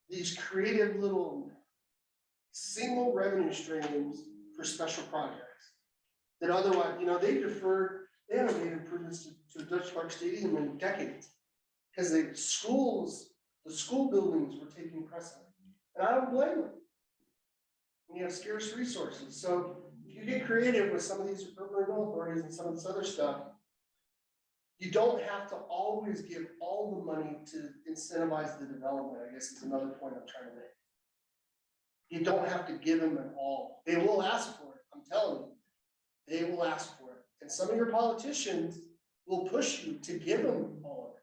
these creative little single revenue streams for special projects. That otherwise, you know, they haven't made improvements to Dutch Park Stadium in decades. Because the school buildings were taking precedent. And I don't blame them. When you have scarce resources. So if you get creative with some of these urban renewal authorities and some of this other stuff, you don't have to always give all the money to incentivize the development, I guess is another point I'm trying to make. You don't have to give them it all. They will ask for it, I'm telling you. They will ask for it. And some of your politicians will push you to give them all of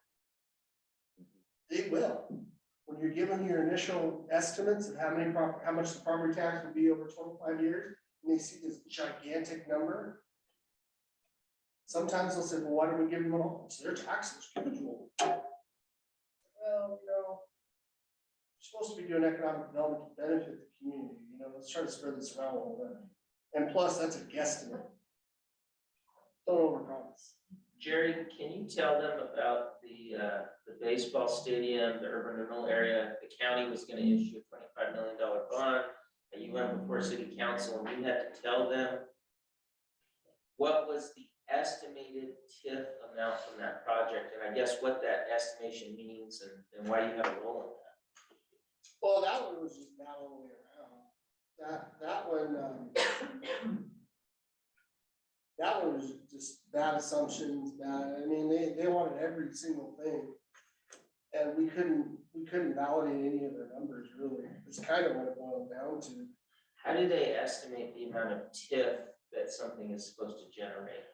it. They will. When you're given your initial estimates of how much the property tax will be over 25 years, and they see this gigantic number, sometimes they'll say, well, why don't we give them all? It's their taxes, give it to them. Well, you know, you're supposed to be doing economic development to benefit the community, you know, let's try to spread this around a little bit. And plus, that's a guesstimate. Don't overpromise. Jerry, can you tell them about the baseball stadium, the urban renewal area? The county was gonna issue a $25 million bond, and you went before city council, and you had to tell them what was the estimated TIF amount from that project, and I guess what that estimation means and why you have a role in that. Well, that one was just bad all the way around. That one was just bad assumptions, I mean, they wanted every single thing. And we couldn't validate any of their numbers really. It's kind of what it boiled down to. How do they estimate the amount of TIF that something is supposed to generate?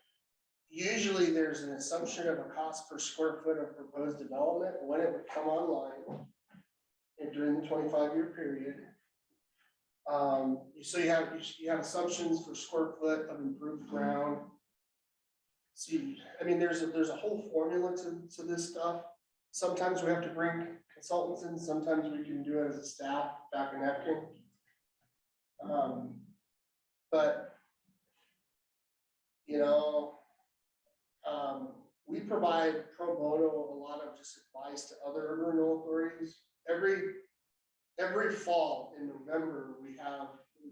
Usually there's an assumption of a cost per square foot of proposed development, when it would come online. And during the 25-year period. So you have assumptions for square foot of improved ground. See, I mean, there's a whole formula to this stuff. Sometimes we have to bring consultants in, sometimes we can do it as a staff back in Epton. But you know, we provide pro bono a lot of just advice to other urban renewal authorities. Every fall in November, we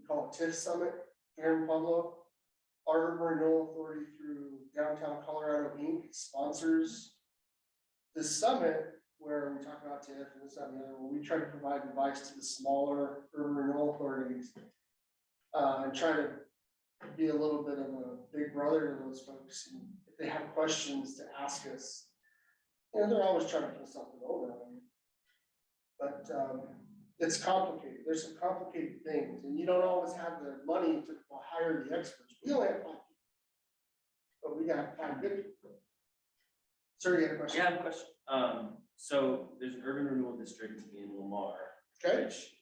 call it TIF Summit here in Pueblo. Our urban renewal authority through Downtown Colorado Inc. sponsors this summit where we talk about TIF and this, that, and the other. We try to provide advice to the smaller urban renewal authorities and try to be a little bit of a big brother to those folks. And if they have questions to ask us, you know, they're always trying to pull something over on you. But it's complicated. There's some complicated things, and you don't always have the money to hire the experts. We only have 5 people, but we got 5 good people. Sir, you had a question? Yeah, I have a question. So there's an urban renewal district in Lamar. Okay. Which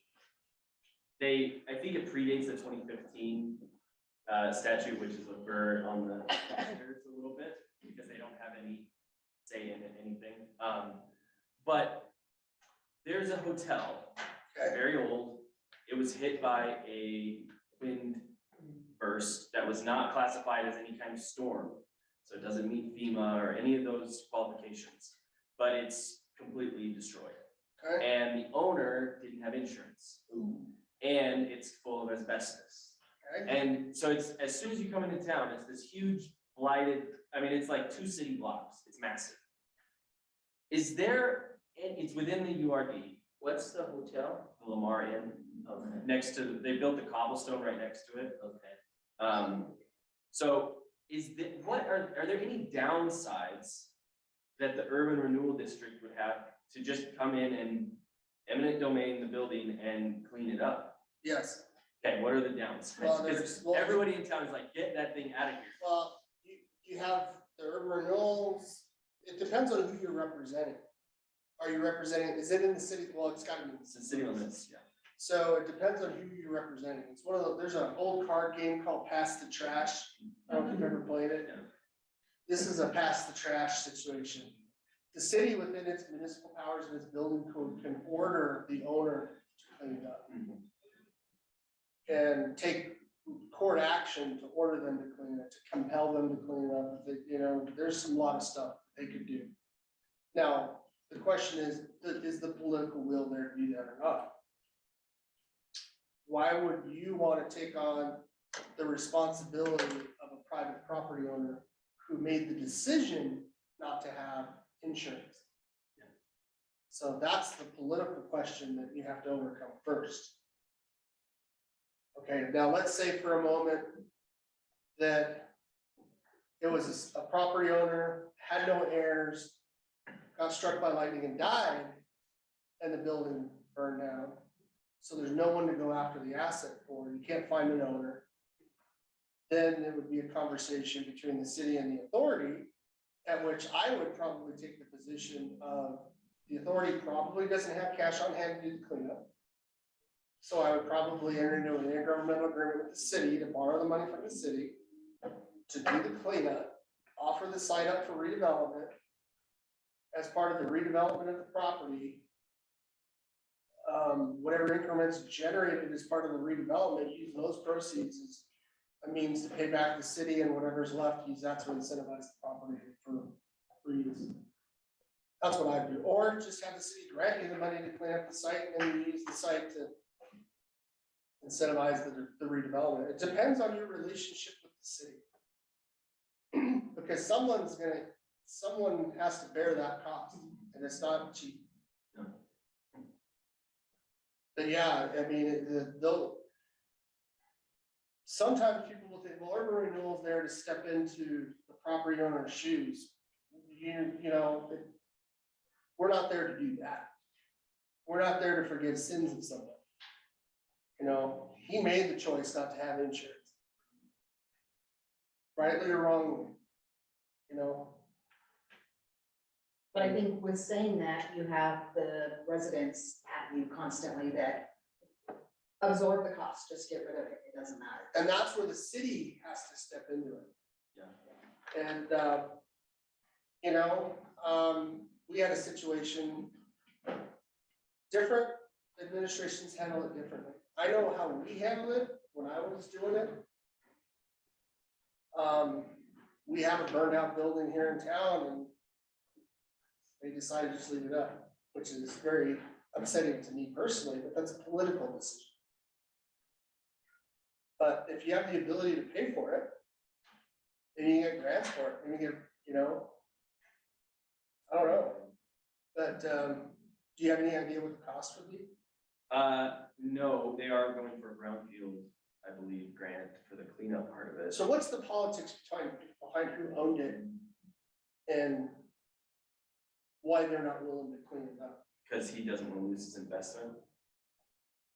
I think it predates the 2015 statute, which is a burr on the taxpayers a little bit because they don't have any say in anything. But there's a hotel, very old. It was hit by a wind burst that was not classified as any kind of storm. So it doesn't meet FEMA or any of those qualifications, but it's completely destroyed. Okay. And the owner didn't have insurance. And it's full of asbestos. Okay. And so it's, as soon as you come into town, it's this huge blighted, I mean, it's like 2 city blocks. It's massive. Is there, and it's within the URD, What's the hotel? the Lamar Inn, Okay. next to, they built the cobblestone right next to it. Okay. So is the, what are there any downsides that the urban renewal district would have to just come in and eminent domain the building and clean it up? Yes. Okay, what are the downsides? Well, Because well, everybody in town is like, get that thing out of here. Well, you have the urban renewals, it depends on who you're representing. Are you representing, is it in the city? Well, it's gotta be. It's the city limits, yeah. So it depends on who you're representing. It's one of the, there's an old card game called Pass the Trash. I don't know if you've ever played it. Yeah. This is a pass the trash situation. The city within its municipal powers and its building code can order the owner to clean it up. And take court action to order them to clean it, to compel them to clean it up. If they, you know, there's a lot of stuff they could do. Now, the question is the political will there to do that or not? Why would you want to take on the responsibility of a private property owner who made the decision not to have insurance? So that's the political question that you have to overcome first. Okay, now let's say for a moment that it was a property owner, had no heirs, got struck by lightning and died, and the building burned down. So there's no one to go after the asset for, you can't find an owner. Then it would be a conversation between the city and the authority, at which I would probably take the position of the authority probably doesn't have cash on hand to do the cleanup. So I would probably enter into an intergovernmental agreement with the city to borrow the money from the city to do the cleanup, offer the site up for redevelopment. As part of the redevelopment of the property, whatever increments generated as part of the redevelopment, use those proceeds as a means to pay back the city, and whatever's left, use that to incentivize the property for reuse. That's what I do, or just have the city grant you the money to clean up the site, and then you use the site to incentivize the redevelopment. It depends on your relationship with the city. Because someone has to bear that cost, and it's not cheap. No. But yeah, I mean, sometimes people will think, well, urban renewal is there to step into the property owner's shoes. You know, we're not there to do that. We're not there to forgive sins of someone. You know, he made the choice not to have insurance. Rightly or wrongly, you know. But I think with saying that, you have the residents at you constantly that absorb the cost, just get rid of it, it doesn't matter. And that's where the city has to step into it. Yeah. And, you know, we had a situation, different administrations handle it differently. I know how we handled it when I was doing it. We have a burned out building here in town, and they decided to just leave it up, which is very upsetting to me personally, but that's a political decision. But if you have the ability to pay for it, then you get grants for it, and you get, you know, I don't know. But do you have any idea what the cost would be? No, they are going for a brownfield, I believe, grant for the cleanup part of it. So what's the politics behind who owned it and why they're not willing to clean it up? Because he doesn't want to lose his investment.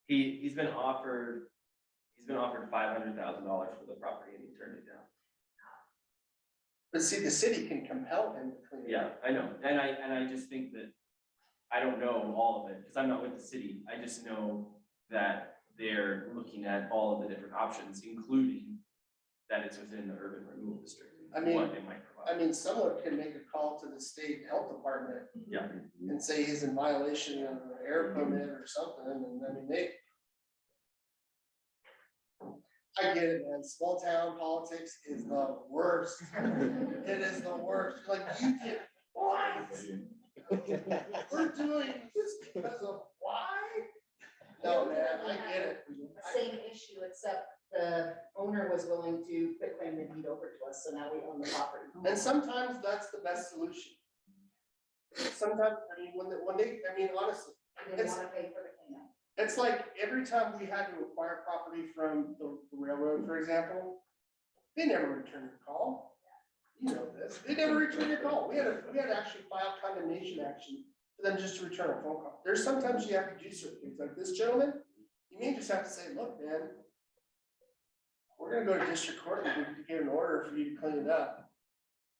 He's been offered $500,000 for the property, and he turned it down. But see, the city can compel him to clean it Yeah, up. I know, and I just think that, I don't know all of it, because I'm not with the city, I just know that they're looking at all of the different options, including that it's within the urban renewal district. I mean, what they might provide. Someone can make a call to the state health department Yeah, and say he's in violation of an air permit or something, and I mean, I get it, man. Small town politics is the worst. It is the worst. Like, you get, what? We're doing this because of why? No, man, I get it. Same issue, except the owner was willing to quit claim the deed over to us, so now we own the property. And sometimes that's the best solution. Sometimes, I mean, honestly, They didn't wanna pay for the cleanup. it's like every time we had to acquire property from the railroad, for example, they never returned your call. You know this, they never returned your call. We had to actually file condemnation action for them just to return a phone call. There's sometimes you have to do certain things, like this gentleman, you may just have to say, look, man, we're gonna go to district court and get an order for you to clean it up.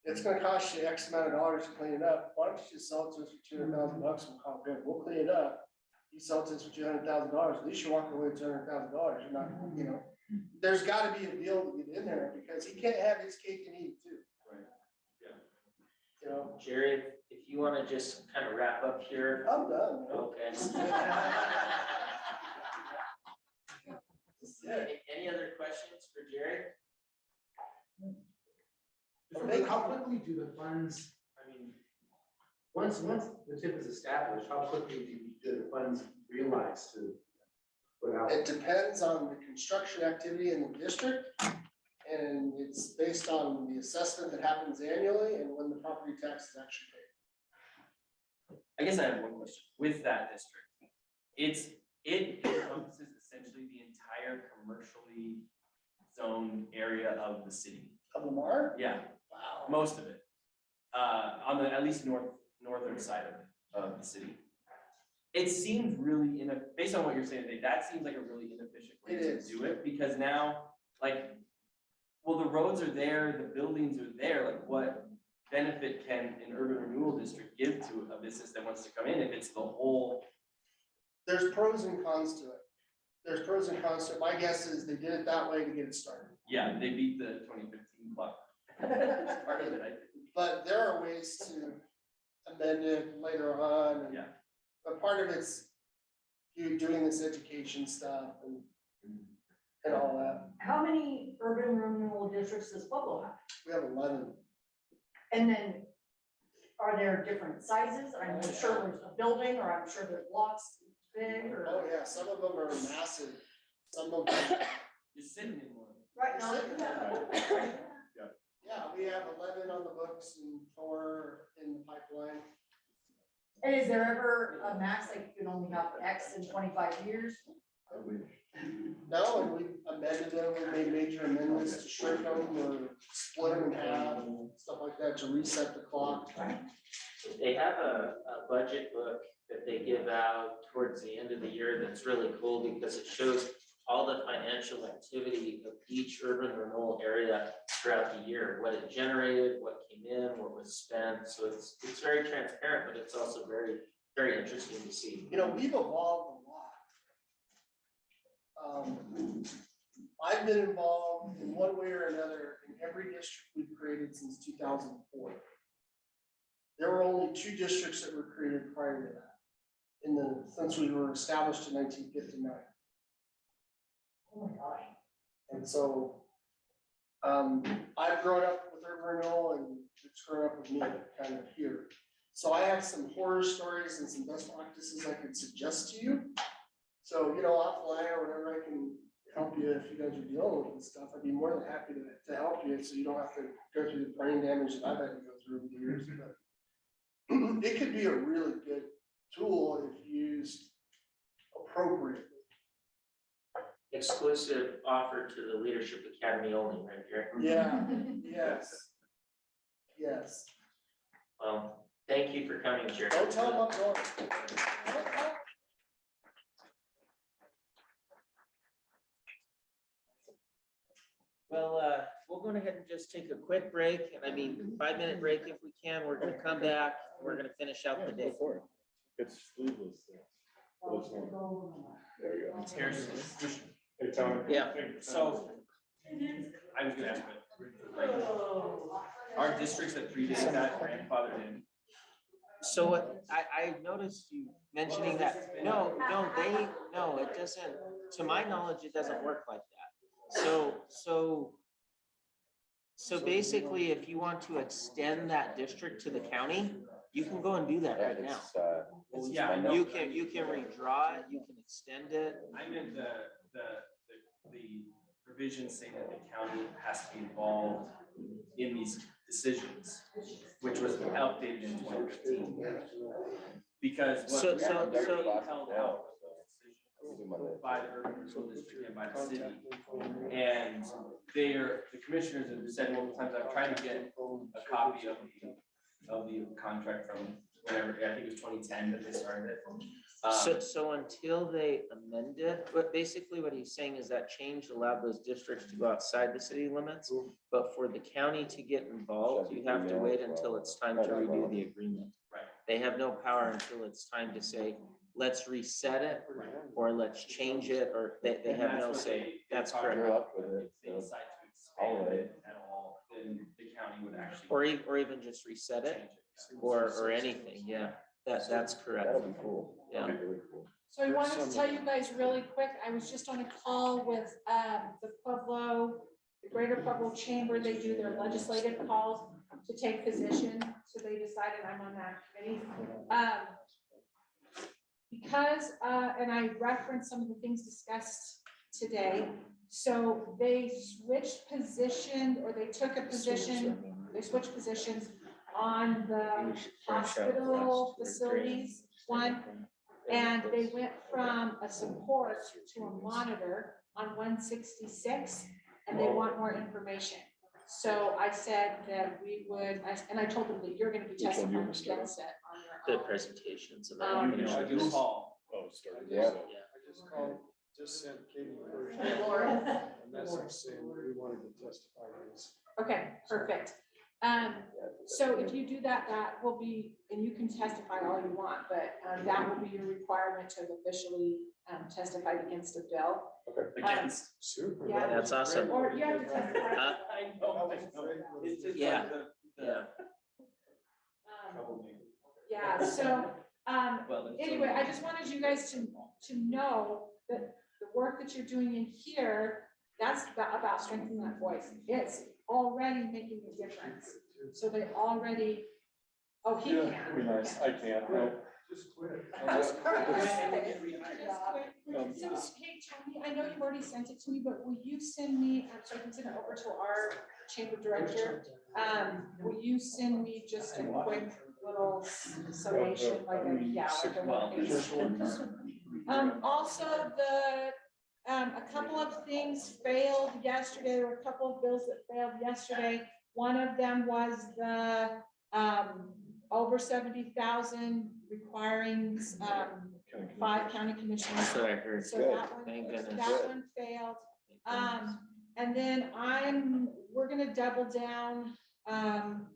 It's gonna cost you X amount of dollars to clean it up. Why don't you just sell it to us for $200,000? We'll call it good. We'll clean it up. You sell it to us for $200,000. At least you're walking away with $200,000. You're not, you know. There's got to be a deal to get in there because he can't have his cake and eat it too. Right. Yeah. You know. Jared, if you want to just kind of wrap up here. I'm done. Okay. Any other questions for Jared? How quickly do the funds, I mean, once the tip is established, how quickly do the funds realize to put out? It depends on the construction activity in the district. And it's based on the assessment that happens annually and when the property tax is actually paid. I guess I have one question. With that district, it encompasses essentially the entire commercially zoned area of the city. Of Lamar? Yeah, Wow. most of it. On the, at least northern side of the city. It seems really, based on what you're saying today, that seems like a really inefficient way It to is. do it, because now, like, well, the roads are there, the buildings are there, like, what benefit can an urban renewal district give to a business that wants to come in if it's the whole? There's pros and cons to it. There's pros and cons to it. My guess is they did it that way to get it started. Yeah, they beat the 2015 clock. That's part of it, I think. But there are ways to amend it later on. And, Yeah. but part of it's you doing this education stuff and all that. How many urban renewal districts does Pueblo have? We have 11. And then, are there different sizes? I'm sure there's a building, or I'm sure there's blocks big, or. Oh, yeah, some of them are massive. Some of them. You're sitting in one. Right now. Yeah, we have 11 on the books and 4 in the pipeline. And is there ever a max, like you can only have X in 25 years? No, and we amended them, we made major amendments to shrink them or split them in half, stuff like that to reset the clock. They have a budget book that they give out towards the end of the year that's really cool because it shows all the financial activity of each urban renewal area throughout the year, what it generated, what came in, what was spent. So it's very transparent, but it's also very, very interesting to see. You know, we've evolved a lot. I've been involved in one way or another in every district we've created since 2004. There were only 2 districts that were created prior to that, since we were established in 1959. Oh my gosh. And so, I've grown up with urban renewal and it's grown up with me kind of here. So I have some horror stories and some best practices I could suggest to you. So, you know, offline or whatever, I can help you if you guys are dealing with this stuff. I'd be more than happy to help you so you don't have to go through the brain damage that I've had to go through over the years. But it could be a really good tool if used appropriately. Exclusive offer to the Leadership Academy only, right here. Yeah, yes. Yes. Well, thank you for coming, Jared. Don't tell them up north. Well, we'll go ahead and just take a quick break, and I mean, 5-minute break if we can. We're gonna come back, we're gonna finish out the day. It's sleeveless. There you go. It's Harrison. Hey, Tony. Yeah. So, I was gonna ask, but like, our districts that predate that grandfathered in. So what, I noticed you mentioning that, no, it doesn't, to my knowledge, it doesn't work like that. So basically, if you want to extend that district to the county, you can go and do that right now. Yeah, I know. You can redraw it, you can extend it. I meant the provisions saying that the county has to be involved in these decisions, which was updated in 2015. Because what So- was so- held out by the urban school district and by the city. And the commissioners have said multiple times, I've tried to get a copy of the contract from whenever, I think it was 2010 that they started it. So until they amend it, but basically what he's saying is that change allowed those districts to go outside the city limits. But for the county to get involved, you have to wait until it's time to renew the agreement. Right. They have no power until it's time to say, let's reset it, or let's change it, or they And have that's no what say. they That's talked correct. about. If they decide to expand it at all, then the county would actually. Or even just reset it, or anything, yeah, that's correct. That'll be cool. Yeah. That'll be really cool. So I wanted to tell you guys really quick, I was just on a call with the Pueblo, the Greater Pueblo Chamber. They do their legislative calls to take position, so they decided I'm on that committee. Because, and I referenced some of the things discussed today, so they switched position, or they took a position, they switched positions on the hospital facilities one. And they went from a support to a monitor on 166, and they want more information. So I said that we would, and I told them that you're gonna be testifying against it on The your own. presentations and Um, then. I do call. Oh, started. Yeah. Just sent Katie first Laura. a message saying we wanted to testify on this. Okay, perfect. So if you do that, that will be, and you can testify all you want, but that will be your requirement to officially testify against a bill. Against. Super. Yeah. That's awesome. Or you have to testify. Huh? I know. It's just Yeah. like the- Yeah. Yeah, so, Well, it's- anyway, I just wanted you guys to know that the work that you're doing in here, that's about strengthening that voice. It's already making a difference. So they already, oh, he Yeah, can. it'd be nice. I can't. Just quit. Just quit. So, hey, Tony, I know you've already sent it to me, but will you send me, so I can send it over to our chamber director? Will you send me just a quick little summation, like a, yeah, like a one page? Also, a couple of things failed yesterday. There were a couple of bills that failed yesterday. One of them was the, over 70,000 requiring, 5 county commissioners. That's what I heard. So that one, Thank so goodness. that one failed. And then we're gonna double down, and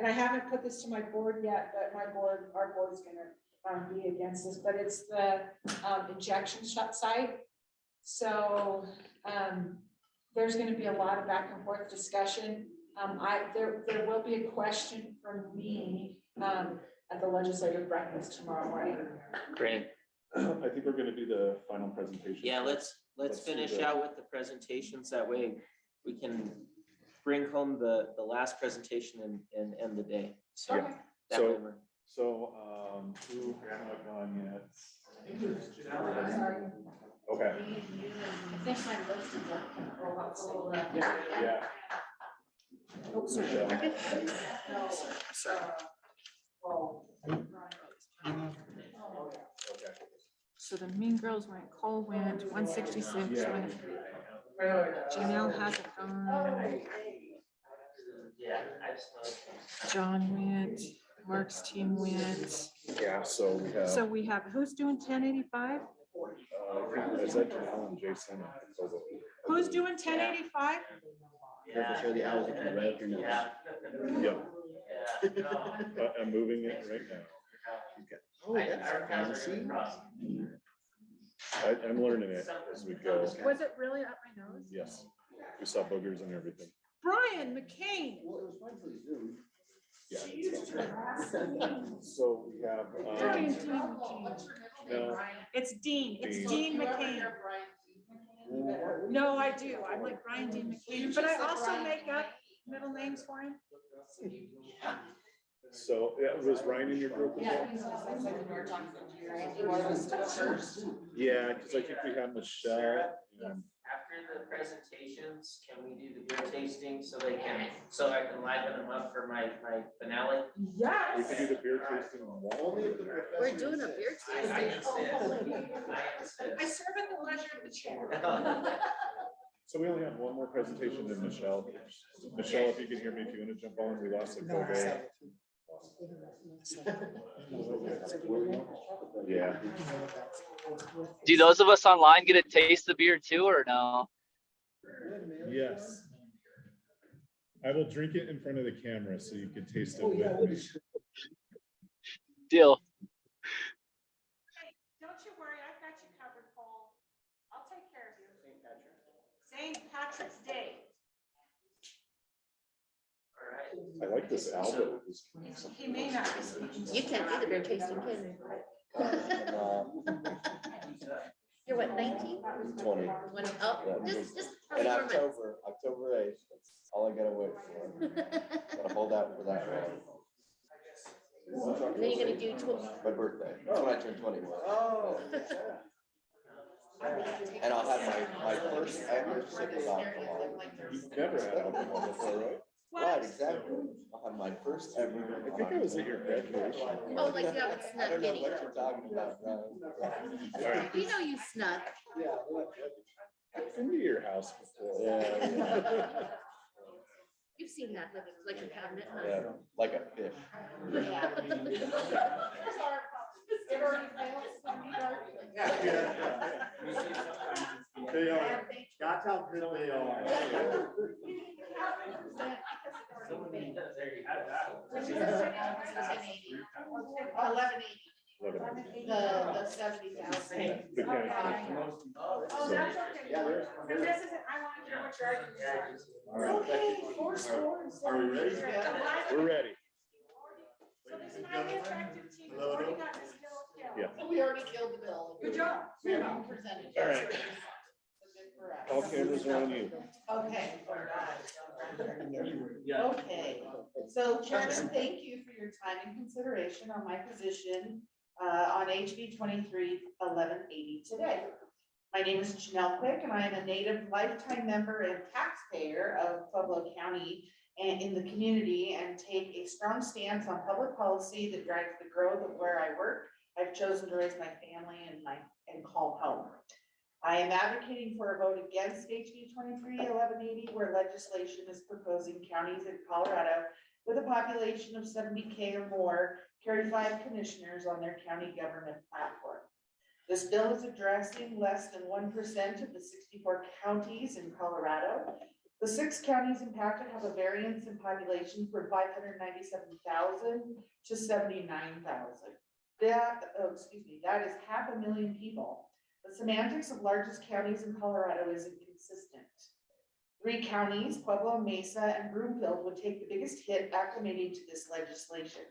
I haven't put this to my board yet, but our board is gonna be against this, but it's the injection site. So, there's gonna be a lot of back and forth discussion. There will be a question from me, at the legislative breakfast tomorrow morning. Great. I think we're gonna do the final presentation. Yeah, let's Let's do finish the- out with the presentations. That way we can bring home the last presentation and end the day. So Yeah. that way we're. Who have not gone yet? Sorry. Okay. I think my list is up. Roll up, so, Yeah. Oh, sorry. No, Okay. So the Mean Girls went, Cole went, 166 Yeah. went. Janelle hasn't gone. John went, Mark's team went. Yeah, so we have. So we have, who's doing 1085? Is that Janelle and Jason? Who's doing 1085? Careful, show the owls if you write your notes. Yep. I'm moving it right now. Oh, that's fancy. I'm learning it as we go. Was it really up my nose? Yes, we saw boogers and everything. Brian McCain. Well, it was fun for the Zoom. Yeah. So we have, Brian McCain. no, It's Dean, it's Dean. Dean McCain. No, I do. I'm like Brian D. McCain, but I also make up middle names for him. So, yeah, was Ryan in your group as well? Yeah, because I think we have Michelle. and- After the presentations, can we do the beer tasting so I can liven them up for my finale? We can do the beer tasting. We're doing a beer I I serve at the leisure of the chair. So we only have one more presentation than Michelle. Michelle, if you can hear me, if you want to jump on, we lost the COVID. Yeah. Do those of us online get to taste the beer too, or no? Yes. I will drink it in front of the camera so you can taste it with me. Deal. Hey, don't you worry, I've got you covered, Paul. I'll take care of you. St. Patrick's Day. I like this album. He may not be speaking. You can't do the beer tasting, can you? You're what, 19? 20. Oh, just. In October 8th, that's all I gotta wait for. Gotta hold out for that one. And then you're gonna do My birthday, that's when I turned 21. And I'll have my first ever sip of alcohol. You've never had alcohol before, right? Right, exactly. I'll have my first ever. I think I was at your graduation. Oh, like you haven't I snuck don't know any. what you're talking about, Brian. We know you snuck. I've been to your house before. Yeah, You've seen that, like a cabinet, huh? yeah, like a fish. Yeah. They are. That's how good they are. The 70,000. Oh, that's okay. And this isn't, I want to hear what your argument is. Okay, Are we ready? We're ready. So there's an idea effective team, we've already got this bill killed. Yeah. We already killed the bill. Good job. Yeah. Presented. All right. All cameras are on you. Okay. Okay, so Chairman, thank you for your time and consideration on my position on HB 23-1180 today. My name is Janelle Quick, and I am a native lifetime member and taxpayer of Pueblo County and in the community, and take a strong stance on public policy that drives the growth of where I work. I've chosen to raise my family and call home. I am advocating for a vote against HB 23-1180, where legislation is proposing counties in Colorado with a population of 70K or more carry 5 commissioners on their county government platform. This bill is addressing less than 1% of the 64 counties in Colorado. The 6 counties impacted have a variance in population from 597,000 to 79,000. That is 500,000 people. The semantics of largest counties in Colorado is inconsistent. 3 counties, Pueblo, Mesa, and Broomfield, would take the biggest hit acclimating to this legislation.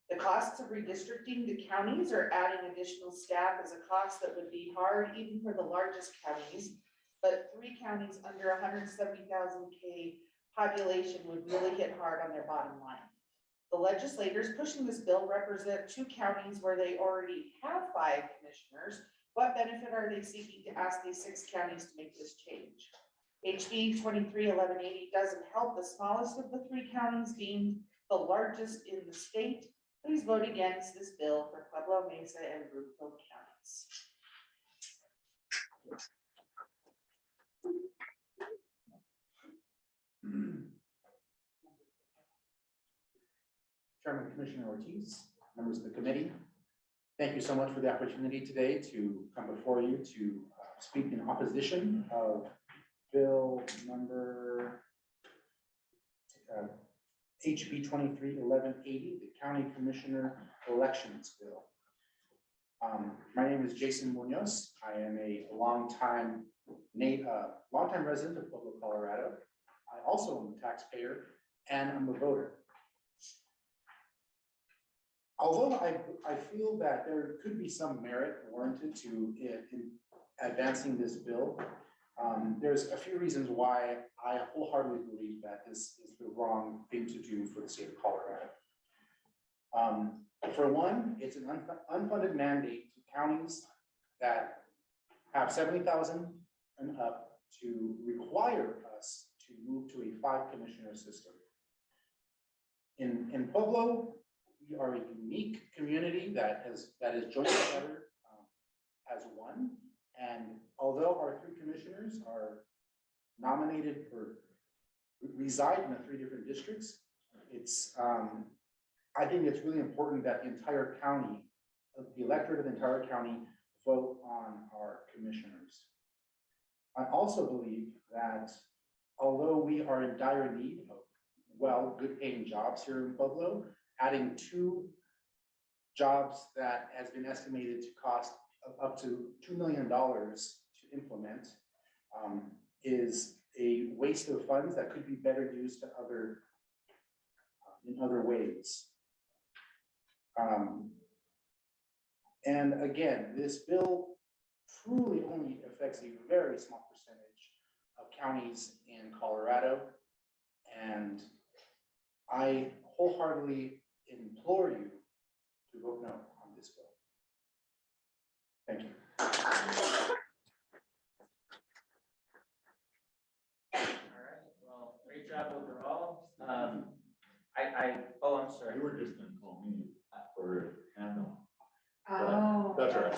The costs of redistricting the counties or adding additional staff is a cost that would be hard even for the largest counties, but 3 counties under 170,000 population would really hit hard on their bottom line. The legislators pushing this bill represent 2 counties where they already have 5 commissioners. What benefit are they seeking to ask these 6 counties to make this change? HB 23-1180 doesn't help the smallest of the 3 counties being the largest in the state. Please vote against this bill for Pueblo, Mesa, and Broomfield counties. Chairman Commissioner Ortiz, members of the committee, thank you so much for the opportunity today to come before you to speak in opposition of bill number HB 23-1180, the County Commissioner Elections Bill. My name is Jason Munoz. I am a longtime resident of Pueblo, Colorado. I also am a taxpayer and I'm a voter. Although I feel that there could be some merit warranted to in advancing this bill, There's a few reasons why I wholeheartedly believe that this is the wrong thing to do for the state of Colorado. For one, it's an unfunded mandate to counties that have 70,000 and up to require us to move to a 5-commissioner system. In Pueblo, we are a unique community that is joined together as one. And although our 3 commissioners are nominated reside in the 3 different districts, it's, I think it's really important that the entire county, the electorate of the entire county, vote on our commissioners. I also believe that although we are in dire need of good paying jobs here in Pueblo, adding 2 jobs that has been estimated to cost up to $2 million to implement is a waste of funds that could be better used to in other ways. And again, this bill truly only affects a very small percentage of counties in Colorado. And I wholeheartedly implore you to vote no on this bill. Thank you. All right, well, great job overall. I'm sorry. You were just gonna call me for Hannah. Oh, That's all right.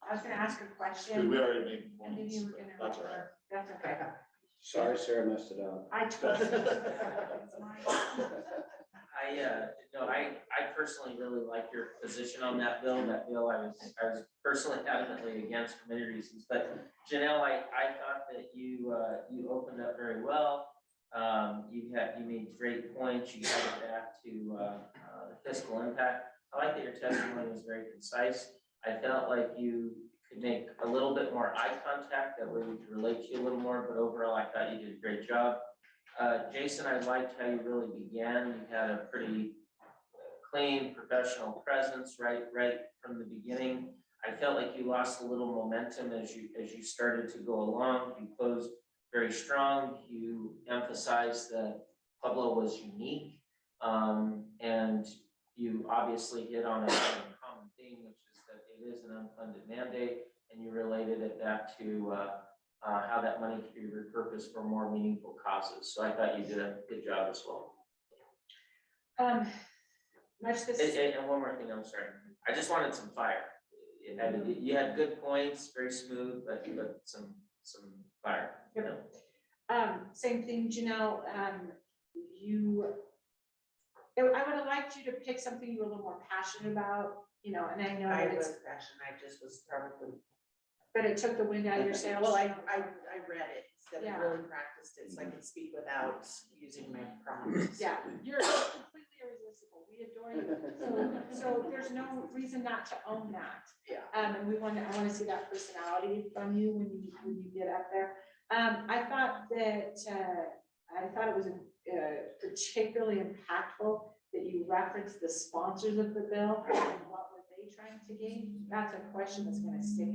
I was gonna ask a question. Because we already made And then points, you were but gonna. that's all right. That's okay. Sorry, Sarah messed it up. I told you. I personally really like your position on that bill. That bill, I was personally adamantly against for many reasons, but Janelle, I thought that you opened up very well. You made great points. You got it back to the fiscal impact. I like that your testimony was very concise. I felt like you could make a little bit more eye contact, that way we could relate to you a little more, but overall, I thought you did a great job. Jason, I liked how you really began. You had a pretty clean, professional presence right from the beginning. I felt like you lost a little momentum as you started to go along. You closed very strong. You emphasized that Pueblo was unique, and you obviously hit on a common theme, which is that it is an unfunded mandate, and you related it back to how that money can be repurposed for more meaningful causes. So I thought you did a good job as well. And one more thing, I'm sorry. I just wanted some fire. You had good points, very smooth, but some fire. You know? Same thing, Janelle, I would have liked you to pick something you were a little more passionate about, and I know it's. passionate, I just was probably. But it took the wind out of your sails. Well, I read it instead Yeah. of really practiced it, so I could speak without using my prompts. Yeah, you're completely irresistible. We adore you. So there's no reason not to own that. Yeah. And I want to see that personality from you when you get up there. I thought it was particularly impactful that you referenced the sponsors of the bill and what were they trying to gain. That's a question that would stick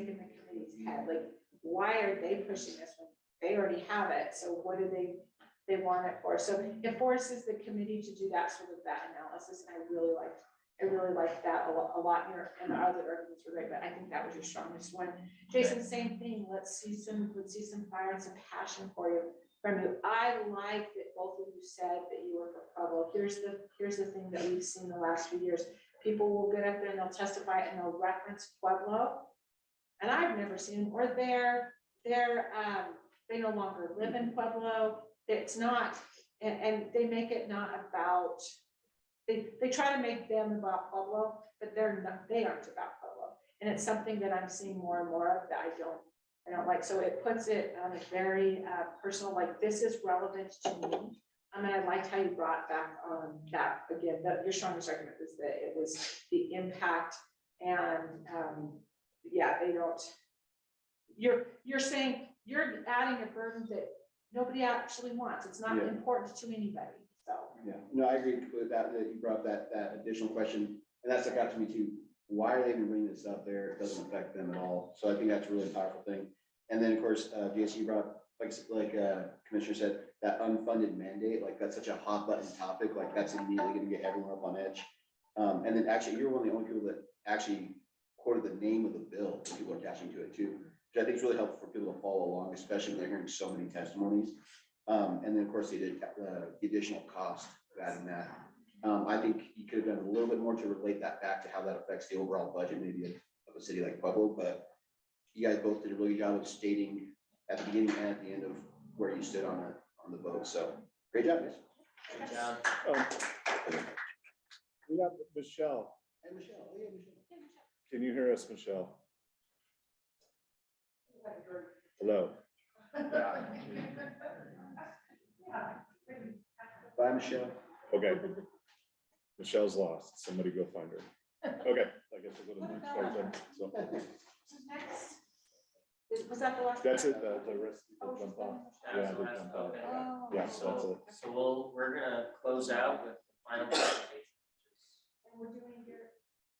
in the committee's head. Like, why are they pushing this when they already have it? So what do they want it for? So it forces the committee to do that sort of that analysis, and I really liked that a lot. And the other arguments were great, but I think that was your strongest one. Jason, same thing. Let's see some fire and some passion from you. I like that both of you said that you were for Pueblo. Here's the thing that we've seen the last few years. People will get up there and they'll testify and they'll reference Pueblo. And I've never seen them, or they no longer live in Pueblo. It's not, and they make it not about, they try to make them about Pueblo, but they aren't about Pueblo. And it's something that I'm seeing more and more of that I don't like. So it puts it on a very personal, like, this is relevant to me. And I liked how you brought back on that again. Your strongest argument is that it was the impact, and they don't. You're saying you're adding a burden that nobody actually wants. It's not important to anybody. So Yeah, no, I agree with that you brought that additional question, and that's what got to me too. Why are they even bringing this up there? It doesn't affect them at all. So I think that's a really powerful thing. And then, of course, DSC brought, like Commissioner said, that unfunded mandate, like that's such a hot button topic, like that's immediately gonna get everyone up on edge. And then actually, you're one of the only people that actually quoted the name of the bill that people are attaching to it too, which I think is really helpful for people to follow along, especially when they're hearing so many testimonies. And then, of course, they did the additional cost of adding that. I think you could have done a little bit more to relate that back to how that affects the overall budget, maybe of a city like Pueblo, but you guys both did a really good job of stating at the beginning and at the end of where you stood on the vote. So great job, guys. Good job. We got Michelle. Hey, Michelle. Oh, yeah, Michelle. Can you hear us, Michelle? Hello. Bye, Michelle. Okay. Michelle's lost. Somebody go find her. Okay, I guess we'll go to the next part then. So Was that the last? that's it, the rest of the jump off. Yeah, they jump off. Oh. Yeah, so that's it. So we're gonna close out with the final presentation. And we're doing your.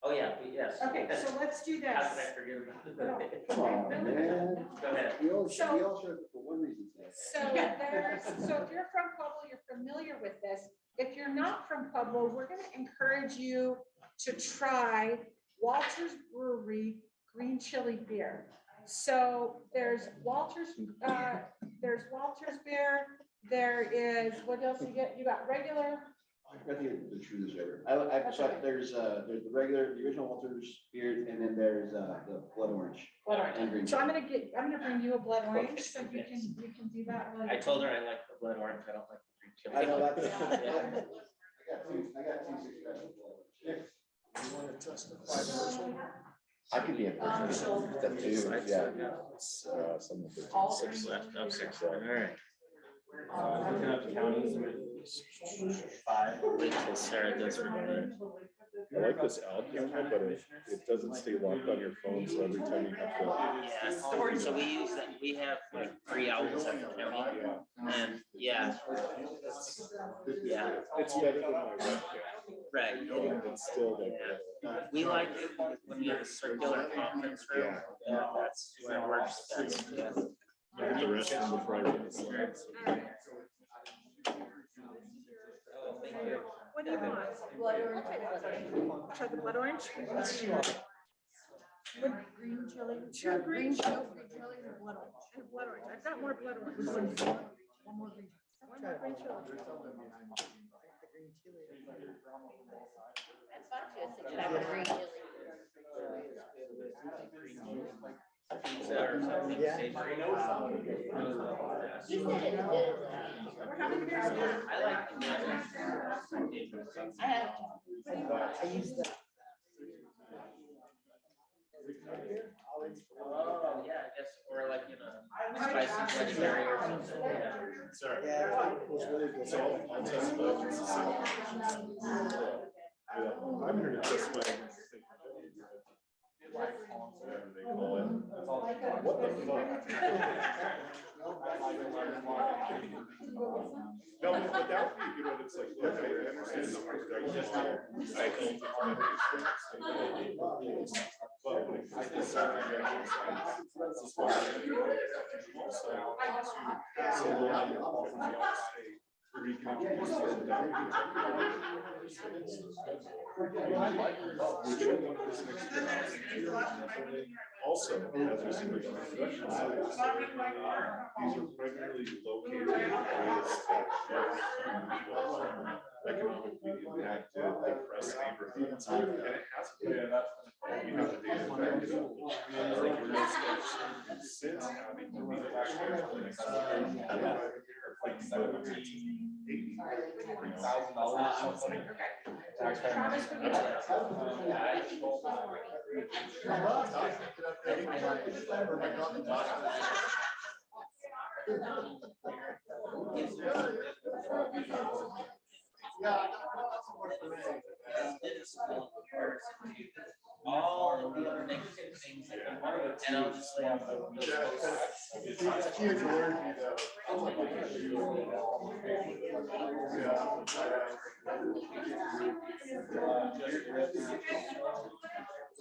Oh, yeah, yes. Okay, so let's do this. How could I forget about it? Come on, man. Go ahead. We all showed up for one reason today. So if you're from Pueblo, you're familiar with this. If you're not from Pueblo, we're gonna encourage you to try Walter's Brewery Green Chili Beer. So there's Walter's beer. There is, what else you get? You got regular. I forgot the truth is ever. There's the regular, the original Walters beer, and then there's the blood orange. And green So I'm chili. gonna bring you a blood orange, so you can do that. while I you're- told her I like the blood orange, I don't like the green chili. I know that. Yeah. I got two 6-pack. You want to testify this one? I could be a person. That too, yeah. It's, some of the All six left, okay, all right. Looking up counties. Wait till Sarah does her thing. I like this out camera, but it doesn't stay locked on your phone, so every time you have to. Yeah, so we use that, we have like 3 owls at the county, and yeah. Yeah, It's better than my webcam. right. It's still like. We like it when we have a circular conference room, yeah, that's where it works best. Yeah. Get the rest of them before I get the slides. Oh, thank you. What do you want? Blood orange. Try the blood orange? With green chili. Two green chili. Green chili and blood orange. And blood orange. I've got more blood orange. One more green. One more green chili. That's fine too. So you have a green chili. Or something savory. We're having beers now. I like the I have. I use that. Oh, yeah, I guess, or like, spicy vegetarian or something, yeah. Sorry. So I'll test I'm here to test my. Whatever they call it. What the fuck? No, but that would be, it's like, look, I understand the hard drive. I don't. But when it comes to salary, that's just why also so long, where you can introduce it down. Also, as we see with the professional services, these are primarily located in areas that economically impacted, depressed neighborhoods, and it has to be. We have the data to back it up. Like we're gonna start since having the leadership for the next like 17, 80, all of the other negative things that come out of it, and I'll just lay out it's huge learning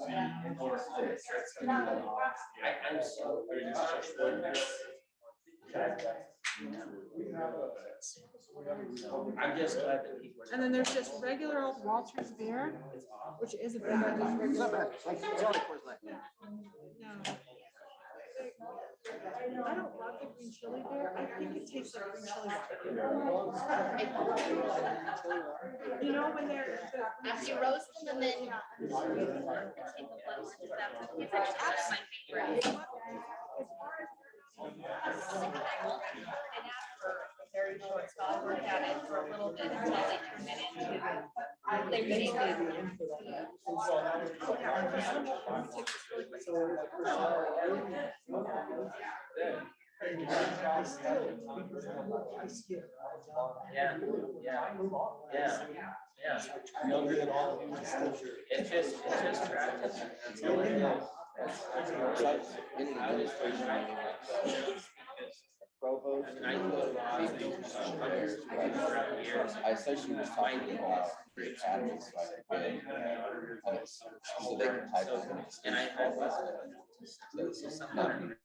I'm so. I'm just glad that people. And then there's just regular old Walters beer, which isn't bad. No. I don't love the green chili beer. I think it tastes like green chili water. You know, when they're. After you roast them and then. Take a close, that's my favorite. Very short spot, worked at it for a little bit until they turned it into. They made Yeah, yeah. Younger than all of you. It's just practice. That's all it is. I was Provost. and I do a lot of things throughout the years. I essentially was talking about the academy, so I could get, so they can type it. And I was. So something.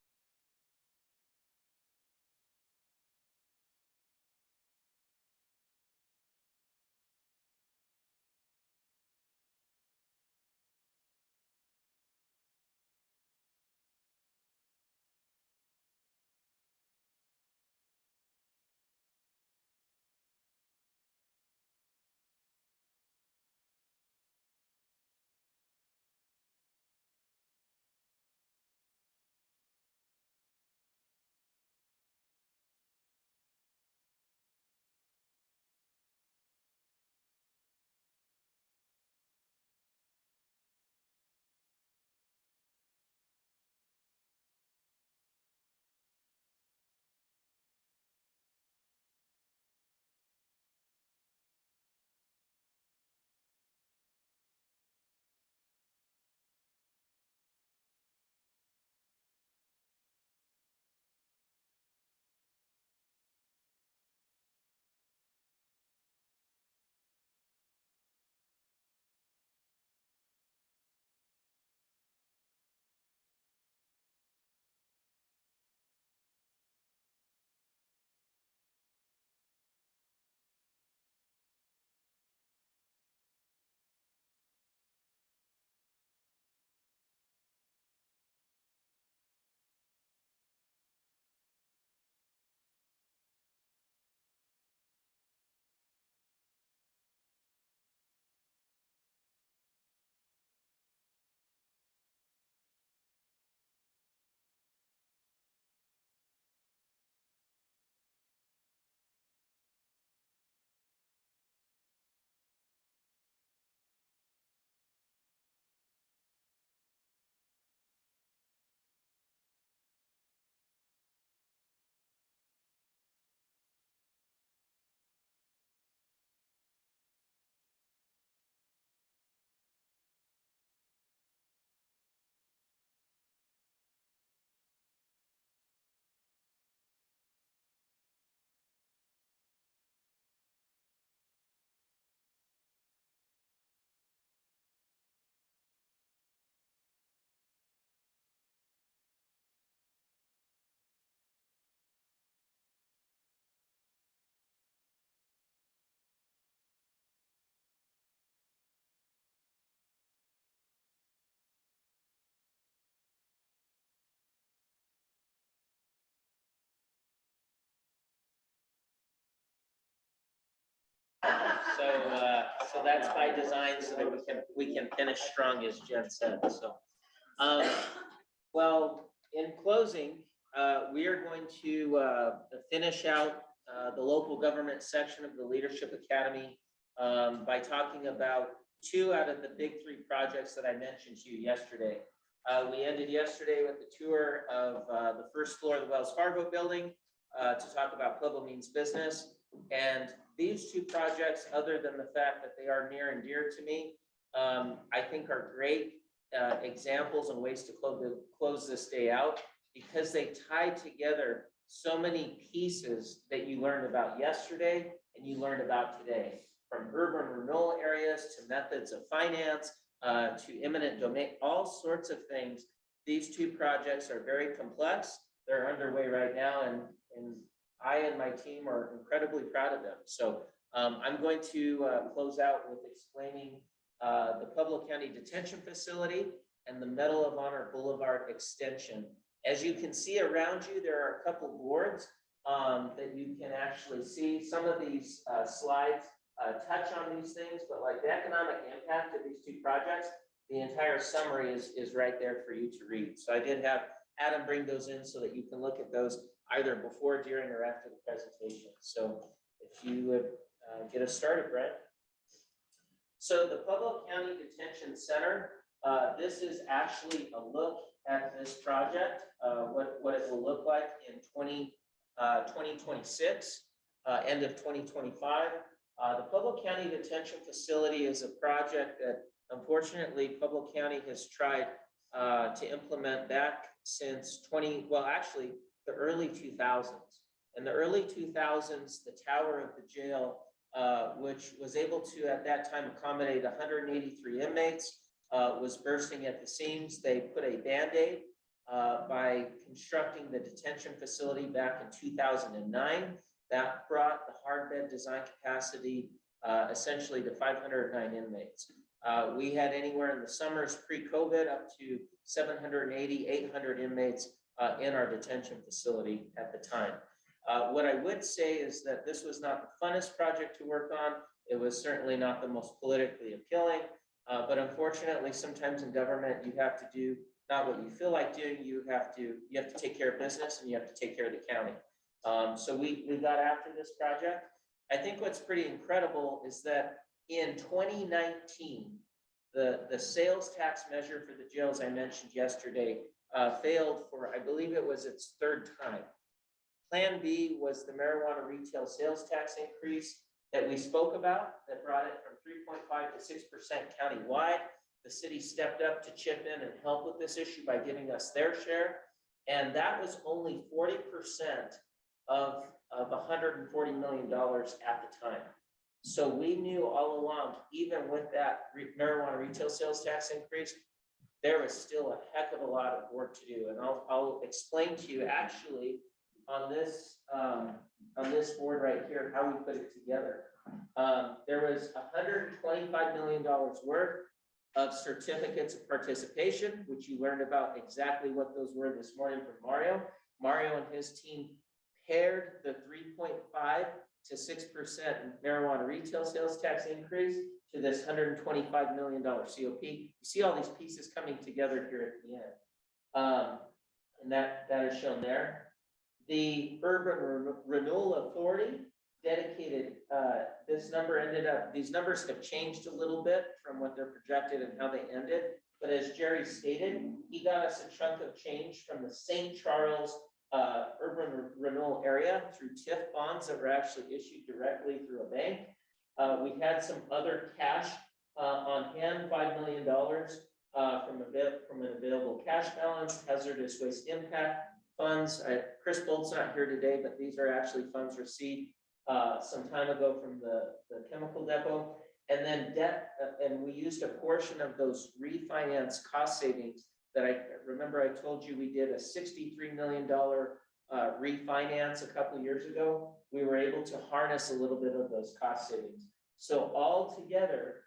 So that's by design so that we can finish strong, as Jen said, so. Well, in closing, we are going to finish out the local government section of the Leadership Academy by talking about 2 out of the big 3 projects that I mentioned to you yesterday. We ended yesterday with the tour of the first floor of the Wells Fargo building to talk about Pueblo Means Business. And these 2 projects, other than the fact that they are near and dear to me, I think are great examples and ways to close this day out, because they tie together so many pieces that you learned about yesterday and you learned about today, from urban renewal areas to methods of finance to eminent domain, all sorts of things. These two projects are very complex. They're underway right now, and I and my team are incredibly proud of them. So I'm going to close out with explaining the Pueblo County Detention Facility and the Medal of Honor Boulevard extension. As you can see around you, there are a couple boards that you can actually see. Some of these slides touch on these things, but like the economic impact of these two projects, the entire summary is right there for you to read. So I did have Adam bring those in so that you can look at those either before, during, or after the presentation. So if you would get us started, Brent. So the Pueblo County Detention Center, this is actually a look at this project, what it will look like in 2026, end of 2025. The Pueblo County Detention Facility is a project that unfortunately Pueblo County has tried to implement back since the early 2000s. In the early 2000s, the tower of the jail, which was able to at that time accommodate 183 inmates, was bursting at the seams. They put a Band-Aid by constructing the detention facility back in 2009. That brought the hard bed design capacity essentially to 509 inmates. We had anywhere in the summers pre-COVID up to 780, 800 inmates in our detention facility at the time. What I would say is that this was not the funnest project to work on. It was certainly not the most politically appealing, but unfortunately, sometimes in government, you have to do not what you feel like doing. You have to take care of business, and you have to take care of the county. So we got after this project. I think what's pretty incredible is that in 2019, the sales tax measure for the jails I mentioned yesterday failed for, I believe it was its third time. Plan B was the marijuana retail sales tax increase that we spoke about that brought it from 3.5 to 6% countywide. The city stepped up to chip in and help with this issue by giving us their share. And that was only 40% of $140 million at the time. So we knew all along, even with that marijuana retail sales tax increase, there was still a heck of a lot of work to do. And I'll explain to you actually on this board right here, how we put it together. There was $125 million worth of certificates of participation, which you learned about exactly what those were this morning from Mario. Mario and his team paired the 3.5 to 6% marijuana retail sales tax increase to this $125 million COP. You see all these pieces coming together here at the end. And that is shown there. The Urban Renewal Authority dedicated, this number ended up, these numbers have changed a little bit from what they're projected and how they ended. But as Jerry stated, he got us a chunk of change from the St. Charles urban renewal area through TIF bonds that were actually issued directly through a bank. We had some other cash on hand, $5 million from an available cash balance, hazardous waste impact funds. Chris Bolt's not here today, but these are actually funds received some time ago from the chemical depot. And then debt, and we used a portion of those refinance cost savings that I remember I told you we did a $63 million refinance a couple of years ago. We were able to harness a little bit of those cost savings. So all together,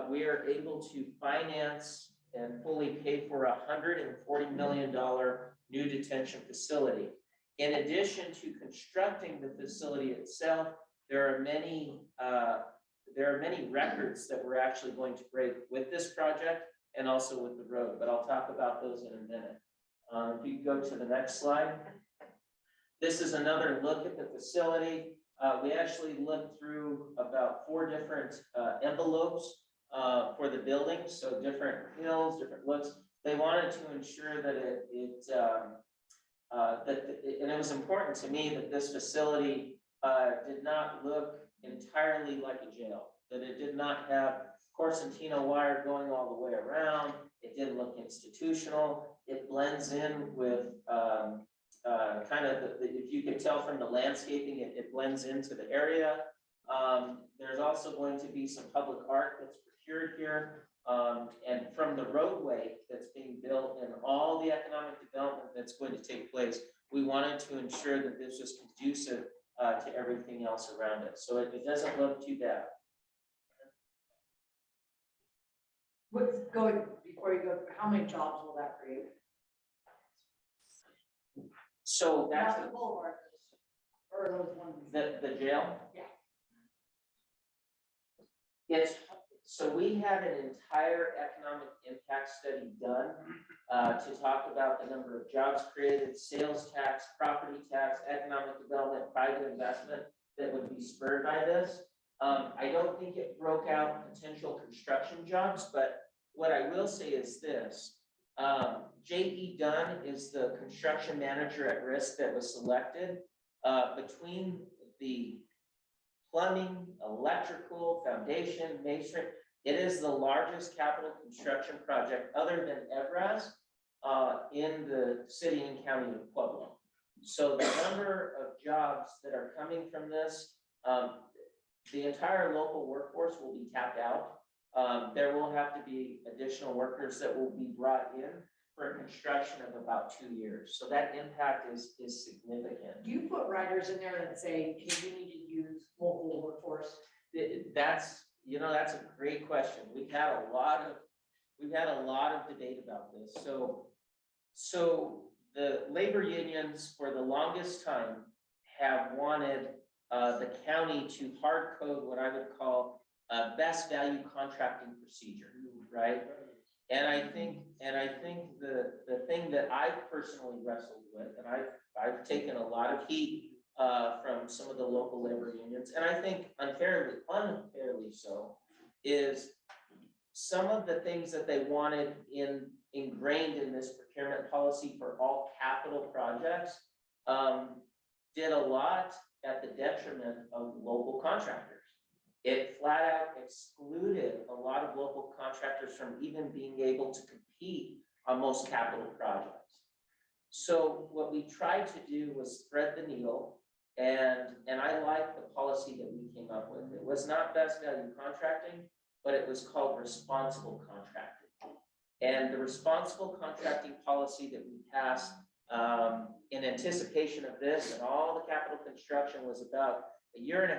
we are able to finance and fully pay for a $140 million new detention facility. In addition to constructing the facility itself, there are many records that we're actually going to break with this project and also with the road, but I'll talk about those in a minute. If you go to the next slide. This is another look at the facility. We actually looked through about 4 different envelopes for the building, so different hills, different looks. They wanted to ensure that and it was important to me that this facility did not look entirely like a jail, that it did not have Corsentino wire going all the way around. It didn't look institutional. It blends in with kind of if you could tell from the landscaping, it blends into the area. There's also going to be some public art that's procured here. And from the roadway that's being built and all the economic development that's going to take place, we wanted to ensure that this was conducive to everything else around it. So it doesn't look too bad. What's going, before you go, how many jobs will that create? So that's Not the boulevard, or those ones. the jail. Yeah. Yes, so we had an entire economic impact study done to talk about the number of jobs created, sales tax, property tax, economic development, private investment that would be spurred by this. I don't think it broke out potential construction jobs, but what I will say is this. J.E. Dunn is the construction manager at risk that was selected. Between the plumbing, electrical, foundation, masonry, it is the largest capital construction project other than Evraz in the city and county of Pueblo. So the number of jobs that are coming from this, the entire local workforce will be tapped out. There will have to be additional workers that will be brought in for a construction of about 2 years. So that impact is significant. Do you put riders in there that say, hey, you need to use local workforce? That's a great question. We've had a lot of debate about this. So the labor unions for the longest time have wanted the county to hard code what I would call a best value contracting procedure, right? And I think the thing that I've personally wrestled with, and I've taken a lot of heat from some of the local labor unions, and I think unfairly so, is some of the things that they wanted ingrained in this procurement policy for all capital projects did a lot at the detriment of local contractors. It flat out excluded a lot of local contractors from even being able to compete on most capital projects. So what we tried to do was thread the needle, and I like the policy that we came up with. It was not best value contracting, but it was called responsible contracting. And the responsible contracting policy that we passed in anticipation of this and all the capital construction was about 1.5 years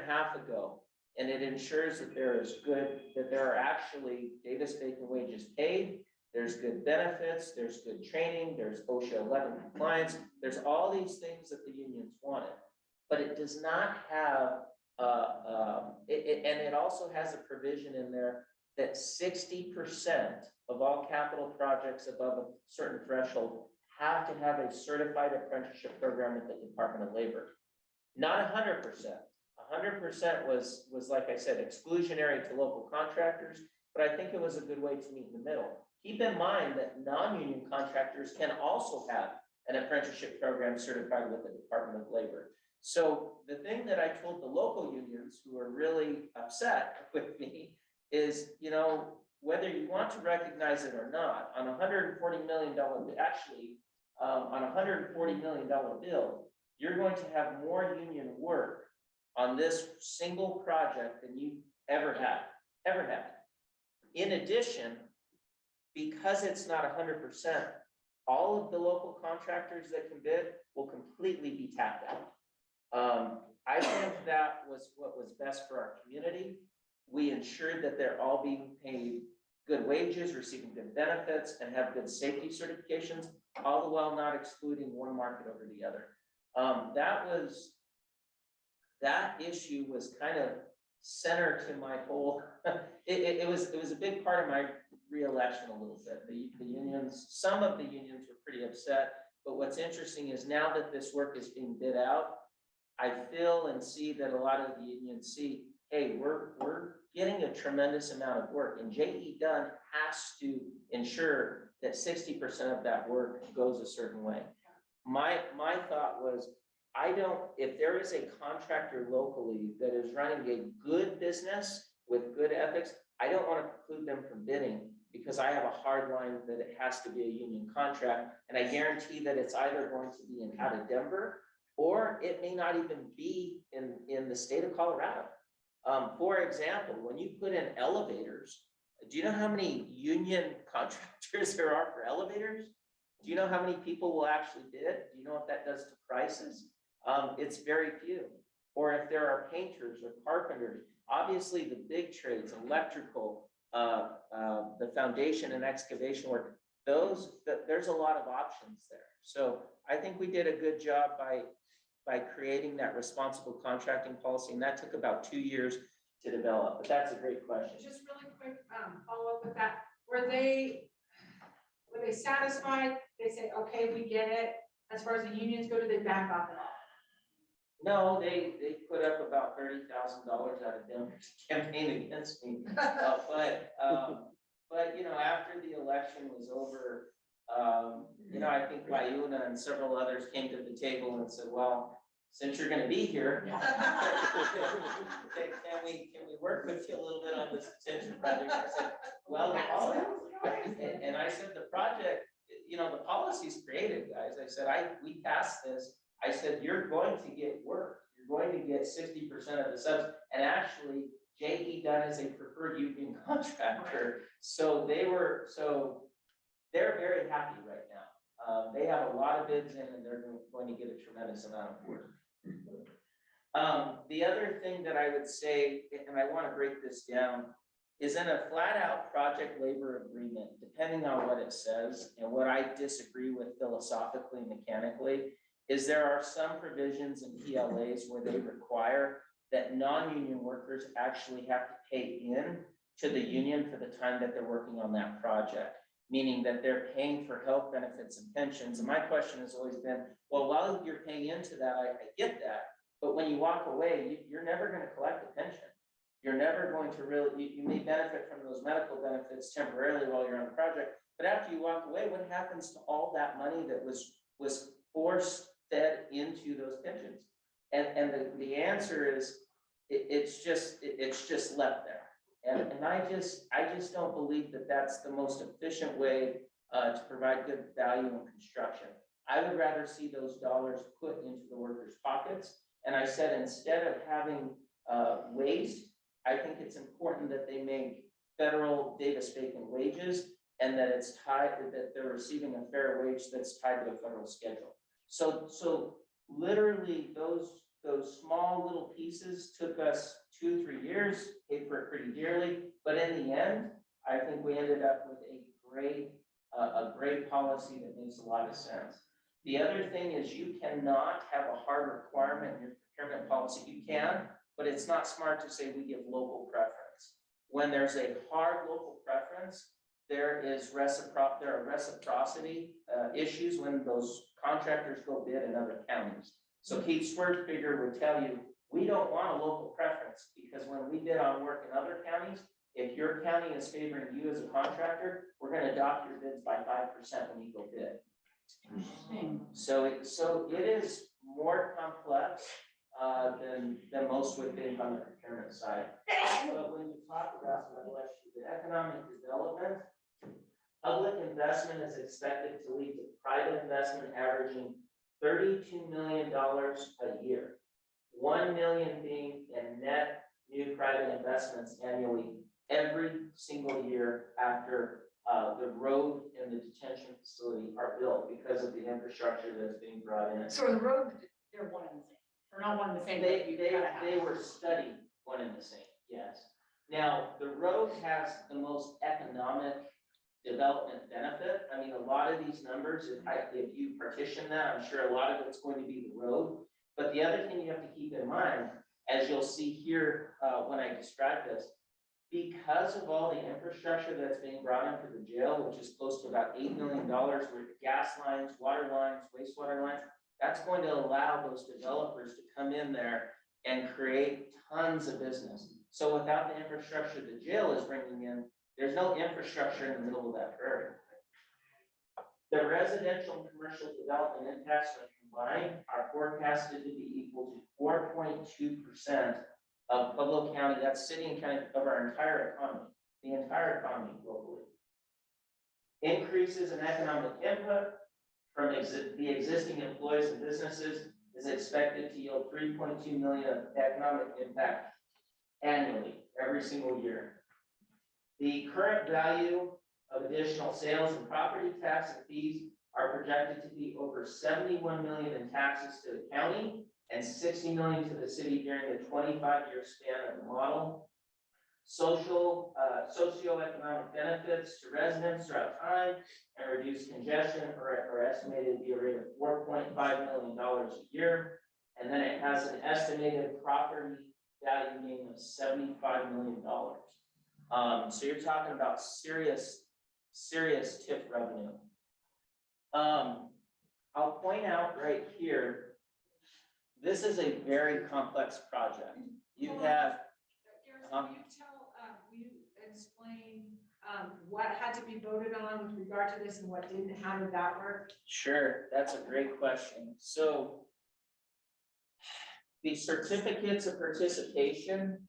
ago. And it ensures that there are actually Davis-Bacon wages paid, there's good benefits, there's good training, there's OSHA 11 compliance, there's all these things that the unions wanted. But it does not have, and it also has a provision in there that 60% of all capital projects above a certain threshold have to have a certified apprenticeship program at the Department of Labor. Not 100%. 100% was, like I said, exclusionary to local contractors, but I think it was a good way to meet in the middle. Keep in mind that non-union contractors can also have an apprenticeship program certified with the Department of Labor. So the thing that I told the local unions who are really upset with me is, whether you want to recognize it or not, on $140 million, on a $140 million bill, you're going to have more union work on this single project than you ever had. In addition, because it's not 100%, all of the local contractors that can bid will completely be tapped out. I think that was what was best for our community. We ensured that they're all being paid good wages, receiving good benefits, and have good safety certifications, all the while not excluding one market over the other. That issue was kind of center to my whole, it was a big part of my re-election a little bit. The unions, some of the unions were pretty upset, but what's interesting is now that this work is being bid out, I feel and see that a lot of the unions see, hey, we're getting a tremendous amount of work, and J.E. Dunn has to ensure that 60% of that work goes a certain way. My thought was, if there is a contractor locally that is running a good business with good ethics, I don't want to preclude them from bidding because I have a hard line that it has to be a union contract. And I guarantee that it's either going to be out of Denver or it may not even be in the state of Colorado. For example, when you put in elevators, do you know how many union contractors there are for elevators? Do you know how many people will actually bid? Do you know what that does to prices? It's very few. Or if there are painters or carpenters, obviously the big trades, electrical, the foundation and excavation work, there's a lot of options there. So I think we did a good job by creating that responsible contracting policy, and that took about 2 years to develop, but that's a great question. Just really quick, follow up with that. Were they satisfied? They say, okay, we get it. As far as the unions go, do they back off at all? No, they put up about $30,000 out of them campaign against me. But you know, after the election was over, you know, I think Wayuna and several others came to the table and said, well, since you're gonna be here, can we work with you a little bit on this detention project? I said, well, and I said, the project, you know, the policy's created, guys. I said, we passed this. I said, you're going to get work. You're going to get 60% of the subs. And actually, J.E. Dunn is a preferred union contractor. So they're very happy right now. They have a lot of bids in and they're going to get a tremendous amount of work. The other thing that I would say, and I want to break this down, is in a flat out project labor agreement, depending on what it says, and what I disagree with philosophically and mechanically, is there are some provisions in PLAs where they require that non-union workers actually have to pay in to the union for the time that they're working on that project, meaning that they're paying for health benefits and pensions. And my question has always been, well, while you're paying into that, I get that, but when you walk away, you're never going to collect a pension. You're never going to really, you may benefit from those medical benefits temporarily while you're on the project, but after you walk away, what happens to all that money that was force fed into those pensions? And the answer is, it's just left there. And I just don't believe that that's the most efficient way to provide good value in construction. I would rather see those dollars put into the workers' pockets. And I said, instead of having waste, I think it's important that they make federal Davis-Bacon wages, and that it's tied, that they're receiving a fair wage that's tied to a federal schedule. So literally those small little pieces took us 2-3 years, paid for it pretty dearly, but in the end, I think we ended up with a great policy that makes a lot of sense. The other thing is, you cannot have a hard requirement in your procurement policy. You can, but it's not smart to say we give local preference. When there's a hard local preference, there are reciprocity issues when those contractors go bid in other counties. So Keith Swertfigger would tell you, we don't want a local preference, because when we bid on work in other counties, if your county is favoring you as a contractor, we're going to adopt your bids by 5% when you go bid. So it is more complex than most would think on the procurement side. But when you talk about the economic development, public investment is expected to lead to private investment averaging $32 million a year, 1 million being in net new private investments annually every single year after the road and the detention facility are built, because of the infrastructure that's being brought in. So the road, they're one and the same, or not one and the same. They were studied one and the same, yes. Now, the road has the most economic development benefit. I mean, a lot of these numbers, if you partition that, I'm sure a lot of it's going to be the road. But the other thing you have to keep in mind, as you'll see here when I describe this, because of all the infrastructure that's being brought into the jail, which is close to about $8 million worth of gas lines, water lines, wastewater lines, that's going to allow those developers to come in there and create tons of business. So without the infrastructure the jail is bringing in, there's no infrastructure in the middle of that prairie. The residential and commercial development impacts when combined are forecasted to be equal to 4.2% of Pueblo County, that's city and county, of our entire economy, the entire economy globally. Increases in economic input from the existing employees and businesses is expected to yield 3.2 million of economic impact annually, every single year. The current value of additional sales and property tax and fees are projected to be over 71 million in taxes to the county and 60 million to the city during the 25-year span of the model. Socioeconomic benefits to residents throughout time and reduce congestion are estimated to be a rate of $4.5 million a year. And then it has an estimated property value gain of $75 million. So you're talking about serious TIF revenue. I'll point out right here, this is a very complex project. You have. Will you explain, what had to be voted on with regard to this and what didn't, how did that work? Sure, that's a great question. So the certificates of participation,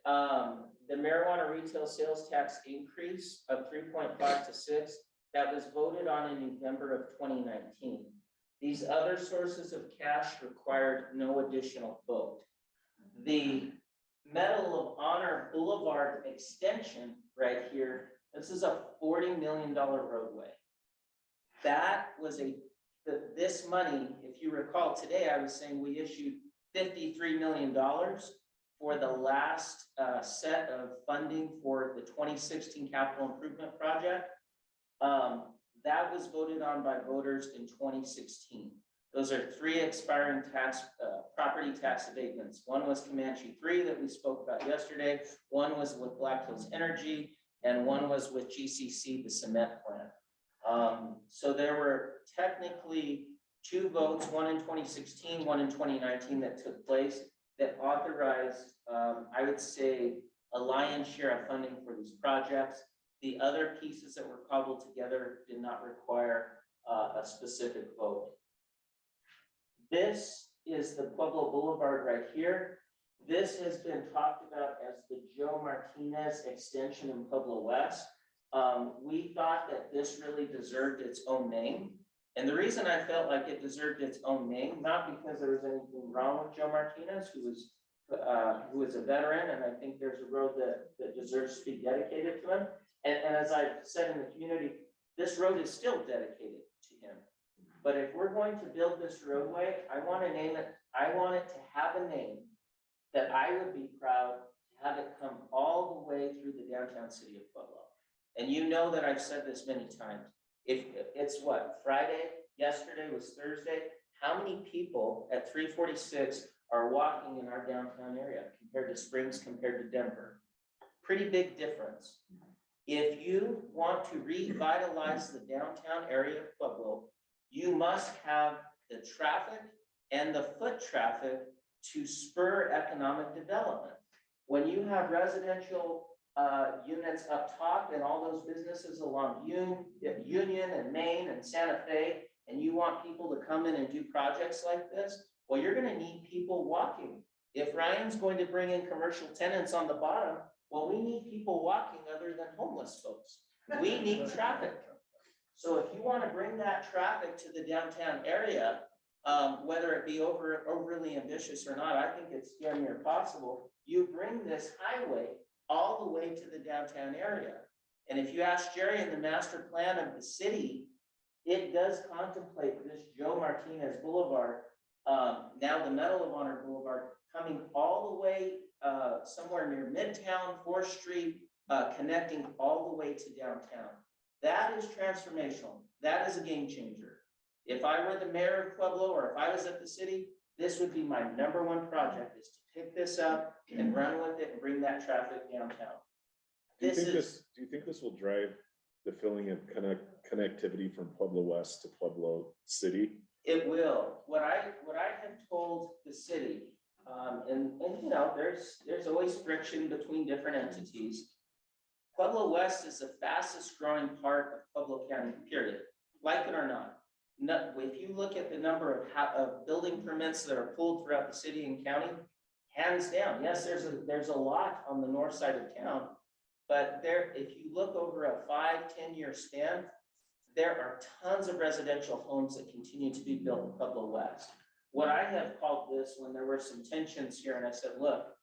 the marijuana retail sales tax increase of 3.5 to 6, that was voted on in November of 2019. These other sources of cash required no additional vote. The Medal of Honor Boulevard extension right here, this is a $40 million roadway. That was this money, if you recall today, I was saying we issued $53 million for the last set of funding for the 2016 capital improvement project. That was voted on by voters in 2016. Those are 3 expiring property tax abatements. One was Comanche 3 that we spoke about yesterday. One was with Black Hills Energy, and one was with GCC, the cement plant. So there were technically 2 votes, one in 2016, one in 2019 that took place that authorized, I would say, a lion's share of funding for these projects. The other pieces that were cobbled together did not require a specific vote. This is the Pueblo Boulevard right here. This has been talked about as the Joe Martinez extension in Pueblo West. We thought that this really deserved its own name. And the reason I felt like it deserved its own name, not because there was anything wrong with Joe Martinez, who was a veteran, and I think there's a road that deserves to be dedicated to him. And as I've said in the community, this road is still dedicated to him. But if we're going to build this roadway, I want to name it, I want it to have a name that I would be proud to have it come all the way through the downtown city of Pueblo. And you know that I've said this many times. If it's what, Friday, yesterday was Thursday, how many people at 346 are walking in our downtown area compared to Springs, compared to Denver? Pretty big difference. If you want to revitalize the downtown area of Pueblo, you must have the traffic and the foot traffic to spur economic development. When you have residential units up top and all those businesses along Union and Main and Santa Fe, and you want people to come in and do projects like this, well, you're gonna need people walking. If Ryan's going to bring in commercial tenants on the bottom, well, we need people walking other than homeless folks. We need traffic. So if you want to bring that traffic to the downtown area, whether it be overly ambitious or not, I think it's damn near possible. You bring this highway all the way to the downtown area. And if you ask Jerry in the master plan of the city, it does contemplate this Joe Martinez Boulevard, now the Medal of Honor Boulevard, coming all the way somewhere near Midtown, 4th Street, connecting all the way to downtown. That is transformational. That is a game changer. If I were the mayor of Pueblo, or if I was at the city, this would be my #1 project, is to pick this up and run with it and bring that traffic downtown. Do you think this will drive the filling of connectivity from Pueblo West to Pueblo City? It will. What I have told the city, and you know, there's always friction between different entities. Pueblo West is the fastest growing part of Pueblo County, period. Like it or not. If you look at the number of building permits that are pulled throughout the city and county, hands down, yes, there's a lot on the north side of town, but if you look over a 5-10 year span, there are tons of residential homes that continue to be built in Pueblo West. What I have called this, when there were some tensions here, and I said, look,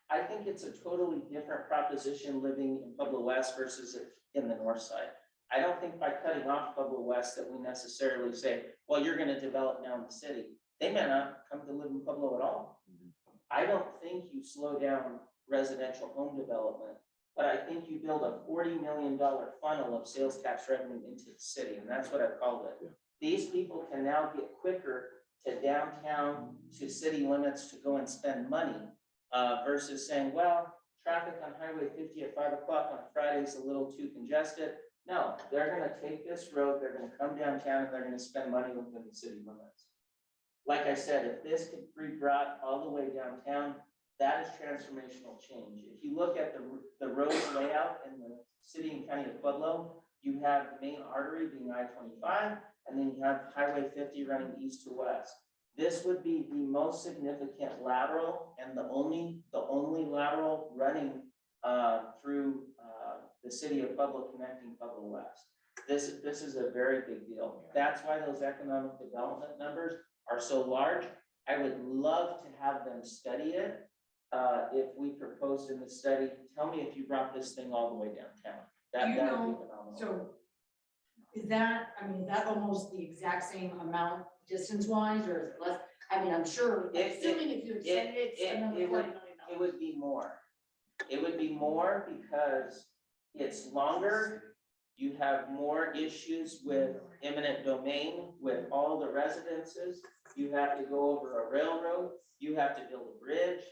I think it's a totally different proposition living in Pueblo West versus in the north side. I don't think by cutting off Pueblo West that we necessarily say, well, you're gonna develop now in the city. They may not come to live in Pueblo at all. I don't think you slow down residential home development, but I think you build a $40 million funnel of sales tax revenue into the city, and that's what I've called it. These people can now get quicker to downtown, to city limits to go and spend money, versus saying, well, traffic on Highway 50 at 5 o'clock on Friday is a little too congested. No, they're gonna take this road, they're gonna come downtown, and they're gonna spend money within the city limits. Like I said, if this could be brought all the way downtown, that is transformational change. If you look at the road layout in the city and county of Pueblo, you have the main artery being I-25, and then you have Highway 50 running east to west. This would be the most significant lateral and the only lateral running through the city of Pueblo, connecting Pueblo West. This is a very big deal. That's why those economic development numbers are so large. I would love to have them study it. If we proposed in the study, tell me if you brought this thing all the way downtown. Do you That would know, be phenomenal. so is that, I mean, is that almost the exact same amount distance wise, or is it less? I mean, I'm sure, assuming if you extended it another $40 million. It would be more. It would be more because it's longer. You have more issues with eminent domain, with all the residences. You have to go over a railroad. You have to build a bridge.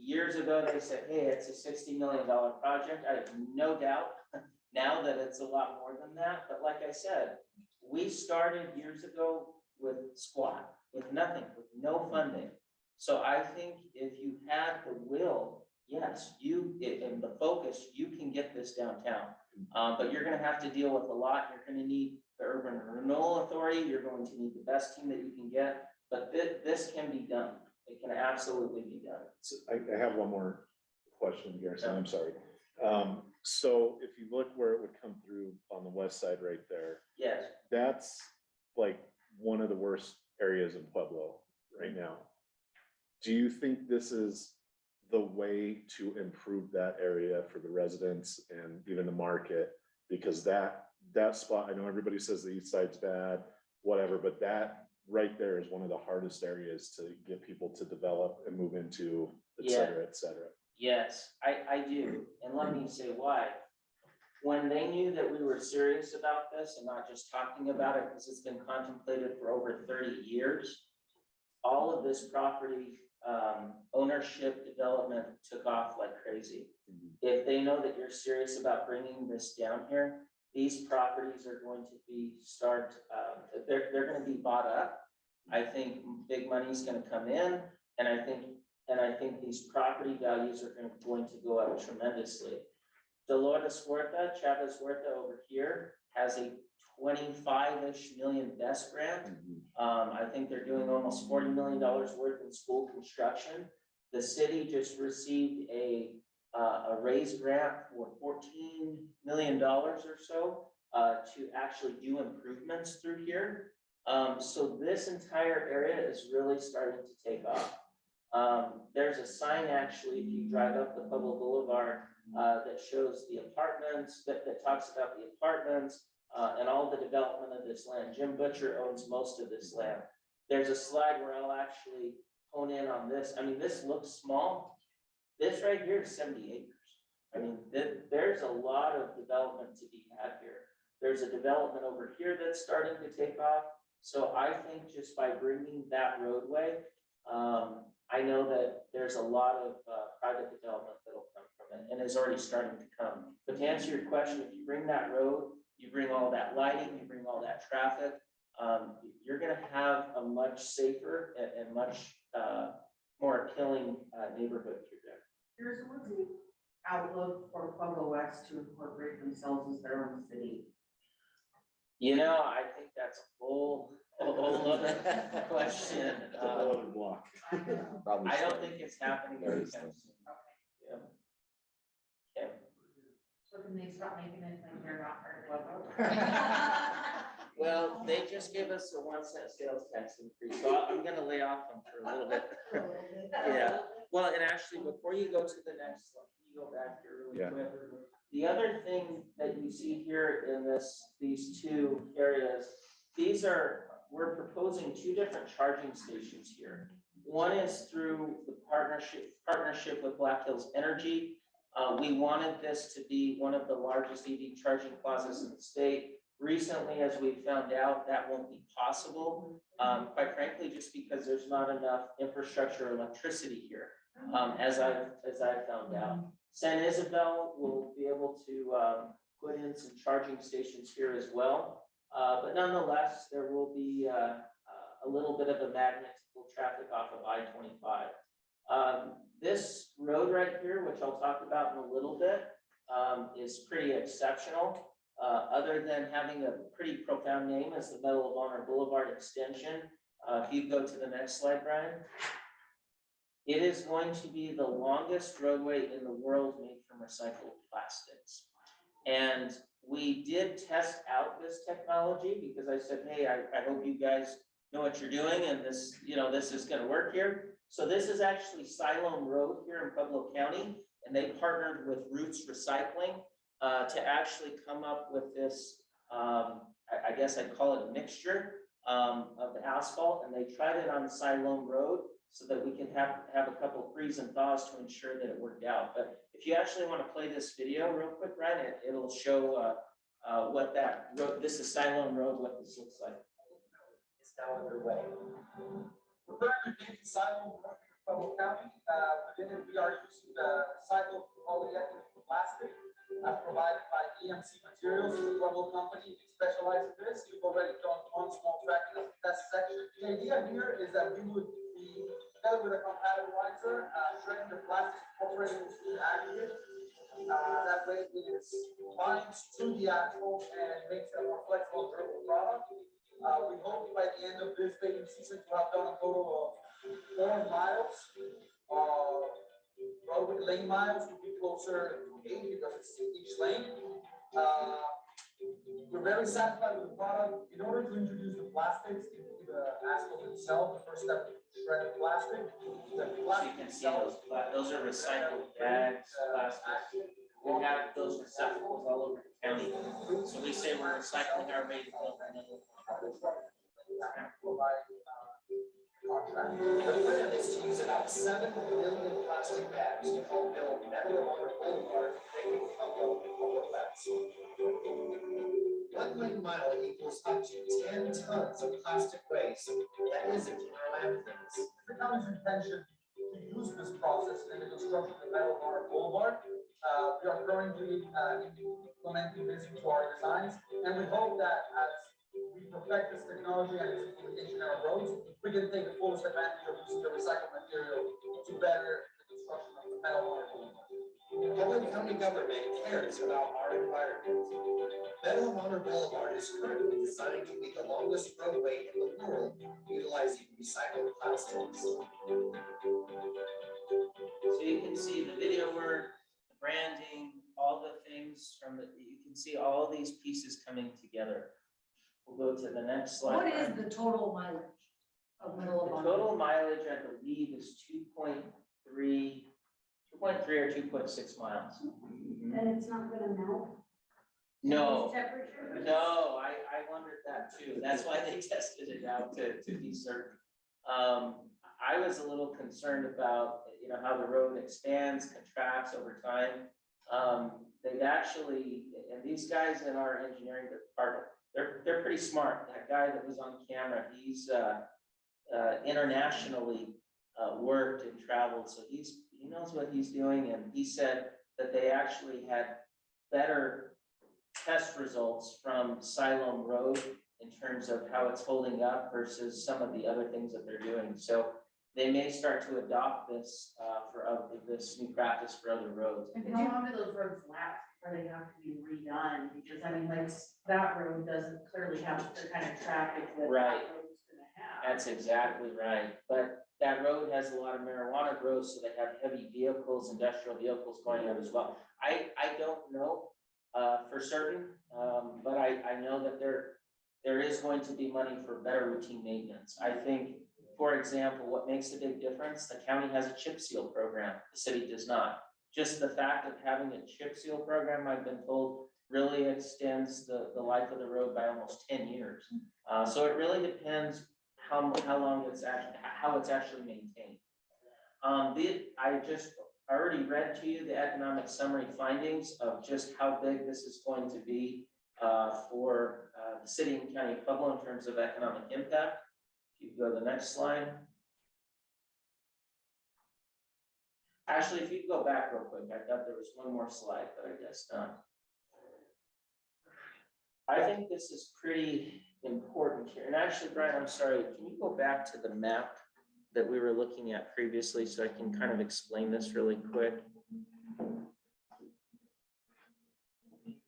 Years ago, they said, hey, it's a $60 million project. I have no doubt now that it's a lot more than that. But like I said, we started years ago with squat, with nothing, with no funding. So I think if you had the will, yes, and the focus, you can get this downtown. But you're gonna have to deal with a lot. You're gonna need the Urban Renewal Authority. You're going to need the best team that you can get, but this can be done. It can absolutely be done. So I have one more question, Garrison, I'm sorry. So if you look where it would come through on the west side right there, Yes, that's like one of the worst areas in Pueblo right now. Do you think this is the way to improve that area for the residents and even the market? Because that spot, I know everybody says the east side's bad, whatever, but that right there is one of the hardest areas to get people to develop and move into, et cetera, et cetera. yes, I do. And let me say why. When they knew that we were serious about this and not just talking about it, because it's been contemplated for over 30 years, all of this property ownership development took off like crazy. If they know that you're serious about bringing this down here, these properties are going to be they're going to be bought up. I think big money's going to come in, and I think these property values are going to go up tremendously. Dolores Huerta, Chavez Huerta over here has a 25-ish million BEST grant. I think they're doing almost $40 million worth in school construction. The city just received a raised grant for $14 million or so to actually do improvements through here. So this entire area is really starting to take off. There's a sign actually, if you drive up the Pueblo Boulevard, that shows the apartments, that talks about the apartments and all the development of this land. Jim Butcher owns most of this land. There's a slide where I'll actually hone in on this. I mean, this looks small. This right here is 70 acres. I mean, there's a lot of development to be had here. There's a development over here that's starting to take off. So I think just by bringing that roadway, I know that there's a lot of private development that'll come from it and is already starting to come. But to answer your question, if you bring that road, you bring all that lighting, you bring all that traffic, you're gonna have a much safer and much more appealing neighborhood through there. Here's what's the outlook for Pueblo West to incorporate themselves as their own city. You know, I think that's a whole other question. Block. I don't think it's happening anytime soon. Yeah. Okay. So can they stop making it like they're not part of Pueblo? Well, they just gave us a 1 cent sales tax increase, so I'm gonna lay off them for a little bit. Yeah, well, and actually, before you go to the next slide, can you go back here really Yeah. quick? The other thing that you see here in these two areas, we're proposing two different charging stations here. One is through the partnership with Black Hills Energy. We wanted this to be one of the largest EV charging plazas in the state. Recently, as we found out, that won't be possible. Quite frankly, just because there's not enough infrastructure or electricity here, as I've found out. San Isabel will be able to put in some charging stations here as well. But nonetheless, there will be a little bit of a magnet to pull traffic off of I-25. This road right here, which I'll talk about in a little bit, is pretty exceptional. Other than having a pretty profound name as the Medal of Honor Boulevard extension. If you go to the next slide, Brian. It is going to be the longest roadway in the world made from recycled plastics. And we did test out this technology because I said, hey, I hope you guys know what you're doing and this, this is gonna work here. So this is actually Siloam Road here in Pueblo County, and they partnered with Roots Recycling to actually come up with this, I guess I'd call it a mixture of asphalt, and they tried it on Siloam Road so that we can have a couple freeze and thaws to ensure that it worked out. But if you actually want to play this video real quick, Ryan, it'll show what that road, this is Siloam Road, what this looks like. It's now underway. We're currently painting Siloam Road in Pueblo County. Within it, we are using the recycled polyethylene plastic provided by EMC Materials, a Pueblo company. They specialize in this. We've already done one small track test section. The idea here is that we would be together with a compatibilizer, shredding the plastic, incorporating it into the aggregate. That way it is binds to the asphalt and makes it a more flexible and durable product. We hope by the end of this paving season to have done a total of 4 miles. Roadway lane miles would be closer to 8 because it's each lane. We're very satisfied with the product. In order to introduce the plastics into the asphalt itself, the first step is to shred the plastic. The plastic You can see those are recycled bags, plastic. We have those receptacles all over the county. So we say we're recycling our way to build another. Contract. The plan is to use about 7 million plastic bags to help build Medal of Honor Boulevard, making Pueblo bags. 1 lane mile equals up to 10 tons of plastic waste that isn't in our landfills. The county's intention to use this process in the construction of Medal of Honor Boulevard. We are currently implementing this into our designs, and we hope that as we perfect this technology and its implementation on our roads, we can take the fullest advantage of using the recycled material to better the construction of the Medal of Honor Boulevard. Pueblo County government cares about our environment. Medal of Honor Boulevard is currently designed to be the longest roadway in the world, utilizing recycled plastics. So you can see the video work, the branding, all the things you can see all these pieces coming together. We'll go to the next slide. What is the total mileage of Medal of The Honor? total mileage, I believe, is 2.3 or 2.6 miles. And it's not gonna melt? No, Temperature? no, I wondered that too. That's why they tested it out to be certain. I was a little concerned about, how the road expands, contracts over time. They've actually, and these guys in our engineering department, they're pretty smart. That guy that was on camera, he's internationally worked and traveled, so he knows what he's doing, and he said that they actually had better test results from Siloam Road in terms of how it's holding up versus some of the other things that they're doing. So they may start to adopt this this new practice for other roads. And how long do those roads last, or they have to be redone? Because I mean, like, that road doesn't clearly have the kind of traffic that Right. that road's gonna have. That's exactly right. But that road has a lot of marijuana growth, so they have heavy vehicles, industrial vehicles going out as well. I don't know for certain, but I know that there is going to be money for better routine maintenance. I think For example, what makes a big difference? The county has a chip seal program, the city does not. Just the fact of having a chip seal program, I've been told, really extends the life of the road by almost 10 years. So it really depends how long it's how it's actually maintained. I just already read to you the economic summary findings of just how big this is going to be for the city and county of Pueblo in terms of economic impact. If you go to the next slide. Actually, if you go back real quick, I thought there was one more slide, but I guess not. I think this is pretty important here. And actually, Brian, I'm sorry, can you go back to the map that we were looking at previously so I can kind of explain this really quick?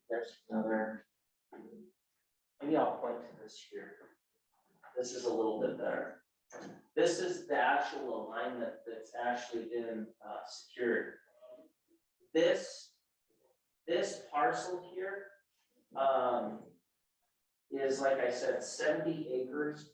There's another. Maybe I'll point to this here. This is a little bit better. This is the actual alignment that's actually been secured. This parcel here is, like I said, 70 acres.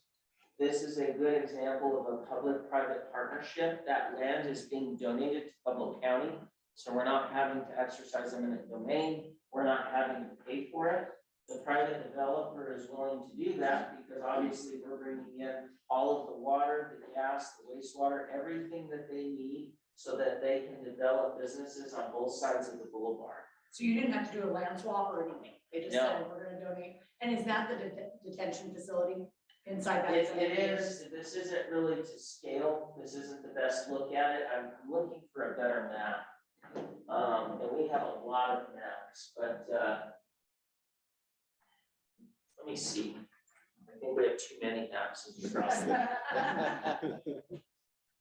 This is a good example of a public-private partnership. That land is being donated to Pueblo County, so we're not having to exercise eminent domain. We're not having to pay for it. The private developer is willing to do that because obviously we're bringing in all of the water, the gas, the wastewater, everything that they need so that they can develop businesses on both sides of the boulevard. So you didn't have to do a land swap or anything? They just No. said, we're gonna donate. And is that the detention facility inside that? It is, this isn't really to scale. This isn't the best look at it. I'm looking for a better map. And we have a lot of maps, but let me see. I think we have too many maps. Is the problem.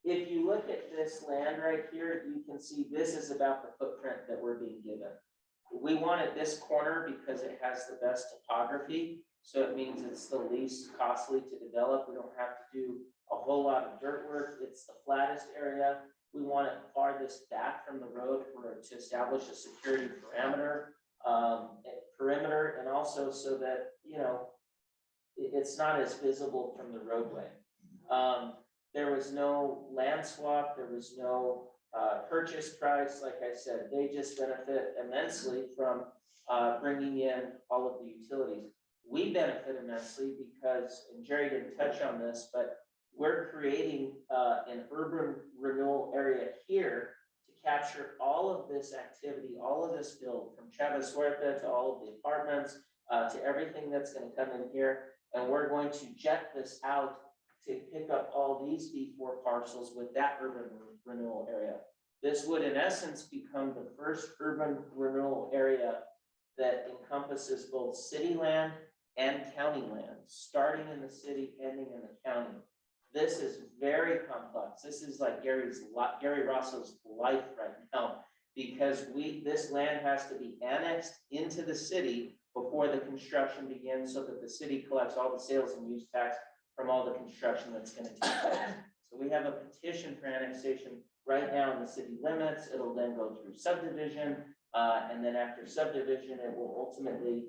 If you look at this land right here, you can see this is about the footprint that we're being given. We wanted this corner because it has the best topography. So it means it's the least costly to develop. We don't have to do a whole lot of dirt work. It's the flattest area. We want it farthest back from the road to establish a security perimeter, and also so that, you know, it's not as visible from the roadway. There was no land swap. There was no purchase price. Like I said, they just benefit immensely from bringing in all of the utilities. We benefit immensely because, and Jerry didn't touch on this, but we're creating an urban renewal area here to capture all of this activity, all of this build, from Chavez Huerta to all of the apartments, to everything that's going to come in here. And we're going to jet this out to pick up all these B4 parcels with that urban renewal area. This would in essence become the first urban renewal area that encompasses both city land and county land, starting in the city, ending in the county. This is very complex. This is like Gary Rosso's life right now, because this land has to be annexed into the city before the construction begins, so that the city collects all the sales and use tax from all the construction that's going to take place. So we have a petition for annexation right now in the city limits. It'll then go through subdivision, and then after subdivision, it will ultimately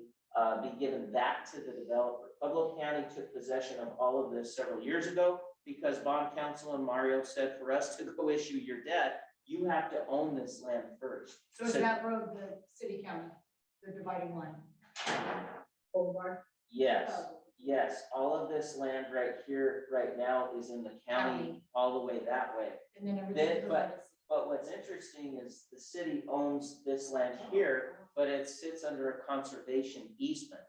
be given back to the developer. Pueblo County took possession of all of this several years ago because bond counsel and Mario said, for us to go issue your debt, you have to own this land first. So is that road the city county, the dividing line? Boulevard? Yes, yes, all of this land right here, right now is in the county, all the way that way. And then everything. But what's interesting is the city owns this land here, but it sits under a conservation easement.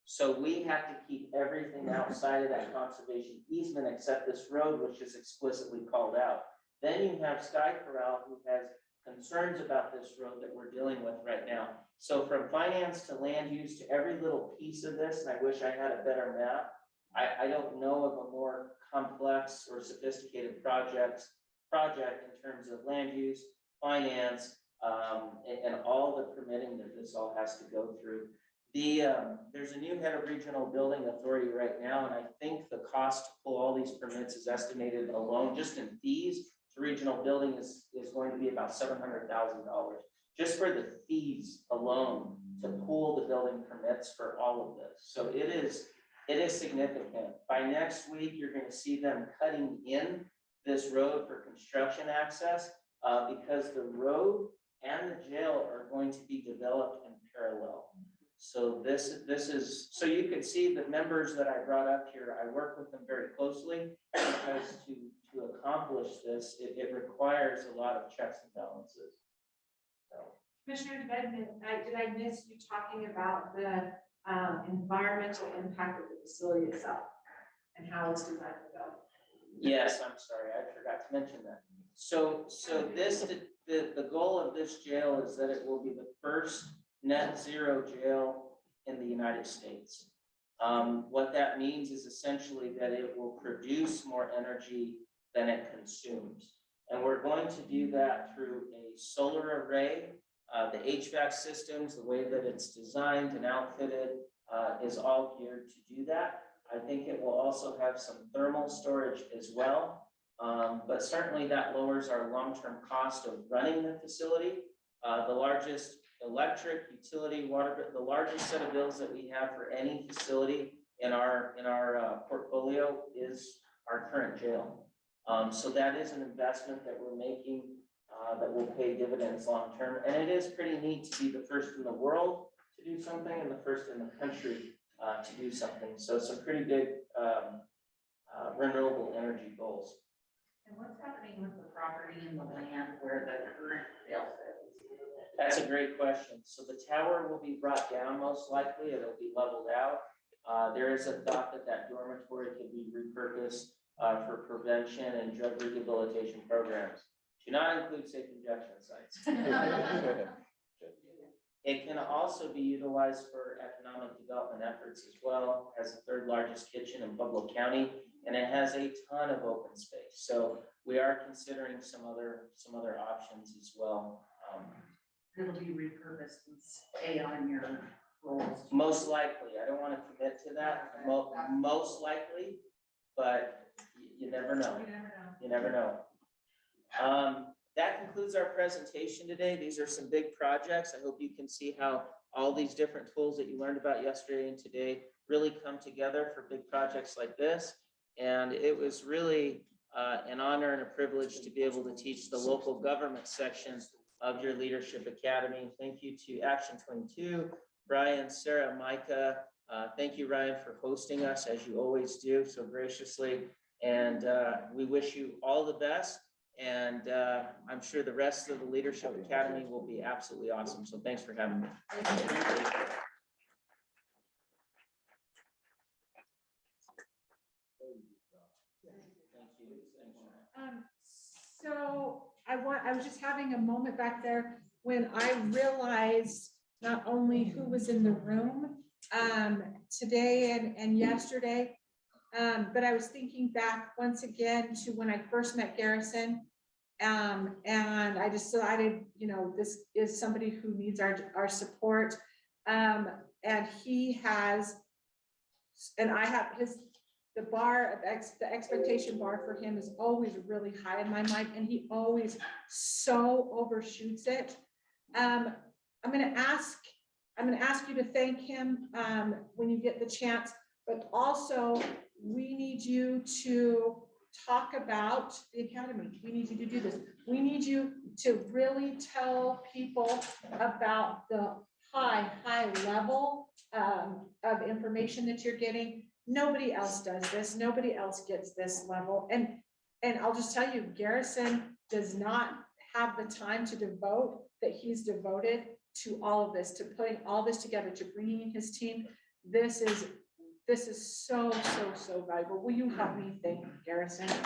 So we have to keep everything outside of that conservation easement except this road, which is explicitly called out. Then you have Sky Corral, who has concerns about this road that we're dealing with right now. So from finance to land use to every little piece of this, and I wish I had a better map, I don't know of a more complex or sophisticated project in terms of land use, finance, and all the permitting that this all has to go through. There's a new head of regional building authority right now, and I think the cost to pull all these permits is estimated alone, just in fees to regional building is going to be about $700,000, just for the fees alone to pull the building permits for all of this. So it is It is significant. By next week, you're gonna see them cutting in this road for construction access, because the road and the jail are going to be developed in parallel. So this is, so you can see the members that I brought up here, I work with them very closely, because to accomplish this, it requires a lot of checks and balances. So. Commissioner Bedman, did I miss you talking about the environmental impact of the facility itself and how it's designed to go? Yes, I'm sorry, I forgot to mention that. So this, the goal of this jail is that it will be the first net zero jail in the United States. What that means is essentially that it will produce more energy than it consumes. And we're going to do that through a solar array. The HVAC systems, the way that it's designed and outfitted, is all geared to do that. I think it will also have some thermal storage as well. But certainly that lowers our long-term cost of running the facility. The largest electric, utility, water, the largest set of bills that we have for any facility in our portfolio is our current jail. So that is an investment that we're making that will pay dividends long-term. And it is pretty neat to be the first in the world to do something and the first in the country to do something. So some pretty big renewable energy goals. And what's happening with the property and the land where the current jail sits? That's a great question. So the tower will be brought down most likely. It'll be leveled out. There is a thought that that dormitory could be repurposed for prevention and drug rehabilitation programs. Do not include safe injection sites. It can also be utilized for economic development efforts as well, as the third largest kitchen in Pueblo County, and it has a ton of open space. So we are considering some other options as well. It'll be repurposed and stay on your roles. Most likely, I don't want to commit to that, most likely, but you never know. You never know. That concludes our presentation today. These are some big projects. I hope you can see how all these different tools that you learned about yesterday and today really come together for big projects like this. And it was really an honor and a privilege to be able to teach the local government section of your Leadership Academy. Thank you to Action 22, Brian, Sarah, Micah. Thank you, Ryan, for hosting us as you always do so graciously. And we wish you all the best. And I'm sure the rest of the Leadership Academy will be absolutely awesome. So thanks for having me. So I was just having a moment back there when I realized not only who was in the room today and yesterday, but I was thinking back once again to when I first met Garrison. And I decided, you know, this is somebody who needs our support. And he has, and I have the bar, the expectation bar for him is always really high in my mind, and he always so overshoots it. I'm gonna ask you to thank him when you get the chance, but also we need you to talk about the academy. We need you to do this. We need you to really tell people about the high level of information that you're getting. Nobody else does this. Nobody else gets this level. And I'll just tell you, Garrison does not have the time to devote that he's devoted to all of this, to putting all this together, to bringing in his team. This is so valuable. Will you help me thank Garrison? Think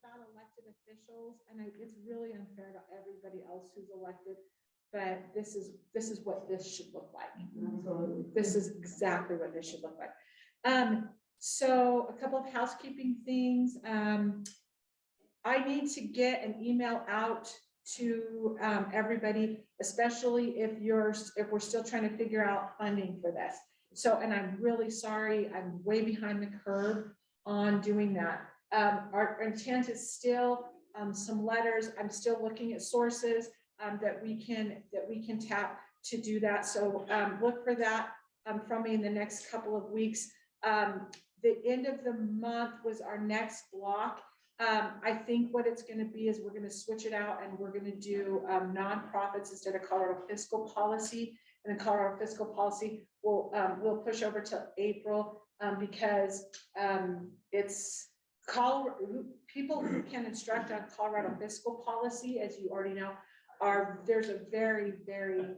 about elected officials, and it's really unfair to everybody else who's elected, but this is what this should look like. Absolutely. This is exactly what this should look like. So a couple of housekeeping things. I need to get an email out to everybody, especially if we're still trying to figure out funding for this. So, and I'm really sorry, I'm way behind the curve on doing that. Our intent is still some letters. I'm still looking at sources. that we can tap to do that. So look for that from me in the next couple of weeks. The end of the month was our next block. I think what it's going to be is we're going to switch it out and we're going to do nonprofits instead of Colorado fiscal policy. And the Colorado fiscal policy we'll push over to April because it's people who can instruct on Colorado fiscal policy, as you already know, there's a very, very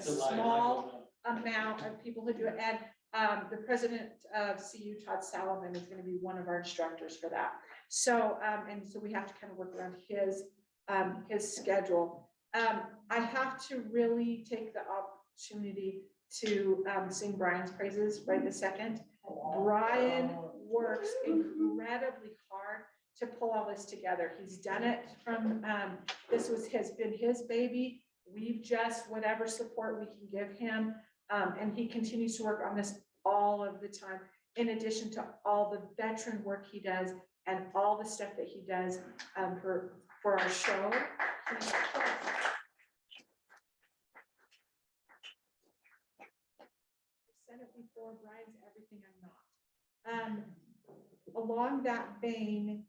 small amount of people who do it. And the president of CU, Todd Salomon, is going to be one of our instructors for that. So, and so we have to kind of work around his schedule. I have to really take the opportunity to sing Brian's praises right this second. Brian works incredibly hard to pull all this together. He's done it from, has been his baby. We've just, whatever support we can give him. And he continues to work on this all of the time, in addition to all the veteran work he does and all the stuff that he does for our show. I've said it before, Brian's everything I'm not. Along that vein,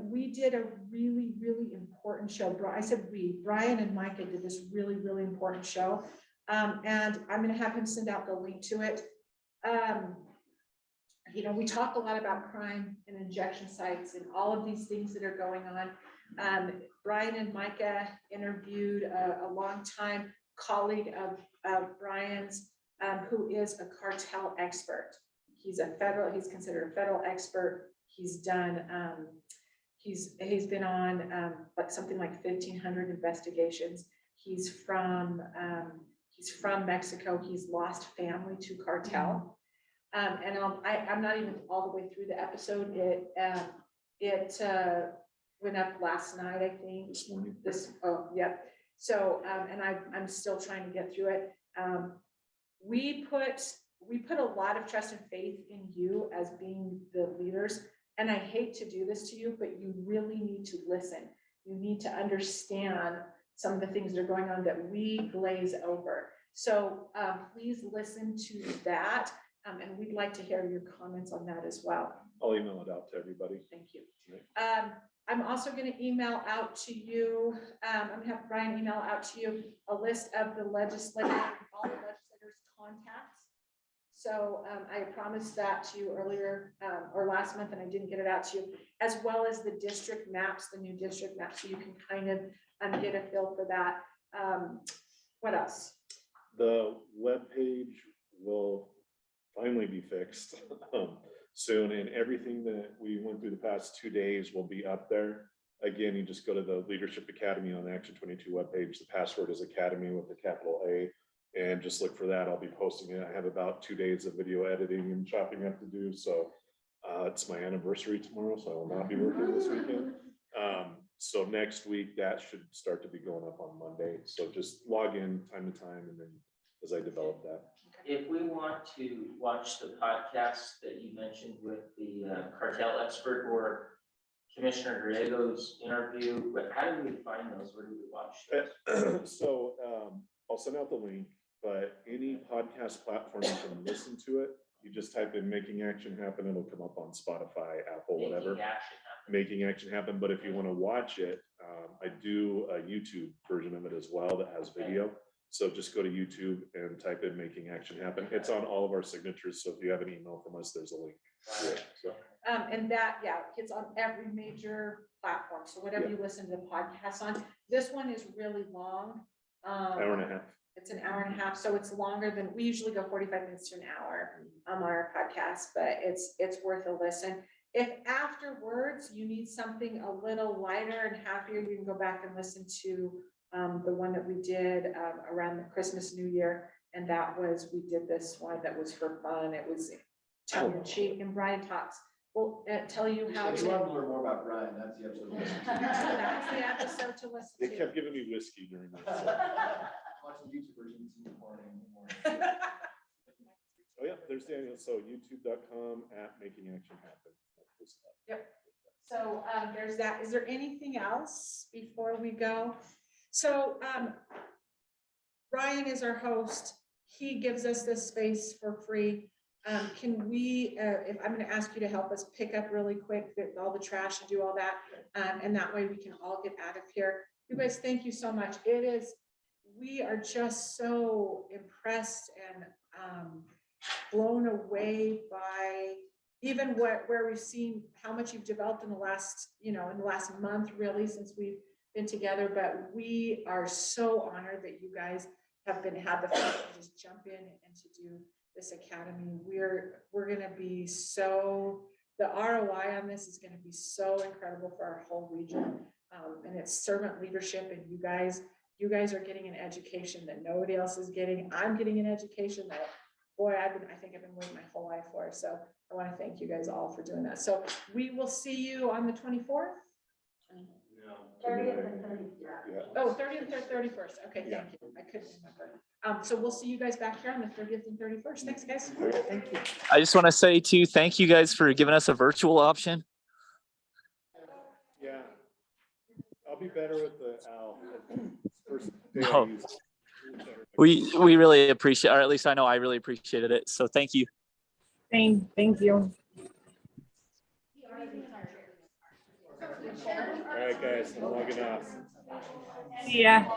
we did a really, really important show. Brian and Micah did this really, really important show. And I'm going to have him send out the link to it. You know, we talk a lot about crime and injection sites and all of these things that are going on. Brian and Micah interviewed a longtime colleague of Brian's, who is a cartel expert. He's considered a federal expert. He's done, he's been on something like 1,500 investigations. He's from Mexico. He's lost family to cartel. And I'm not even all the way through the episode. It went up last night, I think. Yep. So, and I'm still trying to get through it. We put a lot of trust and faith in you as being the leaders. And I hate to do this to you, but you really need to listen. You need to understand some of the things that are going on that we glaze over. So please listen to that. And we'd like to hear your comments on that as well. I'll email it out to everybody. Thank you. I'm also going to email out to you, I'm going to have Brian email out to you a list of the all the legislators' contacts. So I promised that to you earlier or last month, and I didn't get it out to you, as well as the district maps, the new district maps, so you can kind of get a feel for that. What else? The webpage will finally be fixed soon, and everything that we went through the past 2 days will be up there. Again, you just go to the Leadership Academy on the Action 22 webpage. The password is Academy with a capital A, and just look for that. I'll be posting it. I have about 2 days of video editing and chopping up to do. So it's my anniversary tomorrow, so I will not be working this weekend. So next week, that should start to be going up on Monday. So just log in time to time, and then as I develop that. If we want to watch the podcast that you mentioned with the cartel expert or Commissioner Griego's interview, but how do we find those? Where do we watch those? So I'll send out the link, but any podcast platform you can listen to it. You just type in Making Action Happen. It'll come up on Spotify, Apple, whatever. Making Action Happen. But if you want to watch it, I do a YouTube version of it as well that has video. So just go to YouTube and type in Making Action Happen. It's on all of our signatures. So if you have an email from us, there's a link to it. So. And that, it's on every major platform. So whatever you listen to the podcast on, this one is really long. Hour and a half. It's an hour and a half. So it's longer than, we usually go 45 minutes to an hour on our podcast, but it's worth a listen. If afterwards you need something a little lighter and happier, you can go back and listen to the one that we did around the Christmas, New Year. And we did this one that was for fun. It was tongue in cheek, and Brian talks. We'll tell you how If you want to learn more about Brian, that's the episode to listen to. That's the episode to listen They to. kept giving me whiskey during this. Watch the YouTube version in the morning. Oh yeah, there's Daniel. So youtube.com @Making Action Happen. Yep. So there's that. Is there anything else before we go? So, Ryan is our host. He gives us this space for free. Can we, if I'm gonna ask you to help us pick up really quick, all the trash and do all that, and that way we can all get out of here. You guys, thank you so much. We are just so impressed and blown away by even where we've seen how much you've developed in the last, in the last month, really, since we've been together. But we are so honored that you guys have had the faith to just jump in and to do this academy. We're gonna be the ROI on this is gonna be so incredible for our whole region. And it's servant leadership, and you guys are getting an education that nobody else is getting. I'm getting an education that, boy, I think I've been waiting my whole life for. So I want to thank you guys all for doing that. So we will see you on the 24th. 30th and 31st. Oh, 30th or 31st. Okay, thank you. I couldn't remember. So we'll see you guys back here on the 30th and 31st. Thanks, guys. Thank you. I just want to say too, thank you guys for giving us a virtual option. Yeah. I'll be better with the owl. First day I No. used it. We really appreciate, or at least I know I really appreciated it. So thank you. Thank you. All right, guys, I'm logging off. Yeah.